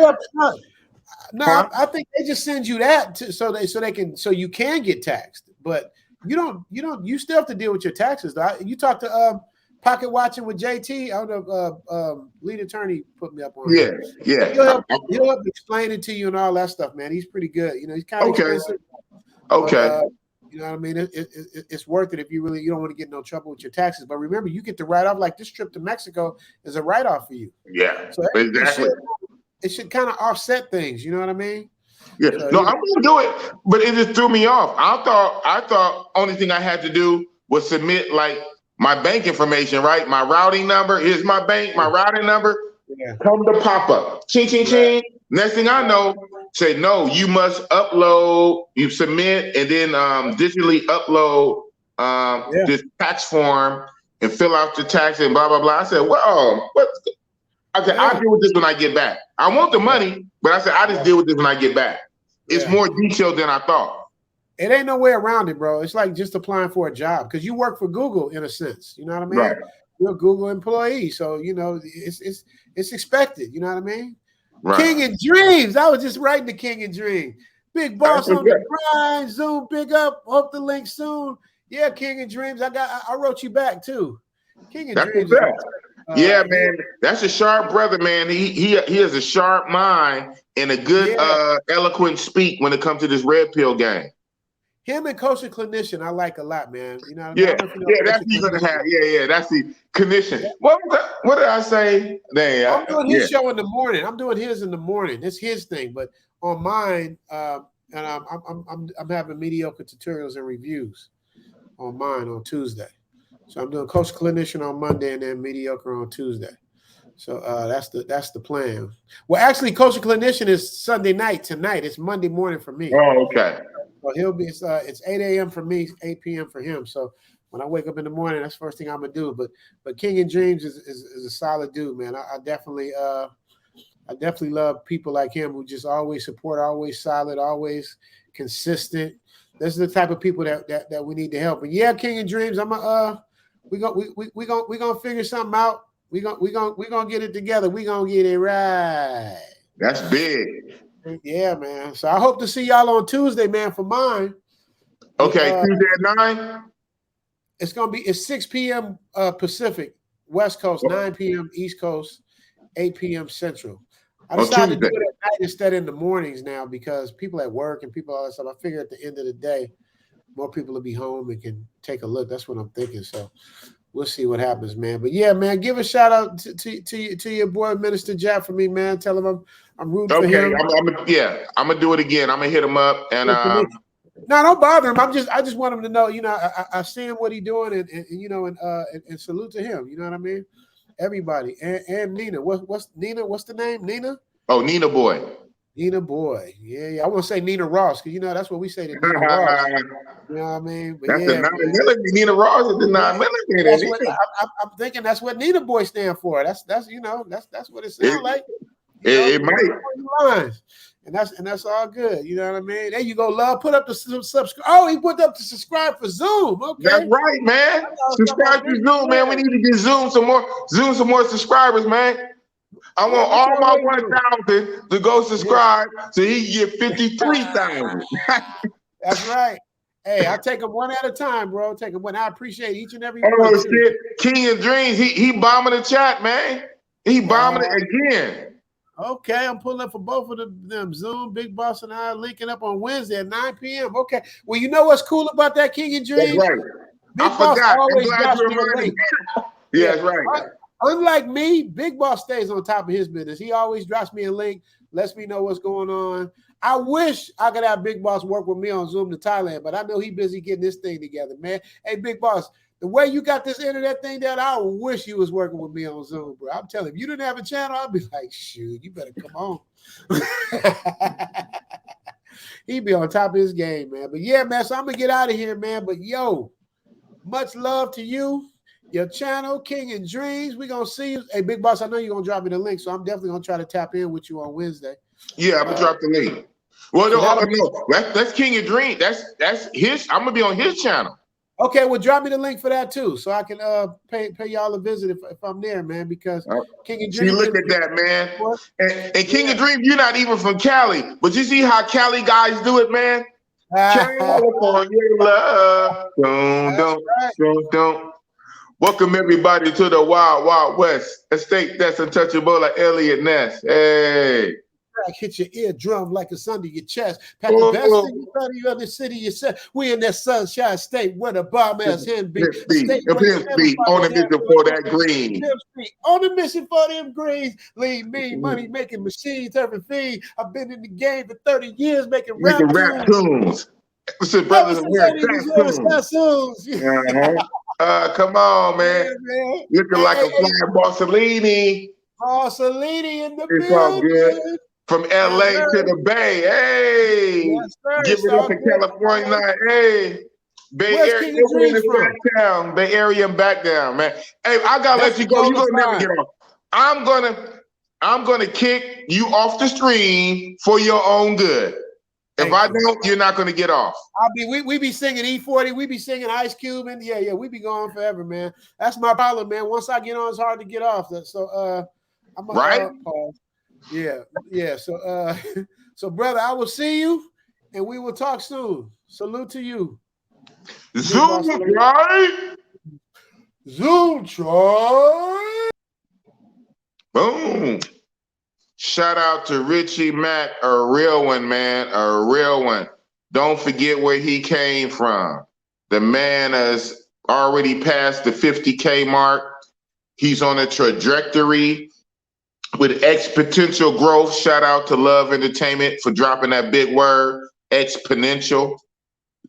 I think they just send you that so you can get taxed, but you still have to deal with your taxes. You talk to Pocket Watching with JT. I don't know if lead attorney put me up on. Yeah. He'll help explain it to you and all that stuff, man. He's pretty good. He's kind of expensive. Okay. But, you know what I mean? It's worth it if you don't want to get in no trouble with your taxes. But remember, you get the write-off. Like this trip to Mexico is a write-off for you. Yeah, so exactly. It should kind of offset things. You know what I mean? Yeah. So, I'm gonna do it, but it just threw me off. I thought only thing I had to do was submit like my bank information, right? My routing number. Here's my bank, my routing number. Yeah. Come to pop up. Ching, ching, ching. Next thing I know, say, no, you must upload, you submit, and then digitally upload this tax form and fill out the tax and blah, blah, blah. I said, well, what? I said, I'll deal with this when I get back. I want the money, but I said, I just deal with this when I get back. It's more detailed than I thought. It ain't no way around it, bro. It's like just applying for a job because you work for Google in a sense. You know what I mean? Right. You're a Google employee, so it's expected. You know what I mean? Right. King and Dreams. I was just writing the King and Dream. Big boss on the grind. Zoom, big up. Hope the link soon. Yeah, King and Dreams. I wrote you back too. King and Dreams. Yeah, man. That's a sharp brother, man. He has a sharp mind and a good eloquent speak when it comes to this red pill game. Him and Coach and Clinician, I like a lot, man. You know, that's you're gonna have. Yeah, that's the clinician. What did I say? I'm doing his show in the morning. I'm doing his in the morning. It's his thing, but on mine, and I'm having mediocre tutorials and reviews on mine on Tuesday. So I'm doing Coach Clinician on Monday and then mediocre on Tuesday. So that's the plan. Well, actually, Coach Clinician is Sunday night tonight. It's Monday morning for me. Oh, okay. So he'll be it's 8 a.m. for me, 8 p.m. for him. So when I wake up in the morning, that's the first thing I'm gonna do. But King and Dreams is a solid dude, man. I definitely love people like him who just always support, always solid, always consistent. This is the type of people that we need to help. And yeah, King and Dreams, we gonna figure something out. We gonna get it together. We gonna get it right. That's big. Yeah, man. So I hope to see y'all on Tuesday, man, for mine. Okay, Tuesday at 9? It's 6 p.m. Pacific, West Coast, 9 p.m. East Coast, 8 p.m. Central. I decided to do it at night instead in the mornings now because people at work and people all that stuff. I figure at the end of the day, more people will be home and can take a look. That's what I'm thinking. So we'll see what happens, man. But yeah, man, give a shout out to your boy Minister Jack for me, man. Tell him I'm rooting for him. I'm gonna do it again. I'm gonna hit him up and no, don't bother him. I just want him to know, I see him what he's doing and salute to him. You know what I mean? Everybody and Nina. What's Nina? What's the name? Nina? Oh, Nina Boy. Nina Boy. Yeah. I want to say Nina Ross because, that's what we say to Nina Ross. You know what I mean? But That's yeah, the 9mm. Nina Ross is the 9mm. that's what I'm thinking. That's what Nina Boy stand for. That's that's what it sounds like. It might. Lines. And that's all good. You know what I mean? There you go, love. Put up the subscribe. Oh, he put up to subscribe for Zoom. Okay, that's right, man. Subscribe to Zoom, man. We need to get Zoom some more subscribers, man. I want all my 1,000 to go subscribe so he can get 53,000. That's right. Hey, I take them one at a time, bro. Take them one. I appreciate each and every one. Oh shit, King of Dreams. He bombing the chat, man. He bombing it again. Okay, I'm pulling up for both of them. Zoom, Big Boss, and I linking up on Wednesday at 9 p.m. Okay. Well, you know what's cool about that, King and Dreams? That's right. Big Boss always drops me a link. Yeah, that's right. Unlike me, Big Boss stays on top of his business. He always drops me a link, lets me know what's going on. I wish I could have Big Boss work with me on Zoom to Thailand, but I know he's busy getting this thing together, man. Hey, Big Boss, the way you got this internet thing down, I wish you was working with me on Zoom, bro. I'm telling you, if you didn't have a channel, I'd be like, shoot, you better come on. He'd be on top of his game, man. But yeah, man, so I'm going to get out of here, man. But yo, much love to you, your channel, King and Dreams. We're going to see you. Hey, Big Boss, I know you're going to drop me the link, so I'm definitely going to try to tap in with you on Wednesday. Yeah, I'm going to drop the link. Well, no, that's King and Dream. That's his. I'm going to be on his channel. Okay, well, drop me the link for that too, so I can pay y'all a visit if I'm there, man. Because King and Dream. You look at that, man. And King and Dream, you're not even from Cali, but you see how Cali guys do it, man. California love, don't. Welcome everybody to the Wild Wild West, a state that's untouchable like Elliot Ness. Hey. Hit your eardrum like it's under your chest. Pat the best thing you in the city you said. We in that sunshine state where the bomb ass hen be. On the mission for that green. On the mission for them greens. Lean me, money making machines, every feed. I've been in the game for 30 years making rap tunes. What's your brothers wearing tattoos? Come on, man. Looking like a flying Boss-0-Leeny. Boss-0-Leeny in the building. All good. From LA to the Bay, hey, give it up in California, hey, Bay Area, Bay Area and back down, man. Hey, I gotta let you go. You're gonna never get off. I'm gonna kick you off the stream for your own good. If I don't, you're not gonna get off. We be singing E40, we be singing Ice Cube, and yeah, we be going forever, man. That's my problem, man. Once I get on, it's hard to get off. So I'm gonna pause. Yeah. So brother, I will see you and we will talk soon. Salute to you. Zoom try. Boom. Shout out to Richie Mack, a real one, man. A real one. Don't forget where he came from. The man has already passed the 50K mark. He's on a trajectory with exponential growth. Shout out to Love Entertainment for dropping that big word, exponential.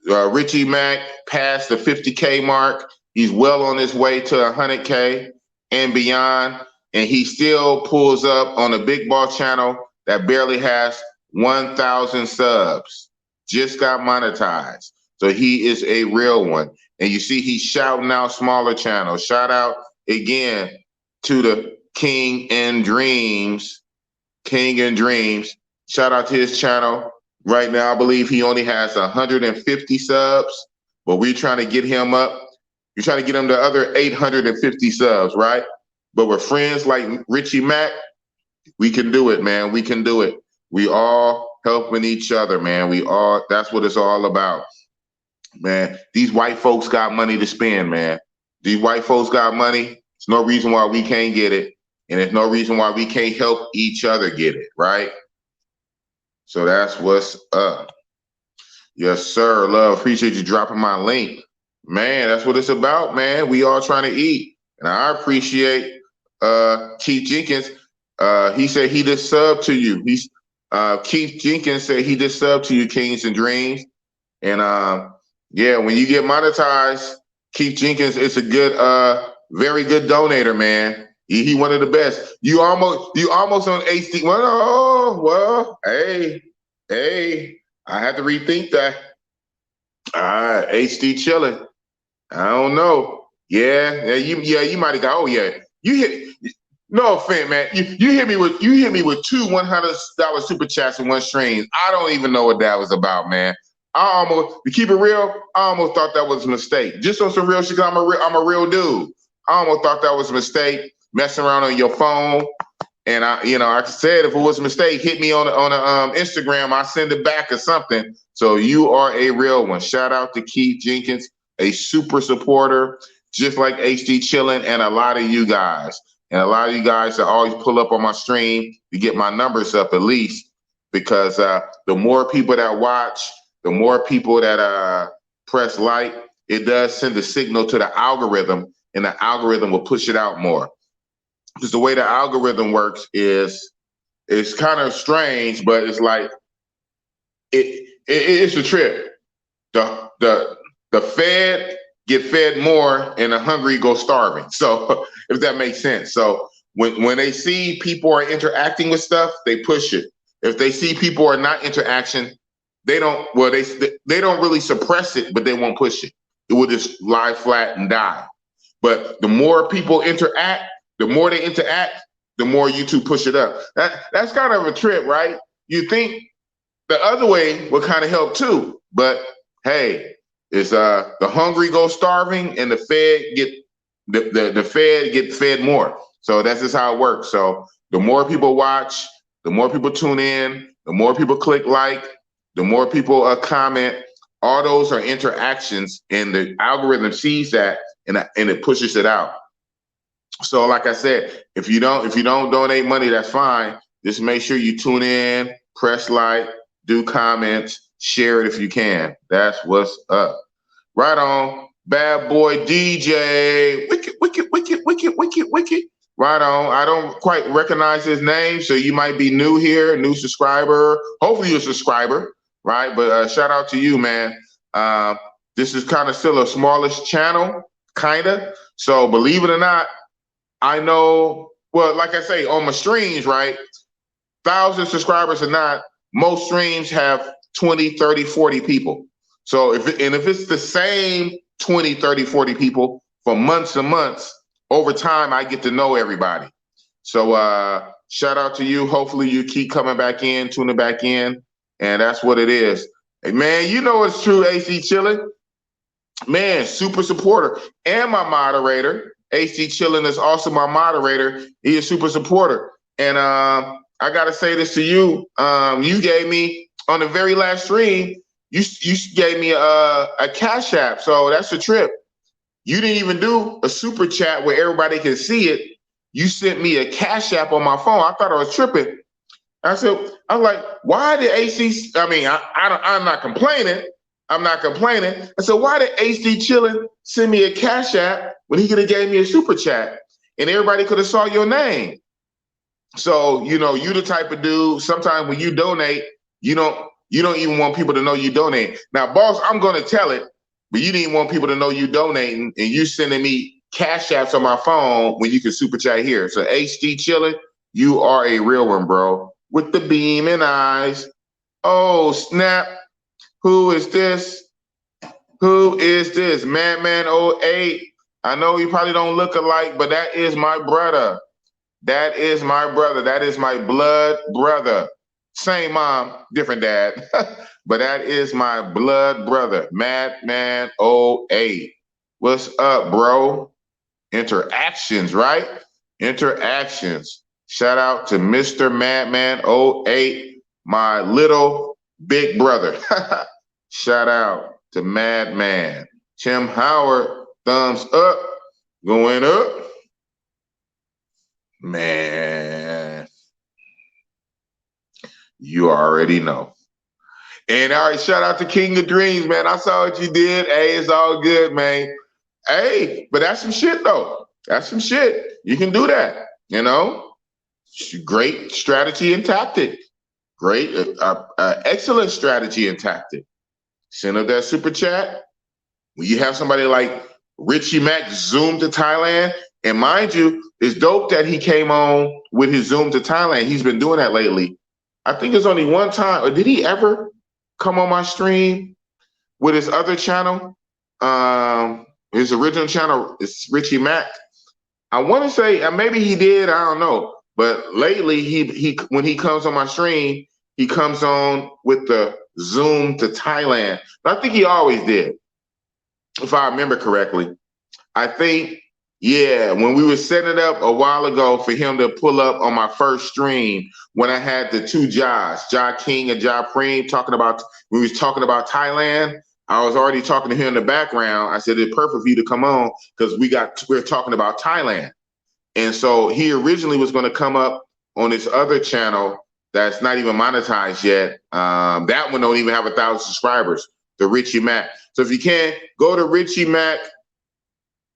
Richie Mack passed the 50K mark. He's well on his way to 100K and beyond. And he still pulls up on a Big Boss channel that barely has 1,000 subs. Just got monetized. So he is a real one. And you see he's shouting out smaller channels. Shout out again to the King and Dreams. Shout out to his channel. Right now, I believe he only has 150 subs, but we're trying to get him up. You're trying to get him the other 850 subs, right? But with friends like Richie Mack, we can do it, man. We can do it. We all helping each other, man. That's what it's all about, man. These white folks got money to spend, man. These white folks got money. There's no reason why we can't get it. And there's no reason why we can't help each other get it, right? So that's what's up. Yes, sir. Love, appreciate you dropping my link. Man, that's what it's about, man. We all trying to eat. And I appreciate Keith Jenkins. He said he just subbed to you. Keith Jenkins said he just subbed to you, Kings and Dreams. And yeah, when you get monetized, Keith Jenkins is a good, very good donator, man. He one of the best. You almost on HD. Well, hey, I had to rethink that. HD chilling. I don't know. You might have got. Oh yeah, you hit. No offense, man. You hit me with two $100 super chats in one stream. I don't even know what that was about, man. To keep it real, I almost thought that was a mistake. Just on some real shit, 'cause I'm a real dude. I almost thought that was a mistake, messing around on your phone. And I said, if it was a mistake, hit me on Instagram. I'll send it back or something. So you are a real one. Shout out to Keith Jenkins, a super supporter, just like HD Chillin' and a lot of you guys. And a lot of you guys that always pull up on my stream to get my numbers up at least, because the more people that watch, the more people that press like, it does send a signal to the algorithm, and the algorithm will push it out more. Because the way the algorithm works is, it's kind of strange, but it's like it's a trip. The fed get fed more, and the hungry go starving. So if that makes sense. So when they see people are interacting with stuff, they push it. If they see people are not interacting, they don't really suppress it, but they won't push it. It will just lie flat and die. But the more people interact, the more they interact, the more YouTube push it up. That's kind of a trip, right? You think the other way would kind of help too, but hey, it's the hungry go starving, and the fed get fed more. So that's just how it works. So the more people watch, the more people tune in, the more people click like, the more people comment. All those are interactions, and the algorithm sees that, and it pushes it out. So like I said, if you don't donate money, that's fine. Just make sure you tune in, press like, do comments, share it if you can. That's what's up. Right on. Bad boy DJ. Wicked. Right on. I don't quite recognize his name, so you might be new here, new subscriber. Hopefully you're a subscriber, right? But shout out to you, man. This is kind of still a smallish channel, kind of. So believe it or not, I know, well, like I say, on my streams, right? 1,000 subscribers or not, most streams have 20, 30, 40 people. So if it's the same 20, 30, 40 people for months and months, over time, I get to know everybody. So shout out to you. Hopefully you keep coming back in, tuning back in. And that's what it is. Hey, man, you know it's true, AC Chillin'. Man, super supporter and my moderator. AC Chillin' is also my moderator. He is super supporter. And I gotta say this to you. You gave me, on the very last stream, you gave me a Cash App. So that's a trip. You didn't even do a super chat where everybody can see it. You sent me a Cash App on my phone. I thought I was tripping. I'm like, why did AC? I mean, I'm not complaining. I'm not complaining. I said, why did AC Chillin' send me a Cash App when he could have gave me a super chat and everybody could have saw your name? So, you the type of dude, sometimes when you donate, you don't even want people to know you donate. Now, boss, I'm going to tell it, but you didn't want people to know you donating, and you sending me Cash Apps on my phone when you can super chat here. So HD Chillin', you are a real one, bro, with the beaming eyes. Oh, snap. Who is this? Who is this? Madman 08. I know you probably don't look alike, but that is my brother. That is my brother. That is my blood brother. Same mom, different dad. But that is my blood brother, Madman 08. What's up, bro? Interactions, right? Interactions. Shout out to Mr. Madman 08, my little big brother. Shout out to Madman. Tim Howard, thumbs up, going up. Man, you already know. And all right, shout out to King of Dreams, man. I saw what you did. Hey, it's all good, man. Hey, but that's some shit, though. That's some shit. You can do that, Great strategy and tactic. Great, excellent strategy and tactic. Send up that super chat. When you have somebody like Richie Mack zoom to Thailand, and mind you, it's dope that he came on with his Zoom to Thailand. He's been doing that lately. I think it's only one time, or did he ever come on my stream with his other channel? His original channel is Richie Mac. I want to say maybe he did. I don't know. But lately, he when he comes on my stream, he comes on with the Zoom to Thailand. But I think he always did, if I remember correctly. I think, yeah, when we were setting it up a while ago for him to pull up on my first stream, when I had the two Jahs, Ja King and Ja Preem, we was talking about Thailand. I was already talking to him in the background. I said, it's perfect for you to come on because we're talking about Thailand. And so he originally was going to come up on this other channel that's not even monetized yet. That one don't even have 1,000 subscribers, the Richie Mac. So if you can, go to Richie Mac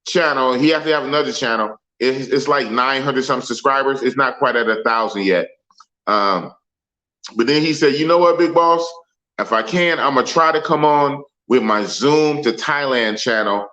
channel. He has to have another channel. It's like 900 some subscribers. It's not quite at 1,000 yet. But then he said, you know what, Big Boss? If I can, I'm going to try to come on with my Zoom to Thailand channel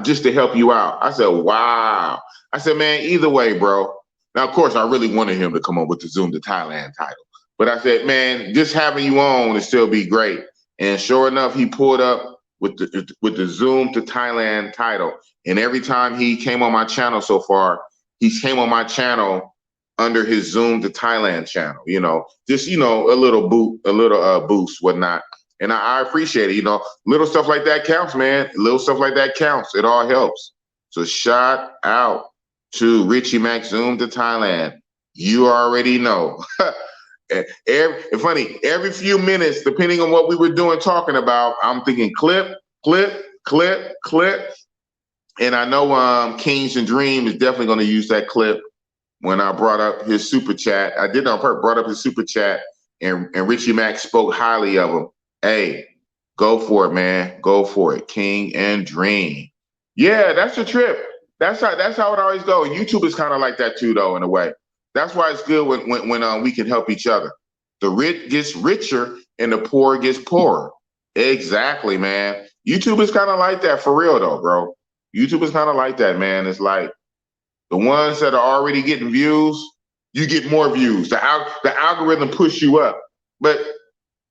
just to help you out. I said, wow. I said, man, either way, bro. Now, of course, I really wanted him to come on with the Zoom to Thailand title. But I said, man, just having you on would still be great. And sure enough, he pulled up with the Zoom to Thailand title. And every time he came on my channel so far, he came on my channel under his Zoom to Thailand channel, just, a little boost, whatnot. And I appreciate it, little stuff like that counts, man. Little stuff like that counts. It all helps. So shout out to Richie Mac Zoom to Thailand. You already know. Every few minutes, depending on what we were doing, talking about, I'm thinking clip. And I know Kings and Dream is definitely going to use that clip when I brought up his super chat. I did on purpose, brought up his super chat, and Richie Mac spoke highly of him. Hey, go for it, man. Go for it. King and Dream. Yeah, that's a trip. That's how it always goes. YouTube is kind of like that too, though, in a way. That's why it's good when we can help each other. The rich gets richer and the poor gets poorer. Exactly, man. YouTube is kind of like that for real, though, bro. YouTube is kind of like that, man. It's like the ones that are already getting views, you get more views. The algorithm push you up, but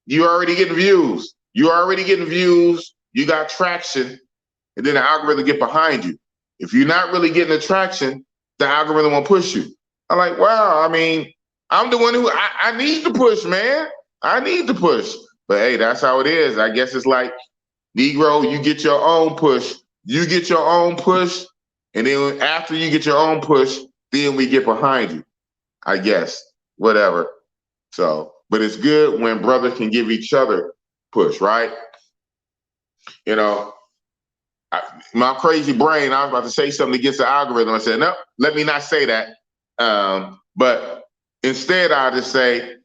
you already getting views. You got traction, and then the algorithm get behind you. If you're not really getting the traction, the algorithm will push you. I'm like, wow, I mean, I'm the one who I need to push, man. I need to push. But hey, that's how it is. I guess it's like, Negro, you get your own push. You get your own push. And then after you get your own push, then we get behind you. I guess. Whatever. So, but it's good when brothers can give each other push, right? My crazy brain, I was about to say something against the algorithm. I said, no, let me not say that. But instead, I'll just say,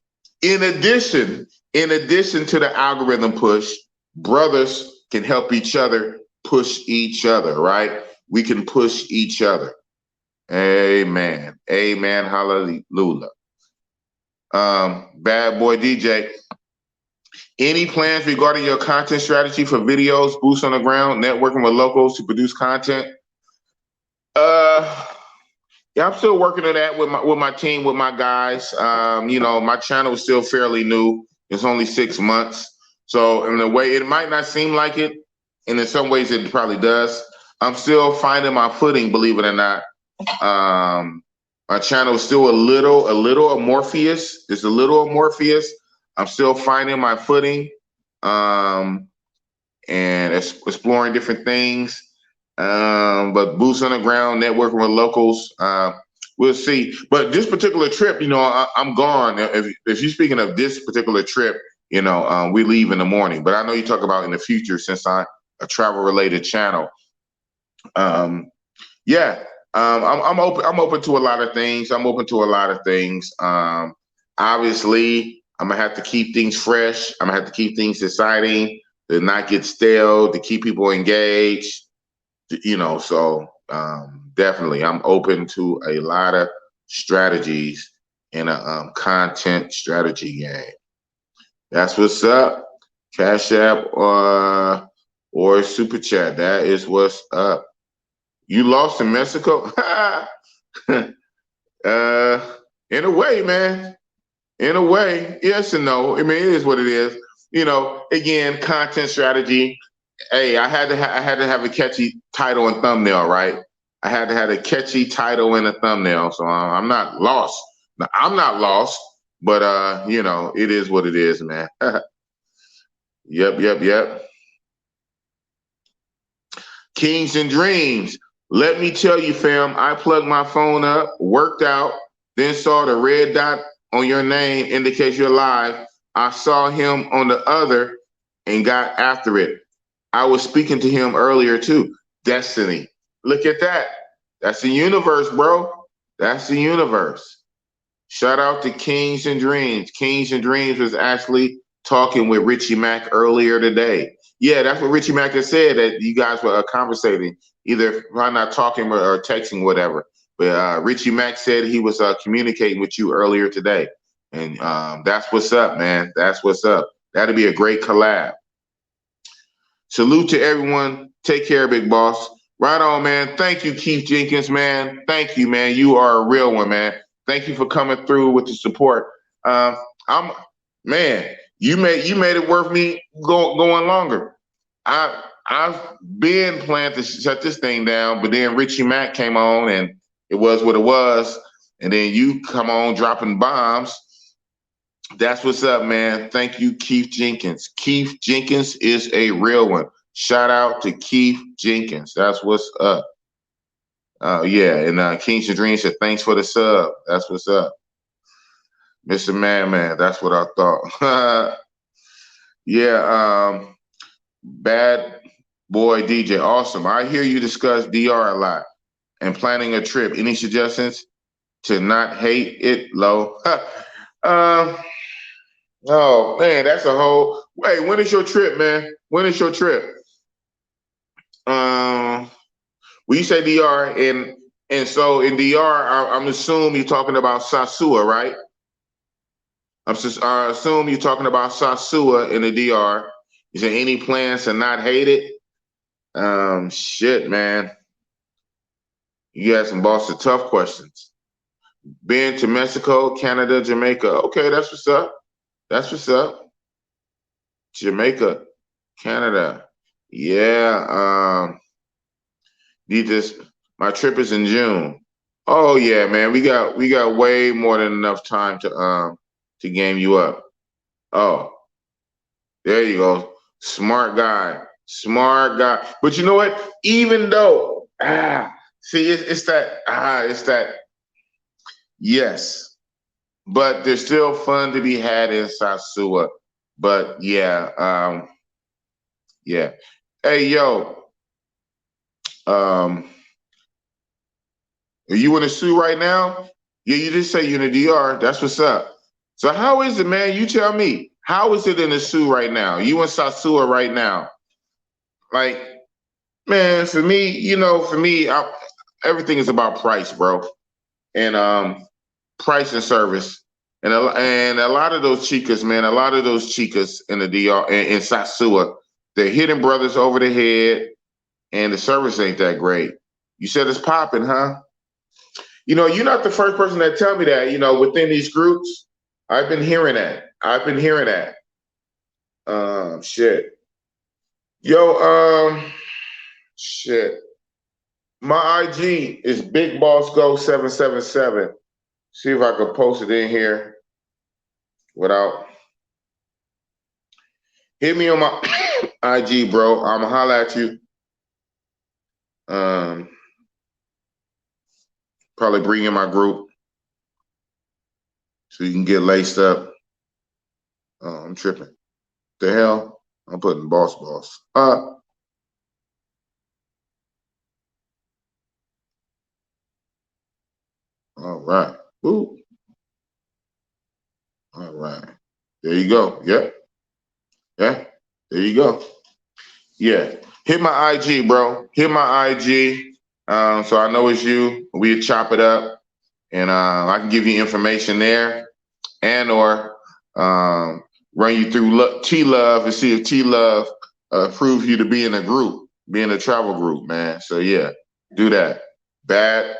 in addition to the algorithm push, brothers can help each other push each other, right? We can push each other. Amen. Amen. Hallelujah. Bad boy DJ. Any plans regarding your content strategy for videos, boots on the ground, networking with locals to produce content? Yeah, I'm still working on that with my team, with my guys. My channel is still fairly new. It's only 6 months. So in a way, it might not seem like it, and in some ways it probably does. I'm still finding my footing, believe it or not. My channel is still a little amorphous. It's a little amorphous. I'm still finding my footing, and exploring different things. But boots on the ground, networking with locals, we'll see. But this particular trip, I'm gone. If you're speaking of this particular trip, we leave in the morning. But I know you talk about in the future, since I'm a travel-related channel. I'm open. I'm open to a lot of things. Obviously, I'm gonna have to keep things fresh. I'm gonna have to keep things exciting, to not get stale, to keep people engaged. So definitely, I'm open to a lot of strategies in a content strategy game. That's what's up. Cash App or Super Chat. That is what's up. You lost in Mexico? In a way, man. In a way, yes and no. I mean, it is what it is. You know, again, content strategy. Hey, I had to have a catchy title and thumbnail, right? I had to have a catchy title and a thumbnail, so I'm not lost. Now, I'm not lost, but you know, it is what it is, man. Yep. Kings and Dreams. Let me tell you, fam, I plugged my phone up, worked out, then saw the red dot on your name indicates you're live. I saw him on the other and got after it. I was speaking to him earlier too. Destiny. Look at that. That's the universe, bro. That's the universe. Shout out to Kings and Dreams. Kings and Dreams was actually talking with Richie Mack earlier today. Yeah, that's what Richie Mack has said, that you guys were conversating, either probably not talking or texting, whatever. But Richie Mack said he was communicating with you earlier today. And that's what's up, man. That's what's up. That'll be a great collab. Salute to everyone. Take care, big boss. Right on, man. Thank you, Keith Jenkins, man. Thank you, man. You are a real one, man. Thank you for coming through with the support. Man, you made it worth me going longer. I've been planning to shut this thing down, but then Richie Mack came on and it was what it was. And then you come on dropping bombs. That's what's up, man. Thank you, Keith Jenkins. Keith Jenkins is a real one. Shout out to Keith Jenkins. That's what's up. Yeah, and Kings and Dreams said, thanks for the sub. That's what's up. Mr. Man, that's what I thought. Yeah, Bad Boy DJ, awesome. I hear you discuss DR a lot and planning a trip. Any suggestions to not hate it, Lo? Oh, man, that's a whole... Wait, when is your trip, man? When is your trip? When you say DR, and so in DR, I'm assuming you're talking about Sasua, right? I assume you're talking about Sasua in the DR. Is there any plans to not hate it? Shit, man. You asked some Boston tough questions. Been to Mexico, Canada, Jamaica. Okay, that's what's up. That's what's up. Jamaica, Canada. Yeah. My trip is in June. Oh yeah, man. We got way more than enough time to game you up. Oh, there you go. Smart guy. Smart guy. But you know what? Even though see, it's that yes. But there's still fun to be had in Sasua. But yeah, yeah. Hey yo. Are you in a suit right now? Yeah, you just say you're in the DR. That's what's up. So how is it, man? You tell me. How is it in the suit right now? You in Sasua right now? Like, man, for me, everything is about price, bro, and price and service, and a lot of those chicas, man, a lot of those chicas in the DR in Sasua, they're hitting brothers over the head, and the service ain't that great. You said it's popping, huh? You know, you're not the first person that tell me that. You know, within these groups, I've been hearing that. Shit. Yo, shit. My IG is Big Boss Go 777. See if I can post it in here without. Hit me on my IG, bro. I'ma holla at you. Probably bring in my group so you can get laced up. Oh, I'm tripping. The hell? I'm putting boss. All right. Ooh. All right. There you go. Yep. Yeah. There you go. Yeah. Hit my IG, bro. Hit my IG. So I know it's you. We'll chop it up, and I can give you information there, and or run you through T-Love and see if T-Love approves you to be in a group, be in a travel group, man. So yeah, do that. Bad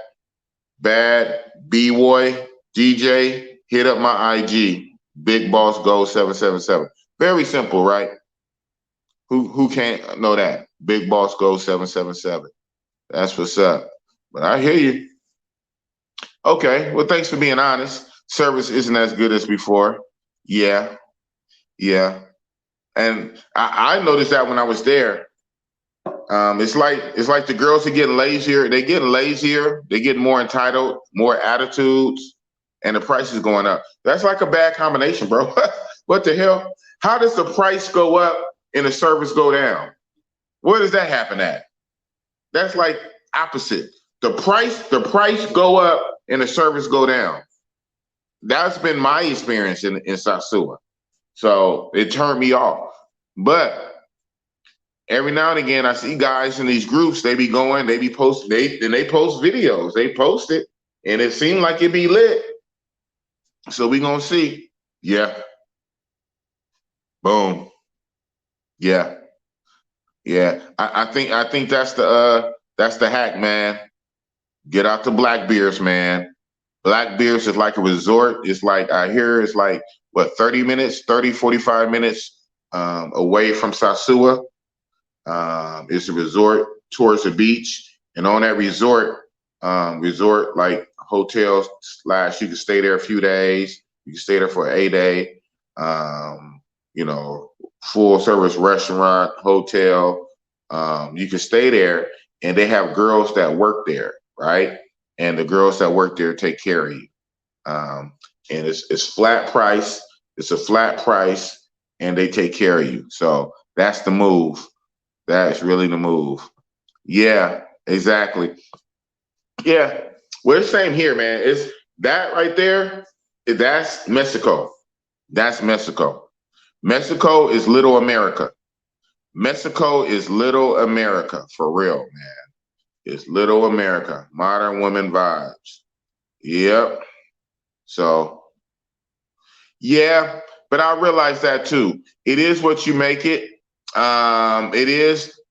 Bad B-Boy, DJ, hit up my IG, Big Boss Go 777. Very simple, right? Who can't know that? Big Boss Go 777. That's what's up. But I hear you. Okay, well, thanks for being honest. Service isn't as good as before. Yeah, yeah. And I noticed that when I was there. It's like the girls are getting lazier. They getting lazier. They getting more entitled, more attitudes, and the price is going up. That's like a bad combination, bro. What the hell? How does the price go up and the service go down? Where does that happen at? That's like opposite. The price go up and the service go down. That's been my experience in Sasua. So it turned me off. But every now and again, I see guys in these groups. They be going, they be post, they post videos. They post it, and it seemed like it be lit. So we gonna see. Yeah. Boom. Yeah. Yeah. I think that's the hack, man. Get out the black beers, man. Black beers is like a resort. It's like I hear it's like what 30 minutes, 30, 45 minutes away from Sasua. It's a resort towards the beach, and on that resort like hotels slash you can stay there a few days. You can stay there for a day. You know, full service restaurant, hotel. You can stay there, and they have girls that work there, right? And the girls that work there take care of you. And it's flat price. It's a flat price, and they take care of you. So that's the move. That's really the move. Yeah, exactly. Yeah. Well, it's same here, man. It's that right there. That's Mexico. That's Mexico. Mexico is little America. Mexico is little America for real, man. It's little America. Modern women vibes. Yep. So yeah, but I realize that too. It is what you make it.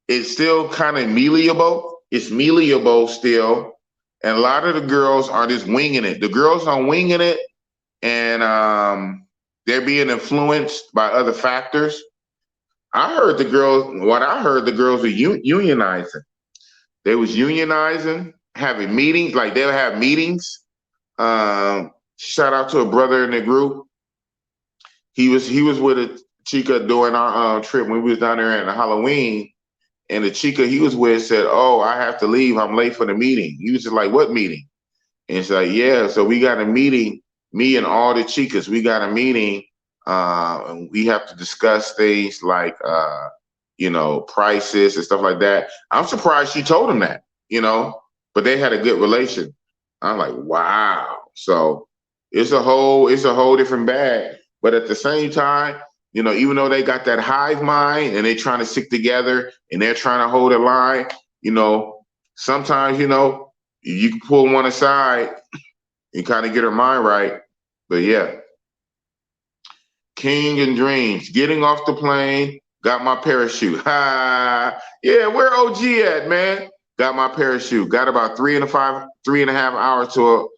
It's still kind of malleable. It's malleable still. And a lot of the girls are just winging it. The girls are winging it, and they're being influenced by other factors. What I heard the girls were unionizing. They was unionizing, having meetings, like they'll have meetings. Shout out to a brother in the group. He was with a chica during our trip when we was down there at Halloween, and the chica he was with said, "Oh, I have to leave. I'm late for the meeting." He was just like, "What meeting?" And it's like, "Yeah, so we got a meeting. Me and all the chicas, we got a meeting, and we have to discuss things like, prices and stuff like that." I'm surprised she told him that, but they had a good relation. I'm like, wow. So it's a whole different bag. But at the same time, even though they got that hive mind and they trying to stick together and they're trying to hold a line, sometimes, you can pull one aside and kind of get her mind right. But yeah, King and Dreams, getting off the plane, got my parachute. Ha! Yeah, where OG at, man? Got my parachute. Got about 3.5 hours to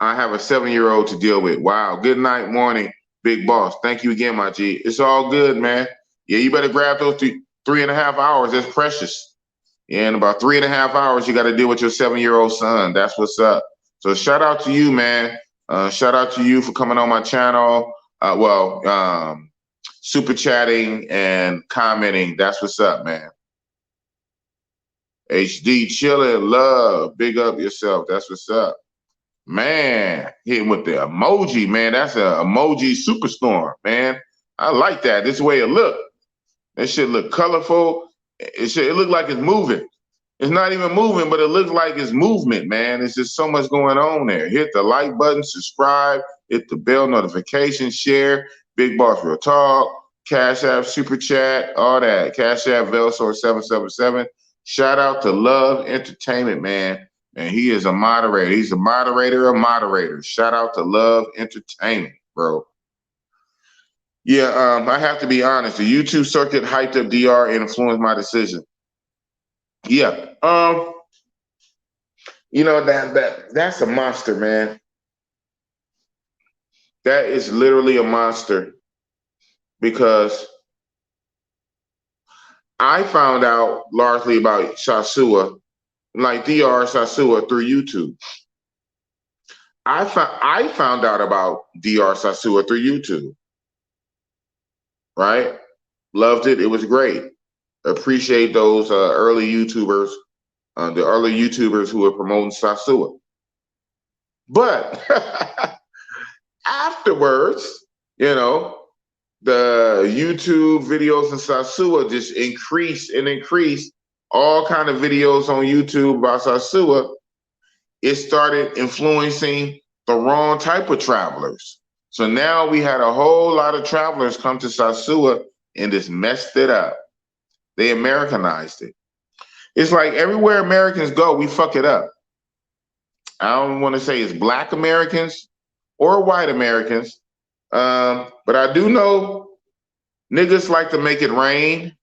I have a 7-year-old to deal with. Wow. Good night, morning, big boss. Thank you again, my G. It's all good, man. Yeah, you better grab those 3.5 hours. That's precious. Yeah, in about 3.5 hours, you got to deal with your 7-year-old son. That's what's up. So shout out to you, man. Shout out to you for coming on my channel. Super chatting and commenting. That's what's up, man. HD chilling, love, big up yourself. That's what's up. Man, hitting with the emoji, man. That's an emoji superstorm, man. I like that. This way it look. That shit look colorful. It look like it's moving. It's not even moving, but it looks like it's movement, man. It's just so much going on there. Hit the like button, subscribe, hit the bell notification, share, Big Boss Real Talk, Cash App, Super Chat, all that. Cash App, Velsor777. Shout out to Love Entertainment, man. And he is a moderator. He's a moderator of moderators. Shout out to Love Entertainment, bro. Yeah, I have to be honest. The YouTube circuit hyped up DR and influenced my decision. Yeah. You know, that's a monster, man. That is literally a monster because I found out largely about Sasua, like DR Sasua, through YouTube. I found out about DR Sasua through YouTube. Right? Loved it. It was great. Appreciate those early YouTubers, the early YouTubers who were promoting Sasua. But afterwards, you know, the YouTube videos in Sasua just increased and increased. All kind of videos on YouTube about Sasua. It started influencing the wrong type of travelers. So now we had a whole lot of travelers come to Sasua and just messed it up. They Americanized it. It's like everywhere Americans go, we fuck it up. I don't want to say it's Black Americans or white Americans, but I do know niggas like to make it rain.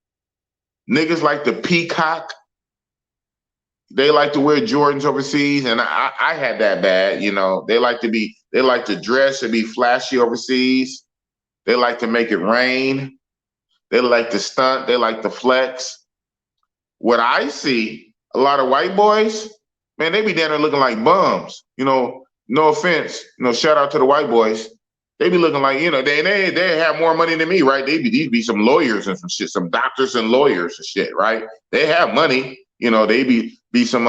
Niggas like to peacock. They like to wear Jordans overseas, and I had that bad, you know. They like to dress and be flashy overseas. They like to make it rain. They like to stunt. They like to flex. What I see, a lot of white boys, man, they be down there looking like bums. You know, no offense, you know, shout out to the white boys. They be looking like, you know, they have more money than me, right? These be some lawyers and some shit, some doctors and lawyers and shit, right? They have money, you know. They be some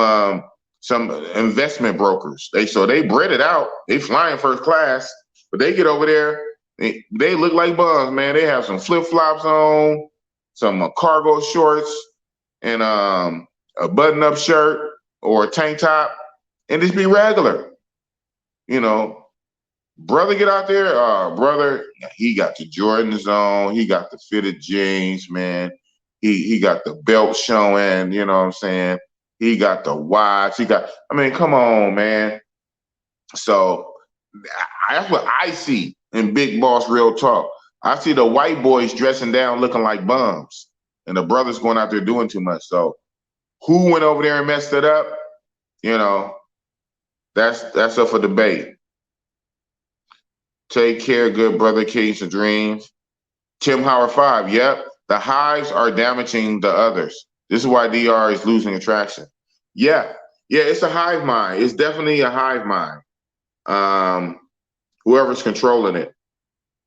investment brokers. They bred it out. They flying first class, but they get over there, they look like bums, man. They have some flip flops on, some cargo shorts, and a button-up shirt or a tank top, and just be regular. You know, brother get out there, brother, he got the Jordans on, he got the fitted jeans, man. He got the belt showing, you know what I'm saying? He got the watch, I mean, come on, man. So that's what I see in Big Boss Real Talk. I see the white boys dressing down looking like bums, and the brothers going out there doing too much. So who went over there and messed it up? You know, that's up for debate. Take care, good brother, Kings and Dreams. Tim Howard 5, yep. The hives are damaging the others. This is why DR is losing attraction. Yeah, it's a hive mind. It's definitely a hive mind. Whoever's controlling it.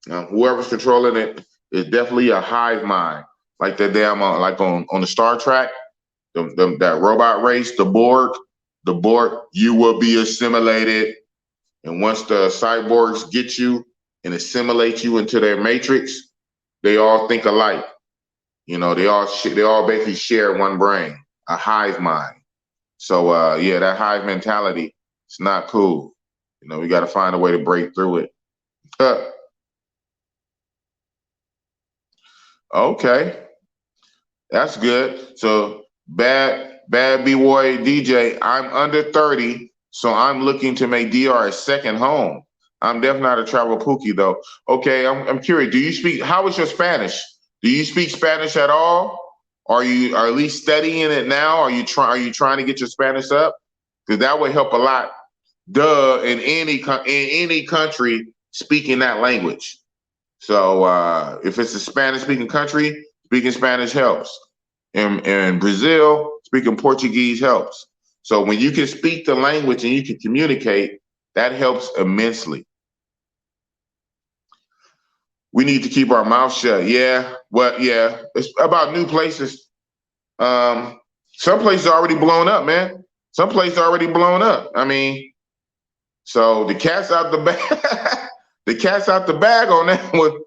Whoever's controlling it is definitely a hive mind. Like that damn, like on the Star Trek, that robot race, the Borg, you will be assimilated. And once the cyborgs get you and assimilate you into their matrix, they all think alike. You know, they all basically share one brain, a hive mind. So yeah, that hive mentality, it's not cool. You know, we got to find a way to break through it. Okay, that's good. So bad B-boy DJ, I'm under 30, so I'm looking to make DR a second home. I'm definitely not a travel pookie though. Okay, I'm curious. How is your Spanish? Do you speak Spanish at all? Are you at least studying it now? Are you trying to get your Spanish up? Because that would help a lot. In any country speaking that language. So if it's a Spanish-speaking country, speaking Spanish helps. In Brazil, speaking Portuguese helps. So when you can speak the language and you can communicate, that helps immensely. We need to keep our mouth shut. Yeah, it's about new places. Some places are already blown up, man. Some places are already blown up. I mean, so the cat's out the bag. The cat's out the bag on that one.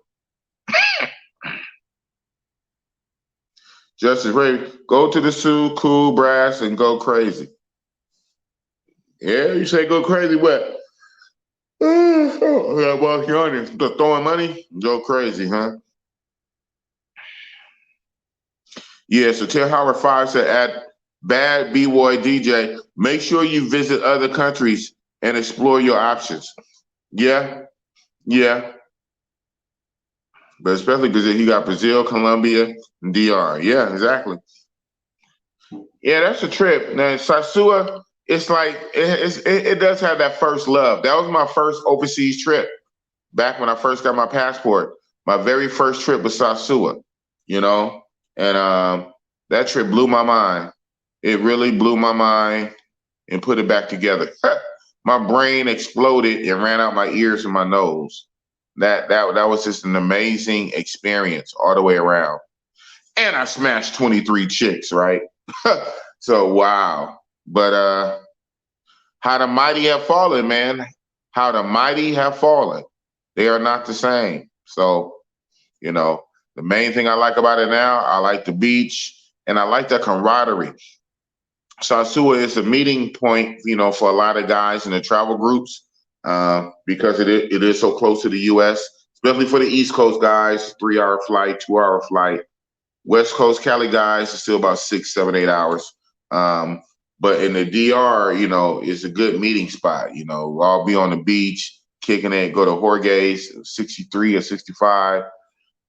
Justice Ray, go to the zoo, cool brass, and go crazy. Yeah, you say go crazy, what? Well, you're honest, throwing money, go crazy, huh? Yeah, so tell Howard 5 said at Bad B-Boy DJ, make sure you visit other countries and explore your options. Yeah. But especially because you got Brazil, Colombia, and DR. Yeah, exactly. Yeah, that's a trip. Now, Sasua it's like it does have that first love. That was my first overseas trip back when I first got my passport. My very first trip was Sasua, you know, and that trip blew my mind. It really blew my mind and put it back together. My brain exploded and ran out my ears and my nose. That was just an amazing experience all the way around. And I smashed 23 chicks, right? So wow. But how the mighty have fallen, man. How the mighty have fallen. They are not the same. So, you know, the main thing I like about it now, I like the beach and I like the camaraderie. Sasua is a meeting point, you know, for a lot of guys in the travel groups because it is so close to the U.S., especially for the East Coast guys, 3-hour flight, 2-hour flight. West Coast Cali guys is still about 6, 7, 8 hours. But in the DR, you know, it's a good meeting spot. You know, we'll all be on the beach, kicking it, go to Jorge's, 63 or 65,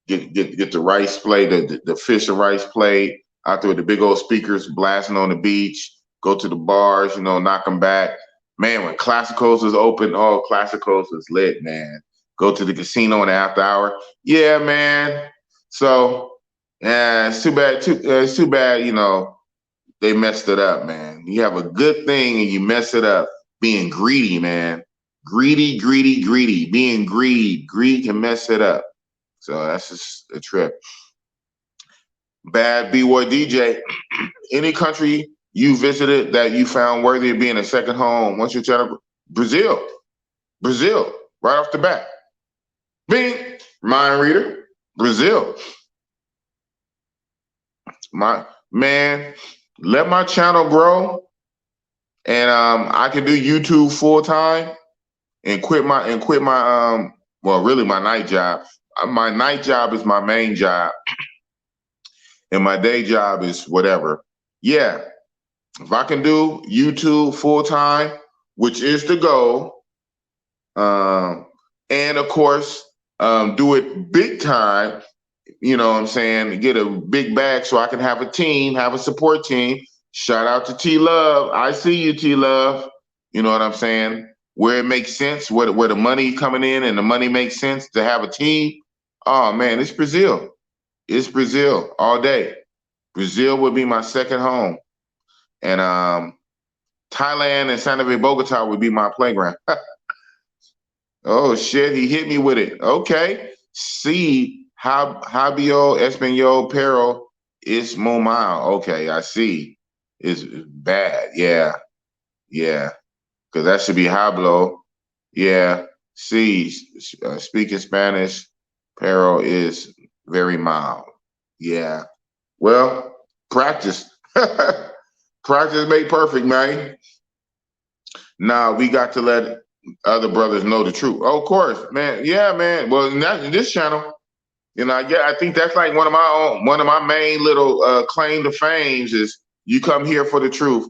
get the rice plate, the fish and rice plate, out there with the big old speakers blasting on the beach, go to the bars, you know, knock them back. Man, when Classicos is open, oh, Classicos is lit, man. Go to the casino in the after hour. Yeah, man. So, yeah, it's too bad. It's too bad, you know, they messed it up, man. You have a good thing and you mess it up. Being greedy, man. Greedy, greedy, greedy. Being greed. Greed can mess it up. So that's just a trip. Bad B-Boy DJ. Any country you visited that you found worthy of being a second home? What's your channel? Brazil. Brazil. Right off the bat. Bing. Mind reader. Brazil. My man, let my channel grow, and I can do YouTube full time and quit my well, really my night job. My night job is my main job, and my day job is whatever. Yeah, if I can do YouTube full time, which is the goal, and of course do it big time. You know what I'm saying? Get a big bag so I can have a team, have a support team. Shout out to T Love. I see you, T Love. You know what I'm saying? Where it makes sense, where the money coming in and the money makes sense to have a team. Oh man, it's Brazil. It's Brazil all day. Brazil would be my second home. And Thailand and Santa Fe Bogota would be my playground. Oh shit, he hit me with it. Okay. See. Habio Espanol Pero is Momao. Okay, I see. It's bad. Yeah. Yeah. Because that should be Hablo. Yeah. See, speaking Spanish, Pero is very mild. Yeah. Well, practice. Practice make perfect, man. Now we got to let other brothers know the truth. Oh, of course, man. Yeah, man. Well, in this channel, you know, yeah, I think that's like one of my main little claim to fames is you come here for the truth.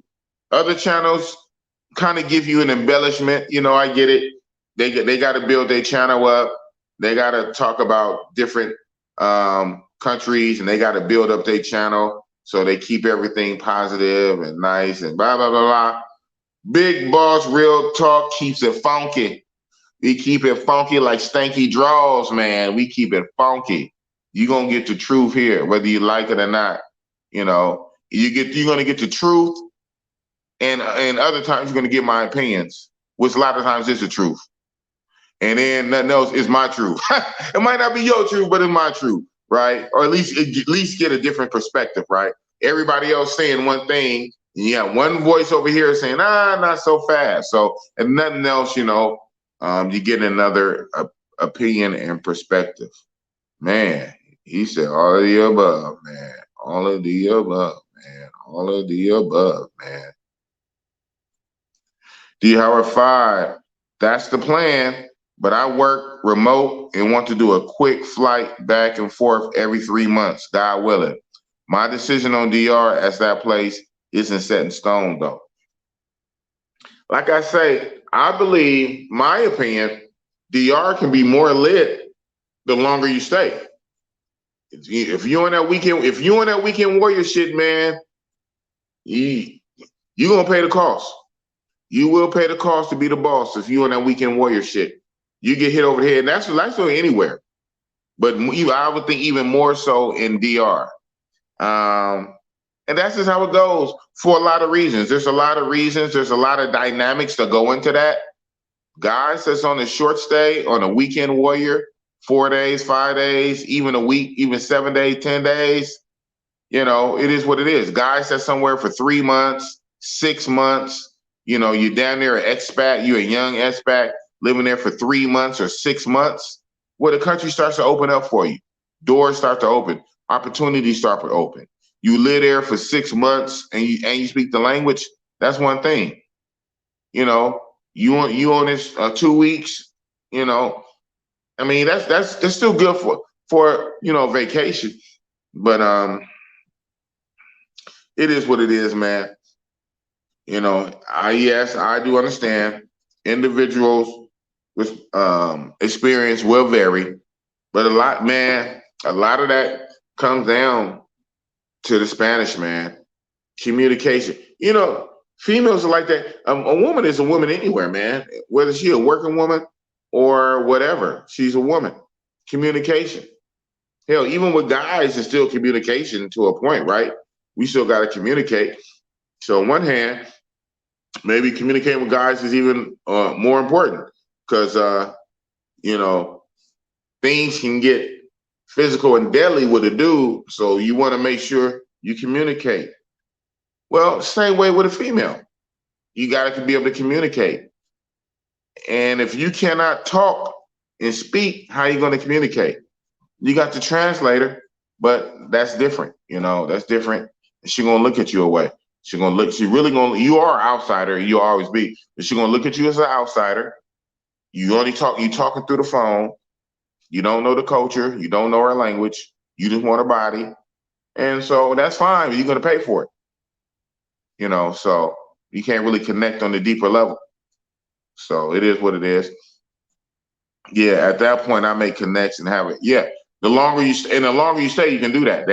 Other channels kind of give you an embellishment. You know, I get it. They got to build their channel up. They got to talk about different countries, and they got to build up their channel so they keep everything positive and nice and blah blah blah blah. Big Boss Real Talk keeps it funky. We keep it funky like stanky draws, man. We keep it funky. You're gonna get the truth here, whether you like it or not. You know, you're gonna get the truth, and other times you're gonna get my opinions, which a lot of times is the truth. And then nothing else is my truth. It might not be your truth, but it's my truth, right? Or at least get a different perspective, right? Everybody else saying one thing, and you have one voice over here saying, not so fast. So, and nothing else, you know. You get another opinion and perspective. Man, he said all of the above, man. All of the above, man. All of the above, man. D Howard 5, that's the plan. But I work remote and want to do a quick flight back and forth every 3 months, God willing. My decision on DR as that place isn't set in stone, though. Like I say, I believe, my opinion, DR can be more lit the longer you stay. If you on that weekend warrior shit, man, you gonna pay the cost. You will pay the cost to be the boss if you on that weekend warrior shit. You get hit over the head, and that's anywhere. But I would think even more so in DR. And that's just how it goes for a lot of reasons. There's a lot of reasons. There's a lot of dynamics that go into that. Guys that's on a short stay, on a weekend warrior, 4 days, 5 days, even a week, even 7 days, 10 days, it is what it is. Guys that's somewhere for 3 months, 6 months, you're down there an expat, you're a young expat living there for 3 months or 6 months. Well, the country starts to open up for you. Doors start to open. Opportunities start to open. You live there for 6 months and you speak the language. That's one thing. You on this 2 weeks. I mean that's still good for vacation, but it is what it is, man. I do understand individuals with experience will vary, but a lot of that comes down to the Spanish, man. Communication. Females are like that. A woman is a woman anywhere, man. Whether she's a working woman or whatever, she's a woman. Communication. Hell, even with guys, it's still communication to a point, right? We still got to communicate. So on one hand, maybe communicating with guys is even more important because, things can get physical and deadly with a dude. So you want to make sure you communicate. Well, same way with a female. You got to be able to communicate. And if you cannot talk and speak, how are you going to communicate? You got the translator, but that's different. That's different. She's going to look at you away. You are an outsider. You'll always be. But she's going to look at you as an outsider. You talking through the phone. You don't know the culture. You don't know her language. You just want her body. And so that's fine. But you're going to pay for it. So you can't really connect on the deeper level. So it is what it is. Yeah, at that point, I make connects and have it. Yeah, the longer you stay, you can do that.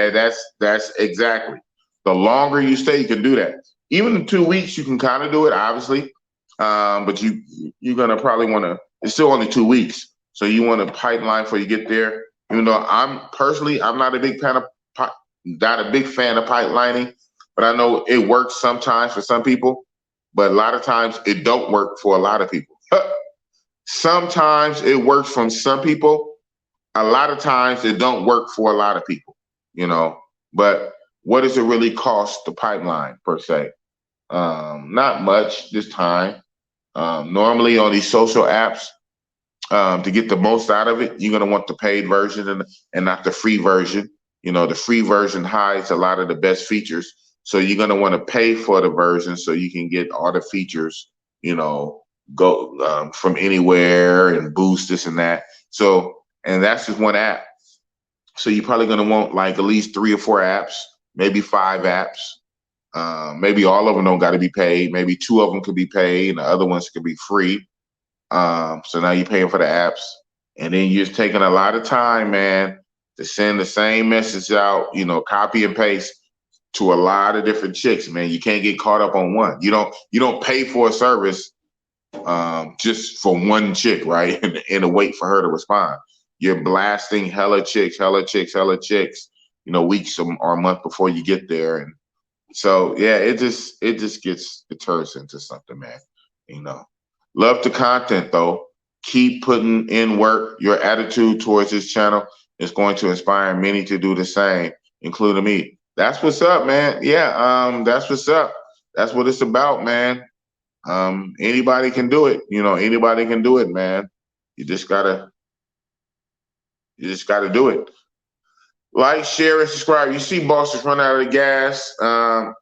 That's exactly. The longer you stay, you can do that. Even in 2 weeks, you can kind of do it, obviously. But you're gonna probably want to. It's still only 2 weeks, so you want a pipeline before you get there. Even though I'm not a big fan of pipelining, but I know it works sometimes for some people. But a lot of times it don't work for a lot of people. Sometimes it works from some people. A lot of times it don't work for a lot of people. But what does it really cost the pipeline per se? Not much this time. Normally on these social apps, to get the most out of it, you're gonna want the paid version and not the free version. The free version hides a lot of the best features. So you're gonna want to pay for the version so you can get all the features, go from anywhere and boost this and that. So, and that's just one app. So you're probably gonna want like at least 3 or 4 apps, maybe 5 apps. Maybe all of them don't got to be paid. Maybe 2 of them could be paid and the other ones could be free. So now you're paying for the apps. And then you're just taking a lot of time, man, to send the same message out, copy and paste to a lot of different chicks, man. You can't get caught up on one. You don't pay for a service just for one chick, right? And wait for her to respond. You're blasting hella chicks, weeks or a month before you get there. And so yeah, it turns into something, man. Love the content though. Keep putting in work. Your attitude towards this channel is going to inspire many to do the same, including me. That's what's up, man. Yeah, that's what's up. That's what it's about, man. Anybody can do it. Anybody can do it, man. You just gotta do it. Like, share, and subscribe. You see bosses run out of gas. I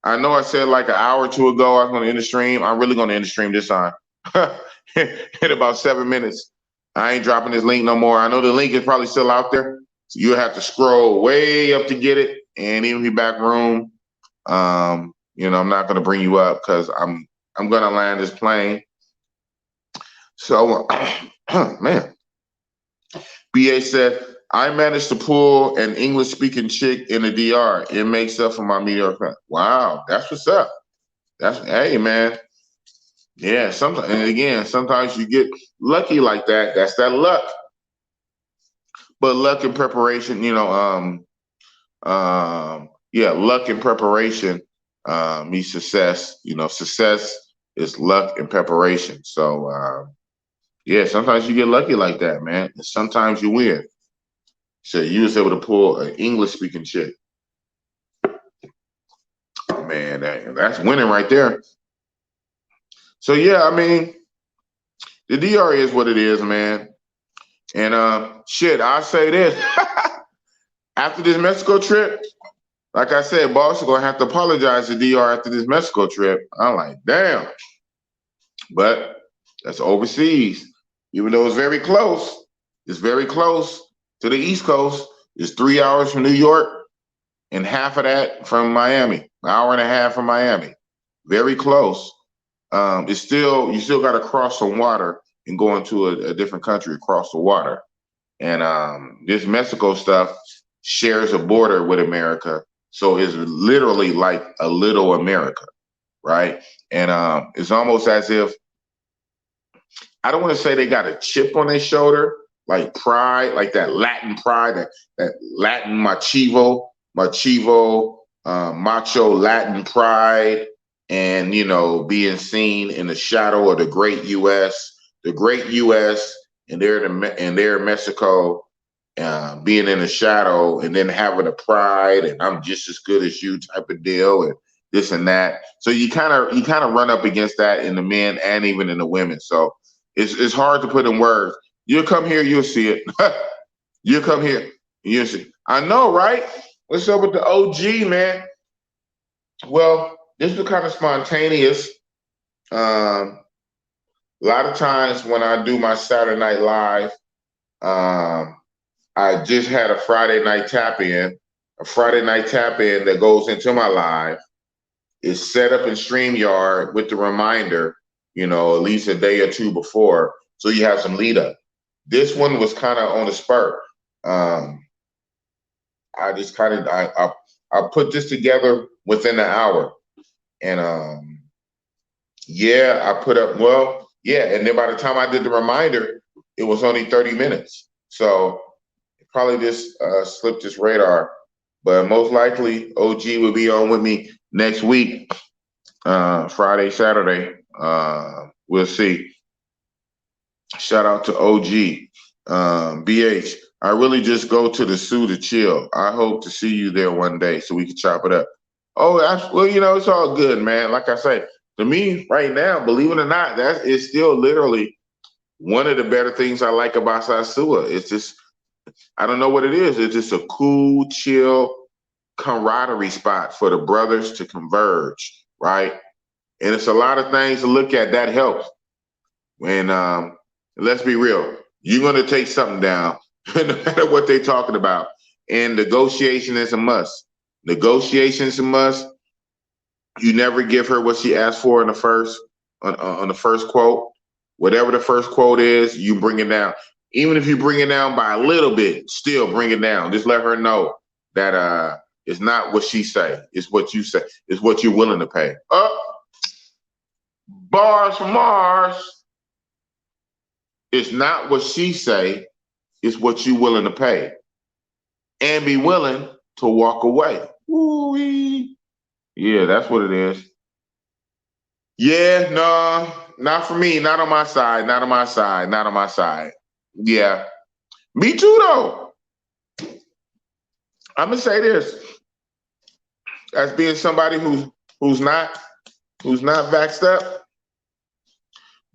know I said like an hour or 2 ago I was going to end the stream. I'm really going to end the stream this time. In about 7 minutes. I ain't dropping this link no more. I know the link is probably still out there. So you'll have to scroll way up to get it. And even if you're back room, I'm not going to bring you up because I'm going to land this plane. So, man. BA said, I managed to pull an English-speaking chick in the DR. It makes up for my mediocre. Wow, that's what's up. Hey, man. Yeah, sometimes, and again, sometimes you get lucky like that. That's that luck. But luck and preparation, yeah, luck and preparation means success. Success is luck and preparation. So yeah, sometimes you get lucky like that, man. And sometimes you win. So you was able to pull an English speaking chick. Man, that's winning right there. So yeah, I mean, the DR is what it is, man. And shit, I say this. After this Mexico trip, like I said, boss, are gonna have to apologize to DR after this Mexico trip. I'm like, damn. But that's overseas. Even though it's very close to the East Coast. It's 3 hours from New York and half of that from Miami, an hour and a half from Miami. Very close. It's still, you still got to cross some water and go into a different country across the water. And this Mexico stuff shares a border with America. So it's literally like a little America, right? And it's almost as if, I don't want to say they got a chip on their shoulder, like pride, like that Latin pride, that Latin macho Latin pride, and being seen in the shadow of the great U.S., and they're Mexico, being in the shadow, and then having a pride, and I'm just as good as you type of deal, and this and that. So you kind of run up against that in the men and even in the women. So it's hard to put in words. You'll come here, you'll see it. You'll come here, you'll see. I know, right? What's up with the OG, man? Well, this was kind of spontaneous. A lot of times when I do my Saturday Night Live, I just had a Friday night tap in. A Friday night tap in that goes into my live is set up in StreamYard with the reminder, at least a day or two before, so you have some lead up. This one was kind of on the spur. I just kind of I put this together within an hour, and yeah, I put up, well, yeah, and then by the time I did the reminder, it was only 30 minutes. So probably just slipped this radar, but most likely OG will be on with me next week, Friday, Saturday. We'll see. Shout out to OG. BH, I really just go to the zoo to chill. I hope to see you there one day so we can chop it up. Oh, well, it's all good, man. Like I say, to me right now, believe it or not, that is still literally one of the better things I like about Sasua. It's just, I don't know what it is. It's just a cool, chill camaraderie spot for the brothers to converge, right? And it's a lot of things to look at that helps. And let's be real, you're going to take something down, no matter what they're talking about. And negotiation is a must. Negotiation is a must. You never give her what she asked for in the first on the first quote. Whatever the first quote is, you bring it down. Even if you bring it down by a little bit, still bring it down. Just let her know that it's not what she say. It's what you say. It's what you're willing to pay. Bars from Mars. It's not what she say. It's what you're willing to pay. And be willing to walk away. Ooh-wee. Yeah, that's what it is. Yeah, no, not for me. Not on my side. Not on my side. Not on my side. Yeah. Me too, though. I'm gonna say this as being somebody who's not vaxxed up,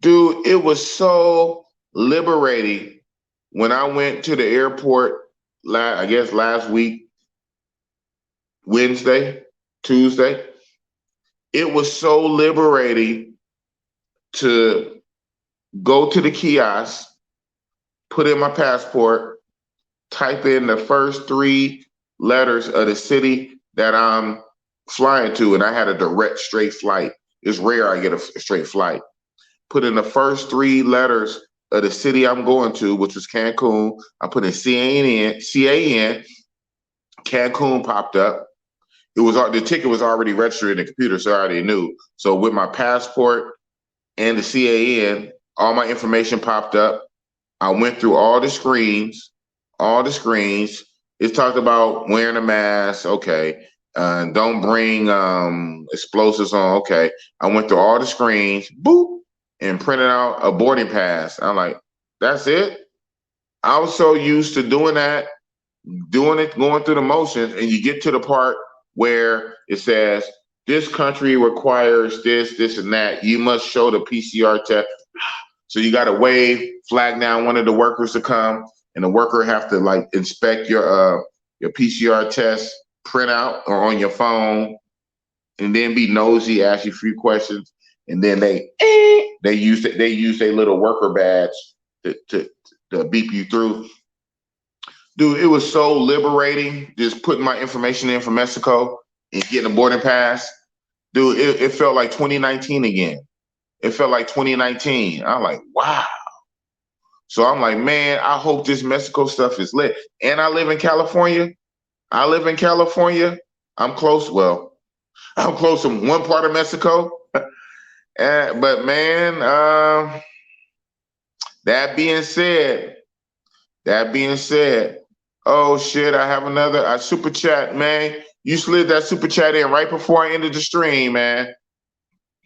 dude. It was so liberating when I went to the airport. I guess last week, Wednesday, Tuesday. It was so liberating to go to the kiosk, put in my passport, type in the first 3 letters of the city that I'm flying to, and I had a direct straight flight. It's rare I get a straight flight. Put in the first 3 letters of the city I'm going to, which was Cancun. I put in CAN. Cancun popped up. The ticket was already registered in the computer, so I already knew. So with my passport and the CAN, all my information popped up. I went through all the screens, all the screens. It talked about wearing a mask. Okay. Don't bring explosives on. Okay. I went through all the screens, boop, and printed out a boarding pass. I'm like, that's it. I was so used to doing that, doing it, going through the motions, and you get to the part where it says, this country requires this, this, and that. You must show the PCR test. So you got to wave, flag down one of the workers to come, and the worker have to like inspect your PCR test printout or on your phone, and then be nosy, ask you a few questions, and then they use their little worker badge to beep you through. Dude, it was so liberating just putting my information in from Mexico and getting a boarding pass. Dude, it felt like 2019 again. It felt like 2019. I'm like, wow. So I'm like, man, I hope this Mexico stuff is lit. And I live in California. I'm close. Well, I'm close to one part of Mexico. But man, that being said, oh shit, I have another super chat, man. You slid that super chat in right before I ended the stream, man.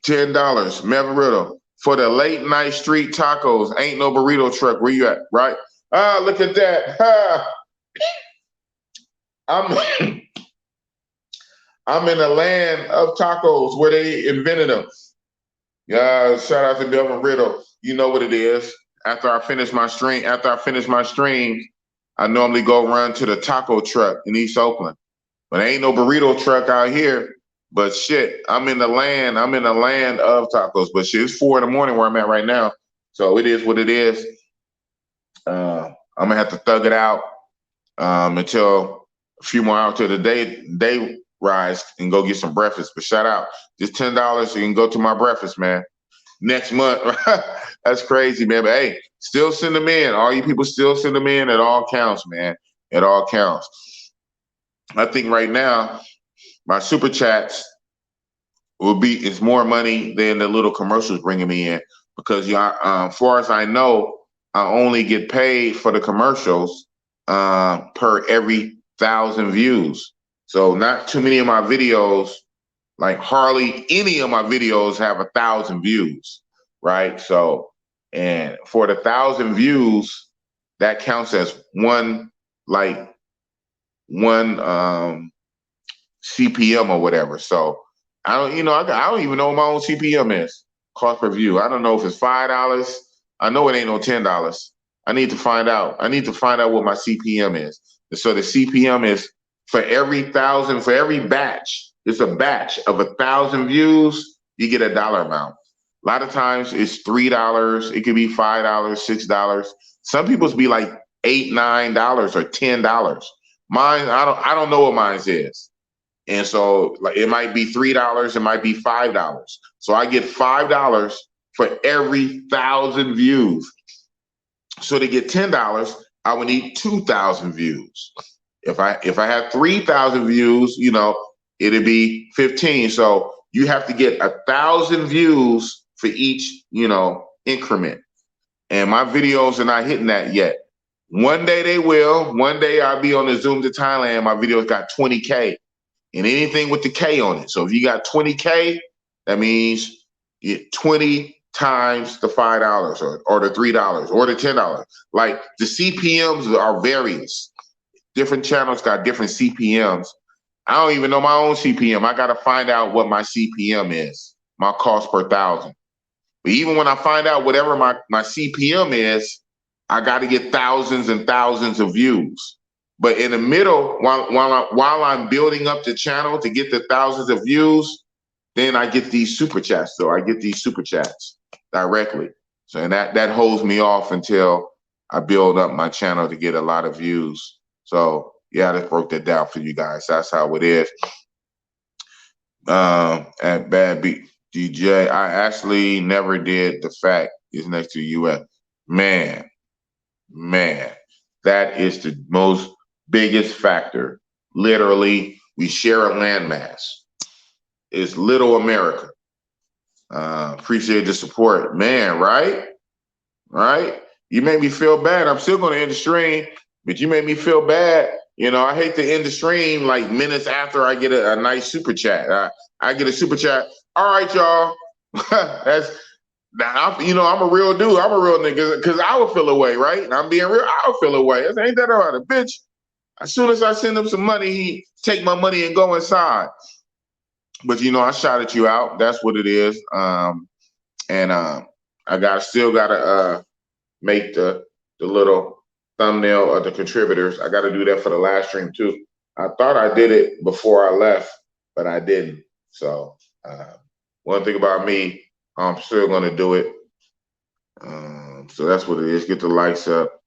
$10, Melvin Riddle. For the late night street tacos, ain't no burrito truck. Where you at? Right? Ah, look at that. I'm I'm in the land of tacos where they invented them. Shout out to Melvin Riddle. You know what it is. After I finish my stream, I normally go run to the taco truck in East Oakland. But ain't no burrito truck out here. But shit, I'm in the land of tacos. But shit, it's 4 a.m. where I'm at right now. So it is what it is. I'm gonna have to thug it out until a few more hours till the day rise and go get some breakfast. But shout out, just $10, you can go to my breakfast, man. Next month. That's crazy, man. But hey, still send them in. All you people still send them in. It all counts, man. It all counts. I think right now, my super chats it's more money than the little commercials bringing me in, because far as I know, I only get paid for the commercials per every 1,000 views. So not too many of my videos, like hardly any of my videos have 1,000 views, right? So, and for the 1,000 views, that counts as one CPM or whatever. So I don't even know what my own CPM is, cost per view. I don't know if it's $5. I know it ain't no $10. I need to find out. I need to find out what my CPM is. So the CPM is for every batch. It's a batch of 1,000 views. You get a dollar amount. A lot of times it's $3. It could be $5, $6. Some people's be like $8, $9 or $10. Mine, I don't know what mine is. And so like it might be $3, it might be $5. So I get $5 for every 1,000 views. So to get $10, I would need 2,000 views. If I had 3,000 views, it'd be 15. So you have to get 1,000 views for each, increment. And my videos are not hitting that yet. One day they will. One day I'll be on the Zoom to Thailand. My videos got 20K. And anything with the K on it. So if you got 20K, that means 20 times the $5 or the $3 or the $10. Like the CPMs are various. Different channels got different CPMs. I don't even know my own CPM. I got to find out what my CPM is, my cost per 1,000. But even when I find out whatever my CPM is, I got to get thousands and thousands of views. But in the middle, while I'm building up the channel to get the thousands of views, then I get these super chats. So I get these super chats directly. So and that holds me off until I build up my channel to get a lot of views. So yeah, I just broke that down for you guys. That's how it is. At Bad Beat DJ, I actually never did the fact is next to US. Man, that is the most biggest factor. Literally, we share a landmass. It's little America. Appreciate the support, man. Right. You made me feel bad. I'm still going to end the stream, but you made me feel bad. You know, I hate to end the stream like minutes after I get a nice super chat. I get a super chat. All right, y'all. That's now. I'm a real dude. I'm a real nigga because I would feel away, right? And I'm being real. I would feel away. Ain't that about a bitch? As soon as I send him some money, he take my money and go inside. But I shouted you out. That's what it is. And I still gotta make the little thumbnail of the contributors. I gotta do that for the last stream too. I thought I did it before I left, but I didn't. So one thing about me, I'm still gonna do it. So that's what it is. Get the likes up.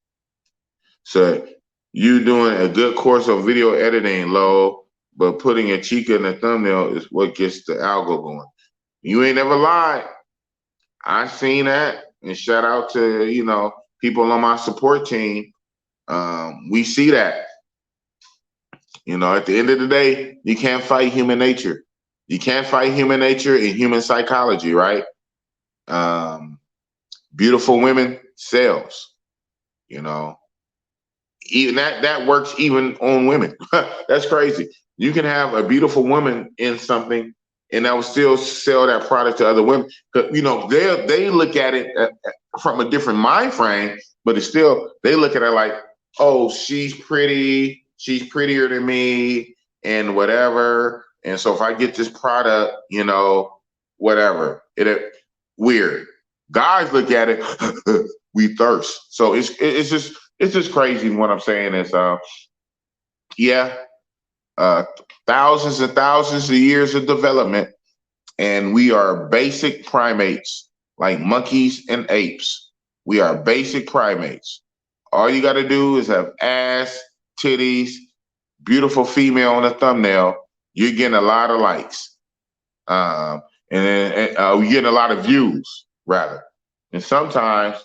So you doing a good course of video editing, low, but putting a chica in the thumbnail is what gets the algo going. You ain't never lied. I seen that, and shout out to people on my support team. We see that. At the end of the day, you can't fight human nature. You can't fight human nature and human psychology, right? Beautiful women sells. Even that works even on women. That's crazy. You can have a beautiful woman in something, and that will still sell that product to other women. Because they look at it from a different mind frame, but it's still they look at it like, oh, she's pretty, she's prettier than me, and whatever. And so if I get this product, whatever, it weird. Guys look at it, we thirst. So it's just crazy. What I'm saying is, thousands and thousands of years of development, and we are basic primates like monkeys and apes. We are basic primates. All you got to do is have ass, titties, beautiful female on the thumbnail. You're getting a lot of likes, and we're getting a lot of views, rather. And sometimes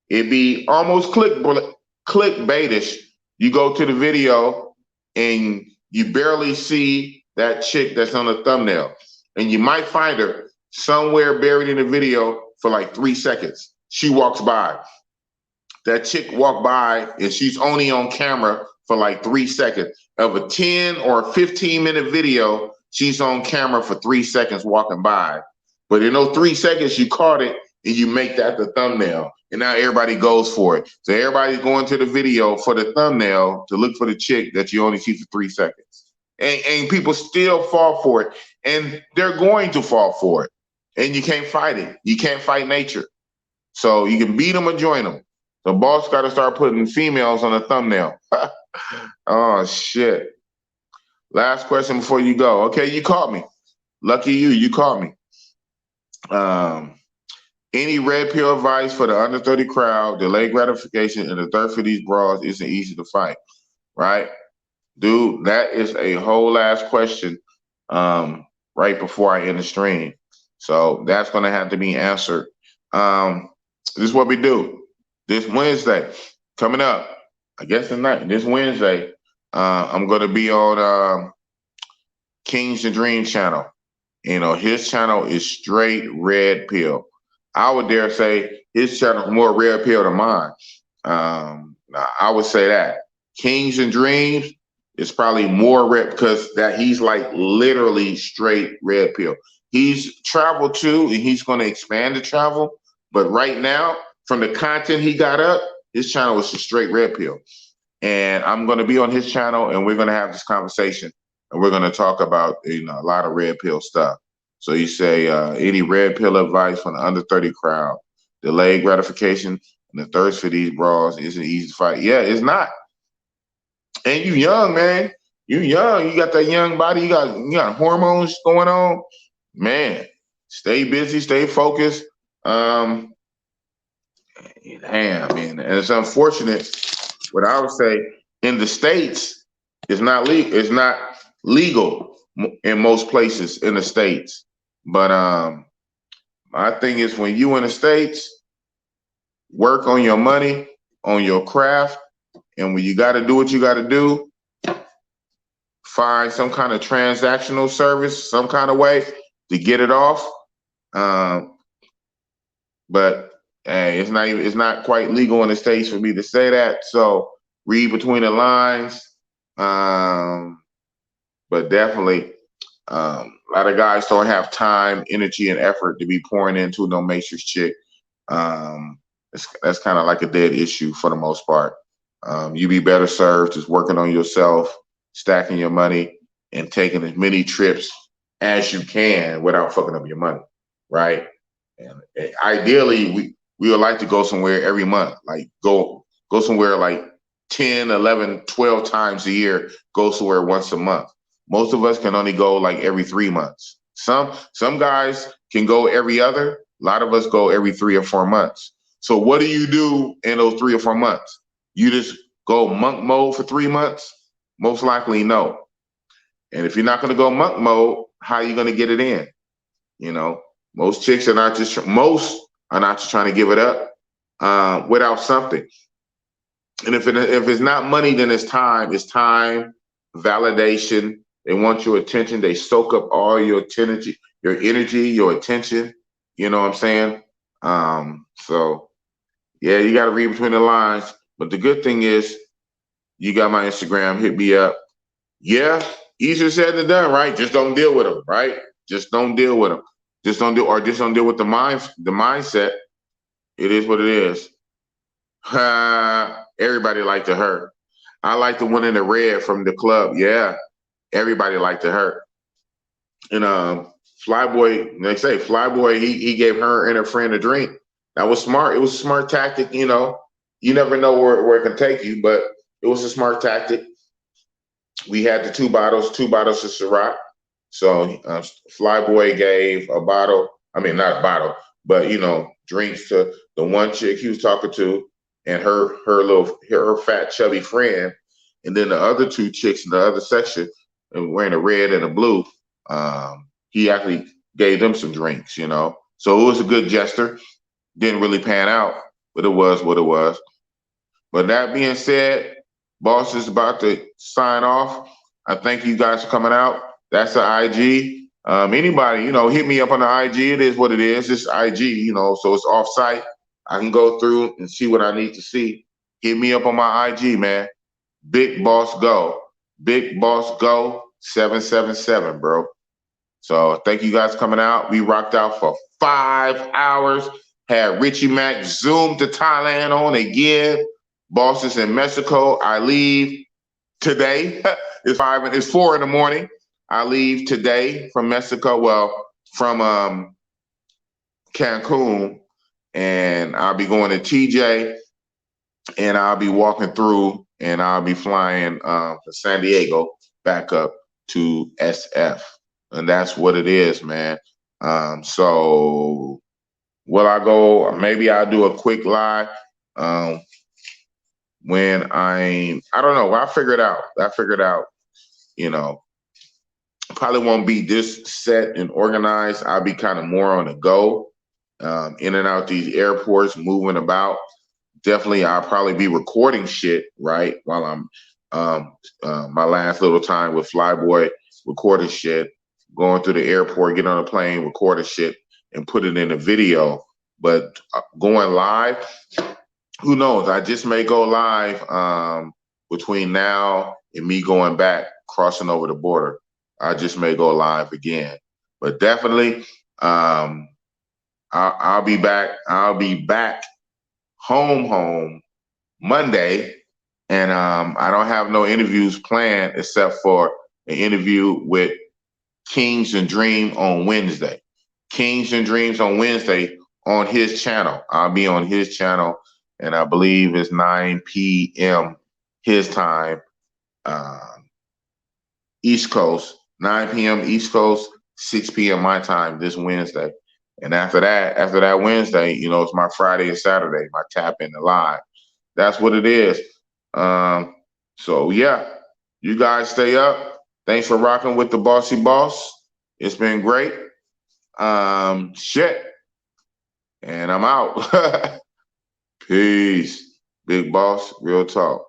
it be almost clickbaitish. You go to the video and you barely see that chick that's on the thumbnail. And you might find her somewhere buried in the video for like 3 seconds. She walks by. That chick walked by and she's only on camera for like 3 seconds. Of a 10 or 15-minute video, she's on camera for 3 seconds walking by. But in those 3 seconds, you caught it and you make that the thumbnail. And now everybody goes for it. So everybody's going to the video for the thumbnail to look for the chick that you only see for 3 seconds. And people still fall for it. And they're going to fall for it. And you can't fight it. You can't fight nature. So you can beat them or join them. The boss got to start putting females on the thumbnail. Oh, shit. Last question before you go. Okay, you caught me. Lucky you caught me. Any red pill advice for the under 30 crowd? Delayed gratification and the thirst for these bras isn't easy to fight, right? Dude, that is a whole ass question right before I end the stream. So that's going to have to be answered. This is what we do. This Wednesday, coming up, I guess tonight, this Wednesday, I'm going to be on Kings and Dream channel. His channel is straight red pill. I would dare say his channel is more red pill than mine. I would say that. Kings and Dreams is probably more red because that he's like literally straight red pill. He's traveled too, and he's going to expand the travel. But right now, from the content he got up, his channel is just straight red pill. And I'm going to be on his channel, and we're going to have this conversation, and we're going to talk about a lot of red pill stuff. So you say any red pill advice from the under 30 crowd? Delayed gratification and the thirst for these bras isn't easy to fight. Yeah, it's not. And you young, man. You young. You got that young body. You got hormones going on. Man, stay busy, stay focused. Damn, man. And it's unfortunate. What I would say in the States, it's not legal. It's not legal in most places in the States. But my thing is, when you in the States, work on your money, on your craft, and when you got to do what you got to do, find some kind of transactional service, some kind of way to get it off, But hey, it's not quite legal in the States for me to say that. So read between the lines. But definitely, a lot of guys don't have time, energy, and effort to be pouring into no matrix chick. That's kind of like a dead issue for the most part. You be better served just working on yourself, stacking your money, and taking as many trips as you can without fucking up your money, right? And ideally, we would like to go somewhere every month, like go somewhere like 10, 11, 12 times a year, go somewhere once a month. Most of us can only go like every 3 months. Some guys can go every other. A lot of us go every 3 or 4 months. So what do you do in those 3 or 4 months? You just go monk mode for 3 months? Most likely no. And if you're not going to go monk mode, how are you going to get it in? You know, most chicks are not just trying to give it up without something. And if it's not money, then it's time. It's time, validation. They want your attention. They soak up all your energy, your attention. You know what I'm saying? So yeah, you got to read between the lines. But the good thing is, you got my Instagram. Hit me up. Yeah, easier said than done, right? Just don't deal with them, right? Just don't deal with them. Just don't deal with the mindset. It is what it is. Everybody liked to hurt. I like the one in the red from the club. Yeah, everybody liked to hurt. And Flyboy, they say Flyboy, he gave her and her friend a drink. That was smart. It was a smart tactic. You know, you never know where it can take you, but it was a smart tactic. We had the two bottles of Ciroc. So Flyboy gave a bottle. I mean, not a bottle, but drinks to the one chick he was talking to, and her fat chubby friend, and then the other two chicks in the other section, wearing a red and a blue. He actually gave them some drinks. So it was a good gesture. Didn't really pan out, but it was what it was. But that being said, boss is about to sign off. I thank you guys for coming out. That's the IG. Anybody, hit me up on the IG. It is what it is. It's IG, so it's off site. I can go through and see what I need to see. Hit me up on my IG, man. Big Boss Go. Big Boss Go 777, bro. So thank you guys for coming out. We rocked out for 5 hours. Had Richie Mack zoom to Thailand on again. Boss is in Mexico. I leave today. It's 4 in the morning. I leave today from Mexico. Well, from Cancun, and I'll be going to TJ, and I'll be walking through, and I'll be flying to San Diego back up to SF, and that's what it is, man. So will I go? Maybe I'll do a quick live. When I don't know. I figured out. Probably won't be this set and organized. I'll be kind of more on the go, in and out these airports, moving about. Definitely, I'll probably be recording shit right while I'm my last little time with Flyboy, recording shit, going through the airport, get on a plane, recording shit, and put it in a video. But going live, who knows? I just may go live between now and me going back, crossing over the border. I just may go live again. But definitely, I'll be back. I'll be back home Monday, and I don't have no interviews planned except for an interview with Kings and Dream on Wednesday. Kings and Dreams on Wednesday on his channel. I'll be on his channel, and I believe it's 9 p.m. his time, East Coast, 9 p.m. East Coast, 6 p.m. my time this Wednesday. And after that Wednesday, it's my Friday and Saturday, my tap in the live. That's what it is. So yeah, you guys stay up. Thanks for rocking with the Bossy Boss. It's been great. Shit. And I'm out. Peace. Big Boss, real talk.